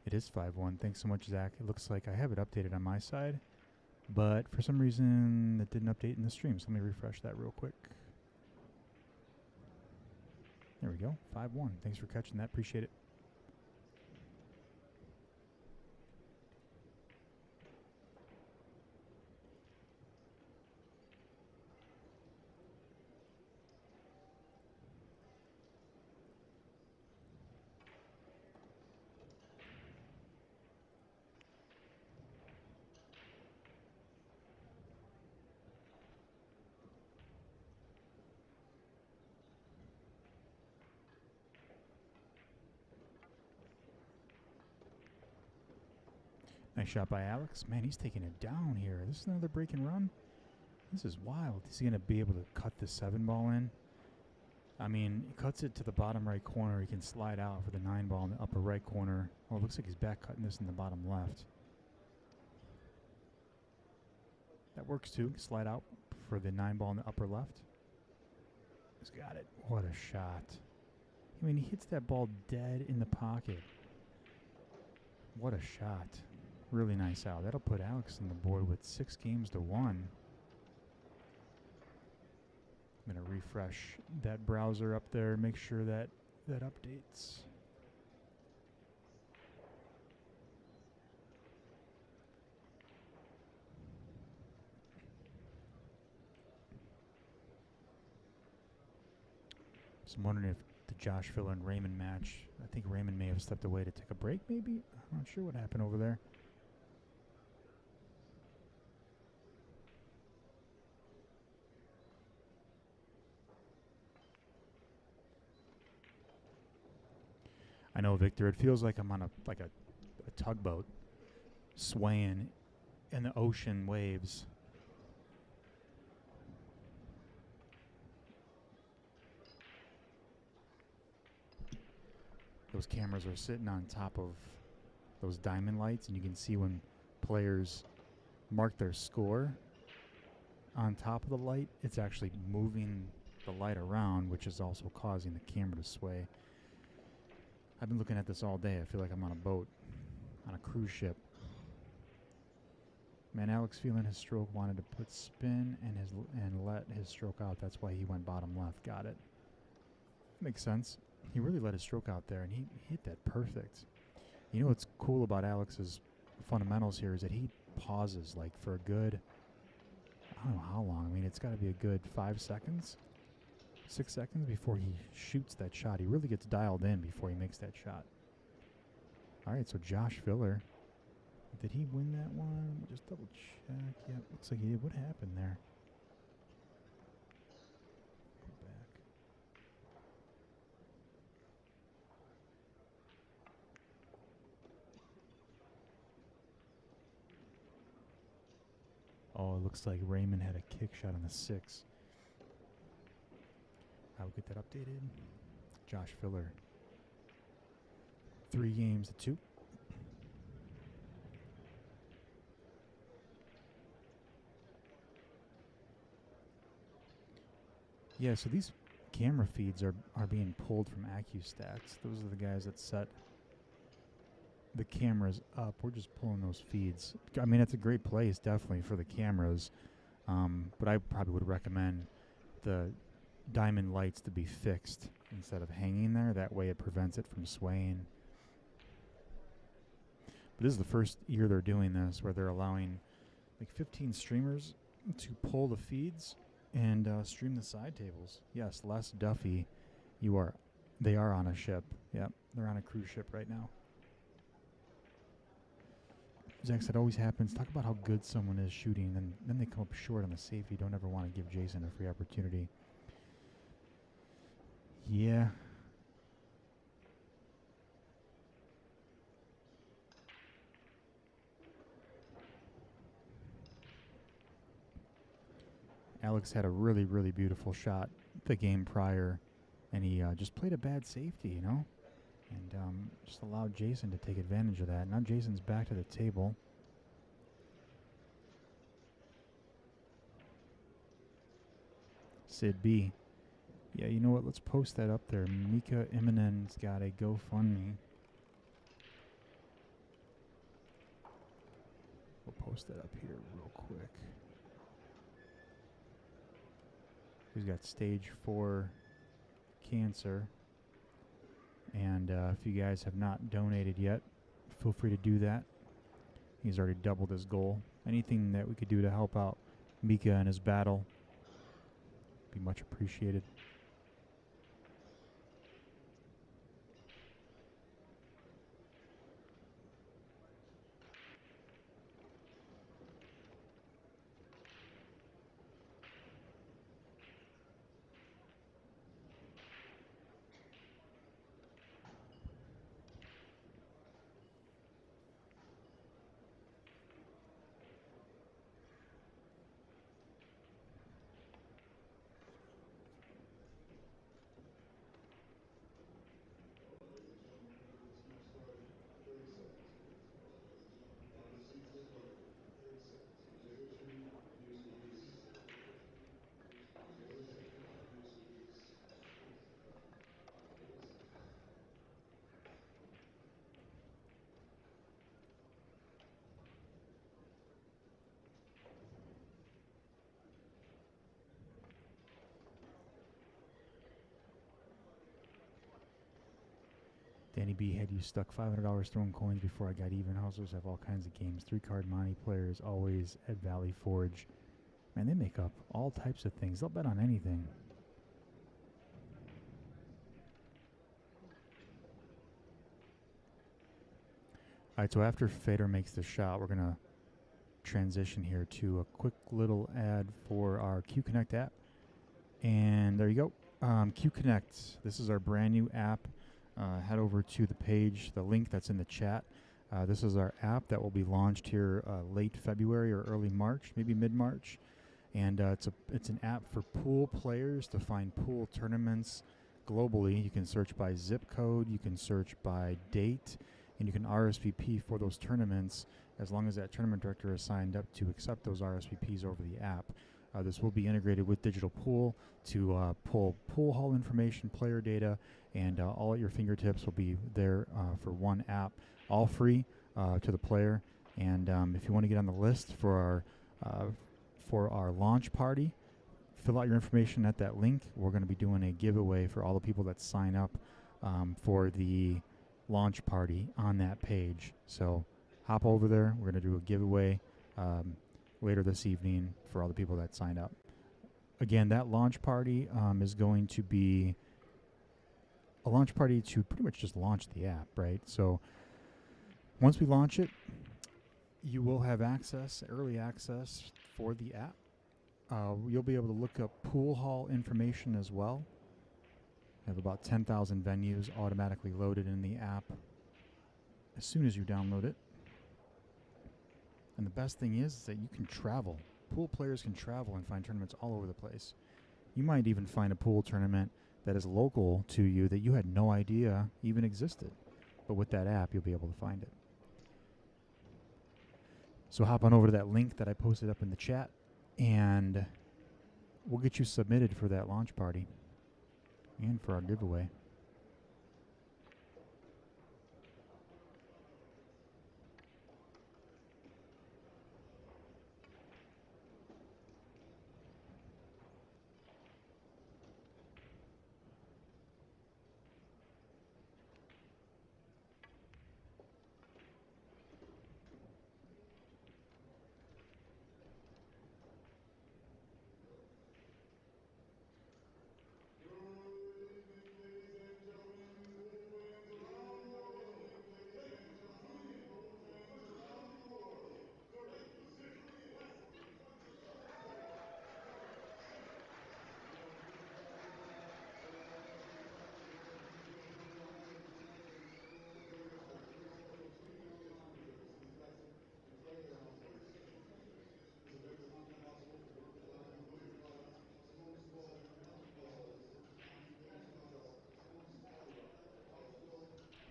It is 5-1. Thanks so much, Zach. It looks like I have it updated on my side, but for some reason it didn't update in the stream, so let me refresh that real quick. There we go. 5-1. Thanks for catching that. Appreciate it. Nice shot by Alex. Man, he's taking it down here. This is another break and run. This is wild. Is he going to be able to cut the 7-ball in? I mean, he cuts it to the bottom right corner. He can slide out for the 9-ball in the upper right corner. Oh, it looks like he's back cutting this in the bottom left. That works too. Slide out for the 9-ball in the upper left. Alex got it. What a shot. I mean, he hits that ball dead in the pocket. What a shot. Really nice out. That'll put Alex on the board with 6 games to 1. I'm going to refresh that browser up there, make sure that updates. So I'm wondering if the Josh Filler and Raymond match, I think Raymond may have stepped away to take a break maybe. I'm not sure what happened over there. I know, Victor, it feels like I'm on a tugboat swaying in the ocean waves. Those cameras are sitting on top of those diamond lights, and you can see when players mark their score on top of the light, it's actually moving the light around, which is also causing the camera to sway. I've been looking at this all day. I feel like I'm on a boat, on a cruise ship. Man, Alex feeling his stroke, wanted to put spin and let his stroke out. That's why he went bottom left. Got it. Makes sense. He really let his stroke out there, and he hit that perfect. You know what's cool about Alex's fundamentals here is that he pauses like for a good, I don't know how long. I mean, it's got to be a good 5 seconds. 6 seconds before he shoots that shot. He really gets dialed in before he makes that shot. All right, so Josh Filler. Did he win that one? Let me just double check. Yep, looks like he did. What happened there? Go back. Oh, it looks like Raymond had a kick shot on the 6. I'll get that updated. Josh Filler. 3 games to 2. Yeah, so these camera feeds are being pulled from AccuStats. Those are the guys that set the cameras up. We're just pulling those feeds. I mean, it's a great place, definitely, for the cameras. But I probably would recommend the diamond lights to be fixed instead of hanging there. That way it prevents it from swaying. But this is the first year they're doing this, where they're allowing like 15 streamers to pull the feeds and stream the side tables. Yes, Les Duffy, they are on a ship. Yep, they're on a cruise ship right now. Zach said, always happens. Talk about how good someone is shooting, and then they come up short on the safety. Don't ever want to give Jayson a free opportunity. Yeah. Alex had a really, really beautiful shot the game prior, and he just played a bad safety, you know, and just allowed Jayson to take advantage of that. Now Jayson's back to the table. Sid B. Yeah, you know what? Let's post that up there. Mika Imanen's got a GoFundMe. We'll post that up here real quick. He's got stage 4 cancer. And if you guys have not donated yet, feel free to do that. He's already doubled his goal. Anything that we could do to help out Mika in his battle be much appreciated. Danny B had you stuck $500 throwing coins before I got even. Houses have all kinds of games. 3-card Monty players always at Valley Forge. Man, they make up all types of things. They'll bet on anything. All right, so after Fedor makes the shot, we're going to transition here to a quick little ad for our Q Connect app. And there you go. Q Connect. This is our brand new app. Head over to the page, the link that's in the chat. This is our app that will be launched here late February or early March, maybe mid-March. And it's an app for pool players to find pool tournaments globally. You can search by zip code, you can search by date, and you can RSVP for those tournaments as long as that tournament director is signed up to accept those RSVPs over the app. This will be integrated with Digital Pool to pull pool hall information, player data, and all at your fingertips will be there for one app, all free to the player. And if you want to get on the list for our launch party, fill out your information at that link. We're going to be doing a giveaway for all the people that sign up for the launch party on that page. So hop over there. We're going to do a giveaway later this evening for all the people that sign up. Again, that launch party is going to be a launch party to pretty much just launch the app, right? So once we launch it, you will have access, early access for the app. You'll be able to look up pool hall information as well. We have about 10,000 venues automatically loaded in the app as soon as you download it. And the best thing is that you can travel. Pool players can travel and find tournaments all over the place. You might even find a pool tournament that is local to you that you had no idea even existed. But with that app, you'll be able to find it. So hop on over to that link that I posted up in the chat, and we'll get you submitted for that launch party and for our giveaway.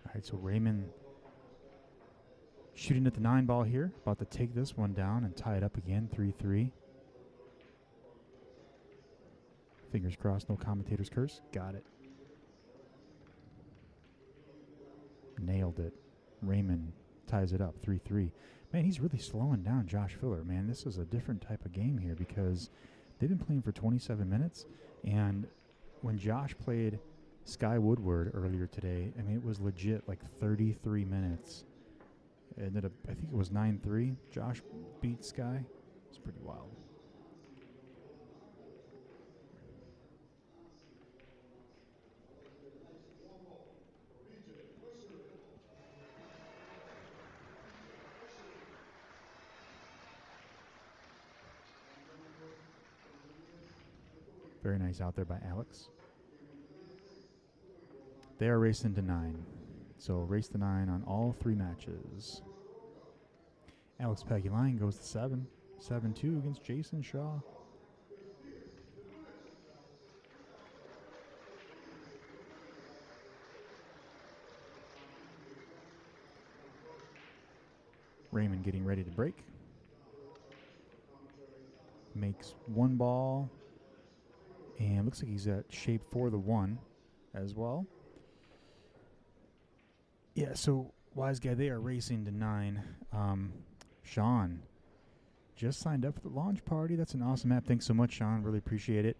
All right, so Raymond shooting at the 9 ball here. About to take this one down and tie it up again, 3-3. Fingers crossed, no commentator's curse. Got it. Nailed it. Raymond ties it up, 3-3. Man, he's really slowing down Josh Filler. Man, this is a different type of game here because they've been playing for 27 minutes. And when Josh played Sky Woodward earlier today, I mean, it was legit like 33 minutes. It ended up, I think it was 9-3. Josh beat Sky. It's pretty wild. Very nice out there by Alex. They are racing to 9. So race to 9 on all 3 matches. Alex Pagulayan goes to 7. 7-2 against Jayson Shaw. Raymond getting ready to break. Makes 1 ball. And looks like he's at shape for the 1 as well. Yeah, so Wise Guy, they are racing to 9. Sean just signed up for the launch party. That's an awesome app. Thanks so much, Sean. Really appreciate it.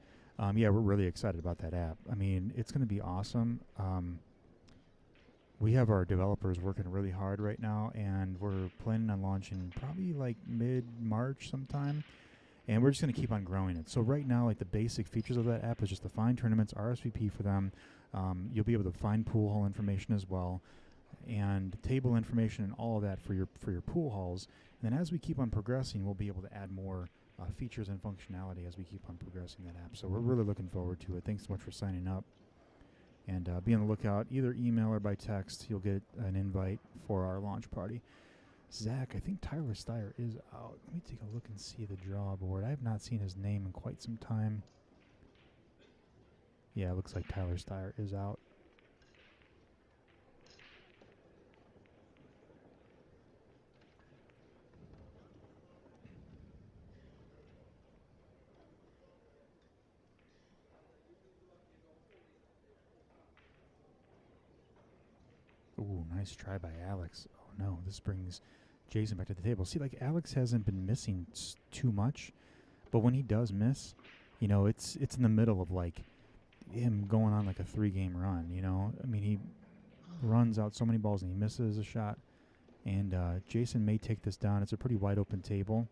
Yeah, we're really excited about that app. I mean, it's going to be awesome. we have our developers working really hard right now, and we're planning on launching probably like mid-March sometime. And we're just going to keep on growing it. So right now, like the basic features of that app is just to find tournaments, RSVP for them. You'll be able to find pool hall information as well, and table information and all of that for your pool halls. And then as we keep on progressing, we'll be able to add more features and functionality as we keep on progressing that app. So we're really looking forward to it. Thanks so much for signing up. And be on the lookout, either email or by text. You'll get an invite for our launch party. Zach, I think Tyler Steyer is out. Let me take a look and see the draw board. I have not seen his name in quite some time. Yeah, it looks like Tyler Steyer is out. Ooh, nice try by Alex. Oh no, this brings Jayson back to the table. See, like Alex hasn't been missing too much, but when he does miss, you know, it's in the middle of like him going on like a 3-game run, you know? I mean, he runs out so many balls and he misses a shot. And Jayson may take this down. It's a pretty wide open table.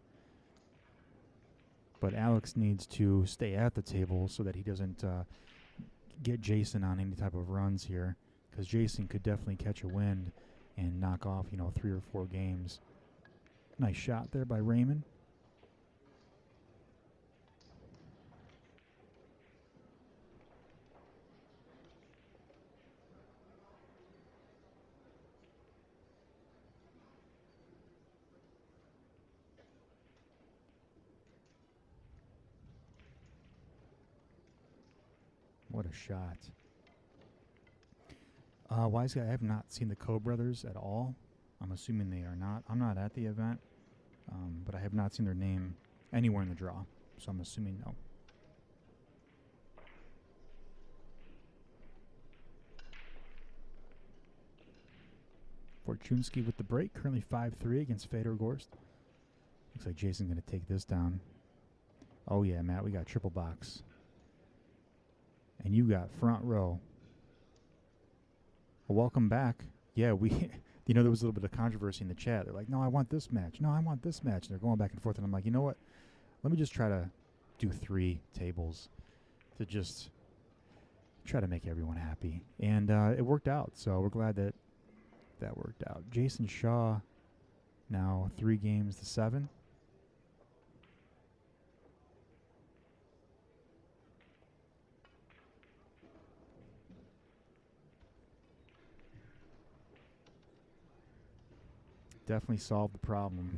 But Alex needs to stay at the table so that he doesn't get Jayson on any type of runs here, because Jayson could definitely catch a wind and knock off, you know, 3 or 4 games. Nice shot there by Raymond. What a shot. Wise Guy, I have not seen the Coe brothers at all. I'm assuming they are not. I'm not at the event, but I have not seen their name anywhere in the draw, so I'm assuming no. Fortunski with the break, currently 5-3 against Fedor Gorst. Looks like Jayson's going to take this down. Oh yeah, Matt, we got triple box. And you got front row. Well, welcome back. Yeah, we, you know, there was a little bit of controversy in the chat. They're like, no, I want this match. No, I want this match. And they're going back and forth. And I'm like, you know what? Let me just try to do 3 tables to just try to make everyone happy. And it worked out. So we're glad that that worked out. Jayson Shaw now 3 games to 7. Definitely solved the problem.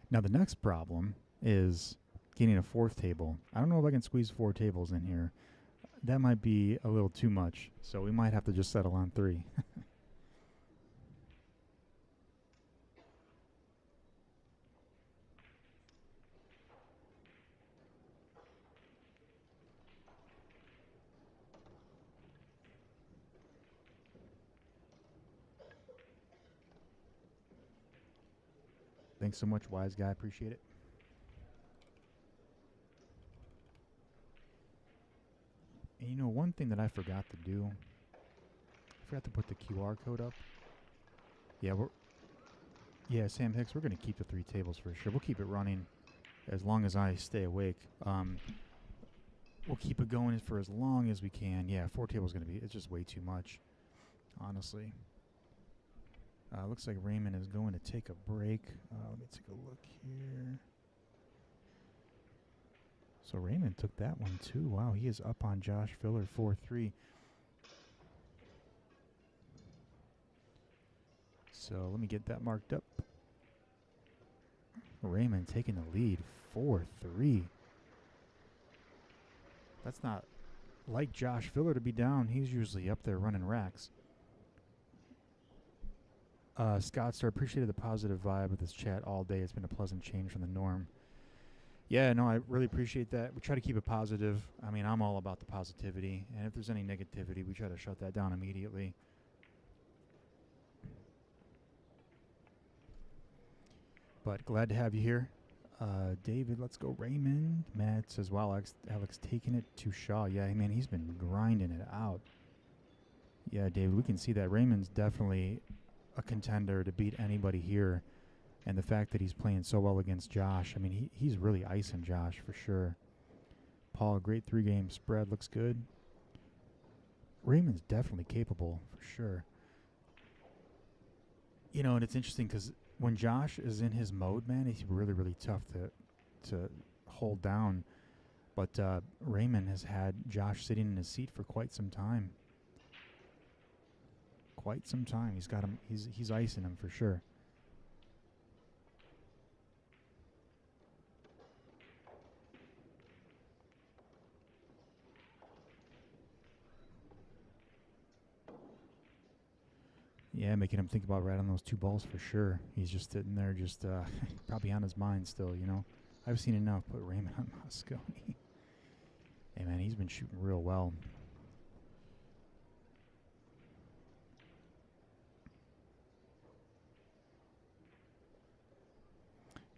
Now the next problem is getting a 4th table. I don't know if I can squeeze 4 tables in here. That might be a little too much, so we might have to just settle on 3. Thanks so much, Wise Guy. Appreciate it. And you know, one thing that I forgot to do, I forgot to put the QR code up. Yeah, Sam Hicks, we're going to keep the 3 tables for sure. We'll keep it running as long as I stay awake. We'll keep it going for as long as we can. Yeah, 4 tables going to be, it's just way too much, honestly. Looks like Raymond is going to take a break. Let me take a look here. So Raymond took that one too. Wow, he is up on Josh Filler 4-3. So let me get that marked up. Raymond taking the lead 4-3. That's not like Josh Filler to be down. He's usually up there running racks. Scott Star, appreciated the positive vibe of this chat all day. It's been a pleasant change from the norm. Yeah, no, I really appreciate that. We try to keep it positive. I mean, I'm all about the positivity. And if there's any negativity, we try to shut that down immediately. But glad to have you here. David, let's go Raymond. Matt says, wow, Alex taking it to Shaw. Yeah, man, he's been grinding it out. Yeah, David, we can see that Raymond's definitely a contender to beat anybody here. And the fact that he's playing so well against Josh, I mean, he's really icing Josh for sure. Paul, great 3-game spread, looks good. Raymond's definitely capable for sure. You know, and it's interesting because when Josh is in his mode, man, he's really, really tough to hold down. But Raymond has had Josh sitting in his seat for quite some time. He's got him. He's icing him for sure. Yeah, making him think about right on those 2 balls for sure. He's just sitting there, just probably on his mind still, you know. I've seen enough. Put Raymond on Mosconi. Hey, man, he's been shooting real well.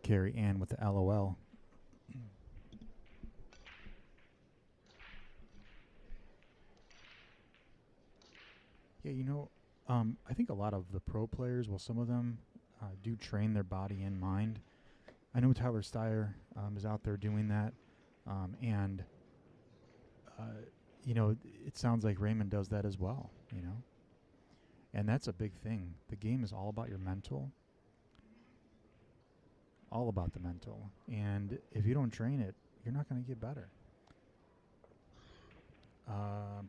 Carrie Ann with the LOL. Yeah, you know, I think a lot of the pro players, well, some of them do train their body and mind. I know Tyler Steyer is out there doing that. And, you know, it sounds like Raymond does that as well, you know. And that's a big thing. The game is all about your mental. All about the mental. And if you don't train it, you're not going to get better.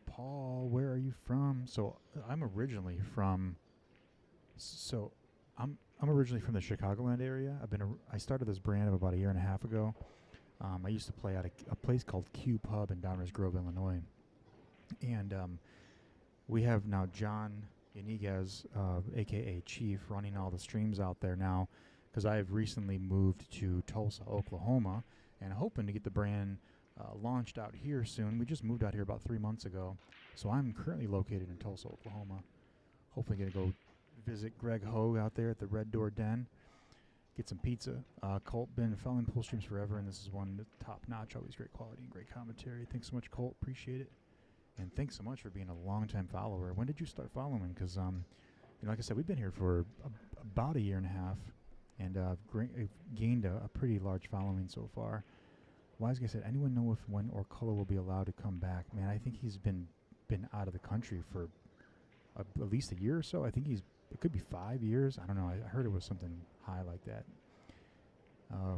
Paul, where are you from? So I'm originally from the Chicagoland area. I started this brand about a year and a half ago. I used to play at a place called Q Pub in Downers Grove, Illinois. And we have now John Yaniguez, a.k.a. Chief, running all the streams out there now because I have recently moved to Tulsa, Oklahoma, and hoping to get the brand launched out here soon. We just moved out here about 3 months ago, so I'm currently located in Tulsa, Oklahoma. Hopefully going to go visit Greg Hogue out there at the Red Door Den, get some pizza. Colt, been following pool streams forever, and this is one that's top-notch, always great quality and great commentary. Thanks so much, Colt. Appreciate it. And thanks so much for being a long-time follower. When did you start following? Because, you know, like I said, we've been here for about a year and a half, and I've gained a pretty large following so far. Wise Guy said, anyone know if when Orcollo will be allowed to come back? Man, I think he's been out of the country for at least a year or so. I think it could be 5 years. I don't know. I heard it was something high like that.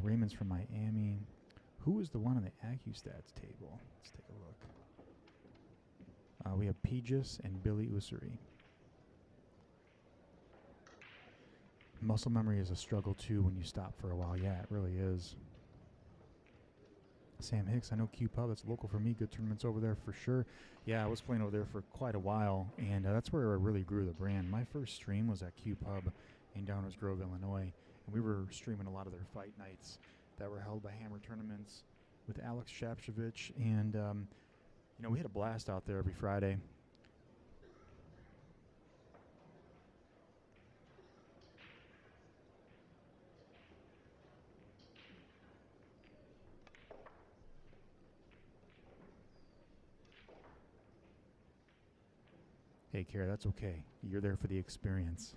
Raymond's from Miami. Who is the one on the AccuStats table? Let's take a look. We have Pijus and Billy Ussery. Muscle memory is a struggle, too, when you stop for a while. Yeah, it really is. Sam Hicks, I know Q Pub, that's local for me. Good tournaments over there for sure. Yeah, I was playing over there for quite a while, and that's where I really grew the brand. My first stream was at Q Pub in Downers Grove, Illinois, and we were streaming a lot of their fight nights that were held by Hammer Tournaments with Alex Shapshavich, and, you know, we had a blast out there every Friday. Hey, Kara, that's okay. You're there for the experience.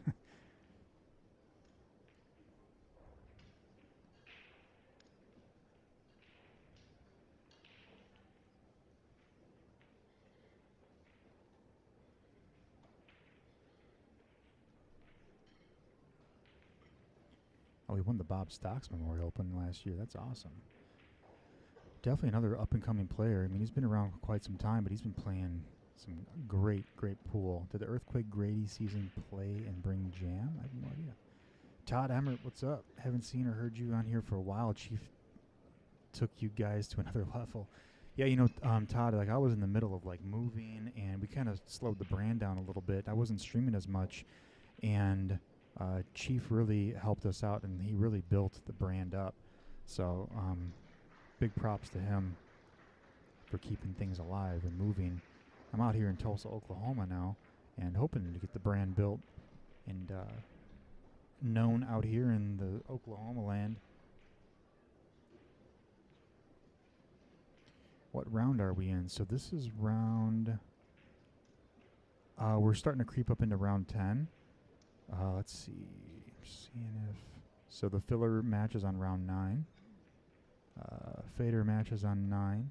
Oh, we won the Bob Stocks Memorial Open last year. That's awesome. Definitely another up-and-coming player. I mean, he's been around for quite some time, but he's been playing some great pool. Did the Earthquake Grady season play and bring jam? I have no idea. Todd Emmert, what's up? Haven't seen or heard you on here for a while. Chief took you guys to another level. Yeah, you know, Todd, like I was in the middle of like moving, and we kind of slowed the brand down a little bit. I wasn't streaming as much, and Chief really helped us out, and he really built the brand up. So big props to him for keeping things alive and moving. I'm out here in Tulsa, Oklahoma now, and hoping to get the brand built and known out here in the Oklahoma land. What round are we in? So this is round We're starting to creep up into round 10. Let's see. Seeing if... So the filler match is on round 9. Fedor match is on 9.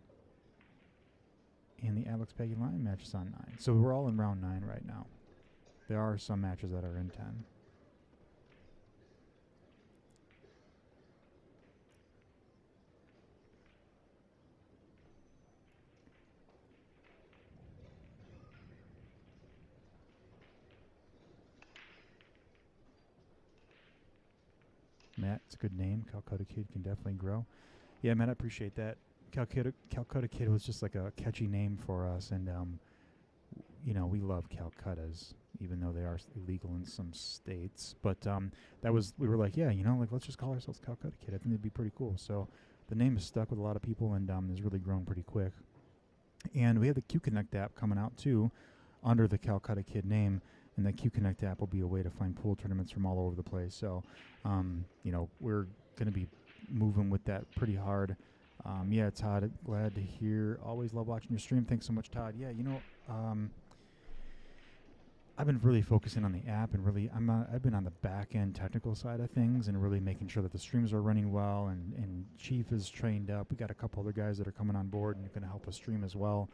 And the Alex Pagulayan match is on 9. So we're all in round 9 right now. There are some matches that are in 10. Matt, it's a good name. Calcutta Kid can definitely grow. Yeah, Matt, I appreciate that. Calcutta Kid was just like a catchy name for us, and you know, we love Calcuttas, even though they are illegal in some states. But we were like, yeah, you know, like let's just call ourselves Calcutta Kid. I think it'd be pretty cool. So the name is stuck with a lot of people, and has really grown pretty quick. And we have the Q Connect app coming out too, under the Calcutta Kid name. And the Q Connect app will be a way to find pool tournaments from all over the place. So, you know, we're going to be moving with that pretty hard. Yeah, Todd, glad to hear. Always love watching your stream. Thanks so much, Todd. Yeah, you know, I've been really focusing on the app and really, I've been on the back end technical side of things and really making sure that the streams are running well and Chief is trained up. We got a couple other guys that are coming on board and going to help us stream as well.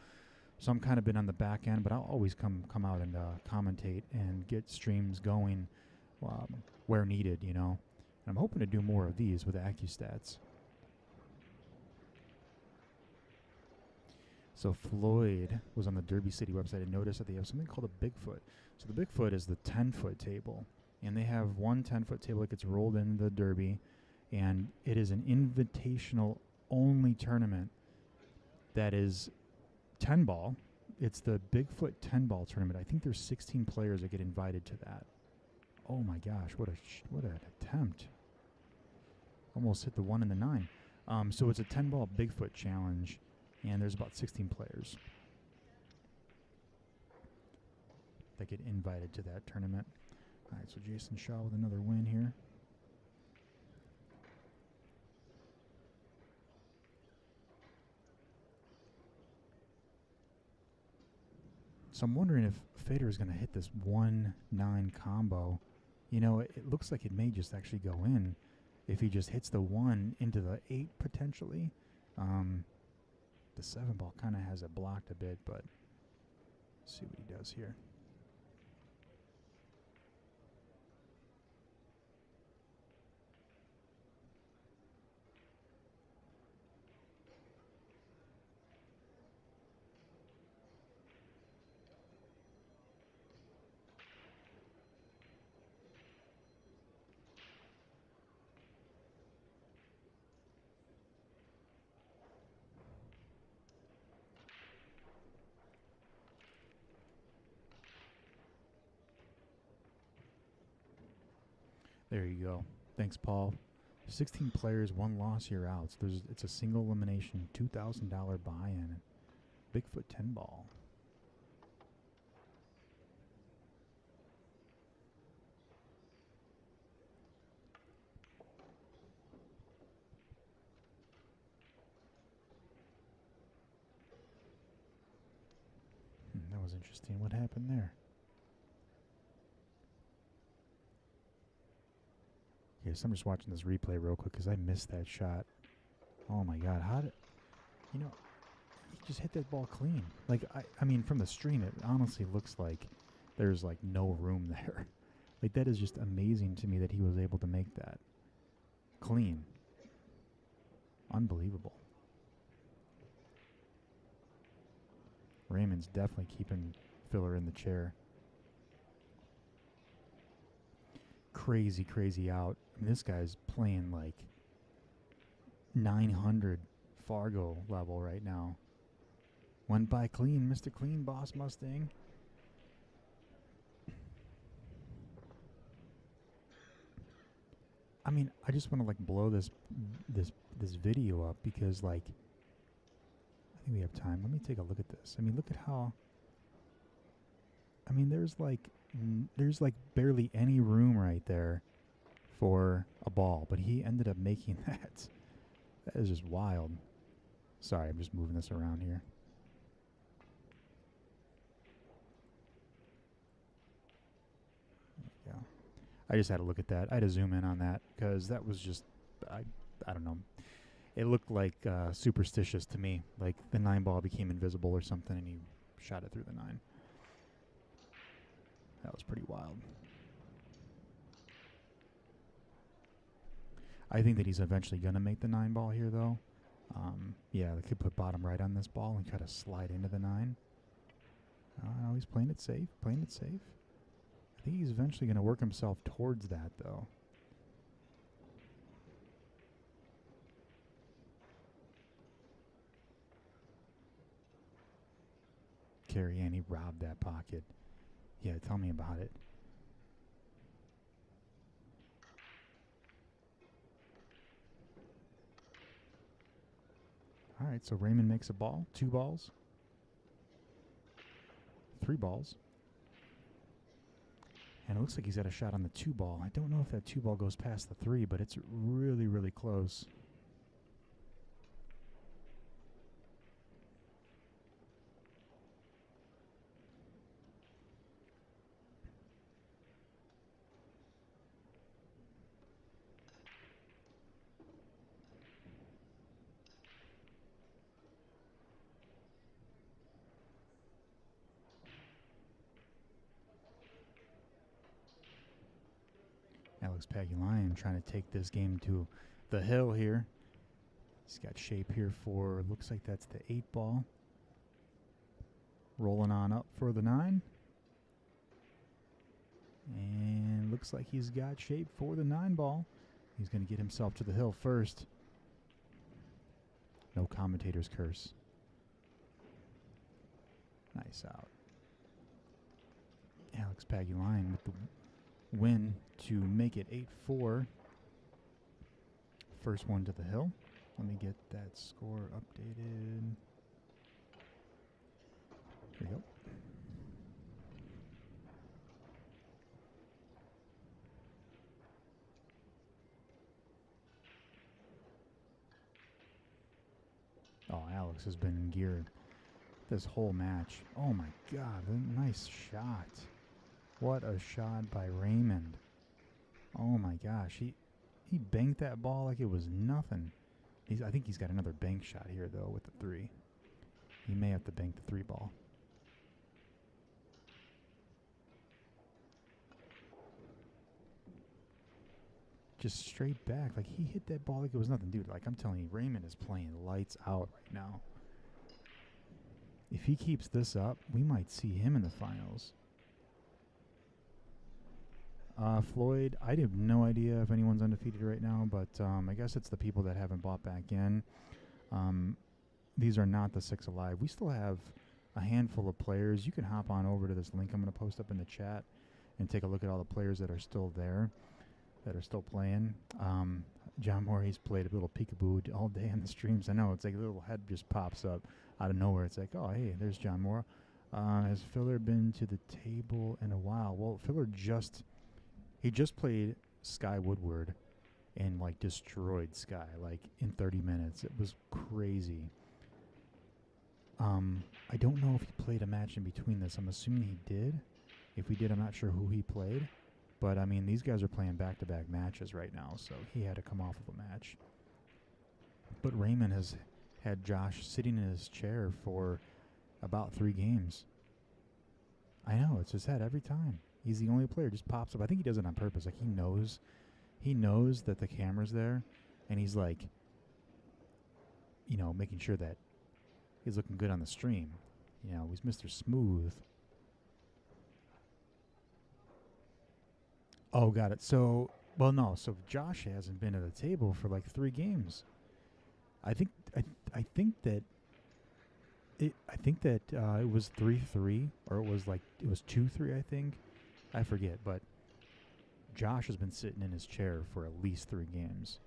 So I'm kind of been on the back end, but I'll always come out and commentate and get streams going where needed, you know. And I'm hoping to do more of these with AccuStats. So Floyd was on the Derby City website and noticed that they have something called a Bigfoot. So the Bigfoot is the 10-foot table. And they have one 10-foot table that gets rolled into the Derby. And it is an invitational-only tournament that is 10-ball. It's the Bigfoot 10-ball tournament. I think there's 16 players that get invited to that. Oh my gosh, what an attempt. Almost hit the 1 and the 9. So it's a 10-ball Bigfoot challenge, and there's about 16 players that get invited to that tournament. All right, so Jason Shaw with another win here. So I'm wondering if Fedor is going to hit this 1-9 combo. You know, it looks like it may just actually go in if he just hits the 1 into the 8 potentially. The 7 ball kind of has it blocked a bit, but let's see what he does here. There you go. Thanks, Paul. 16 players, 1 loss, you're out. So it's a single elimination, $2,000 buy-in. Bigfoot 10 ball. That was interesting. What happened there? Yes, I'm just watching this replay real quick because I missed that shot. Oh my God, how did, you know, he just hit that ball clean. Like, I mean, from the stream, it honestly looks like there's like no room there. Like, that is just amazing to me that he was able to make that clean. Unbelievable. Raymond's definitely keeping Filler in the chair. Crazy, crazy out. I mean, this guy's playing like 900 Fargo level right now. Went by clean, Mr. Clean, Boss Mustang. I mean, I just want to like blow this video up because like I think we have time. Let me take a look at this. I mean, look at how. I mean, there's like barely any room right there for a ball, but he ended up making that. That is just wild. Sorry, I'm just moving this around here. I just had to look at that. I had to zoom in on that because that was just, I don't know. It looked like superstitious to me. Like the 9 ball became invisible or something and he shot it through the 9. That was pretty wild. I think that he's eventually going to make the 9 ball here, though. Yeah, they could put bottom right on this ball and kind of slide into the 9. No, he's playing it safe, playing it safe. I think he's eventually going to work himself towards that, though. Carry in, he robbed that pocket. Yeah, tell me about it. All right, so Raymond makes a ball, 2 balls, 3 balls. And it looks like he's got a shot on the 2 ball. I don't know if that 2 ball goes past the 3, but it's really, really close. Pagulayan trying to take this game to the hill here. He's got shape here for, looks like that's the 8 ball. Rolling on up for the 9. And looks like he's got shape for the 9 ball. He's going to get himself to the hill first. No commentator's curse. Nice out. Pagulayan with the win to make it 8-4. First one to the hill. Let me get that score updated. Here we go. Oh, Alex has been in gear this whole match. Oh my God, a nice shot. What a shot by Raymond. Oh my gosh, he banked that ball like it was nothing. I think he's got another bank shot here though with the 3. He may have to bank the 3 ball. Just straight back, like he hit that ball like it was nothing, dude. Like I'm telling you, Raymond is playing lights out right now. If he keeps this up, we might see him in the finals. Floyd, I have no idea if anyone's undefeated right now, but I guess it's the people that haven't bought back in. These are not the 6 alive. We still have a handful of players. You can hop on over to this link I'm going to post up in the chat and take a look at all the players that are still there, that are still playing. John Morray's played a little peekaboo all day on the streams. I know, it's like a little head just pops up out of nowhere. It's like, oh, hey, there's John Morra. Has Fedor been to the table in a while? Well, Fedor just played Sky Woodward and like destroyed Sky like in 30 minutes. It was crazy. I don't know if he played a match in between this. I'm assuming he did. If he did, I'm not sure who he played. But I mean, these guys are playing back-to-back matches right now, so he had to come off of a match. But Raymond has had Josh sitting in his chair for about 3 games. I know, it's his head every time. He's the only player, just pops up. I think he does it on purpose. Like he knows that the camera's there, and he's like, you know, making sure that he's looking good on the stream. You know, he's Mr. Smooth. Oh, got it. So, well, no. So Josh hasn't been at the table for like 3 games. I think that it was 3-3, or it was 2-3. I think. I forget, but Josh has been sitting in his chair for at least 3 games.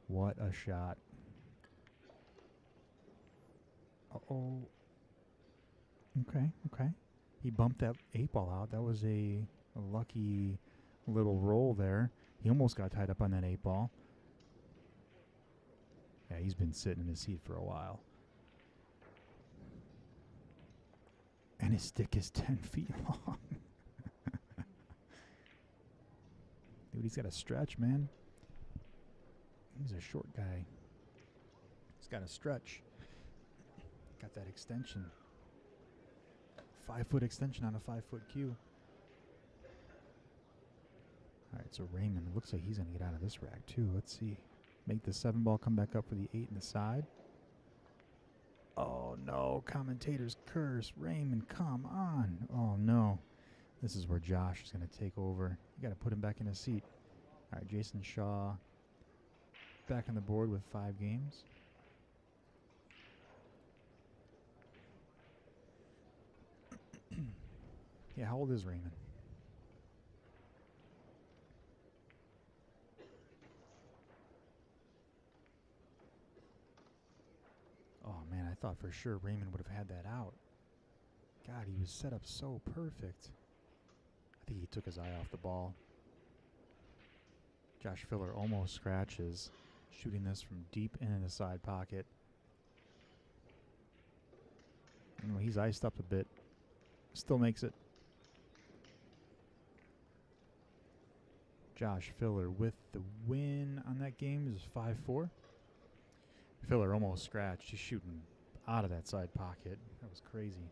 What a shot. Uh-oh. Okay. He bumped that 8 ball out. That was a lucky little roll there. He almost got tied up on that 8 ball. Yeah, he's been sitting in his seat for a while. And his stick is 10 feet long. Dude, he's got a stretch, man. He's a short guy. He's got a stretch. Got that extension. 5-foot extension on a 5-foot cue. All right, so Raymond, looks like he's going to get out of this rack too. Let's see. Make the 7 ball come back up for the 8 in the side. Oh, no. Commentator's curse. Raymond, come on. Oh, no. This is where Josh is going to take over. You got to put him back in his seat. All right, Jayson Shaw back on the board with 5 games. Yeah, how old is Raymond? Oh, man, I thought for sure Raymond would have had that out. God, he was set up so perfect. I think he took his eye off the ball. Josh Filler almost scratches, shooting this from deep in the side pocket. Anyway, he's iced up a bit. Still makes it. Josh Filler with the win on that game is 5-4. Filler almost scratched. He's shooting out of that side pocket. That was crazy.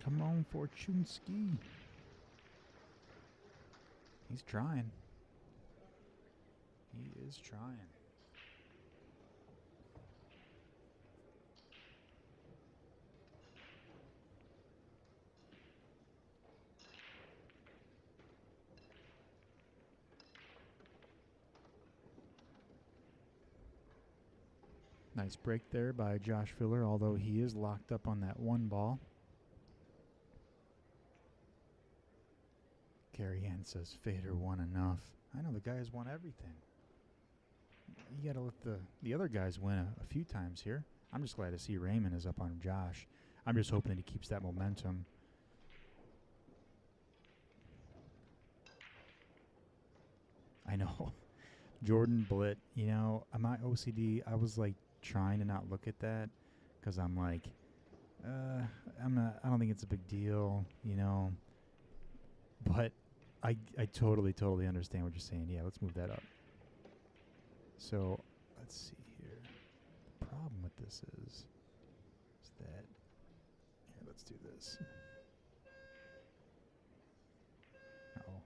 Come on, Fortunski. He's trying. He is trying. Nice break there by Josh Filler, although he is locked up on that 1 ball. Gary Ann says Fedor won enough. I know the guy has won everything. You got to let the other guys win a few times here. I'm just glad to see Raymond is up on Josh. I'm just hoping that he keeps that momentum. I know. Jordan Blitt, you know, my OCD, I was like trying to not look at that because I'm like, I don't think it's a big deal, you know. But I totally understand what you're saying. Yeah, let's move that up. So let's see here. The problem with this is that, here, let's do this. Uh-oh.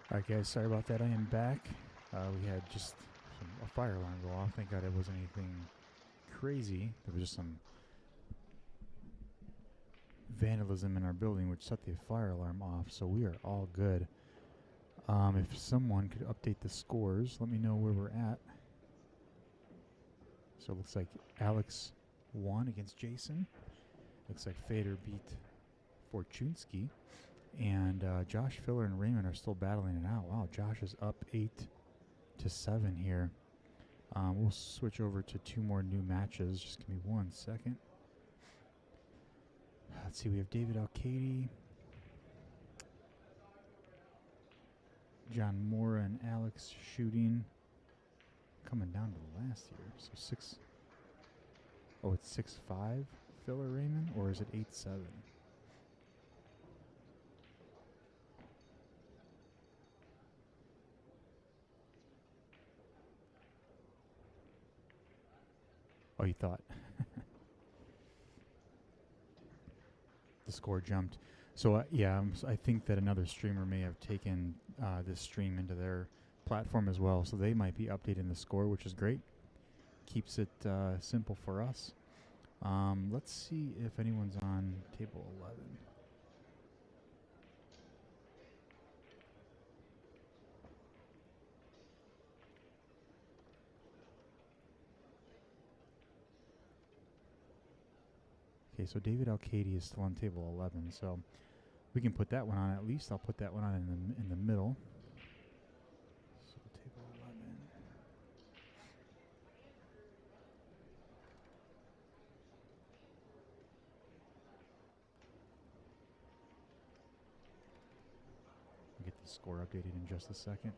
Alright guys, sorry about that. I am back. We had just a fire alarm go off. Thank God it wasn't anything crazy. There was just some vandalism in our building which set the fire alarm off, so we are all good. If someone could update the scores, let me know where we're at. So it looks like Alex won against Jayson. Looks like Fedor beat Fortunski. And Josh, Filler, and Raymond are still battling it out. Wow, Josh is up 8-7 here. We'll switch over to 2 more new matches. Just give me 1 second. Let's see, we have David Alcaide, John Morra, and Alex shooting. Coming down to the last here. So 6. Oh, it's 6-5, Filler, Raymond? Or is it 8-7? Oh, you thought. The score jumped. So, yeah, I think that another streamer may have taken this stream into their platform as well. So they might be updating the score, which is great. Keeps it simple for us. Let's see if anyone's on table 11. Okay, so David Alcaide is still on table 11, so we can put that one on at least. I'll put that one on in the middle. So table 11. I'll get the score updated in just a second.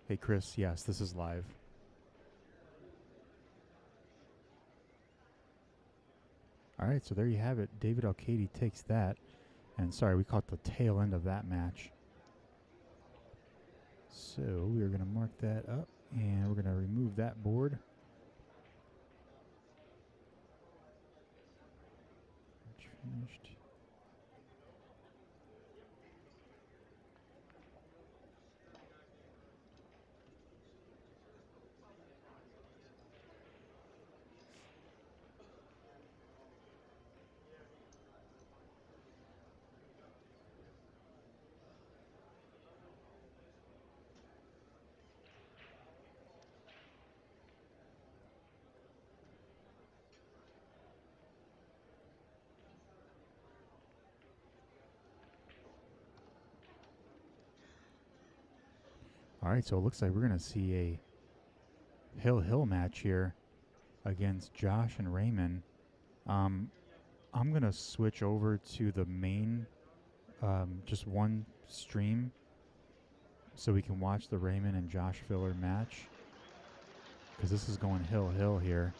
Hey, Chris, yes, this is live. All right, so there you have it. David Alcaide takes that. And sorry, we caught the tail end of that match. So we are going to mark that up, and we're going to remove that board. Match finished. All right, so it looks like we're going to see a hill match here against Josh and Raymond. I'm going to switch over to the main, just one stream, so we can watch the Raymond and Josh Filler match, because this is going hill here.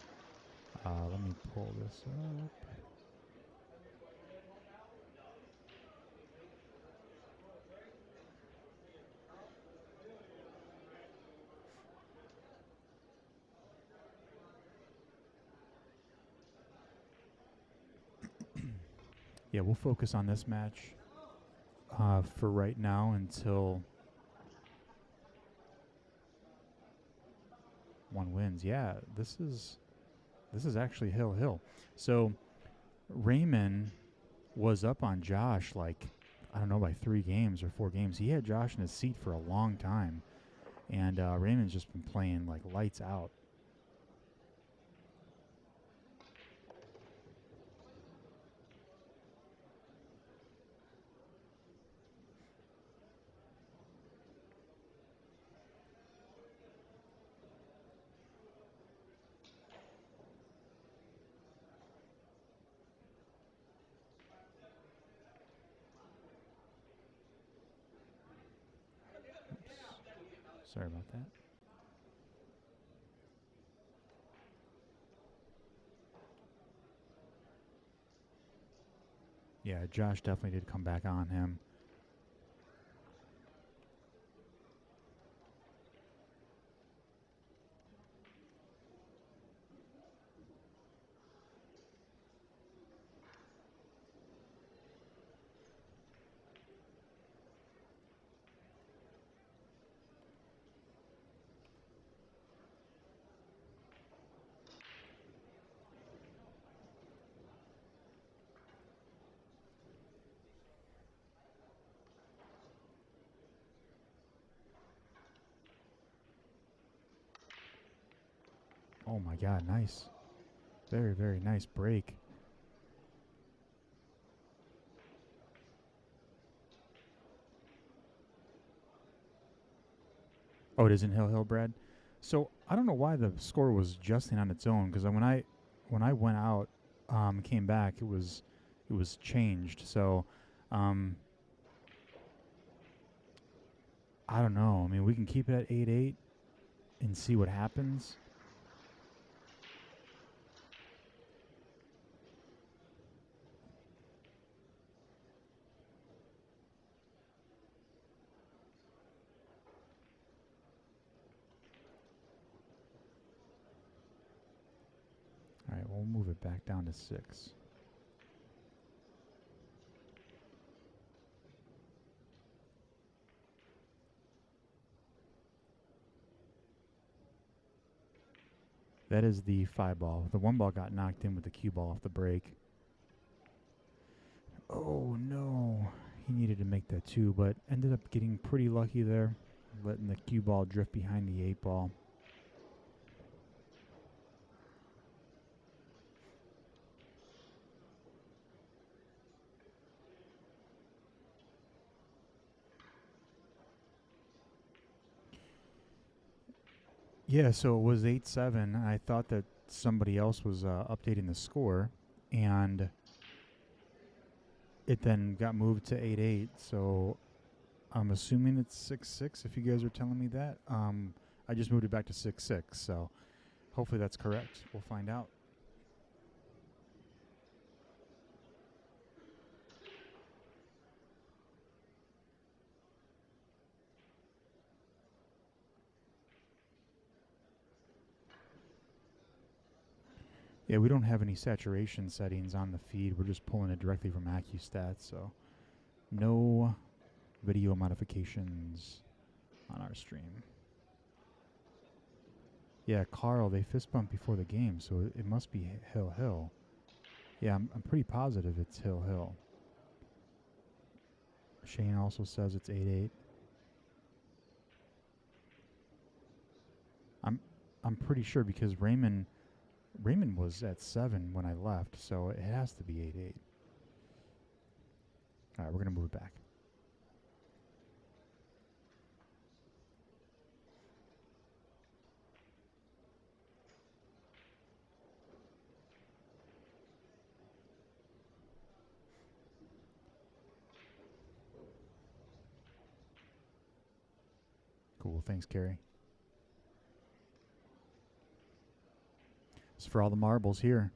Let me pull this up. Yeah, we'll focus on this match for right now until one wins. Yeah, this is actually hill. So Raymond was up on Josh, like, I don't know, by 3 games or 4 games. He had Josh in his seat for a long time, and Raymond's just been playing like lights out. Sorry about that. Yeah, Josh definitely did come back on him. Oh my God, nice. Very, very nice break. Oh, it is in hill, Brad. So I don't know why the score was adjusting on its own, because when I went out, came back, it was changed. So I don't know. I mean, we can keep it at 8-8 and see what happens. All right, we'll move it back down to 6. That is the 5 ball. The 1 ball got knocked in with the cue ball off the break. Oh, no. He needed to make that 2, but ended up getting pretty lucky there, letting the cue ball drift behind the 8 ball. Yeah, so it was 8-7. I thought that somebody else was updating the score, and it then got moved to 8-8. So I'm assuming it's 6-6 if you guys are telling me that. I just moved it back to 6-6, so hopefully that's correct. We'll find out. Yeah, we don't have any saturation settings on the feed. We're just pulling it directly from AccuStats, so no video modifications on our stream. Yeah, Carl, they fist bumped before the game, so it must be hill. Yeah, I'm pretty positive it's hill. Shane also says it's 8-8. I'm pretty sure because Raymond was at 7 when I left, so it has to be 8-8. All right, we're going to move it back. thanks, Carrie. It's for all the marbles here.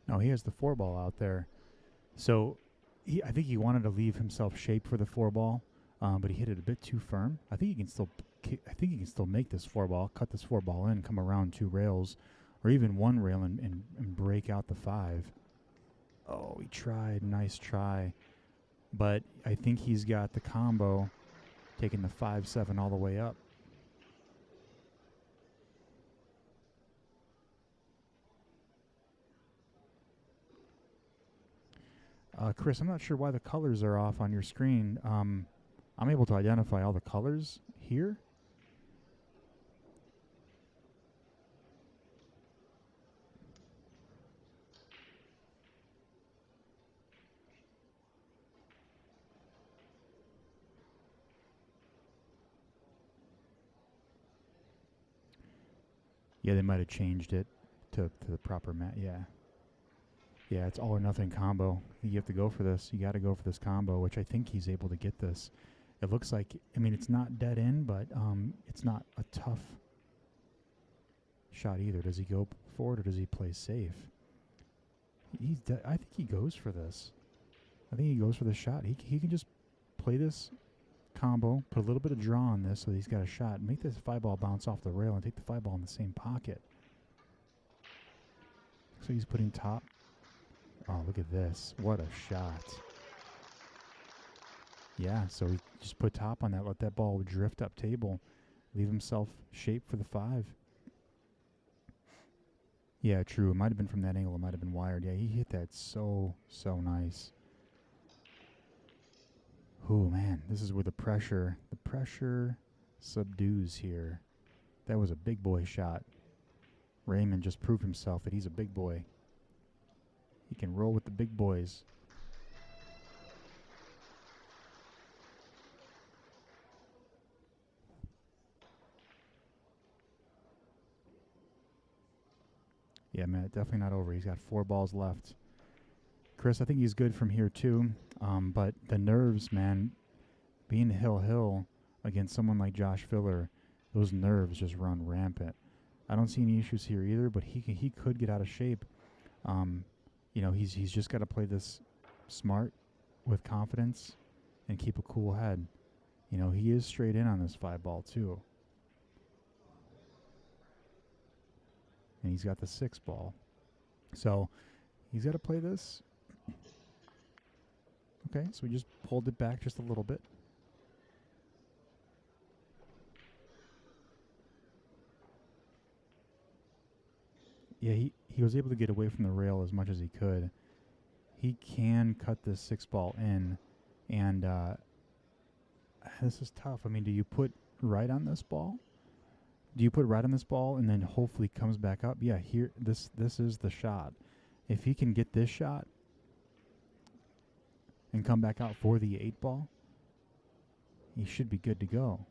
No, he has the 4-ball out there. So I think he wanted to leave himself shape for the 4-ball, but he hit it a bit too firm. I think he can still make this 4-ball, cut this 4-ball in, come around 2 rails, or even 1 rail and break out the 5. Oh, he tried. Nice try. But I think he's got the combo, taking the 5-7 all the way up. Chris, I'm not sure why the colors are off on your screen. I'm able to identify all the colors here. Yeah, they might have changed it to the proper mat. Yeah. Yeah, it's all or nothing combo. You have to go for this. You got to go for this combo, which I think he's able to get this. It looks like, I mean, it's not dead in, but it's not a tough shot either. Does he go for it or does he play safe? I think he goes for this. I think he goes for the shot. He can just play this combo, put a little bit of draw on this so he's got a shot, make this 5-ball bounce off the rail and take the 5-ball in the same pocket. So he's putting top. Oh, look at this. What a shot. Yeah, so he just put top on that, let that ball drift up table, leave himself shape for the 5. Yeah, true. It might have been from that angle. It might have been wired. Yeah, he hit that so nice. Oh, man. This is where the pressure subdues here. That was a big boy shot. Raymond just proved himself that he's a big boy. He can roll with the big boys. Yeah, man, definitely not over. He's got 4 balls left. Chris, I think he's good from here too. But the nerves, man, being hill against someone like Josh Filler, those nerves just run rampant. I don't see any issues here either, but he could get out of shape. You know, he's just got to play this smart with confidence and keep a cool head. You know, he is straight in on this 5-ball too. And he's got the 6-ball. So he's got to play this. Okay, so we just pulled it back just a little bit. Yeah, he was able to get away from the rail as much as he could. He can cut this 6-ball in, and this is tough. I mean, do you put right on this ball? Do you put right on this ball and then hopefully comes back up? Yeah, here, this is the shot. If he can get this shot and come back out for the 8-ball, he should be good to go.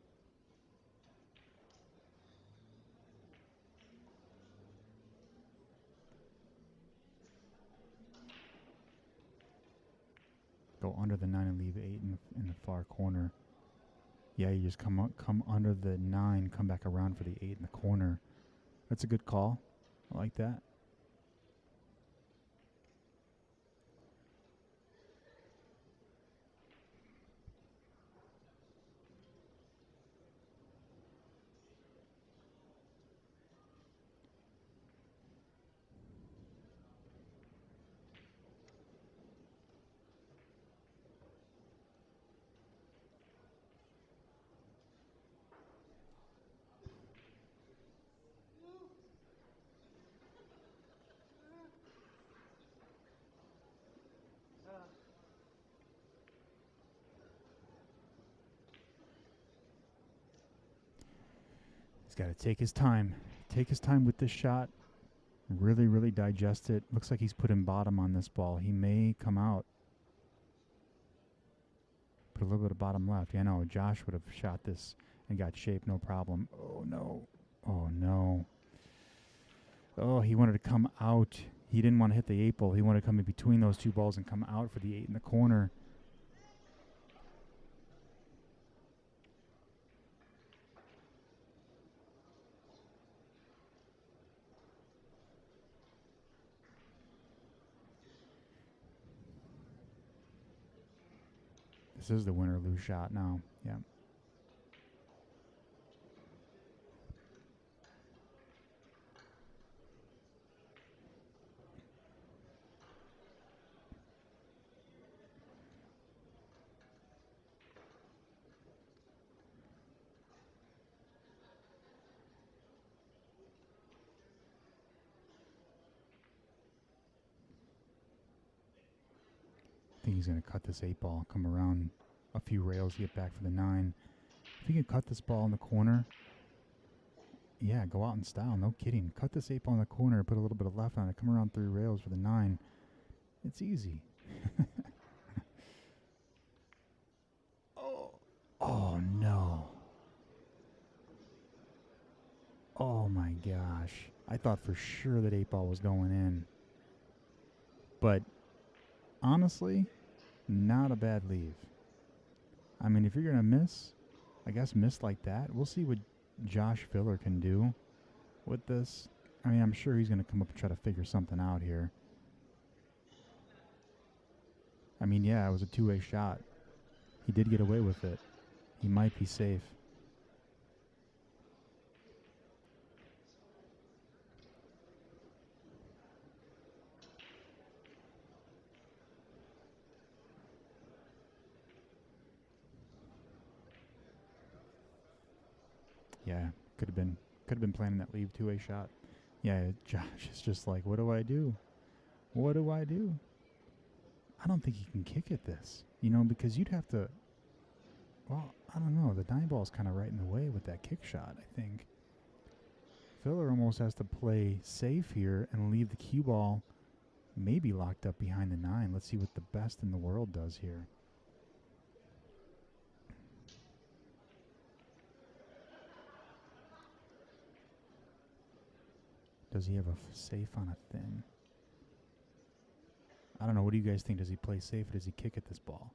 Go under the 9 and leave 8 in the far corner. Yeah, you just come under the 9, come back around for the 8 in the corner. That's a good call. I like that. He's got to take his time. Take his time with this shot. Really, really digest it. Looks like he's putting bottom on this ball. He may come out. Put a little bit of bottom left. Yeah, no, Josh would have shot this and got shape, no problem. Oh, no. Oh, no. Oh, he wanted to come out. He didn't want to hit the 8 ball. He wanted to come in between those 2 balls and come out for the 8 in the corner. This is the win or lose shot now. Yeah. I think he's going to cut this 8 ball, come around a few rails, get back for the 9. If he can cut this ball in the corner, yeah, go out in style. No kidding. Cut this 8 ball in the corner, put a little bit of left on it, come around 3 rails for the 9. It's easy. Oh, no. Oh, my gosh. I thought for sure that 8 ball was going in. But honestly, not a bad leave. I mean, if you're going to miss, I guess miss like that. We'll see what Josh Filler can do with this. I mean, I'm sure he's going to come up and try to figure something out here. I mean, yeah, it was a 2-way shot. He did get away with it. He might be safe. Yeah, could have been planning that leave 2-way shot. Yeah, Josh is just like, what do I do? What do I do? I don't think he can kick at this, you know, because you'd have to. Well, I don't know. The 9 ball's kind of right in the way with that kick shot, I think. Filler almost has to play safe here and leave the cue ball maybe locked up behind the 9. Let's see what the best in the world does here. Does he have a safe on a thin? I don't know. What do you guys think? Does he play safe or does he kick at this ball?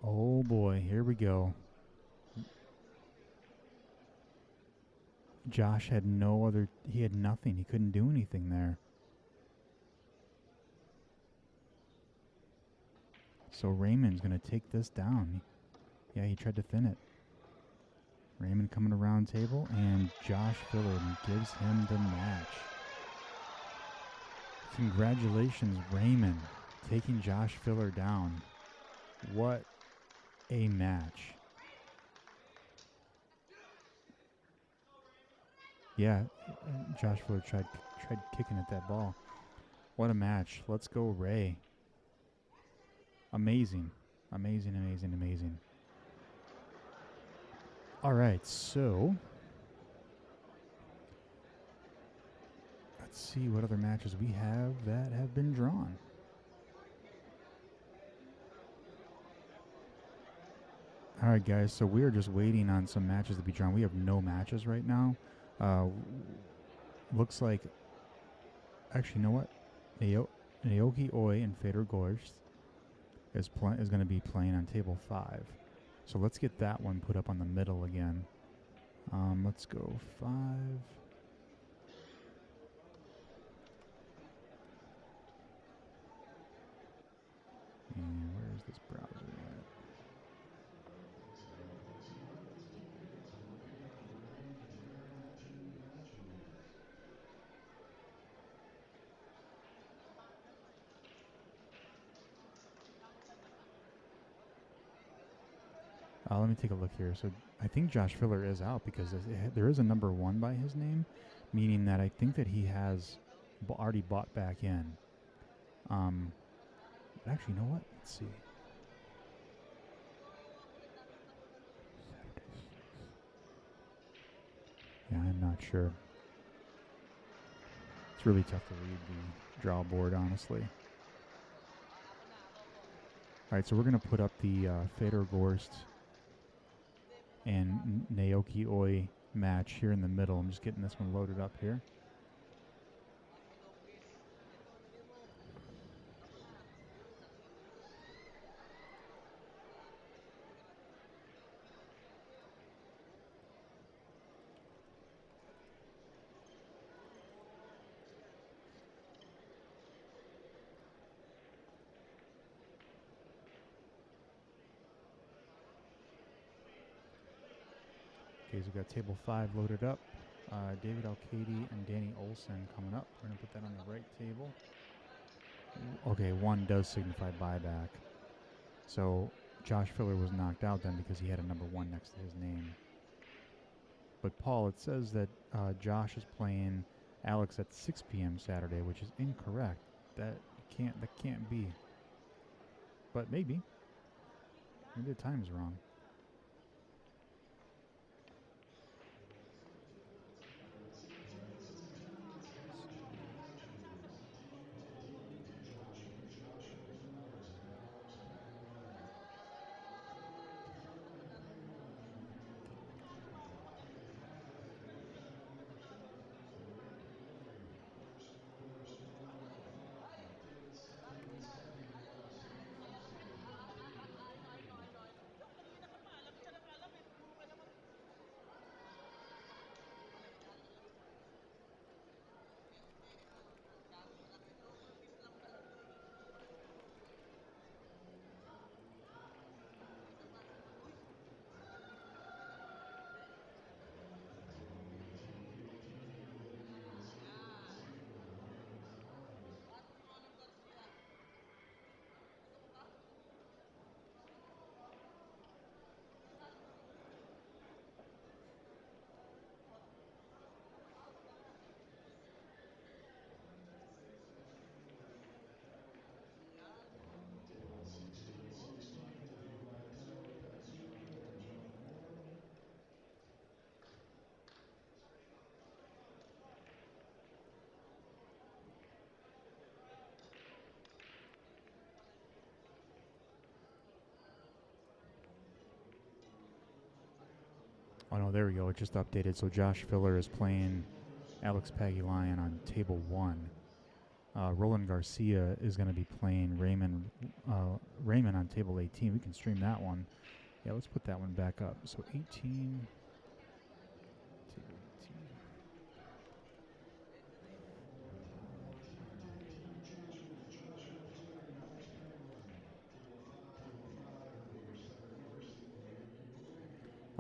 Oh boy, here we go. Josh had he had nothing. He couldn't do anything there. So Raymond's going to take this down. Yeah, he tried to thin it. Raymond coming around table, and Josh Filler gives him the match. Congratulations, Raymond, taking Josh Filler down. What a match. Yeah, Josh Filler tried kicking at that ball. What a match. Let's go, Ray. Amazing. Amazing, amazing, amazing. All right, so let's let's see what other matches we have that have been drawn. All right, guys, so we are just waiting on some matches to be drawn. We have no matches right now. Looks like, actually, you know what? Naoyuki Oi and Fedor Gorst is going to be playing on table 5. So let's get that one put up on the middle again. Let's go 5. And where is this browser at? Let me take a look here. So I think Josh Filler is out because there is a number 1 by his name, meaning that I think that he has already bought back in. But actually, you know what? Let's see. Yeah, I'm not sure. It's really tough to read the draw board, honestly. All right, so we're going to put up the Fedor Gorst and Naoyuki Oi match here in the middle. I'm just getting this one loaded up here. Okay, so we've got table 5 loaded up. David Alcaide and Danny Olson coming up. We're going to put that on the right table. Okay, 1 does signify buyback. So Josh Filler was knocked out then because he had a number 1 next to his name. But Paul, it says that Josh is playing Alex at 6 p.m. Saturday, which is incorrect. That can't be. But maybe. Maybe the time's wrong. Oh no, there we go. It just updated. So Josh Filler is playing Alex Pagulayan on table 1. Roland Garcia is going to be playing Raymond on table 18. We can stream that one. Yeah, let's put that one back up. So 18. Table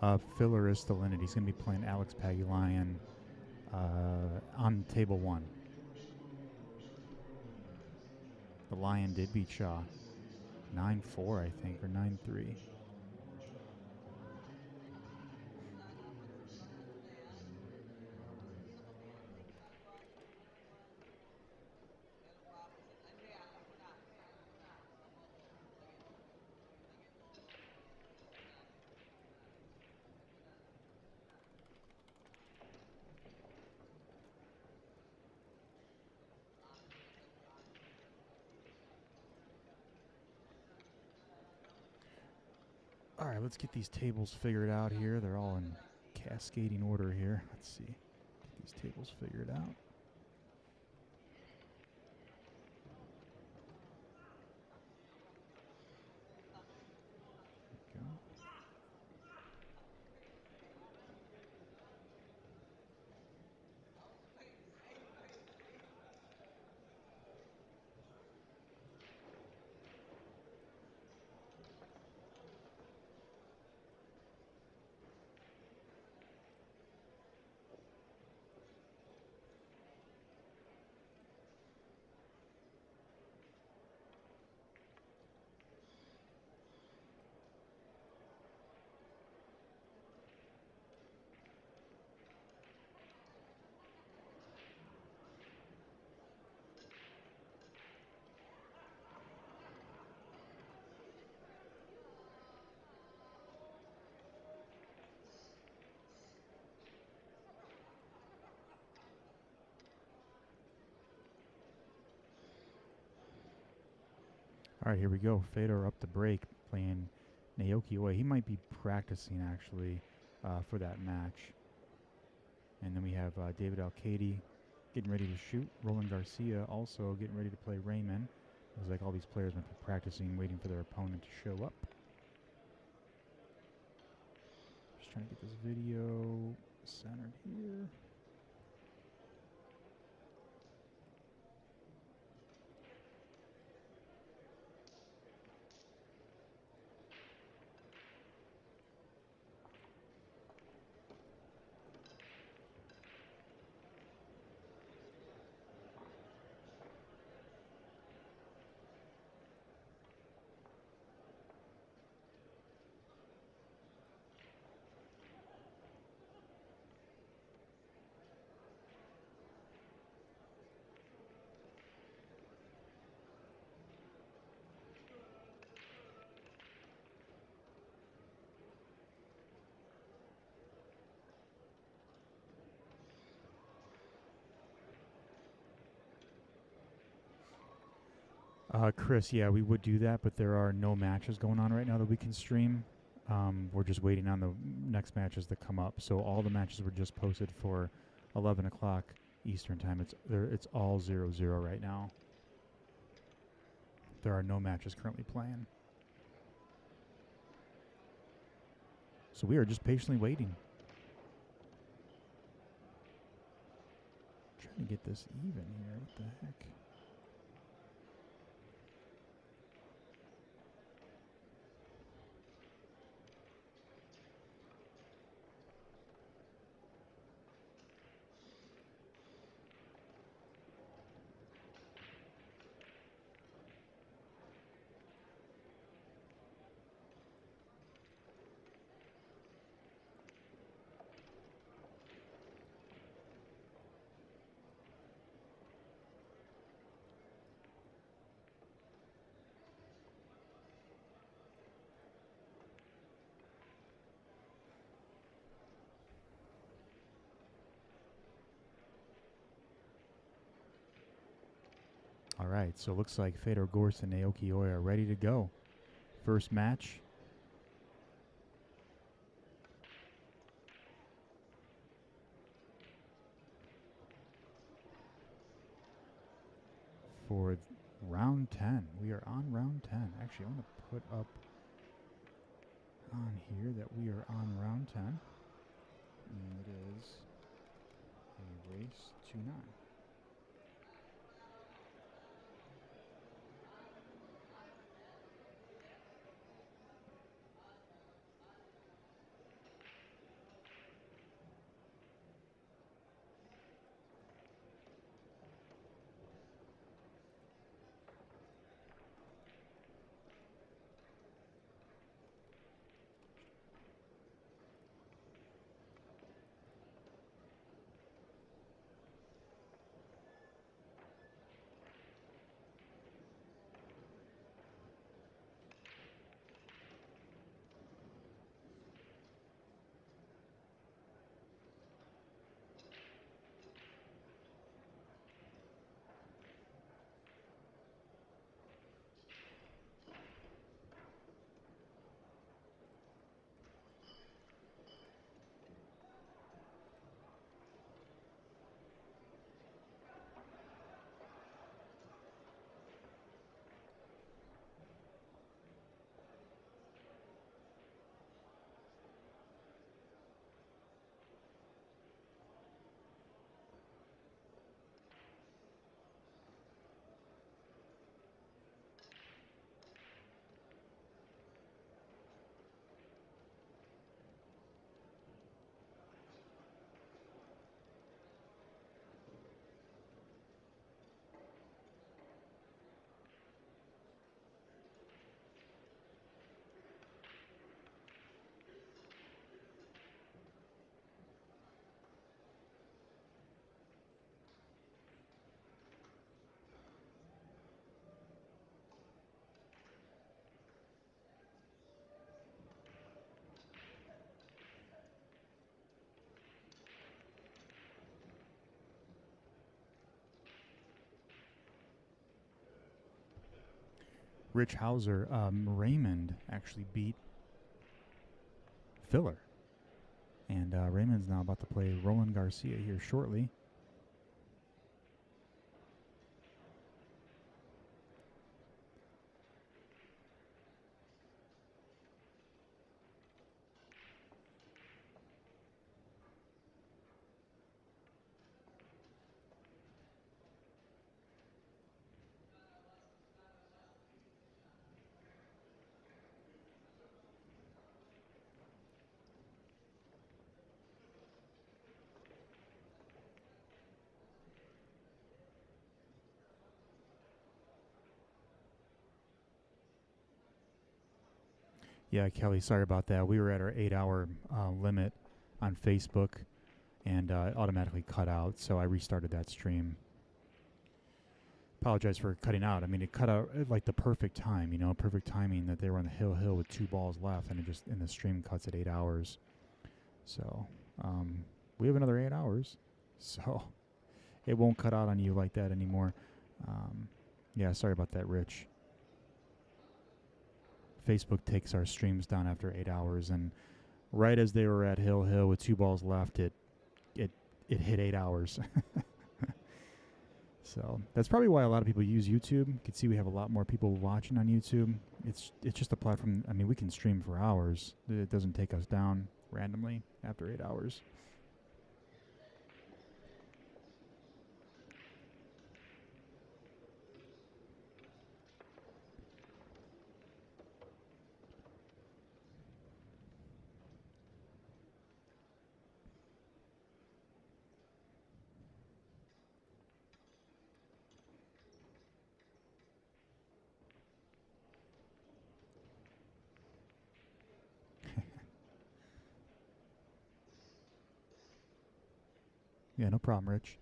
18. Filler is still in it. He's going to be playing Alex Pagulayan on table 1. The Lion did beat Shaw. 9-4, I think, or 9-3. right, let's get these tables figured out here. They're all in cascading order here. Let's see. Get these tables figured out. There we go. All right, here we go. Fedor up the break, playing Naoyuki Oi. He might be practicing, actually, for that match. And then we have David Alcaide getting ready to shoot. Roland Garcia also getting ready to play Raymond. Looks like all these players might be practicing, waiting for their opponent to show up. Just trying to get this video centered here. Chris, yeah, we would do that, but there are no matches going on right now that we can stream. We're just waiting on the next matches that come up. So all the matches were just posted for 11 o'clock Eastern time. It's all 0-0 right now. There are no matches currently playing. So we are just patiently waiting. Trying to get this even here. What the heck? All right, so it looks like Fedor, Gorst, and Naoyuki Oi are ready to go. First match. For round 10. We are on round 10. Actually, I want to put up on here that we are on round 10. And it is a race to 9. Rich Hauser, Raymond actually beat Filler. And Raymond's now about to play Roland Garcia here shortly. Yeah, Kelly, sorry about that. We were at our 8-hour limit on Facebook, and it automatically cut out, so I restarted that stream. Apologize for cutting out. I mean, it cut out at like the perfect time, you know, perfect timing that they were on the hill with 2 balls left, and the stream cuts at 8 hours. So we have another 8 hours, so it won't cut out on you like that anymore. Yeah, sorry about that, Rich. Facebook takes our streams down after 8 hours, and right as they were at hill with 2 balls left, it hit 8 hours. So that's probably why a lot of people use YouTube. You can see we have a lot more people watching on YouTube. It's just a platform. I mean, we can stream for hours. It doesn't take us down randomly after 8 hours. Yeah, no problem, Rich.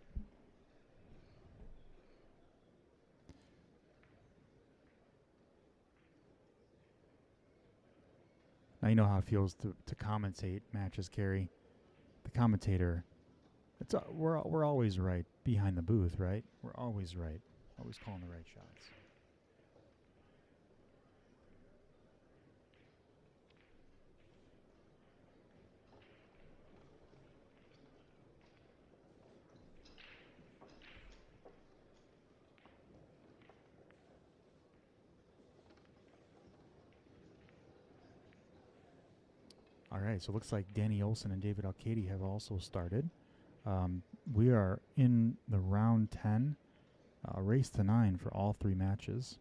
Now you know how it feels to commentate matches, Gary. The commentator, we're always right behind the booth, right? We're always right, always calling the right shots. All right, so it looks like Danny Olson and David Alcaide have also started. We are in the round 10, race to 9 for all 3 matches.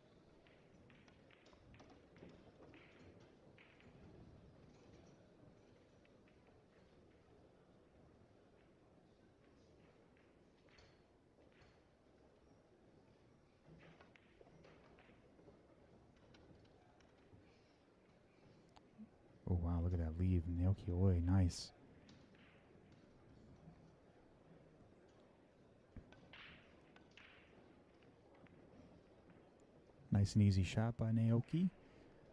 Oh, wow, look at that lead. Naoyuki Oi, nice. Nice and easy shot by Naoyuki.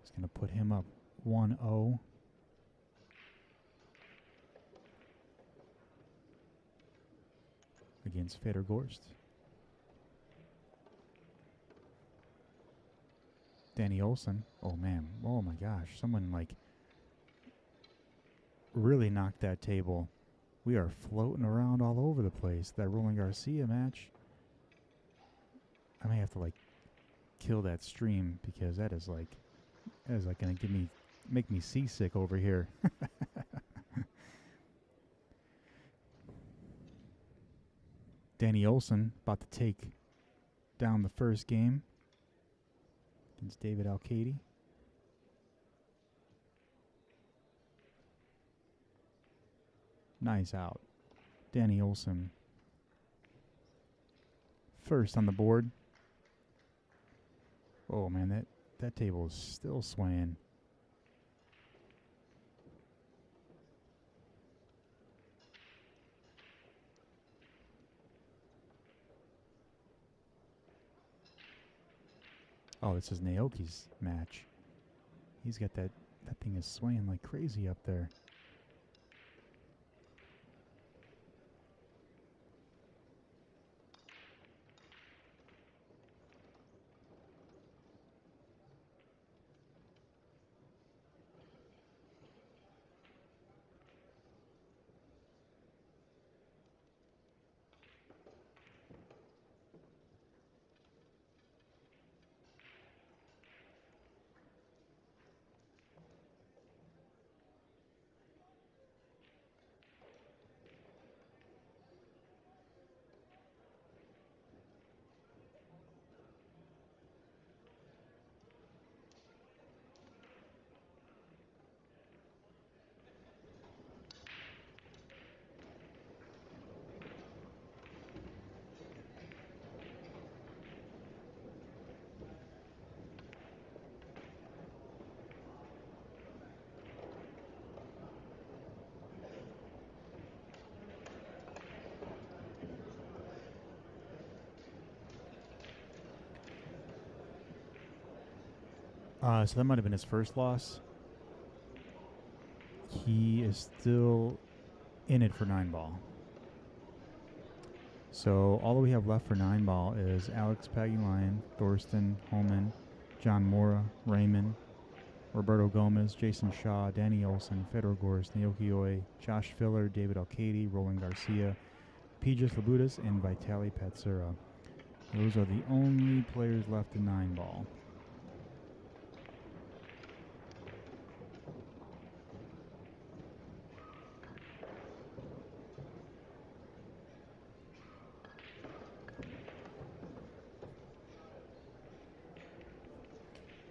It's going to put him up 1-0. Against Fedor Gorst. Danny Olson. Oh, man. Oh, my gosh. Someone, like, really knocked that table. We are floating around all over the place. That Roland Garcia match. I may have to, like, kill that stream because that is like going to make me seasick over here. Danny Olson about to take down the first game against David Alcaide. Nice out. Danny Olson first on the board. Oh, man, that table is still swaying. Oh, this is Naoki's match. He's got that thing is swaying like crazy up there. So that might have been his first loss. He is still in it for 9-ball. So all that we have left for 9-ball is Alex Pagulayan, Thorsten Holman, John Morra, Raymond, Roberto Gomez, Jason Shaw, Danny Olson, Fedor Gorst, Naoyuki Oi, Josh Filler, David Alcaide, Roland Garcia, Pijus Labutis, and Vitaliy Patsura. Those are the only players left in 9-ball.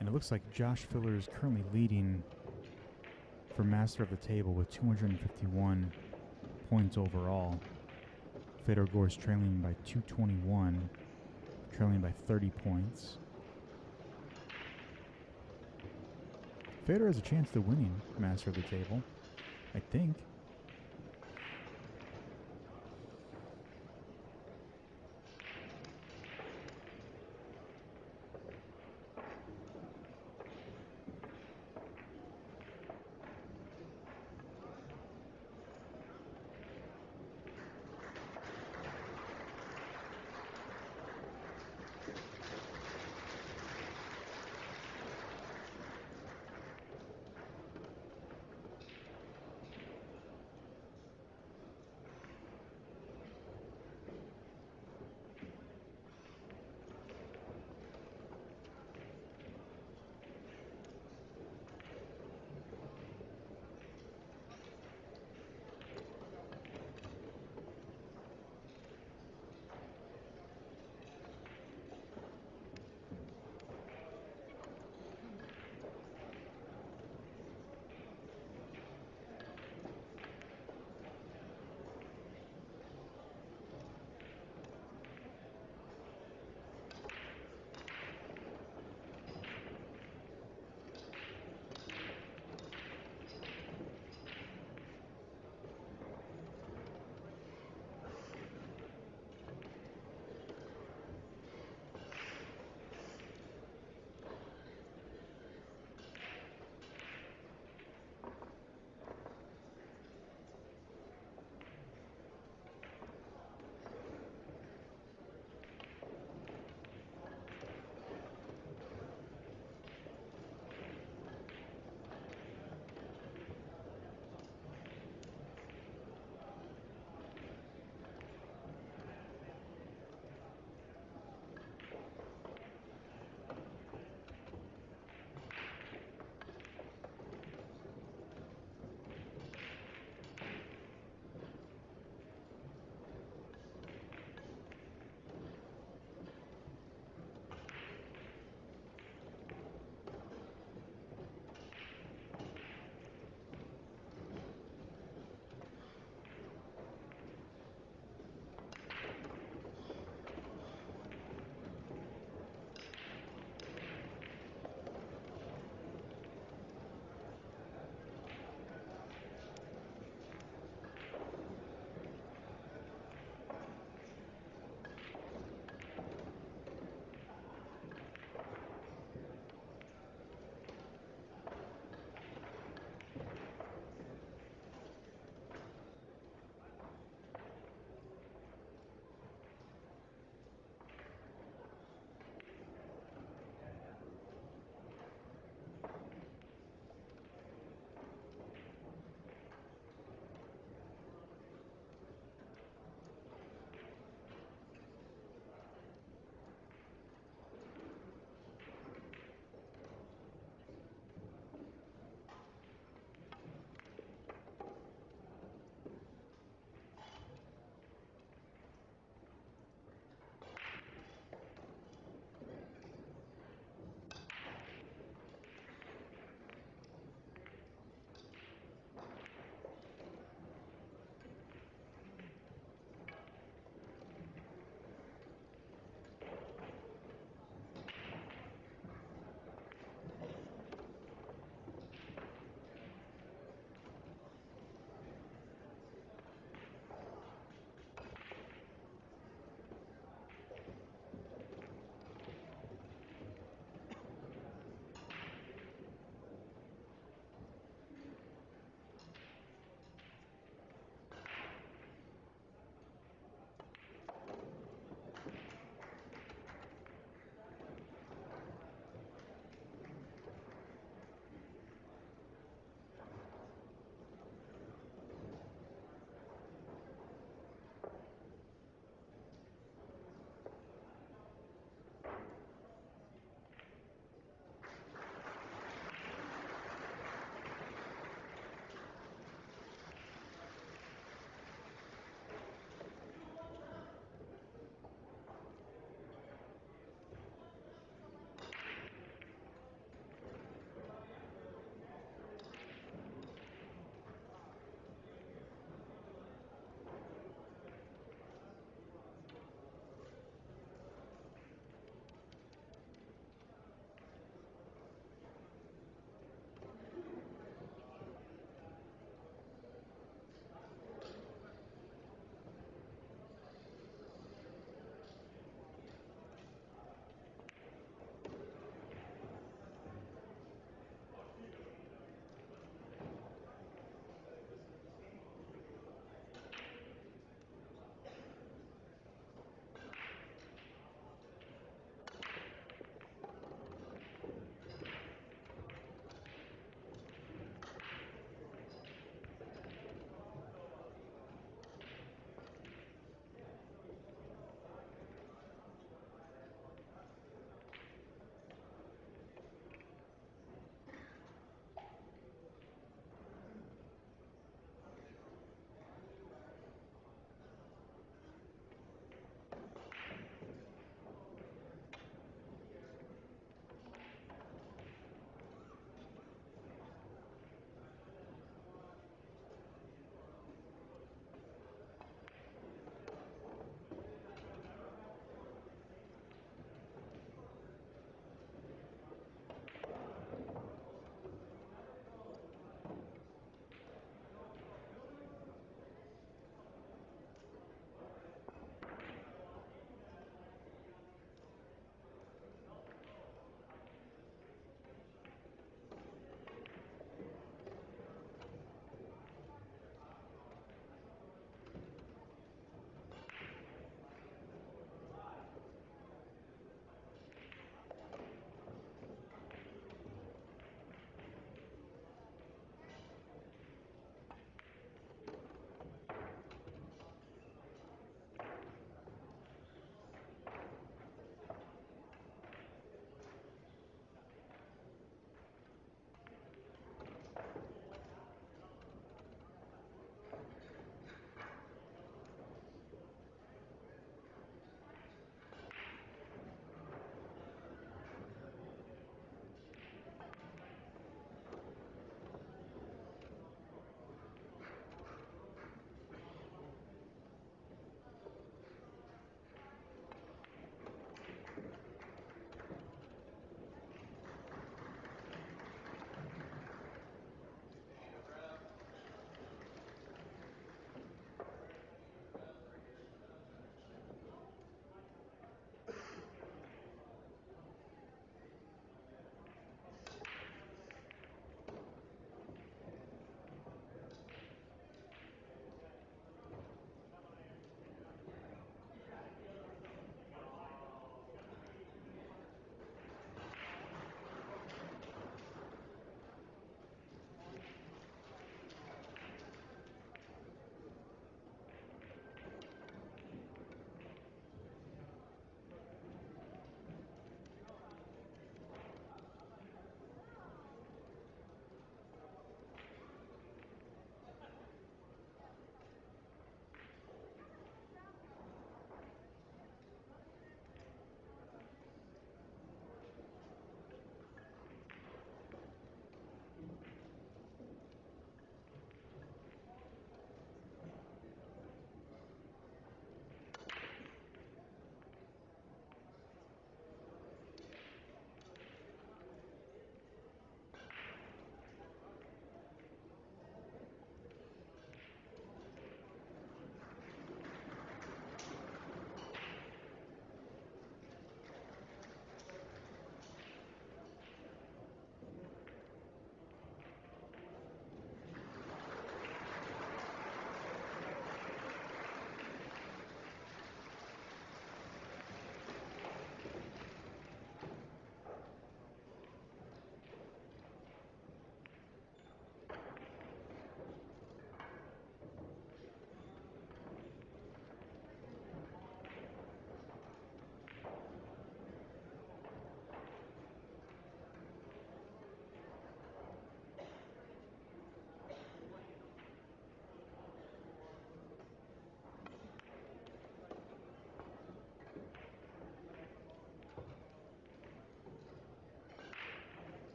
And it looks like Josh Filler is currently leading for Master of the Table with 251 points overall. Fedor Gorst trailing by 221, trailing by 30 points. Fedor has a chance to winning Master of the Table, I think.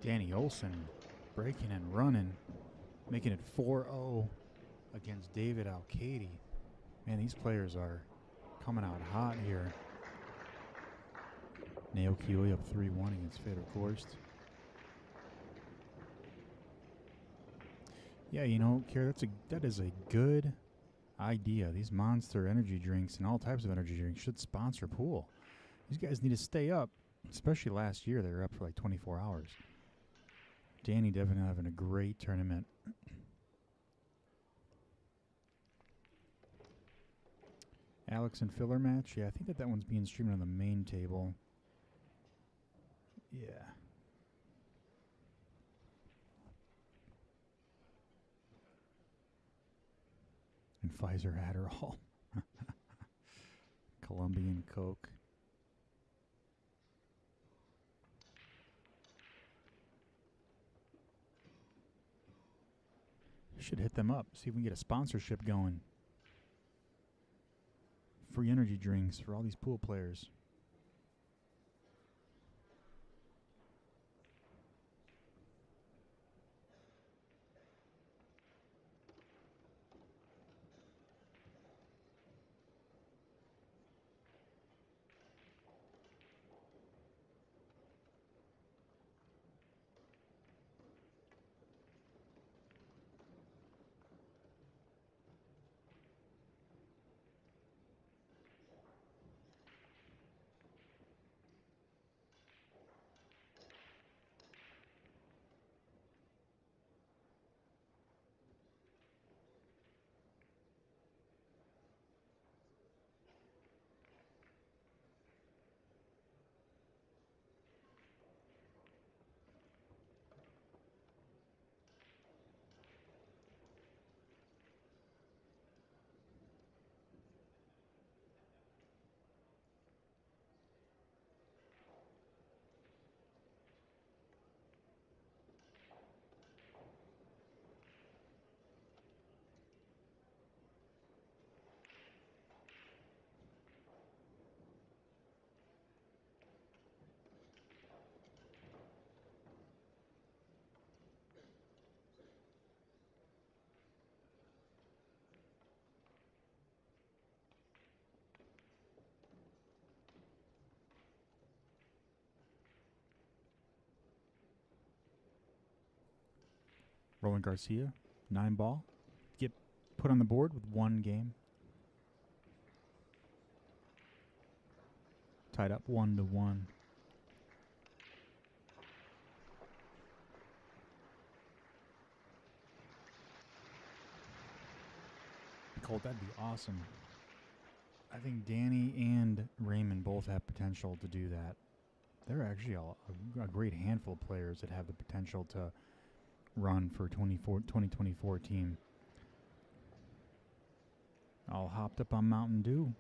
Danny Olson breaking and running, making it 4-0 against David Alcaide. Man, these players are coming out hot here. Naoyuki Oi up 3-1 against Fedor Gorst. Yeah, you know, Kara, that is a good idea. These Monster energy drinks and all types of energy drinks should sponsor pool. These guys need to stay up, especially last year. They were up for like 24 hours. Danny definitely having a great tournament. Alex and filler match. Yeah, I think that one's being streamed on the main table. Yeah. And Pfizer Adderall. Colombian Coke. Should hit them up. See if we can get a sponsorship going. Free energy drinks for all these pool players. Roland Garcia, 9-ball. Get put on the board with 1 game. Tied up 1-1. Colt, that'd be awesome. I think Danny and Raymond both have potential to do that. There are actually a great handful of players that have the potential to run for 2024 team. All hopped up on Mountain Dew.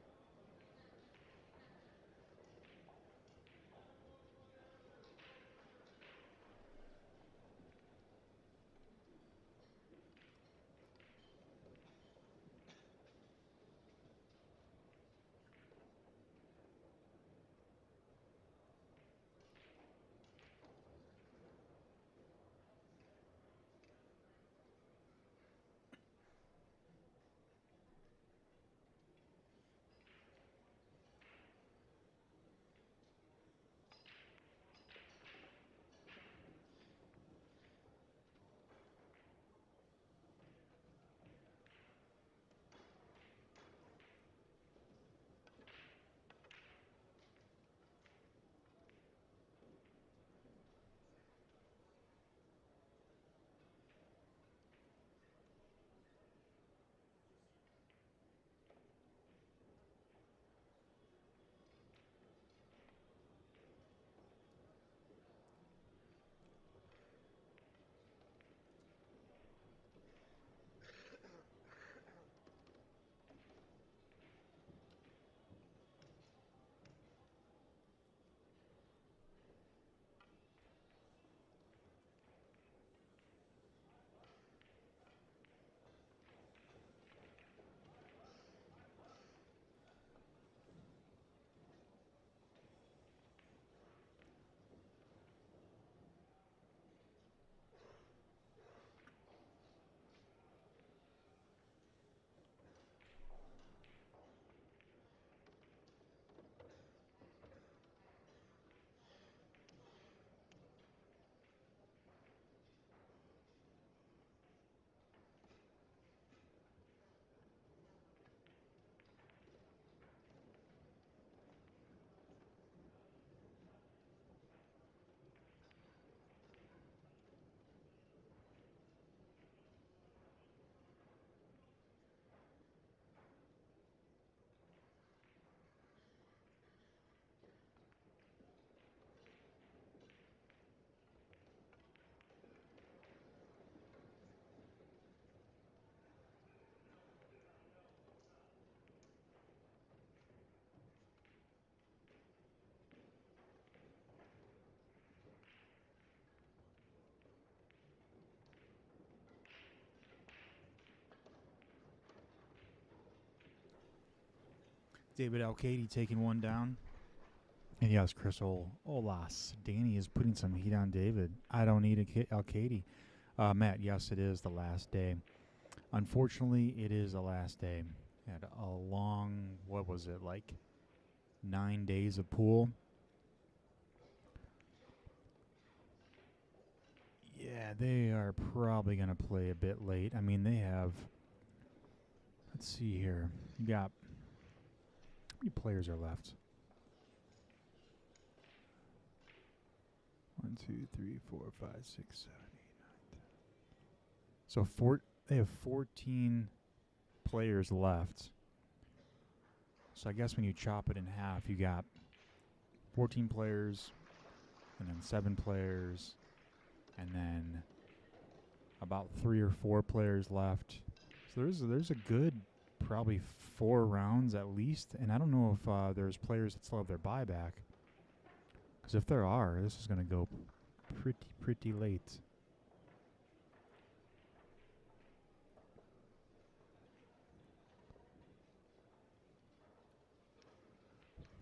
David Alcaide taking one down. And yes, Chris Olas. Danny is putting some heat on David. I don't need Alcaide. Matt, yes, it is the last day. Unfortunately, it is the last day. Had a long, what was it, like 9 days of pool. Yeah, they are probably going to play a bit late. I mean, they have, let's see here. You got, how many players are left? 1, 2, 3, 4, 5, 6, 7, 8, 9, 10. So they have 14 players left. So I guess when you chop it in half, you got 14 players, and then 7 players, and then about 3 or 4 players left. So there's a good probably 4 rounds at least, and I don't know if there's players that still have their buyback. Because if there are, this is going to go pretty late.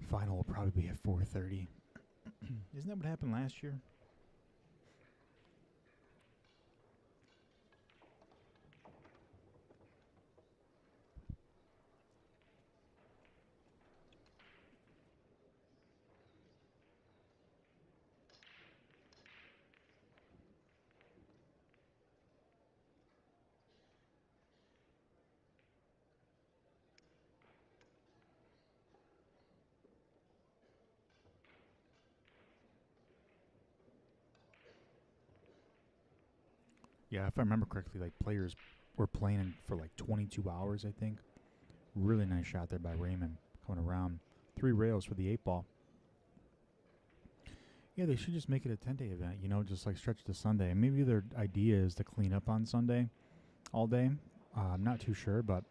Final will probably be at 4:30. Isn't that what happened last year? Yeah, if I remember correctly, like players were playing for like 22 hours, I think. Really nice shot there by Raymond coming around. 3 rails for the 8-ball. Yeah, they should just make it a 10-day event, you know, just like stretch to Sunday. And maybe their idea is to clean up on Sunday all day. I'm not too sure, but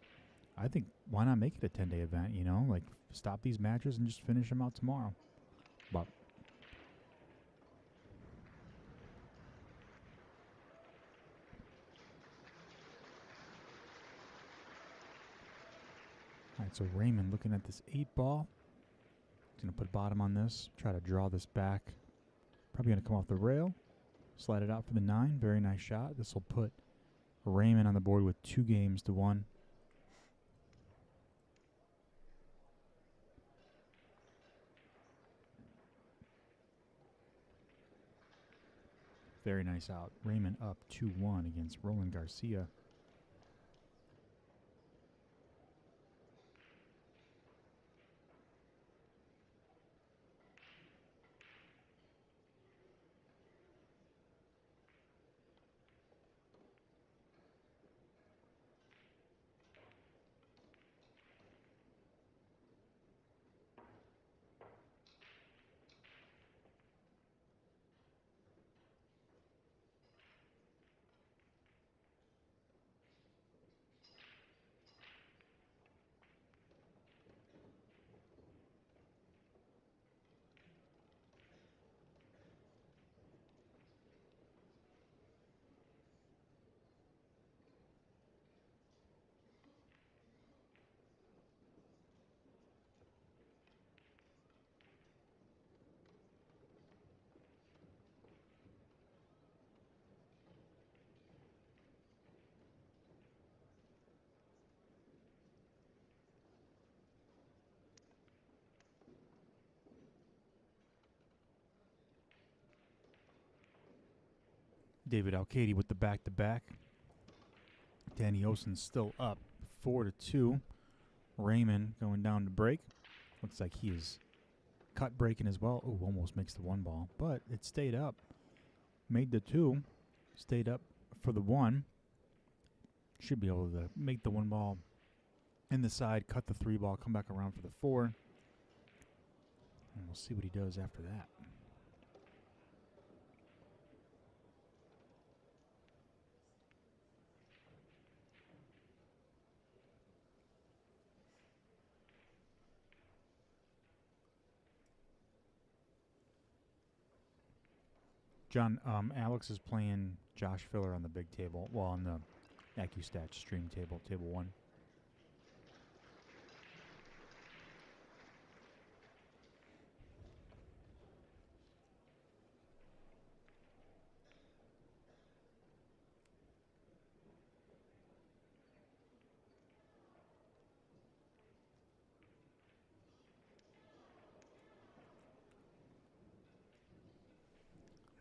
I think why not make it a 10-day event, you know? Like stop these matches and just finish them out tomorrow. But all right, so Raymond looking at this 8-ball. He's going to put bottom on this, try to draw this back. Probably going to come off the rail, slide it out for the 9. Very nice shot. This will put Raymond on the board with 2 games to 1. Very nice out. Raymond up 2-1 against Roland Garcia. David Alcaide with the back-to-back. Danny Olson still up 4-2. Raymond going down to break. Looks like he is cut breaking as well. Oh, almost makes the 1 ball, but it stayed up. Made the 2. Stayed up for the 1. Should be able to make the 1 ball in the side, cut the 3 ball, come back around for the 4. And we'll see what he does after that. John, Alex is playing Josh Filler on the big table. Well, on the AccuStats stream table, table 1.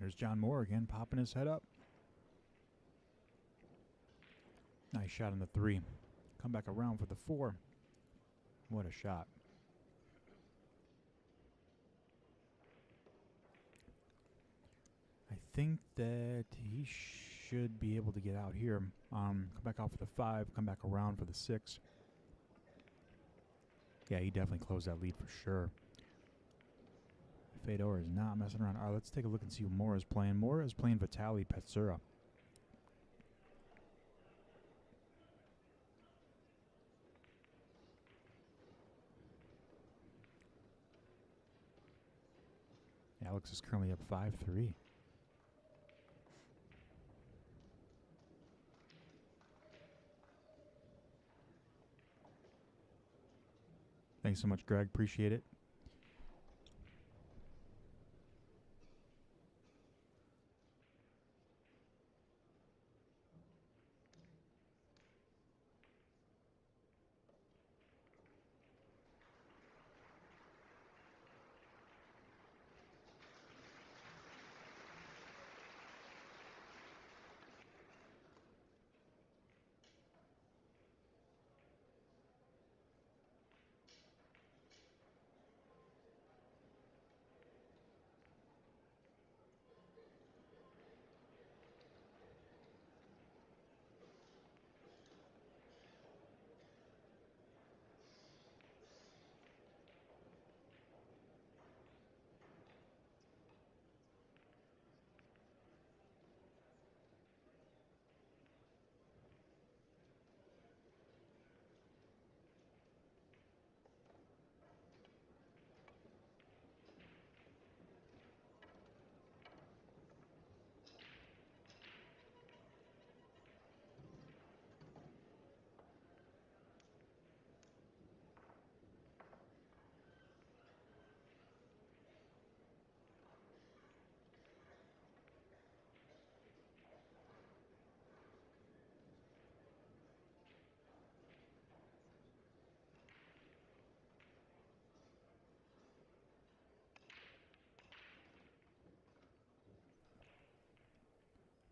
There's John Morra again, popping his head up. Nice shot on the 3. Come back around for the 4. What a shot. I think that he should be able to get out here. Come back out for the 5, come back around for the 6. Yeah, he definitely closed that lead for sure. Fedor is not messing around. All right, let's take a look and see who Morra is playing. Morra is playing Vitaliy Patsura. Alex is currently up 5-3. Thanks so much, Greg. Appreciate it.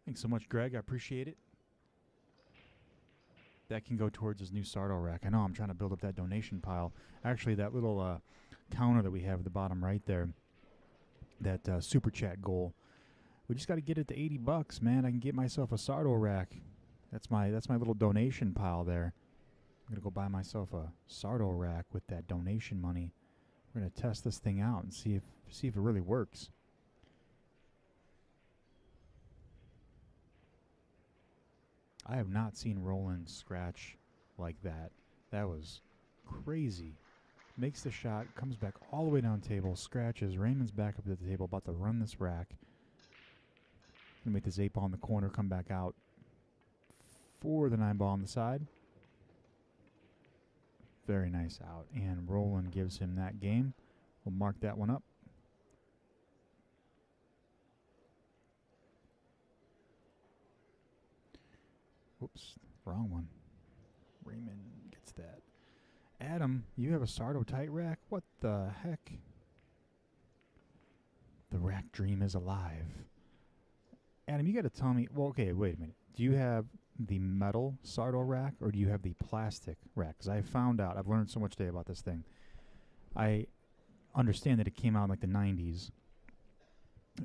Thanks so much, Greg. I appreciate it. That can go towards his new Sardo rack. I know I'm trying to build up that donation pile. Actually, that little counter that we have at the bottom right there, that super chat goal, we just got to get it to $80, man. I can get myself a Sardo rack. That's my little donation pile there. I'm gonna go buy myself a Sardo rack with that donation money. We're gonna test this thing out and see if it really works. I have not seen Roland scratch like that. That was crazy. Makes the shot, comes back all the way down table, scratches. Raymond's back up at the table, about to run this rack. Gonna make this 8-ball in the corner, come back out for the 9-ball on the side. Very nice out. And Roland gives him that game. We'll mark that one up. Whoops, wrong one. Raymond gets that. Adam, you have a Sardo tight rack? What the heck? The rack dream is alive. Adam, you got to tell me. Well, okay, wait a minute. Do you have the metal Sardo rack or do you have the plastic rack? Because I found out, I've learned so much today about this thing. I understand that it came out in like the 90s.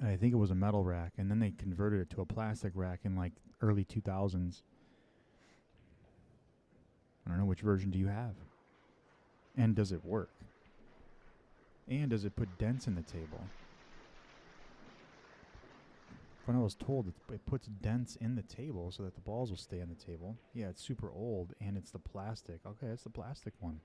I think it was a metal rack, and then they converted it to a plastic rack in like early 2000s. I don't know, which version do you have? And does it work? And does it put dents in the table? When I was told it puts dents in the table so that the balls will stay on the table. Yeah, it's super old, and it's the plastic. Okay, it's the plastic one.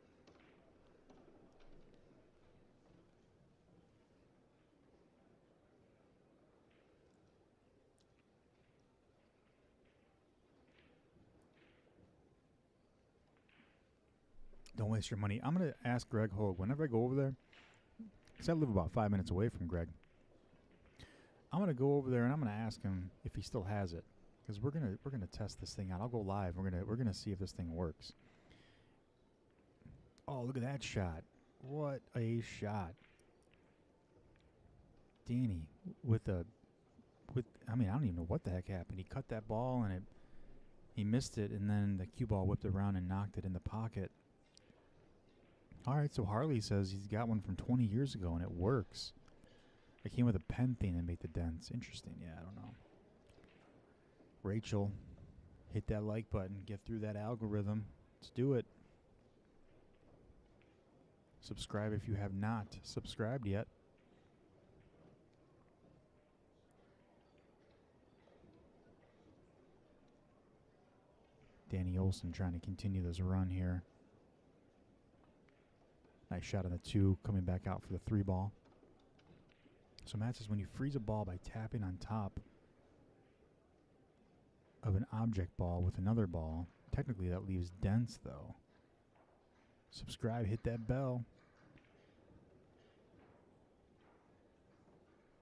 Don't waste your money. I'm going to ask Greg Hogue whenever I go over there, because I live about 5 minutes away from Greg. I'm going to go over there and I'm going to ask him if he still has it, because we're going to test this thing out. I'll go live. We're going to see if this thing works. Oh, look at that shot. What a shot. Danny with a with, I mean, I don't even know what the heck happened. He cut that ball and he missed it, and then the cue ball whipped around and knocked it in the pocket. All right, so Harley says he's got one from 20 years ago, and it works. It came with a pen thing and made the dents. Interesting. Yeah, I don't know. Rachel, hit that like button. Get through that algorithm. Let's do it. Subscribe if you have not subscribed yet. Danny Olson trying to continue this run here. Nice shot on the 2, coming back out for the 3 ball. So Matt says when you freeze a ball by tapping on top of an object ball with another ball, technically that leaves dents though. Subscribe, hit that bell.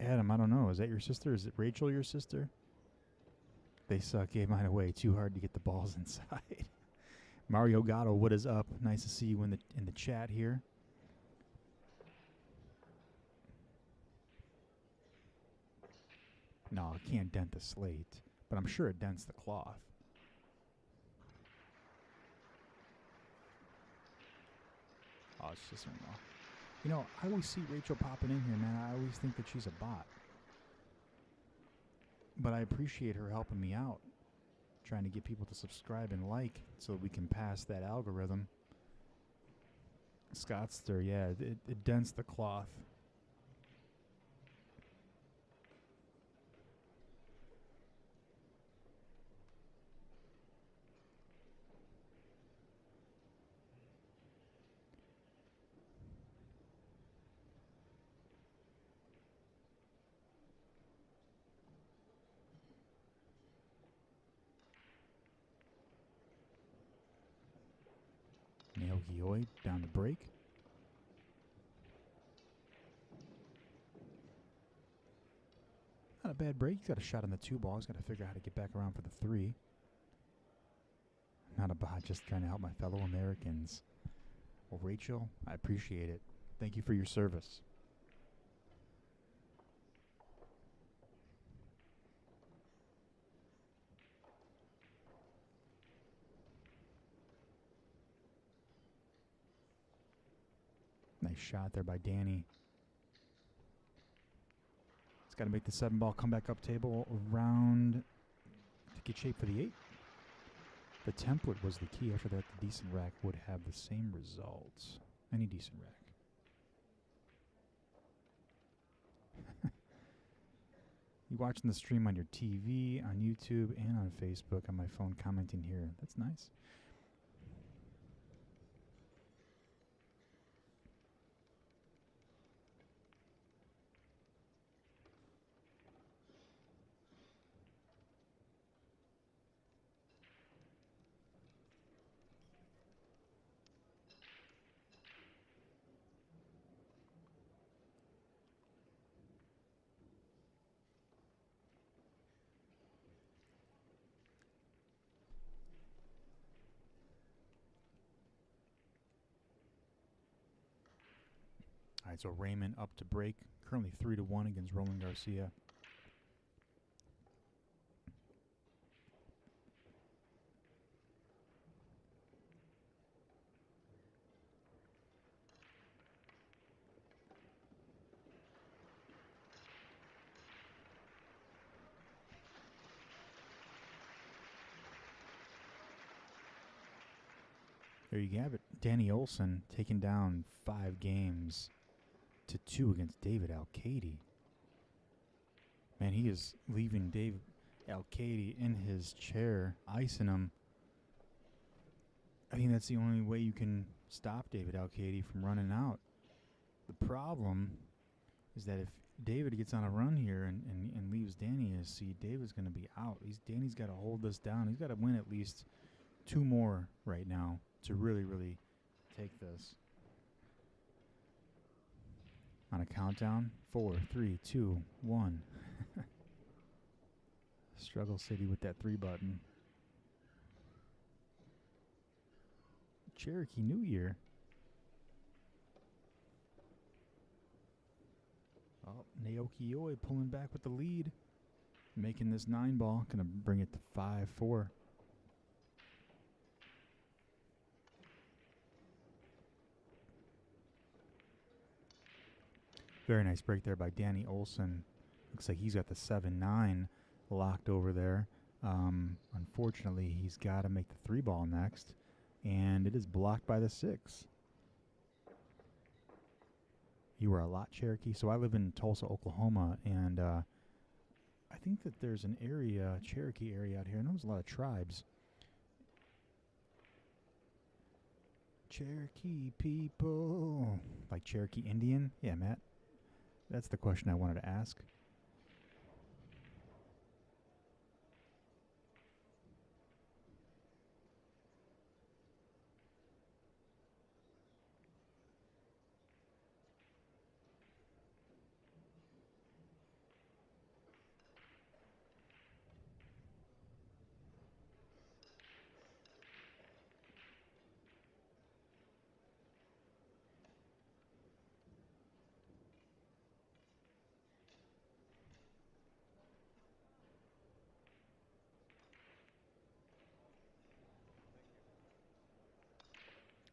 Adam, I don't know. Is that your sister? Is it Rachel your sister? They suck. Gave mine away. Too hard to get the balls inside. Mario Gatto, what is up? Nice to see you in the chat here. No, it can't dent the slate, but I'm sure it dents the cloth. Oh, it's sister-in-law. You know, I always see Rachel popping in here, man. I always think that she's a bot. But I appreciate her helping me out, trying to get people to subscribe and like so we can pass that algorithm. Scottster, yeah, it dents the cloth. Naoyuki Oi down to break. Not a bad break. He's got a shot on the 2 ball. He's got to figure out how to get back around for the 3. Not a bot, just trying to help my fellow Americans. Well, Rachel, I appreciate it. Thank you for your service. Nice shot there by Danny. He's got to make the 7 ball come back up table around to get shape for the 8. The template was the key. After that, the decent rack would have the same results. Any decent rack. You watching the stream on your TV, on YouTube, and on Facebook, on my phone, commenting here. That's nice. All right, so Raymond up to break. Currently 3-1 against Roland Garcia. There you have it. Danny Olson taking down 5 games to 2 against David Alcaide. Man, he is leaving Dave Alcaide in his chair, icing him. I think that's the only way you can stop David Alcaide from running out. The problem is that if David gets on a run here and leaves Danny in his seat, David's going to be out. Danny's got to hold this down. He's got to win at least 2 more right now to really, really take this. On a countdown, 4, 3, 2, 1. Struggle City with that 3 button. Cherokee New Year. Oh, Naoyuki Oi pulling back with the lead. Making this 9 ball. Going to bring it to 5-4. Very nice break there by Danny Olson. Looks like he's got the 7-9 locked over there. Unfortunately, he's got to make the 3 ball next. And it is blocked by the 6. You were a lot, Cherokee. So I live in Tulsa, Oklahoma, and I think that there's an area, Cherokee area out here. I know there's a lot of tribes. Cherokee people. Like Cherokee Indian? Yeah, Matt. That's the question I wanted to ask.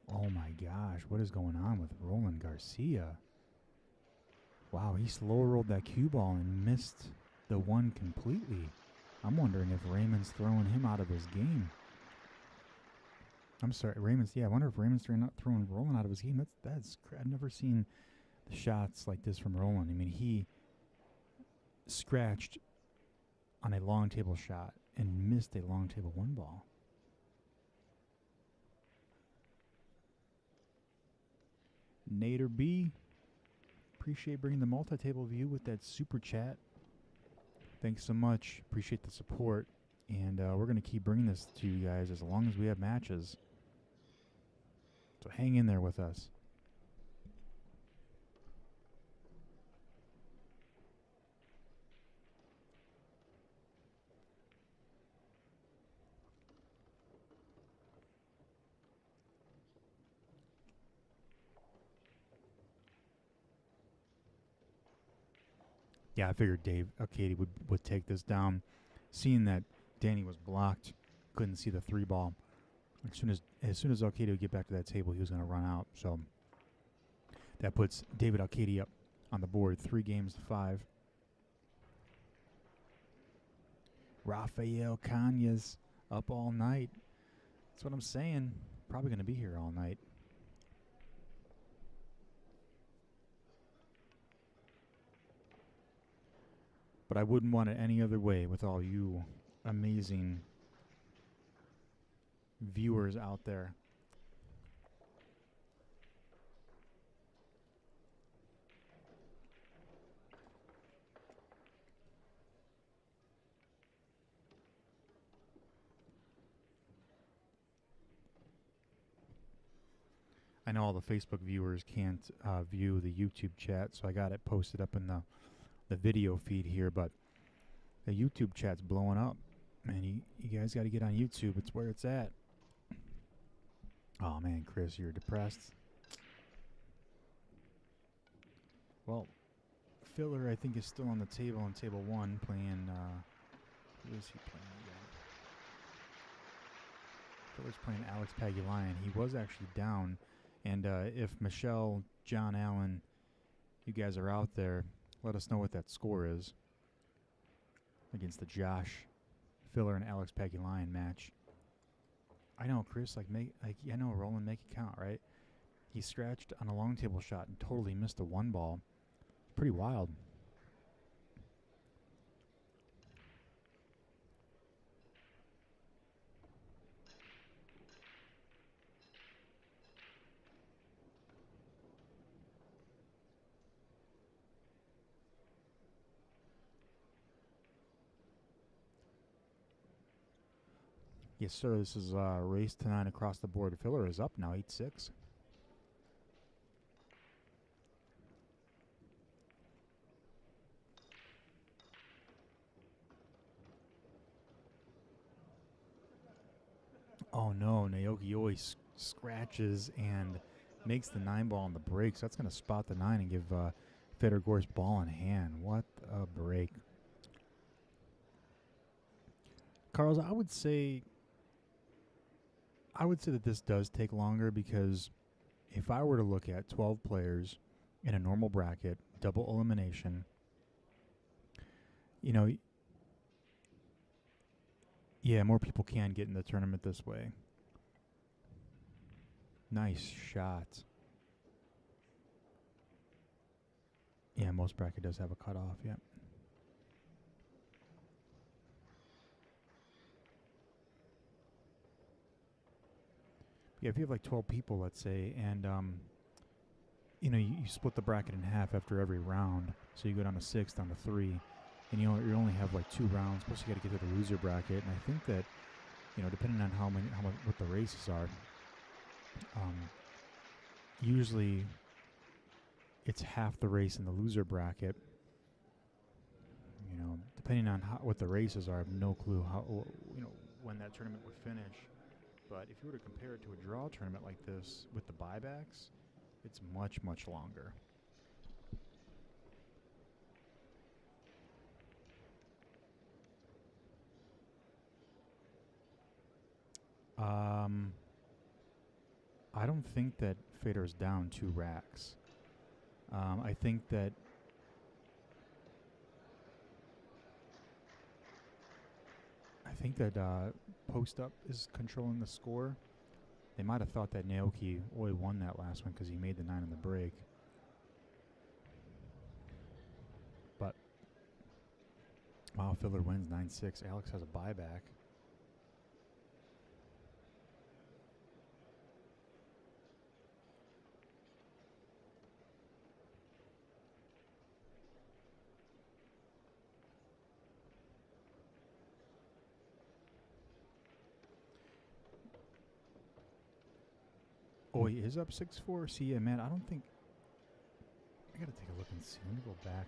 Oh my gosh, what is going on with Roland Garcia? Wow, he slow rolled that cue ball and missed the 1 completely. I'm wondering if Raymond's throwing him out of his game. I'm sorry, I wonder if Raymond's throwing Roland out of his game. That's I've never seen the shots like this from Roland. I mean, he scratched on a long table shot and missed a long table 1 ball. Nader B, appreciate bringing the multi-table view with that super chat. Thanks so much. Appreciate the support. And we're going to keep bringing this to you guys as long as we have matches. So hang in there with us. Yeah, I figured Alcaide would take this down. Seeing that Danny was blocked, couldn't see the 3 ball. As soon as Alcaide would get back to that table, he was going to run out. So that puts David Alcaide up on the board, 3-5. Rafael Cañas up all night. That's what I'm saying. Probably going to be here all night. But I wouldn't want it any other way with all you amazing viewers out there. I know all the Facebook viewers can't view the YouTube chat, so I got it posted up in the video feed here, but the YouTube chat's blowing up. Man, you guys got to get on YouTube. It's where it's at. Oh, man, Chris, you're depressed. Well, Filler, I think, is still on the table on table 1 playing, who is he playing again? Filler's playing Alex Pagulayan. He was actually down, and if Michelle, John Allen, you guys are out there, let us know what that score is against the Josh Filler and Alex Pagulayan match. I know, Chris. I know, Roland, make it count, right? He scratched on a long table shot and totally missed a 1 ball. Pretty wild. Yes, sir. This is race to 9 across the board. Filler is up now, 8-6. Oh no, Naoyuki Oi scratches and makes the 9 ball on the break. So that's going to spot the 9 and give Fedor Gorst ball in hand. What a break. Carlos, I would say that this does take longer because if I were to look at 12 players in a normal bracket, double elimination, yeah, more people can get in the tournament this way. Nice shot. Yeah, most bracket does have a cutoff, yeah. Yeah, if you have like 12 people, let's say, and you split the bracket in half after every round, so you go down to 6, down to 3, and you only have like 2 rounds. Plus, you got to get to the loser bracket, and I think that depending on what the races are, usually it's half the race in the loser bracket. Depending on what the races are, I have no clue how when that tournament would finish. But if you were to compare it to a draw tournament like this with the buybacks, it's much, much longer. I don't think that Fedor's down 2 racks. I think that Post Up is controlling the score. They might have thought that Naoyuki Oi won that last one because he made the 9 on the break. But, wow, Fedor wins 9-6. Alex has a buyback. Oi is up 6-4. See, yeah, man, I don't think... I got to take a look and see. Let me go back.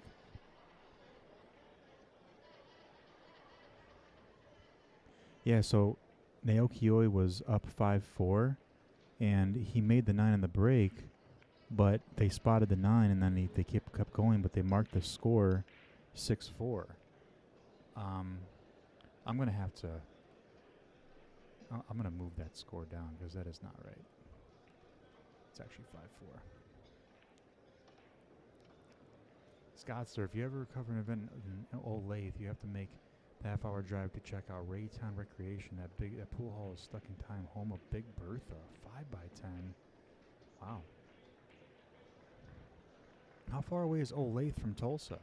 Yeah, so Naoyuki Oi was up 5-4, and he made the 9 on the break, but they spotted the 9, and then they kept going, but they marked the score 6-4. I'm going to have to... I'm going to move that score down because that is not right. It's actually 5-4. Scottster, if you ever cover an event in Old Lathe, you have to make the half-hour drive to check out Raytown Recreation. That pool hall is stuck in time. Home of Big Bertha, 5x10. Wow. How far away is Old Lathe from Tulsa?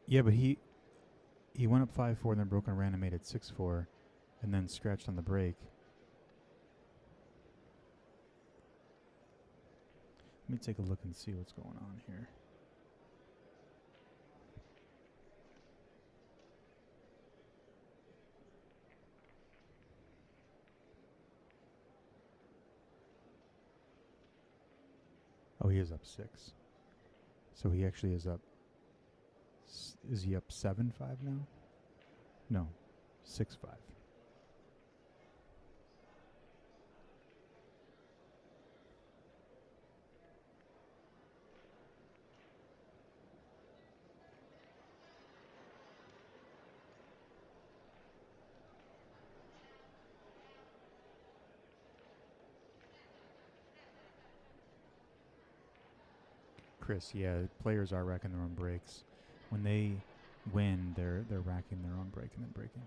Yeah, but he went up 5-4 and then broke and ran and made it 6-4 and then scratched on the break. Let me take a look and see what's going on here. Oh, he is up 6. So he actually is up. Is he up 7-5 now? No, 6-5. Chris, yeah, players are racking their own breaks. When they win, they're racking their own break and then breaking.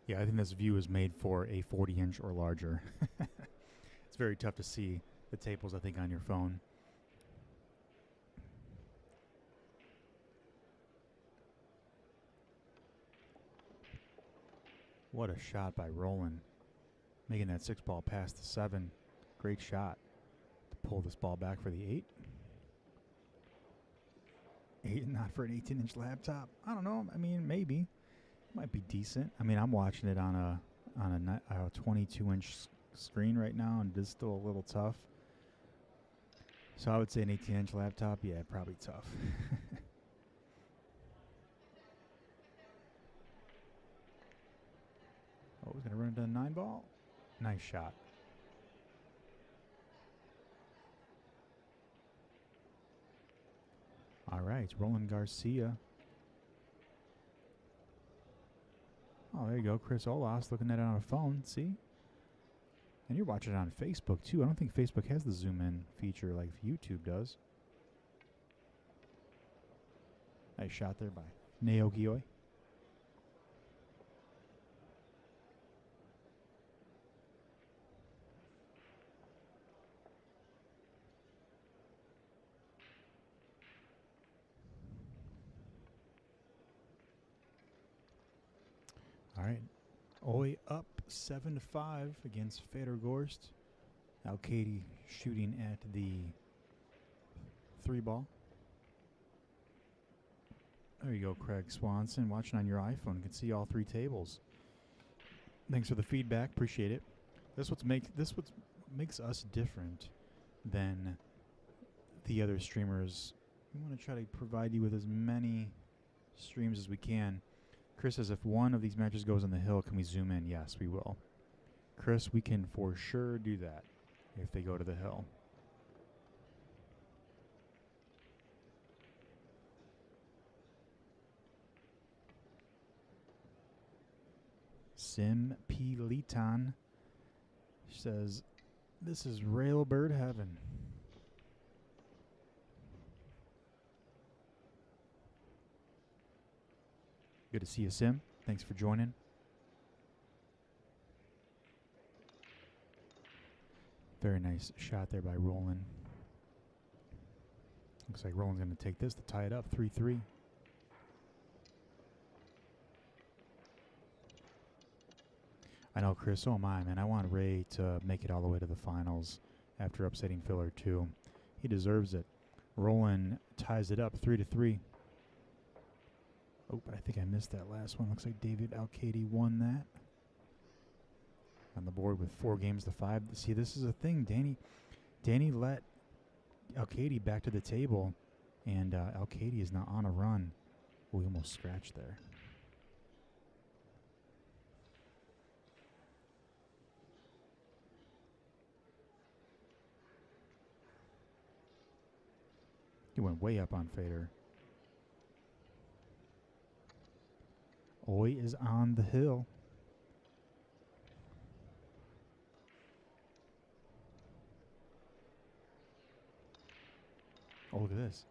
Yeah, I think this view is made for a 40-inch or larger. It's very tough to see the tables, I think, on your phone. What a shot by Roland. Making that 6-ball past the 7. Great shot to pull this ball back for the 8. 8 not for an 18-inch laptop. I don't know. I mean, maybe. Might be decent. I mean, I'm watching it on a 22-inch screen right now, and it's still a little tough. So I would say an 18-inch laptop, yeah, probably tough. Oh, he's going to run into a 9-ball. Nice shot. All right, Roland Garcia. Oh, there you go. Chris Olas looking at it on a phone. See? And you're watching it on Facebook, too. I don't think Facebook has the zoom-in feature like YouTube does. Nice shot there by Naoyuki Oi. All right. Oi up 7-5 against Fedor Gorst. Alcaide shooting at the 3-ball. There you go, Craig Swanson. Watching on your iPhone. You can see all 3 tables. Thanks for the feedback. Appreciate it. This what makes us different than the other streamers. We want to try to provide you with as many streams as we can. Chris says, if one of these matches goes on the hill, can we zoom in? Yes, we will. Chris, we can for sure do that if they go to the hill. Sim P. Litan says, this is Railbird heaven. Good to see you, Sim. Thanks for joining. Very nice shot there by Roland. Looks like Roland's going to take this to tie it up, 3-3. I know, Chris, so am I, man. I want Ray to make it all the way to the finals after upsetting Filler 2. He deserves it. Roland ties it up, 3-3. Oh, but I think I missed that last one. Looks like David Alcaide won that. On the board with 4-5. See, this is a thing. Danny let Alcaide back to the table, and Alcaide is now on a run. We almost scratched there. He went way up on Fedor. Oi is on the hill. Oh, look at this.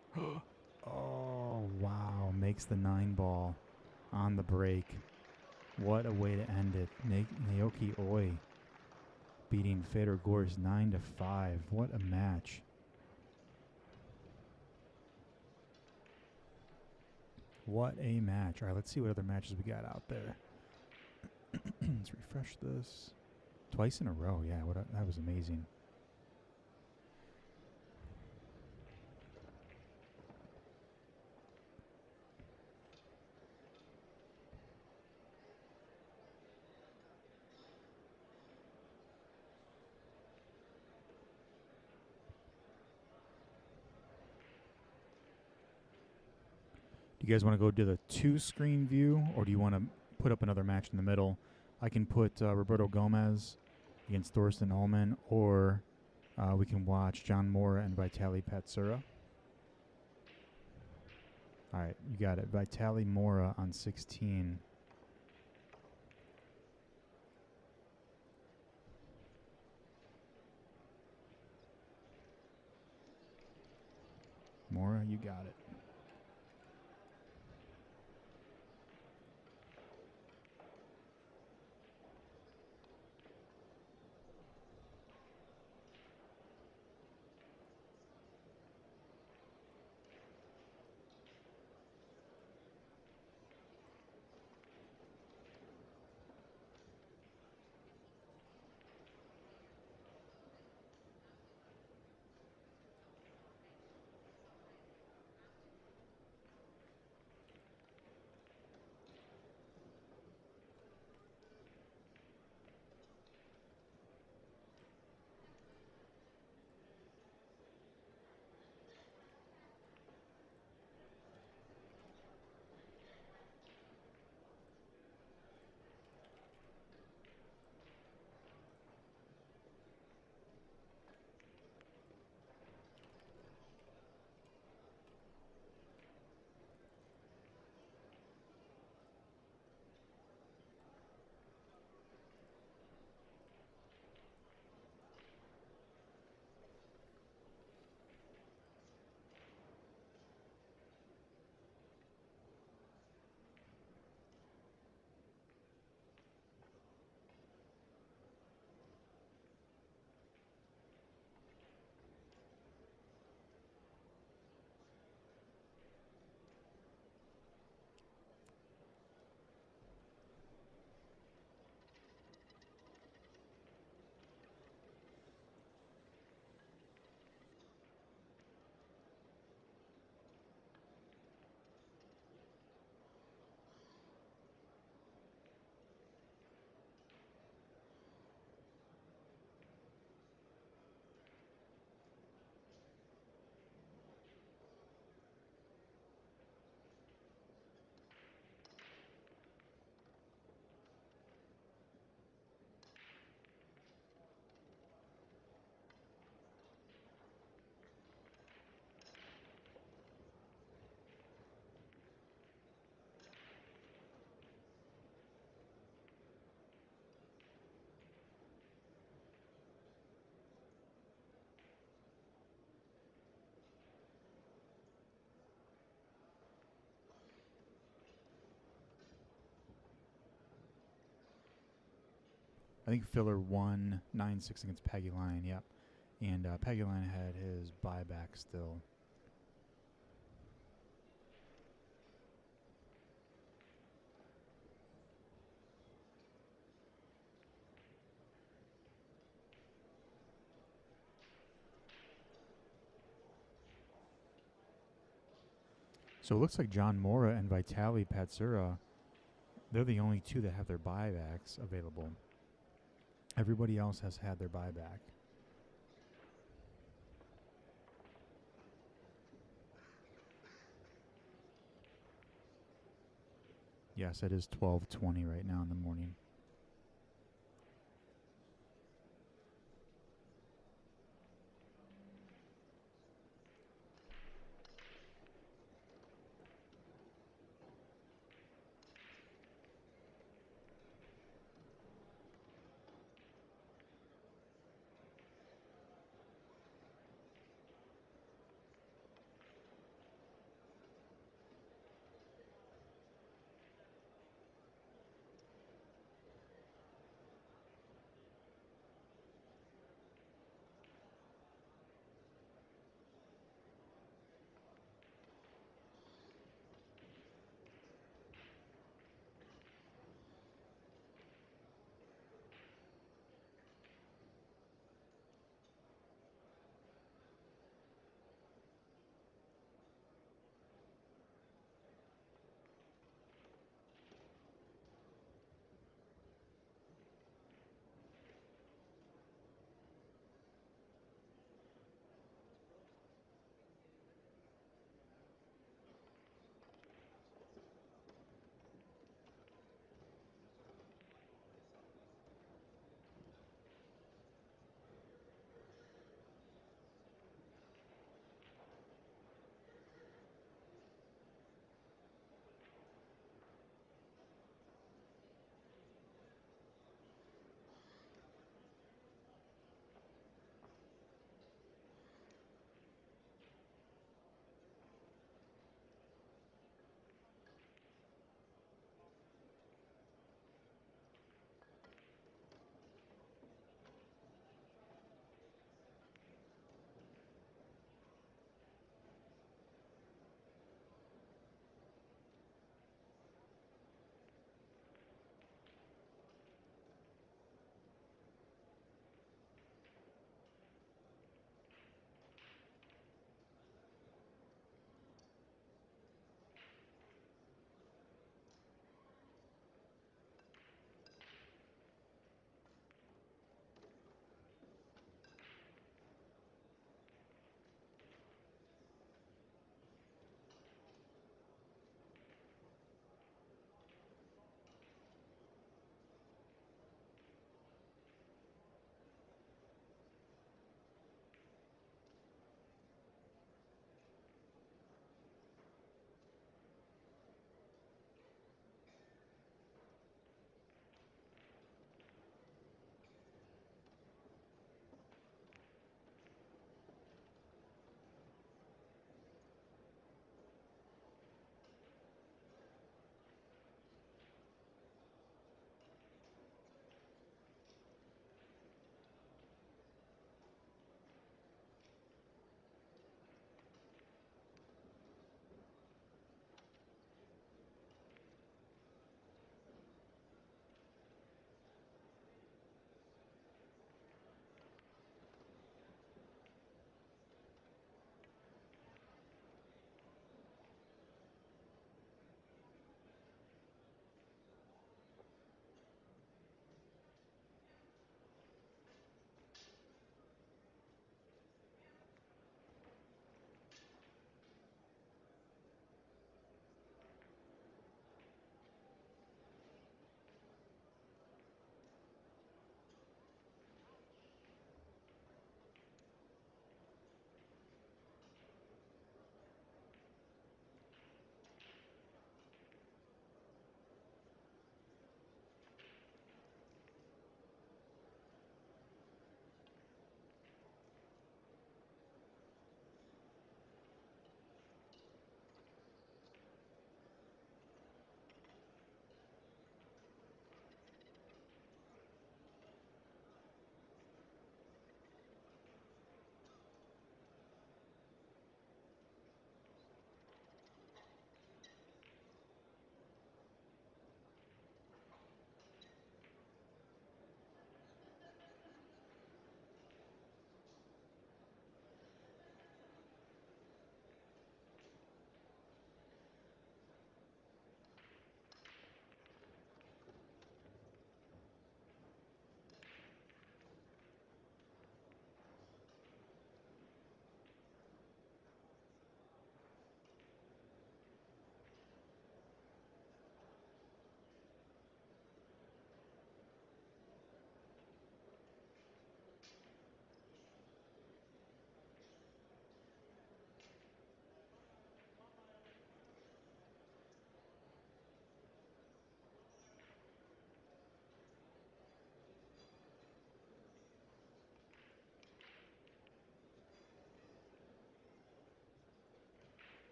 Oh, wow. Makes the 9-ball on the break. What a way to end it. Naoyuki Oi beating Fedor Gorst 9-5. What a match. What a match. All right, let's see what other matches we got out there. Let's refresh this. Twice in a row. Yeah, that was amazing. Do you guys want to go to the 2-screen view, or do you want to put up another match in the middle? I can put Roberto Gomez against Thorsten Ullman, or we can watch John Morra and Vitaliy Patsura. All right, you got it. Vitaliy Morra on 16. Morra, you got it. I think Filler won 9-6 against Pagulayan. Yep, and Pagulayan had his buyback still. So it looks like John Morra and Vitaliy Patsura, they're the only two that have their buybacks available. Everybody else has had their buyback. Yes, it is 12:20 right now in the morning.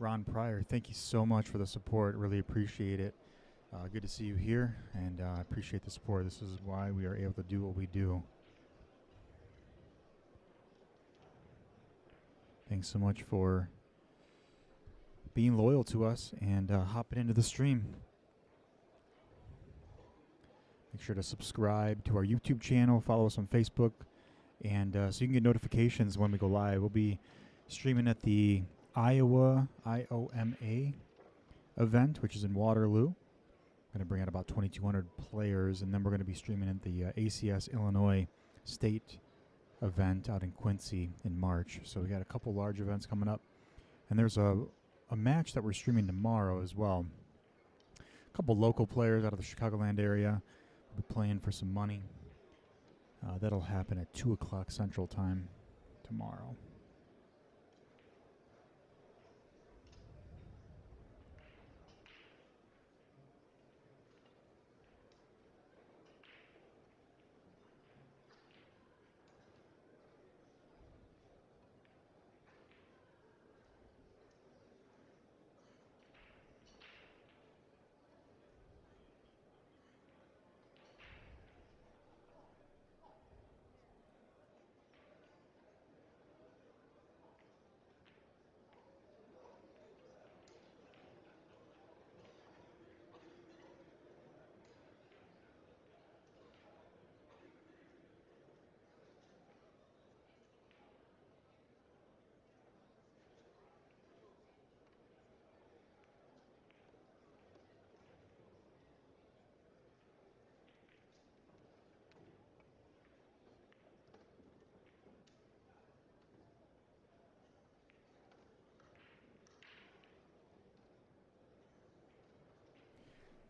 Ron Pryor, thank you so much for the support. Really appreciate it. Good to see you here, and I appreciate the support. This is why we are able to do what we do. Thanks so much for being loyal to us and hopping into the stream. Make sure to subscribe to our YouTube channel, follow us on Facebook, and so you can get notifications when we go live. We'll be streaming at the Iowa IOMA event, which is in Waterloo. Going to bring out about 2,200 players, and then we're going to be streaming at the ACS Illinois State event out in Quincy in March. So we got a couple large events coming up, and there's a match that we're streaming tomorrow as well. A couple local players out of the Chicagoland area will be playing for some money. That'll happen at 2 o'clock Central Time tomorrow.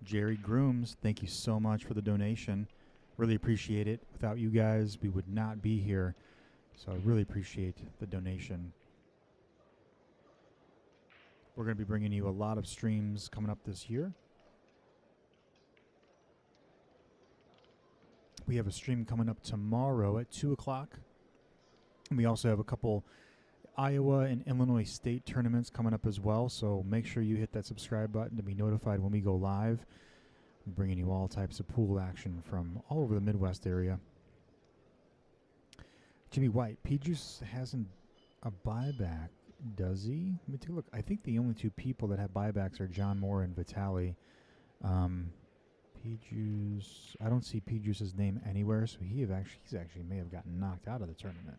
Jerry Grooms, thank you so much for the donation. Really appreciate it. Without you guys, we would not be here. So I really appreciate the donation. We're going to be bringing you a lot of streams coming up this year. We have a stream coming up tomorrow at 2 o'clock. And we also have a couple Iowa and Illinois State tournaments coming up as well, so make sure you hit that subscribe button to be notified when we go live. I'm bringing you all types of pool action from all over the Midwest area. Jimmy White, Pijus hasn't a buyback, does he? Let me take a look. I think the only two people that have buybacks are John Morra and Vitaliy. Pijus, I don't see Pijus' name anywhere, so he's actually may have gotten knocked out of the tournament.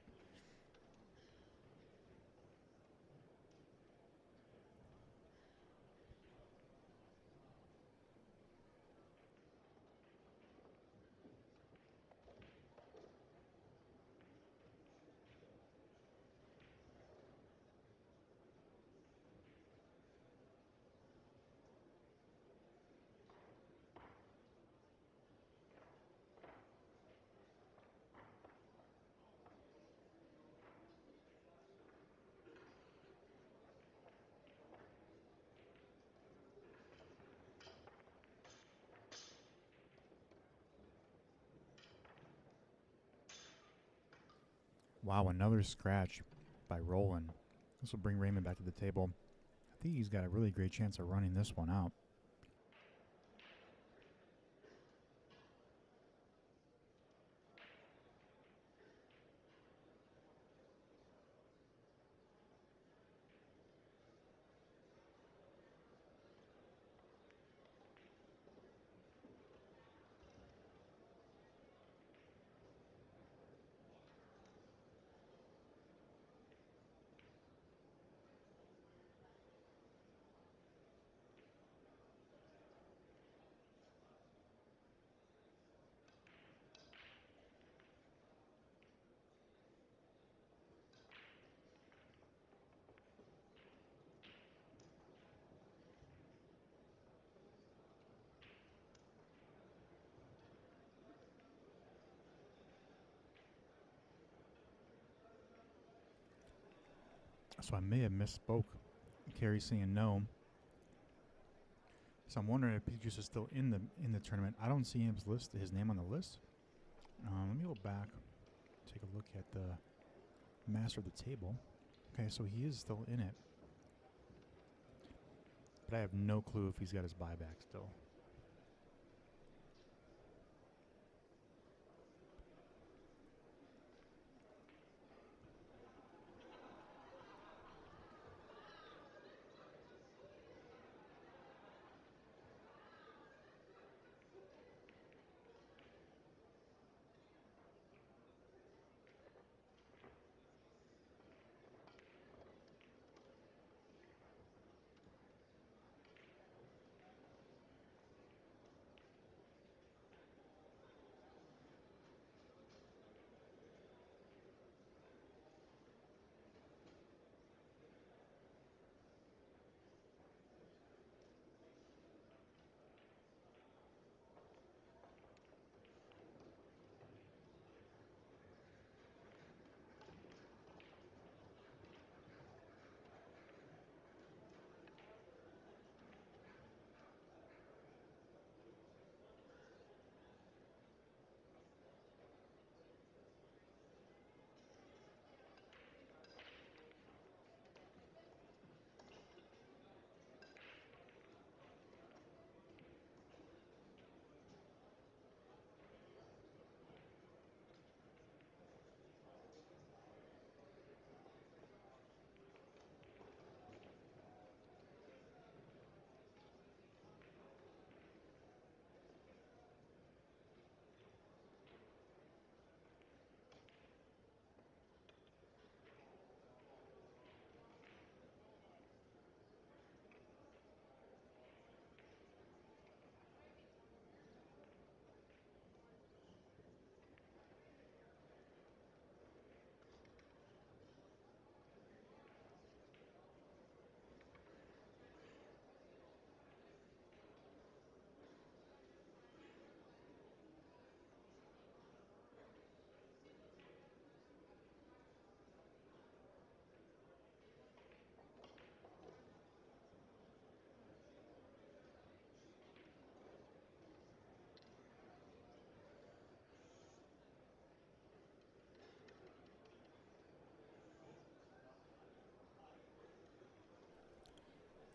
Wow, another scratch by Roland. This will bring Raymond back to the table. I think he's got a really great chance of running this one out. So I may have misspoke. Carrie saying no. So I'm wondering if Pijus is still in the tournament. I don't see his name on the list. Let me go back, take a look at the master of the table. Okay, so he is still in it. But I have no clue if he's got his buyback still.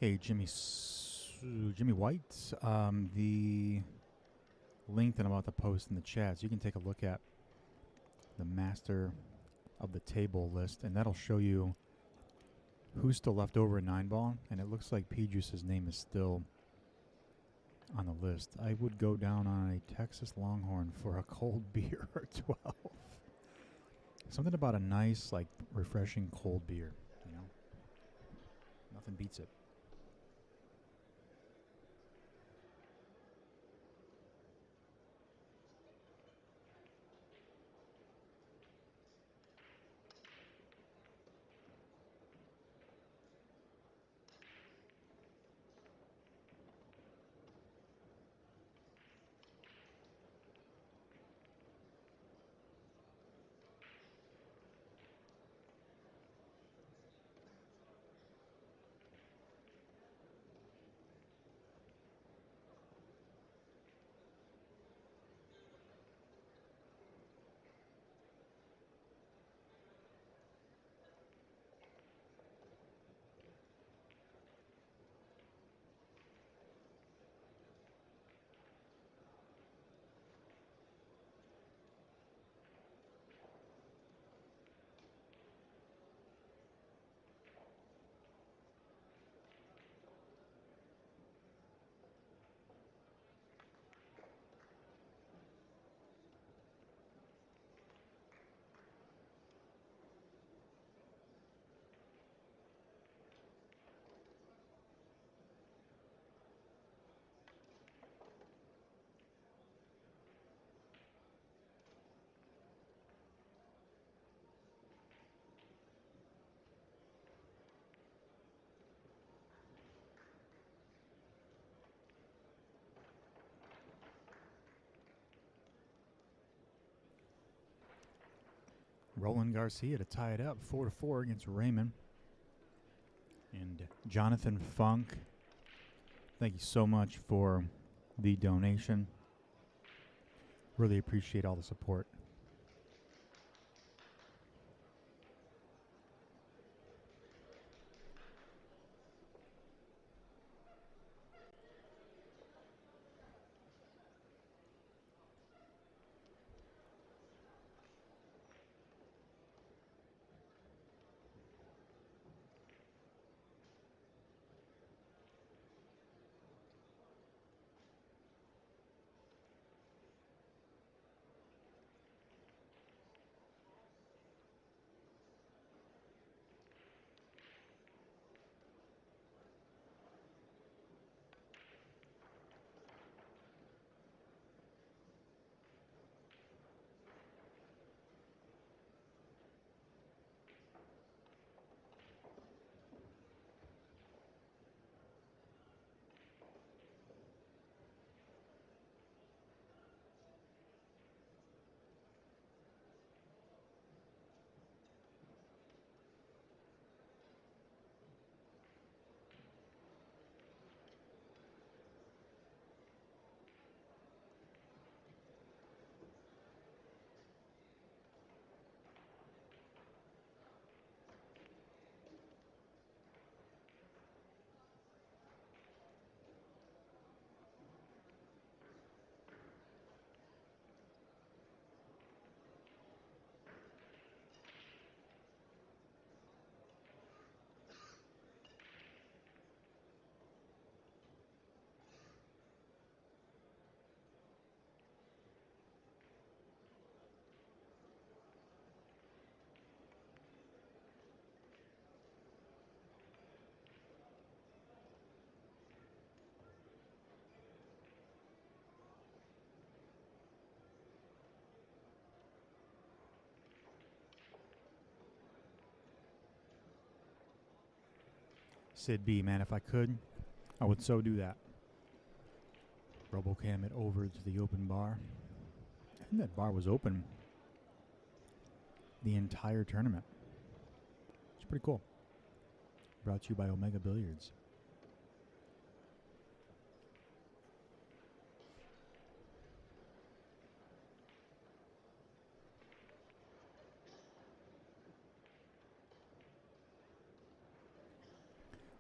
Hey, Jimmy White, the link that I'm about to post in the chat, so you can take a look at the master of the table list, and that'll show you who's still left over in 9-ball, and it looks like Pijus' name is still on the list. I would go down on a Texas Longhorn for a cold beer or 12. Something about a nice, like, refreshing cold beer, you know? Nothing beats it. Roland Garcia to tie it up 4-4 against Raymond. And Jonathan Funk, thank you so much for the donation. Really appreciate all the support. Sid B, man, if I could, I would so do that. Robocam it over to the open bar. I think that bar was open the entire tournament. It's pretty cool. Brought to you by Omega Billiards.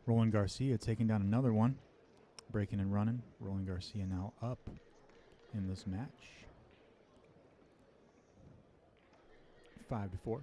Roland Garcia taking down another one. Breaking and running. Roland Garcia now up in this match. 5-4.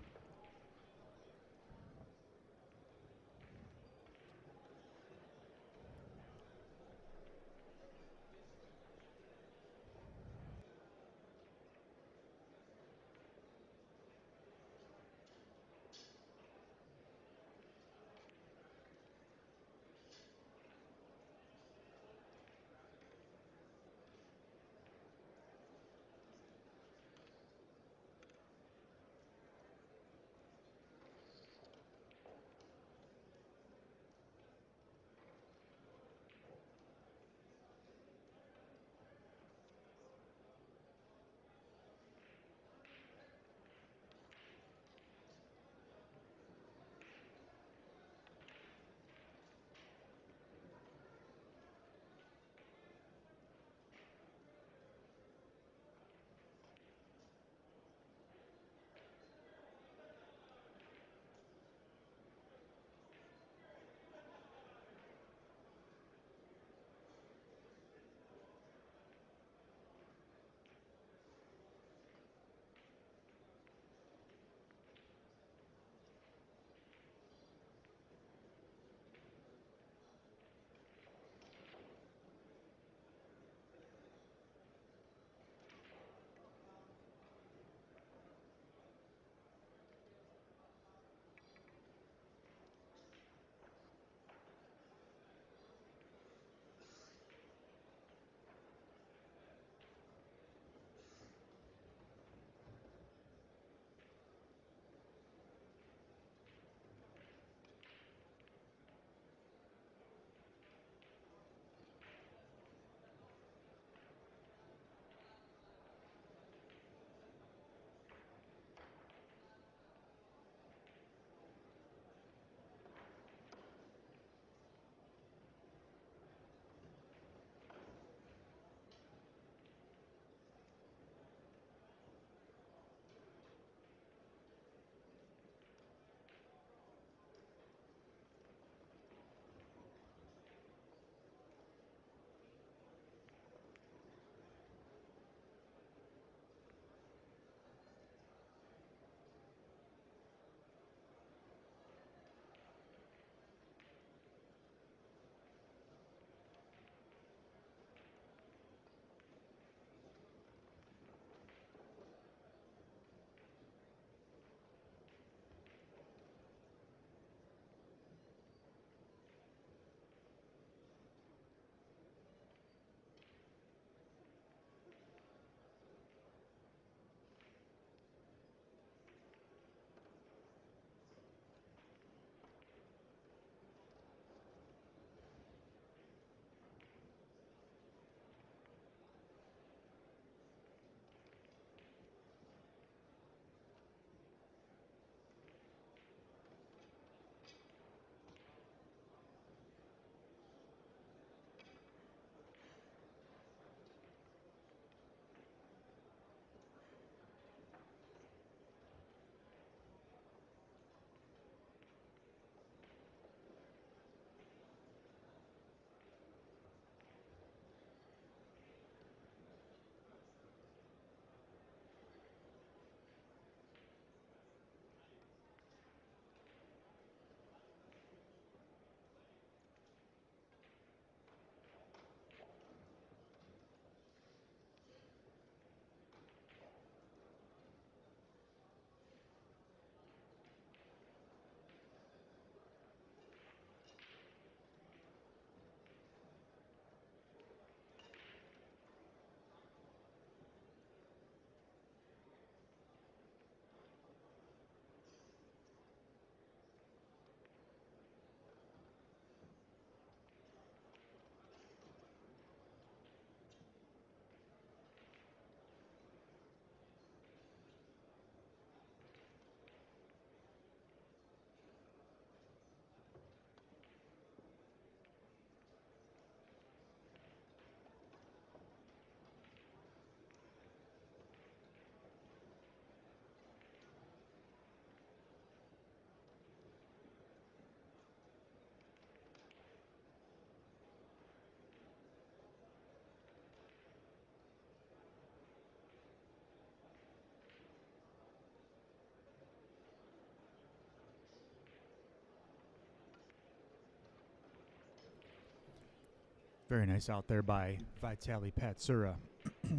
Very nice out there by Vitaliy Patsura.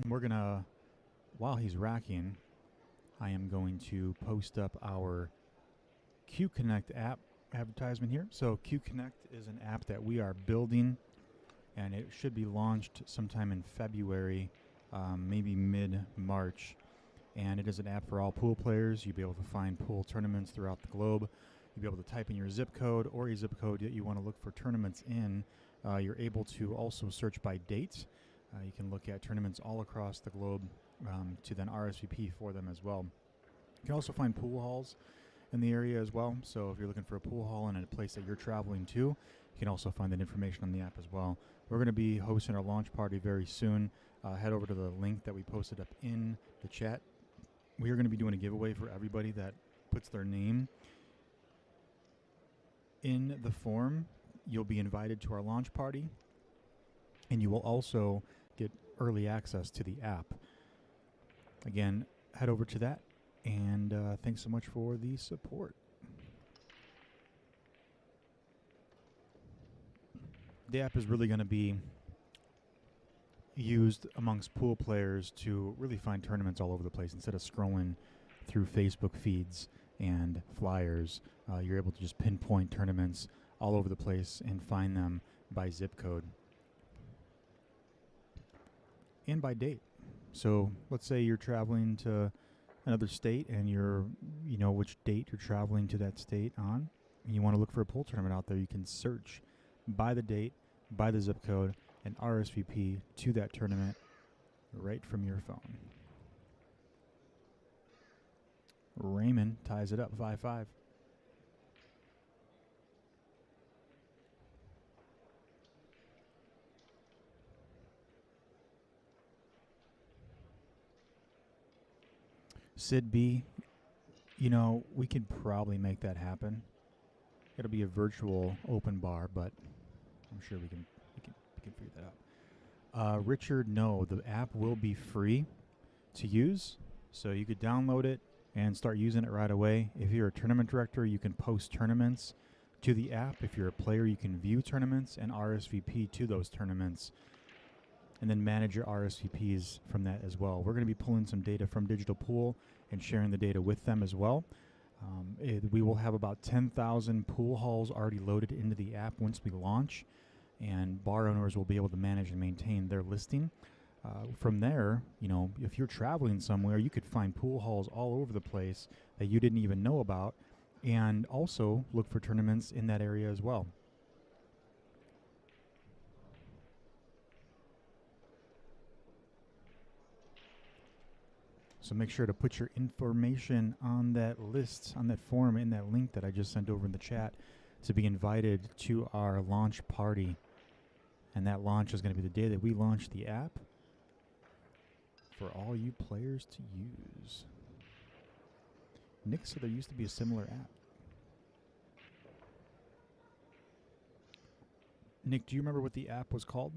We're going to, while he's racking, I am going to post up our Q Connect app advertisement here. So Q Connect is an app that we are building, and it should be launched sometime in February, maybe mid-March. And it is an app for all pool players. You'll be able to find pool tournaments throughout the globe. You'll be able to type in your zip code or a zip code that you want to look for tournaments in. You're able to also search by date. You can look at tournaments all across the globe to then RSVP for them as well. You can also find pool halls in the area as well. So if you're looking for a pool hall in a place that you're traveling to, you can also find that information on the app as well. We're going to be hosting our launch party very soon. Head over to the link that we posted up in the chat. We are going to be doing a giveaway for everybody that puts their name in the form. You'll be invited to our launch party, and you will also get early access to the app. Again, head over to that, and thanks so much for the support. The app is really going to be used amongst pool players to really find tournaments all over the place. Instead of scrolling through Facebook feeds and flyers, you're able to just pinpoint tournaments all over the place and find them by zip code and by date. So let's say you're traveling to another state and you know which date you're traveling to that state on, and you want to look for a pool tournament out there. You can search by the date, by the zip code, and RSVP to that tournament right from your phone. Raymond ties it up 5-5. Sid B, you know, we could probably make that happen. It'll be a virtual open bar, but I'm sure we can figure that out. Richard, no, the app will be free to use, so you could download it and start using it right away. If you're a tournament director, you can post tournaments to the app. If you're a player, you can view tournaments and RSVP to those tournaments, and then manage your RSVPs from that as well. We're going to be pulling some data from Digital Pool and sharing the data with them as well. We will have about 10,000 pool halls already loaded into the app once we launch, and bar owners will be able to manage and maintain their listing. From there, you know, if you're traveling somewhere, you could find pool halls all over the place that you didn't even know about, and also look for tournaments in that area as well. So make sure to put your information on that list, on that form, in that link that I just sent over in the chat to be invited to our launch party. And that launch is going to be the day that we launch the app for all you players to use. Nick said there used to be a similar app. Nick, do you remember what the app was called?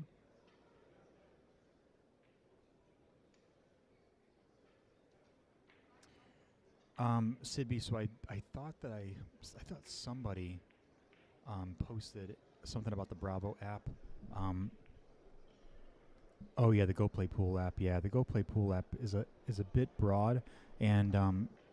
Sidby, so I thought somebody posted something about the Bravo app. Oh yeah, the Go Play Pool app. Yeah, the Go Play Pool app is a bit broad, and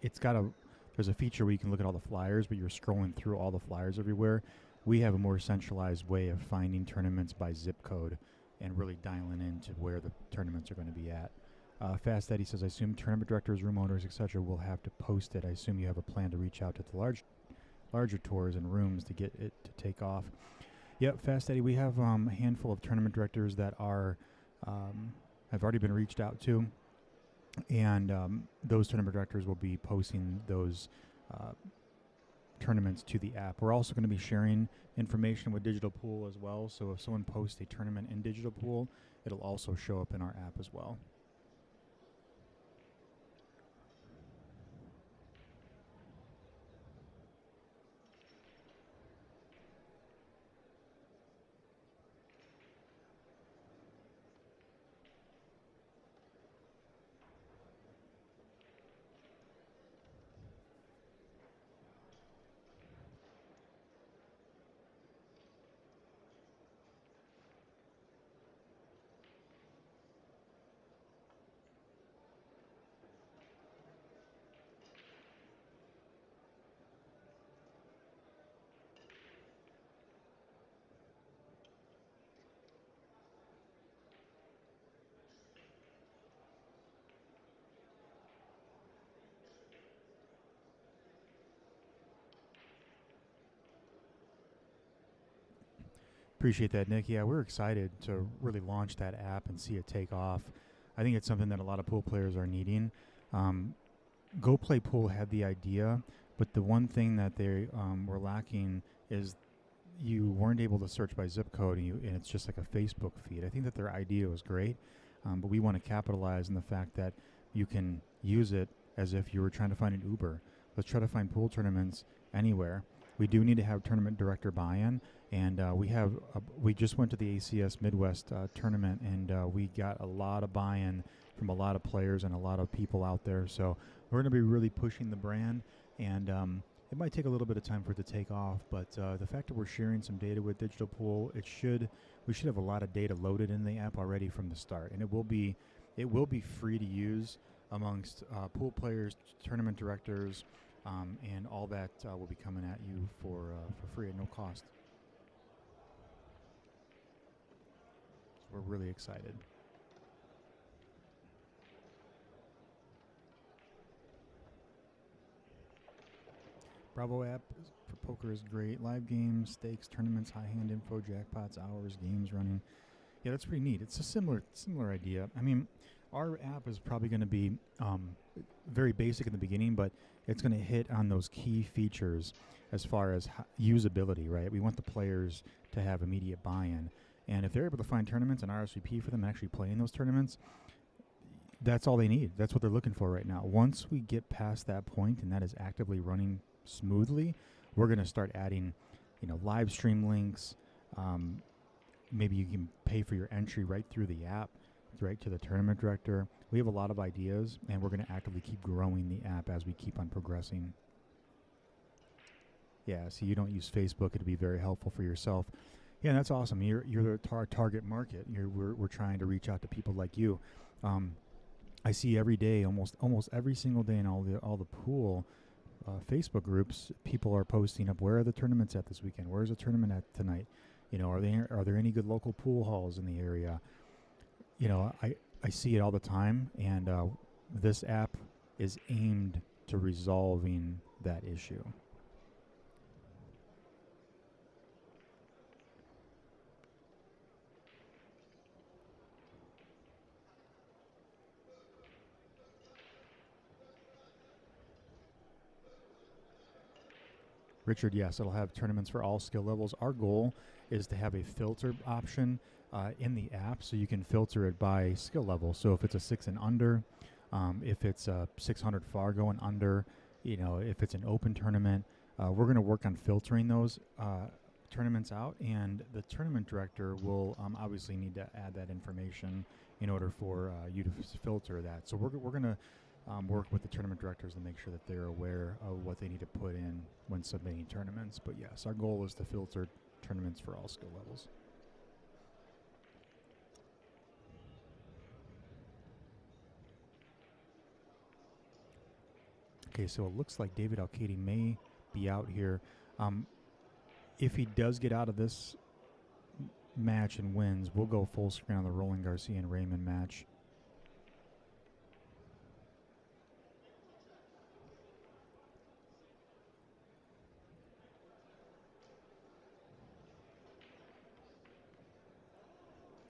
there's a feature where you can look at all the flyers, but you're scrolling through all the flyers everywhere. We have a more centralized way of finding tournaments by zip code and really dialing into where the tournaments are going to be at. Fast Eddie says, I assume tournament directors, room owners, etc. will have to post it. I assume you have a plan to reach out to the larger tours and rooms to get it to take off. Yep, Fast Eddie, we have a handful of tournament directors that are have already been reached out to, and those tournament directors will be posting those tournaments to the app. We're also going to be sharing information with Digital Pool as well, so if someone posts a tournament in Digital Pool, it'll also show up in our app as well. Appreciate that, Nick. Yeah, we're excited to really launch that app and see it take off. I think it's something that a lot of pool players are needing. Go Play Pool had the idea, but the one thing that they were lacking is you weren't able to search by zip code, and it's just like a Facebook feed. I think that their idea was great, but we want to capitalize on the fact that you can use it as if you were trying to find an Uber. Let's try to find pool tournaments anywhere. We do need to have tournament director buy-in, and we just went to the ACS Midwest tournament, and we got a lot of buy-in from a lot of players and a lot of people out there. So we're going to be really pushing the brand, and it might take a little bit of time for it to take off, but the fact that we're sharing some data with Digital Pool, we should have a lot of data loaded in the app already from the start, and it will be free to use amongst pool players, tournament directors, and all that will be coming at you for free at no cost. We're really excited. Bravo app for poker is great. Live games, stakes, tournaments, high hand info, jackpots, hours, games running. Yeah, that's pretty neat. It's a similar idea. I mean, our app is probably going to be very basic in the beginning, but it's going to hit on those key features as far as usability, right? We want the players to have immediate buy-in. And if they're able to find tournaments and RSVP for them and actually play in those tournaments, that's all they need. That's what they're looking for right now. Once we get past that point and that is actively running smoothly, we're going to start adding, live stream links. Maybe you can pay for your entry right through the app, right to the tournament director. We have a lot of ideas, and we're going to actively keep growing the app as we keep on progressing. Yeah, so you don't use Facebook. It'd be very helpful for yourself. Yeah, that's awesome. You're the target market. We're trying to reach out to people like you. I see every day, almost every single day in all the pool Facebook groups, people are posting up, where are the tournaments at this weekend? Where's the tournament at tonight? Are there any good local pool halls in the area? I see it all the time, and this app is aimed to resolving that issue. Richard, yes, it'll have tournaments for all skill levels. Our goal is to have a filter option in the app, so you can filter it by skill level. So if it's a 6 and under, if it's a 600 Fargo and under, if it's an open tournament, we're going to work on filtering those tournaments out, and the tournament director will obviously need to add that information in order for you to filter that. So we're going to work with the tournament directors to make sure that they're aware of what they need to put in when submitting tournaments. But yes, our goal is to filter tournaments for all skill levels. Okay, so it looks like David Alcaide may be out here. If he does get out of this match and wins, we'll go full screen on the Roland, Garcia, and Raymond match.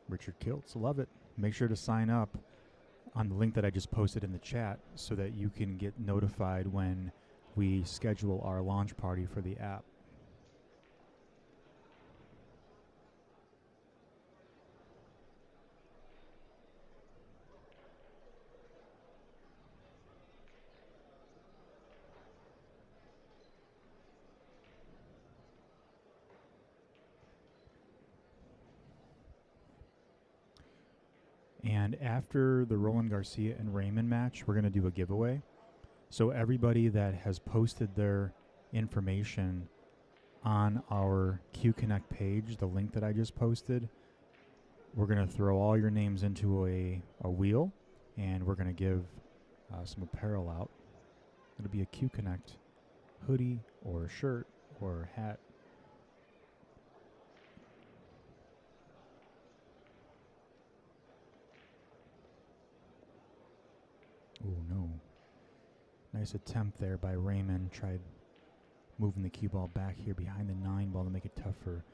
Richard Kiltz, love it. Make sure to sign up on the link that I just posted in the chat so that you can get notified when we schedule our launch party for the app. And after the Roland, Garcia, and Raymond match, we're going to do a giveaway. So everybody that has posted their information on our Q Connect page, the link that I just posted, we're going to throw all your names into a wheel, and we're going to give some apparel out. It'll be a Q Connect hoodie or a shirt or a hat. Oh, no. Nice attempt there by Raymond. Tried moving the cue ball back here behind the 9 ball to make it tough for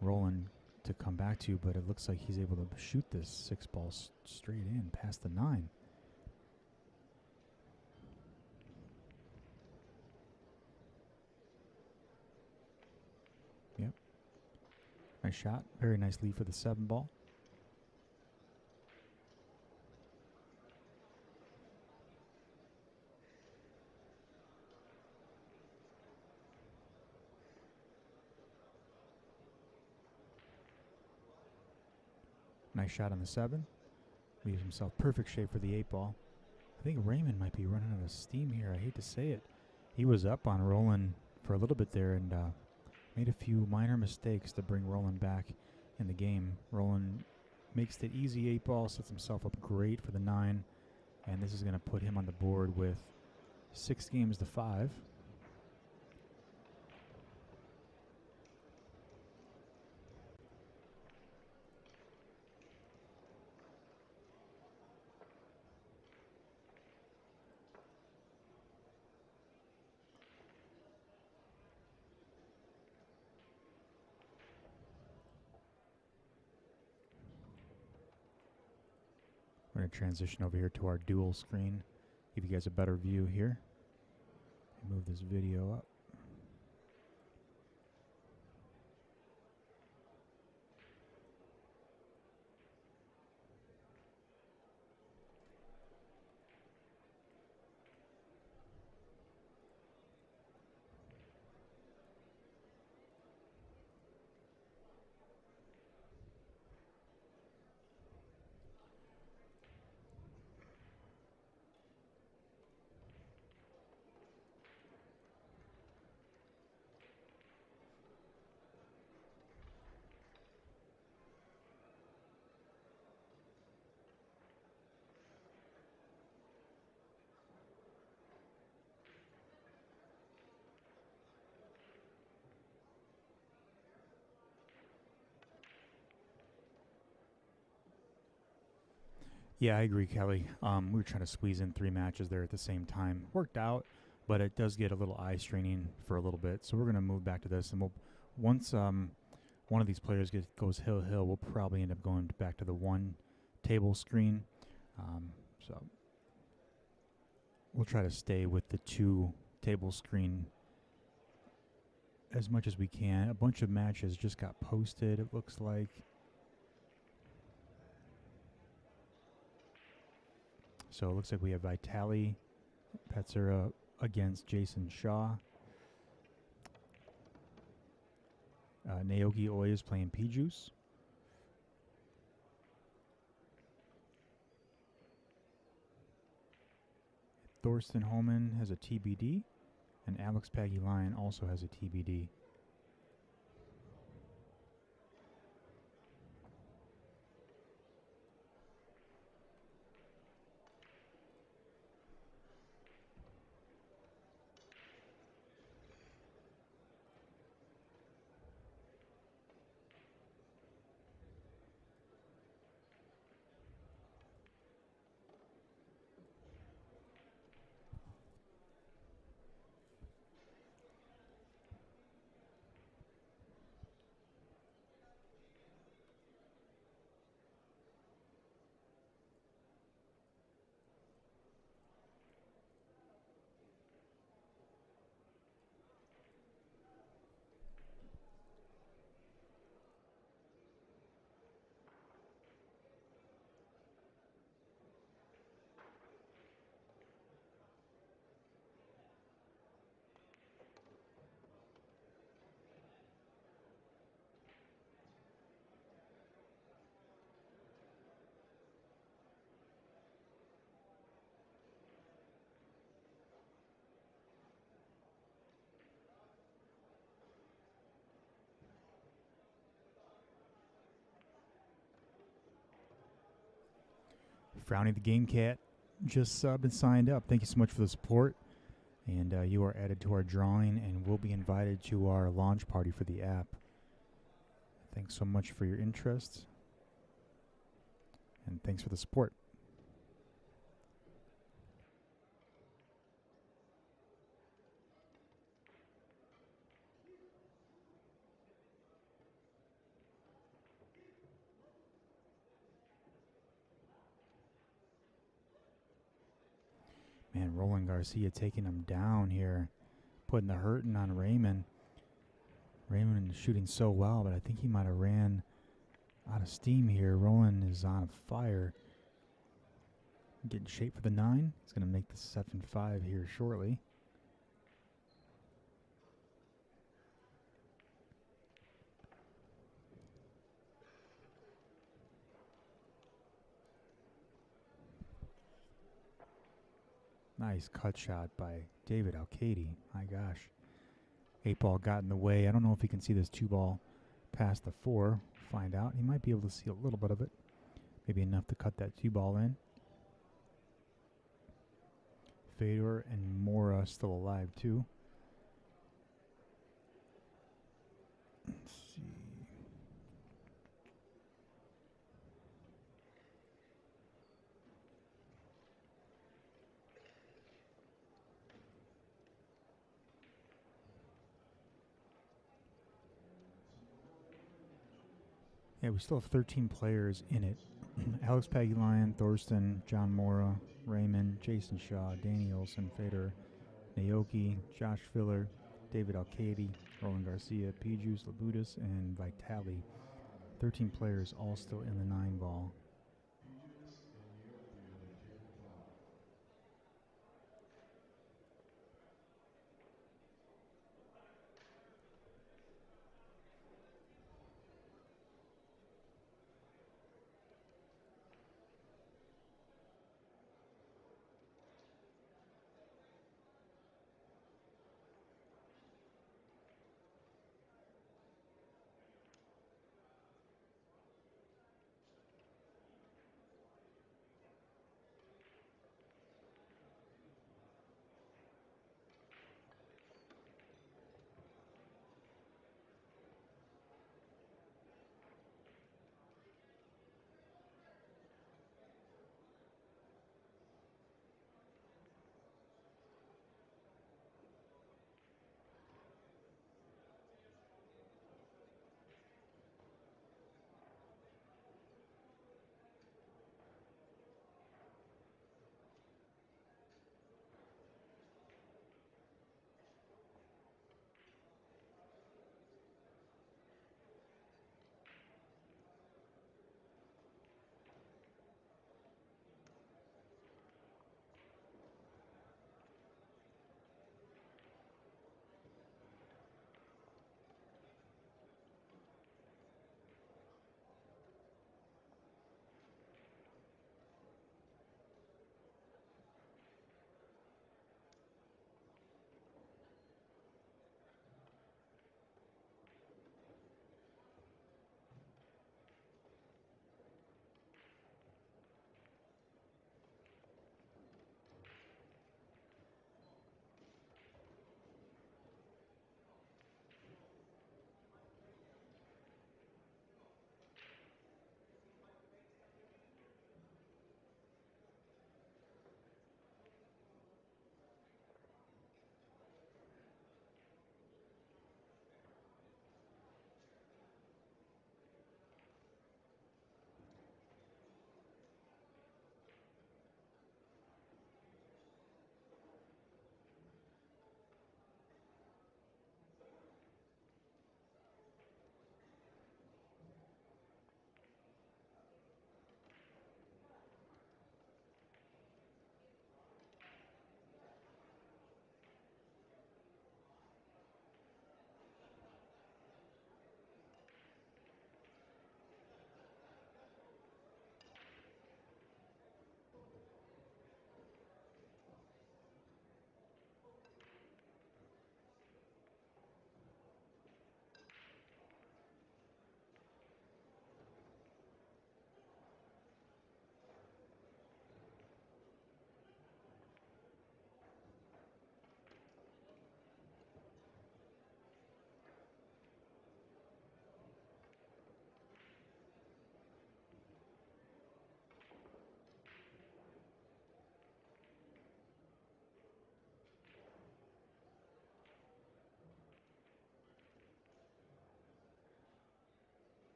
Roland. to come back to, but it looks like he's able to shoot this 6 ball straight in past the 9. Yep. Nice shot. Very nice lead for the 7 ball. Nice shot on the 7. Leaves himself perfect shape for the 8 ball. I think Raymond might be running out of steam here. I hate to say it. He was up on Roland for a little bit there and made a few minor mistakes to bring Roland back in the game. Roland makes the easy 8 ball, sets himself up great for the 9, and this is going to put him on the board with 6 games to 5. We're going to transition over here to our dual screen, give you guys a better view here. Move this video up. Yeah, I agree, Kelly. We were trying to squeeze in 3 matches there at the same time. Worked out, but it does get a little eye straining for a little bit. So we're going to move back to this, and once one of these players goes hill, we'll probably end up going back to the 1 table screen. So we'll try to stay with the 2 table screen as much as we can. A bunch of matches just got posted, it looks like. So it looks like we have Vitaliy, Patsura against Jayson Shaw. Naoyuki Oi is playing Pijus. Thorsten Holman has a TBD, and Pagulayan also has a TBD. Frowny the Game Cat just subbed and signed up. Thank you so much for the support. And you are added to our drawing and will be invited to our launch party for the app. Thanks so much for your interest. And thanks for the support. And Roland Garcia taking him down here, putting the hurting on Raymond. Raymond is shooting so well, but I think he might have ran out of steam here. Roland is on fire. Getting shape for the 9. He's going to make the 7-5 here shortly. Nice cut shot by David Alcaide. My gosh. 8-ball got in the way. I don't know if he can see this 2-ball past the 4. Find out. He might be able to see a little bit of it. Maybe enough to cut that 2-ball in. Fedor and Morra still alive too. Let's see. Yeah, we still have 13 players in it. Alex Pagulayan, Thorsten, John Morra, Raymond, Jason Shaw, Danny Olson, Fedor, Naoyuki, Josh Filler, David Alcaide, Roland Garcia, Pijus, Labutis, and Vitaliy. 13 players all still in the 9-ball.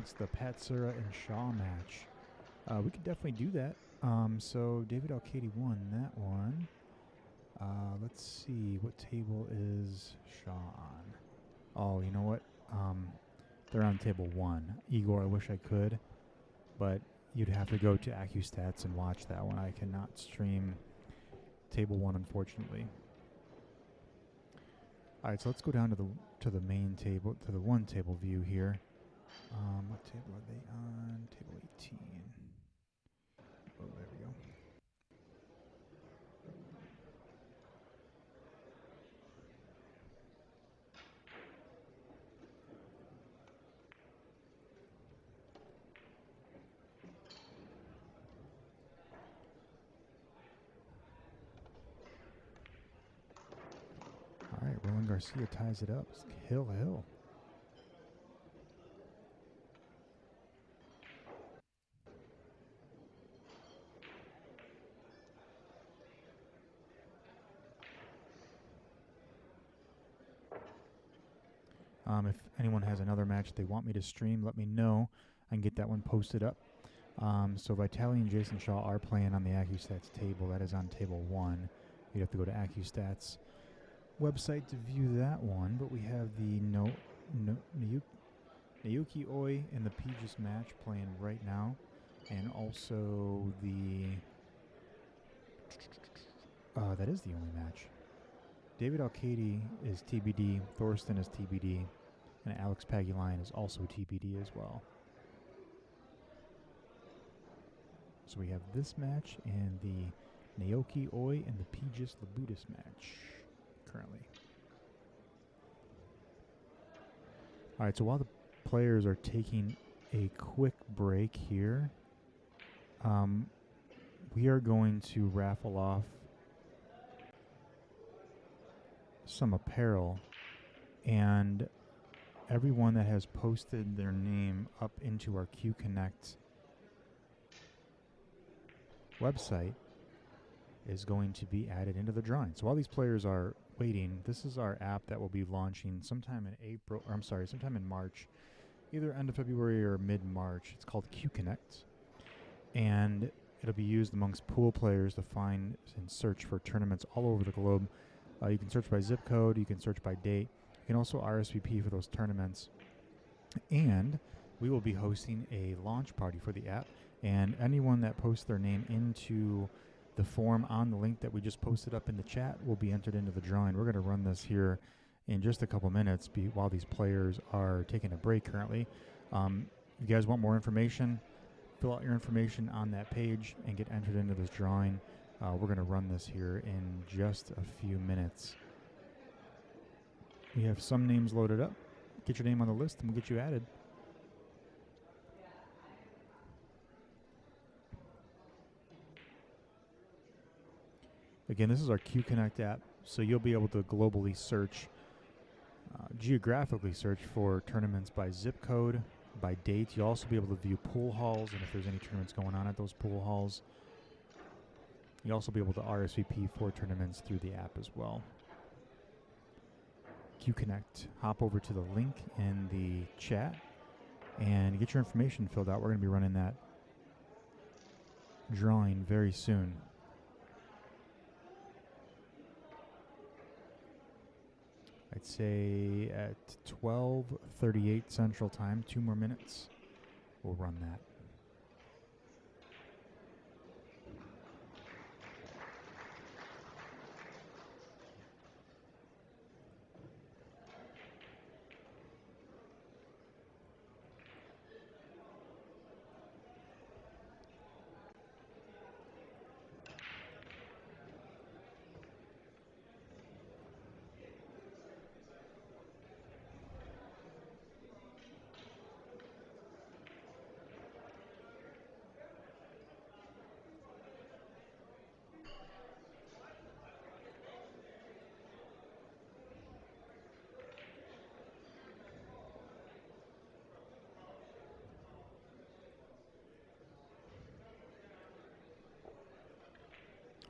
amongst the Patsura and Shaw match. We could definitely do that. So David Alcaide won that one. Let's see, what table is Shaw on? Oh, you know what? They're on table 1. Igor, I wish I could, but you'd have to go to AccuStats and watch that one. I cannot stream table 1, unfortunately. All right, so let's go down to the main table, to the one table view here. What table are they on? Table 18. Oh, there we go. All right, Roland Garcia ties it up. Hill. If anyone has another match they want me to stream, let me know. I can get that one posted up. So Vitaliy and Jayson Shaw are playing on the AccuStats table. That is on table 1. You'd have to go to AccuStats website to view that one. But we have the Naoyuki Oi and the Pijus match playing right now. And also the... that is the only match. David Alcaide is TBD, Thorsten is TBD, and Alex Pagulayan is also TBD as well. So we have this match and the Naoyuki Oi and the Pijus Labutis match currently. All right, so while the players are taking a quick break here, we are going to raffle off some apparel, and everyone that has posted their name up into our Q Connect website is going to be added into the drawing. So while these players are waiting, this is our app that will be launching sometime in March, either end of February or mid-March. It's called Q Connect, and it'll be used amongst pool players to find and search for tournaments all over the globe. You can search by zip code, you can search by date, you can also RSVP for those tournaments. And we will be hosting a launch party for the app, and anyone that posts their name into the form on the link that we just posted up in the chat will be entered into the drawing. We're going to run this here in just a couple minutes while these players are taking a break currently. If you guys want more information, fill out your information on that page and get entered into this drawing. We're going to run this here in just a few minutes. We have some names loaded up. Get your name on the list and we'll get you added. Again, this is our Q Connect app, so you'll be able to globally search, geographically search for tournaments by zip code, by date. You'll also be able to view pool halls and if there's any tournaments going on at those pool halls. You'll also be able to RSVP for tournaments through the app as well. Q Connect. Hop over to the link in the chat and get your information filled out. We're going to be running that drawing very soon. I'd say at 12:38 Central Time, 2 more minutes, we'll run that.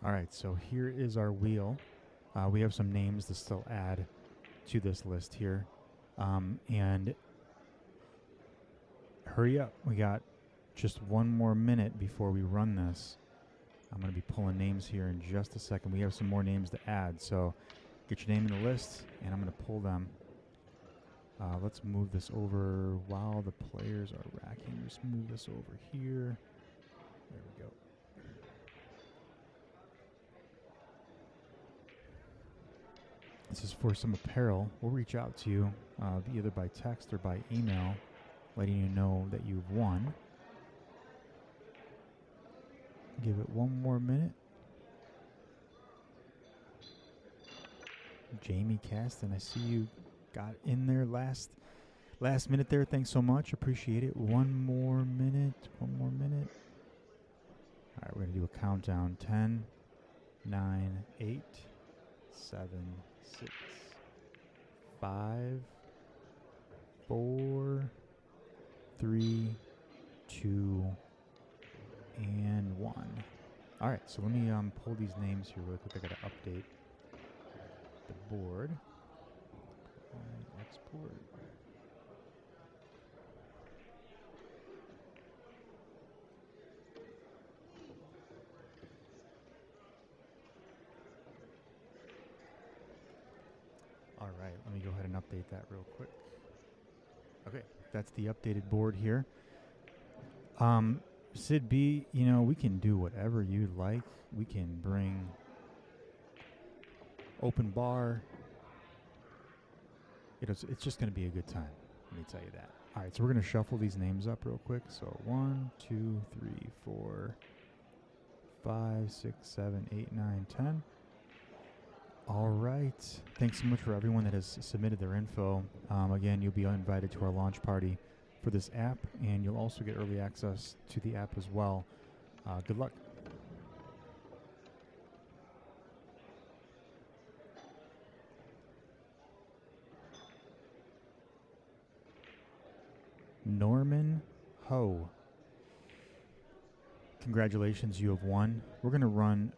All right, so here is our wheel. We have some names to still add to this list here. And hurry up. We got just one more minute before we run this. I'm going to be pulling names here in just a second. We have some more names to add, so get your name in the list, and I'm going to pull them. Let's move this over while the players are racking. Just move this over here. There we go. This is for some apparel. We'll reach out to you either by text or by email, letting you know that you've won. Give it one more minute. Jamie Caston, I see you got in there last minute there. Thanks so much. Appreciate it. One more minute. All right, we're going to do a countdown. 10, 9, 8, 7, 6, 5, 4, 3, 2, and 1. All right, so let me pull these names here real quick. I got to update the board. Export. All right, let me go ahead and update that real quick. Okay, that's the updated board here. Sid B, you know, we can do whatever you'd like. We can bring open bar. It's just going to be a good time. Let me tell you that. All right, so we're going to shuffle these names up real quick. So 1, 2, 3, 4, 5, 6, 7, 8, 9, 10. All right. Thanks so much for everyone that has submitted their info. Again, you'll be invited to our launch party for this app, and you'll also get early access to the app as well. Good luck. Norman Ho. Congratulations, you have won. We're going to run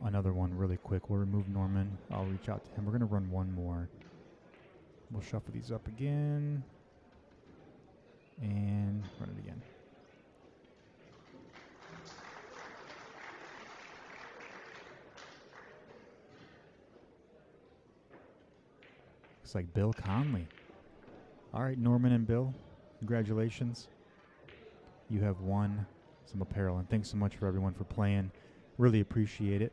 another one really quick. We'll remove Norman. I'll reach out to him. We're going to run one more. We'll shuffle these up again. And run it again. Looks like Bill Conley. All right, Norman and Bill, congratulations. You have won some apparel, and thanks so much for everyone for playing. Really appreciate it.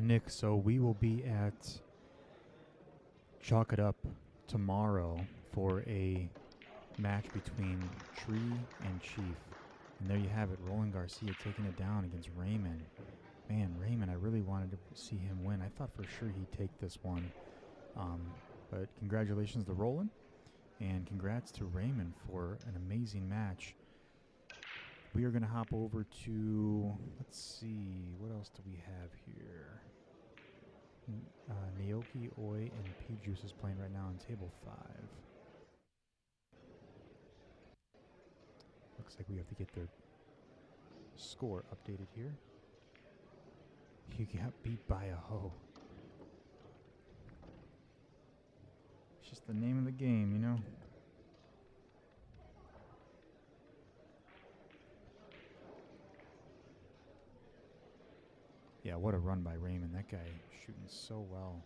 Nick, so we will be at Chalk It Up tomorrow for a match between Tree and Chief. And there you have it, Roland Garcia taking it down against Raymond. Man, Raymond, I really wanted to see him win. I thought for sure he'd take this one. But congratulations to Roland, and congrats to Raymond for an amazing match. We are going to hop over to, let's see, what else do we have here? Naoyuki Oi and Pijus is playing right now on table 5. Looks like we have to get their score updated here. You got beat by a hoe. It's just the name of the game, you know? Yeah, what a run by Raymond. That guy shooting so well.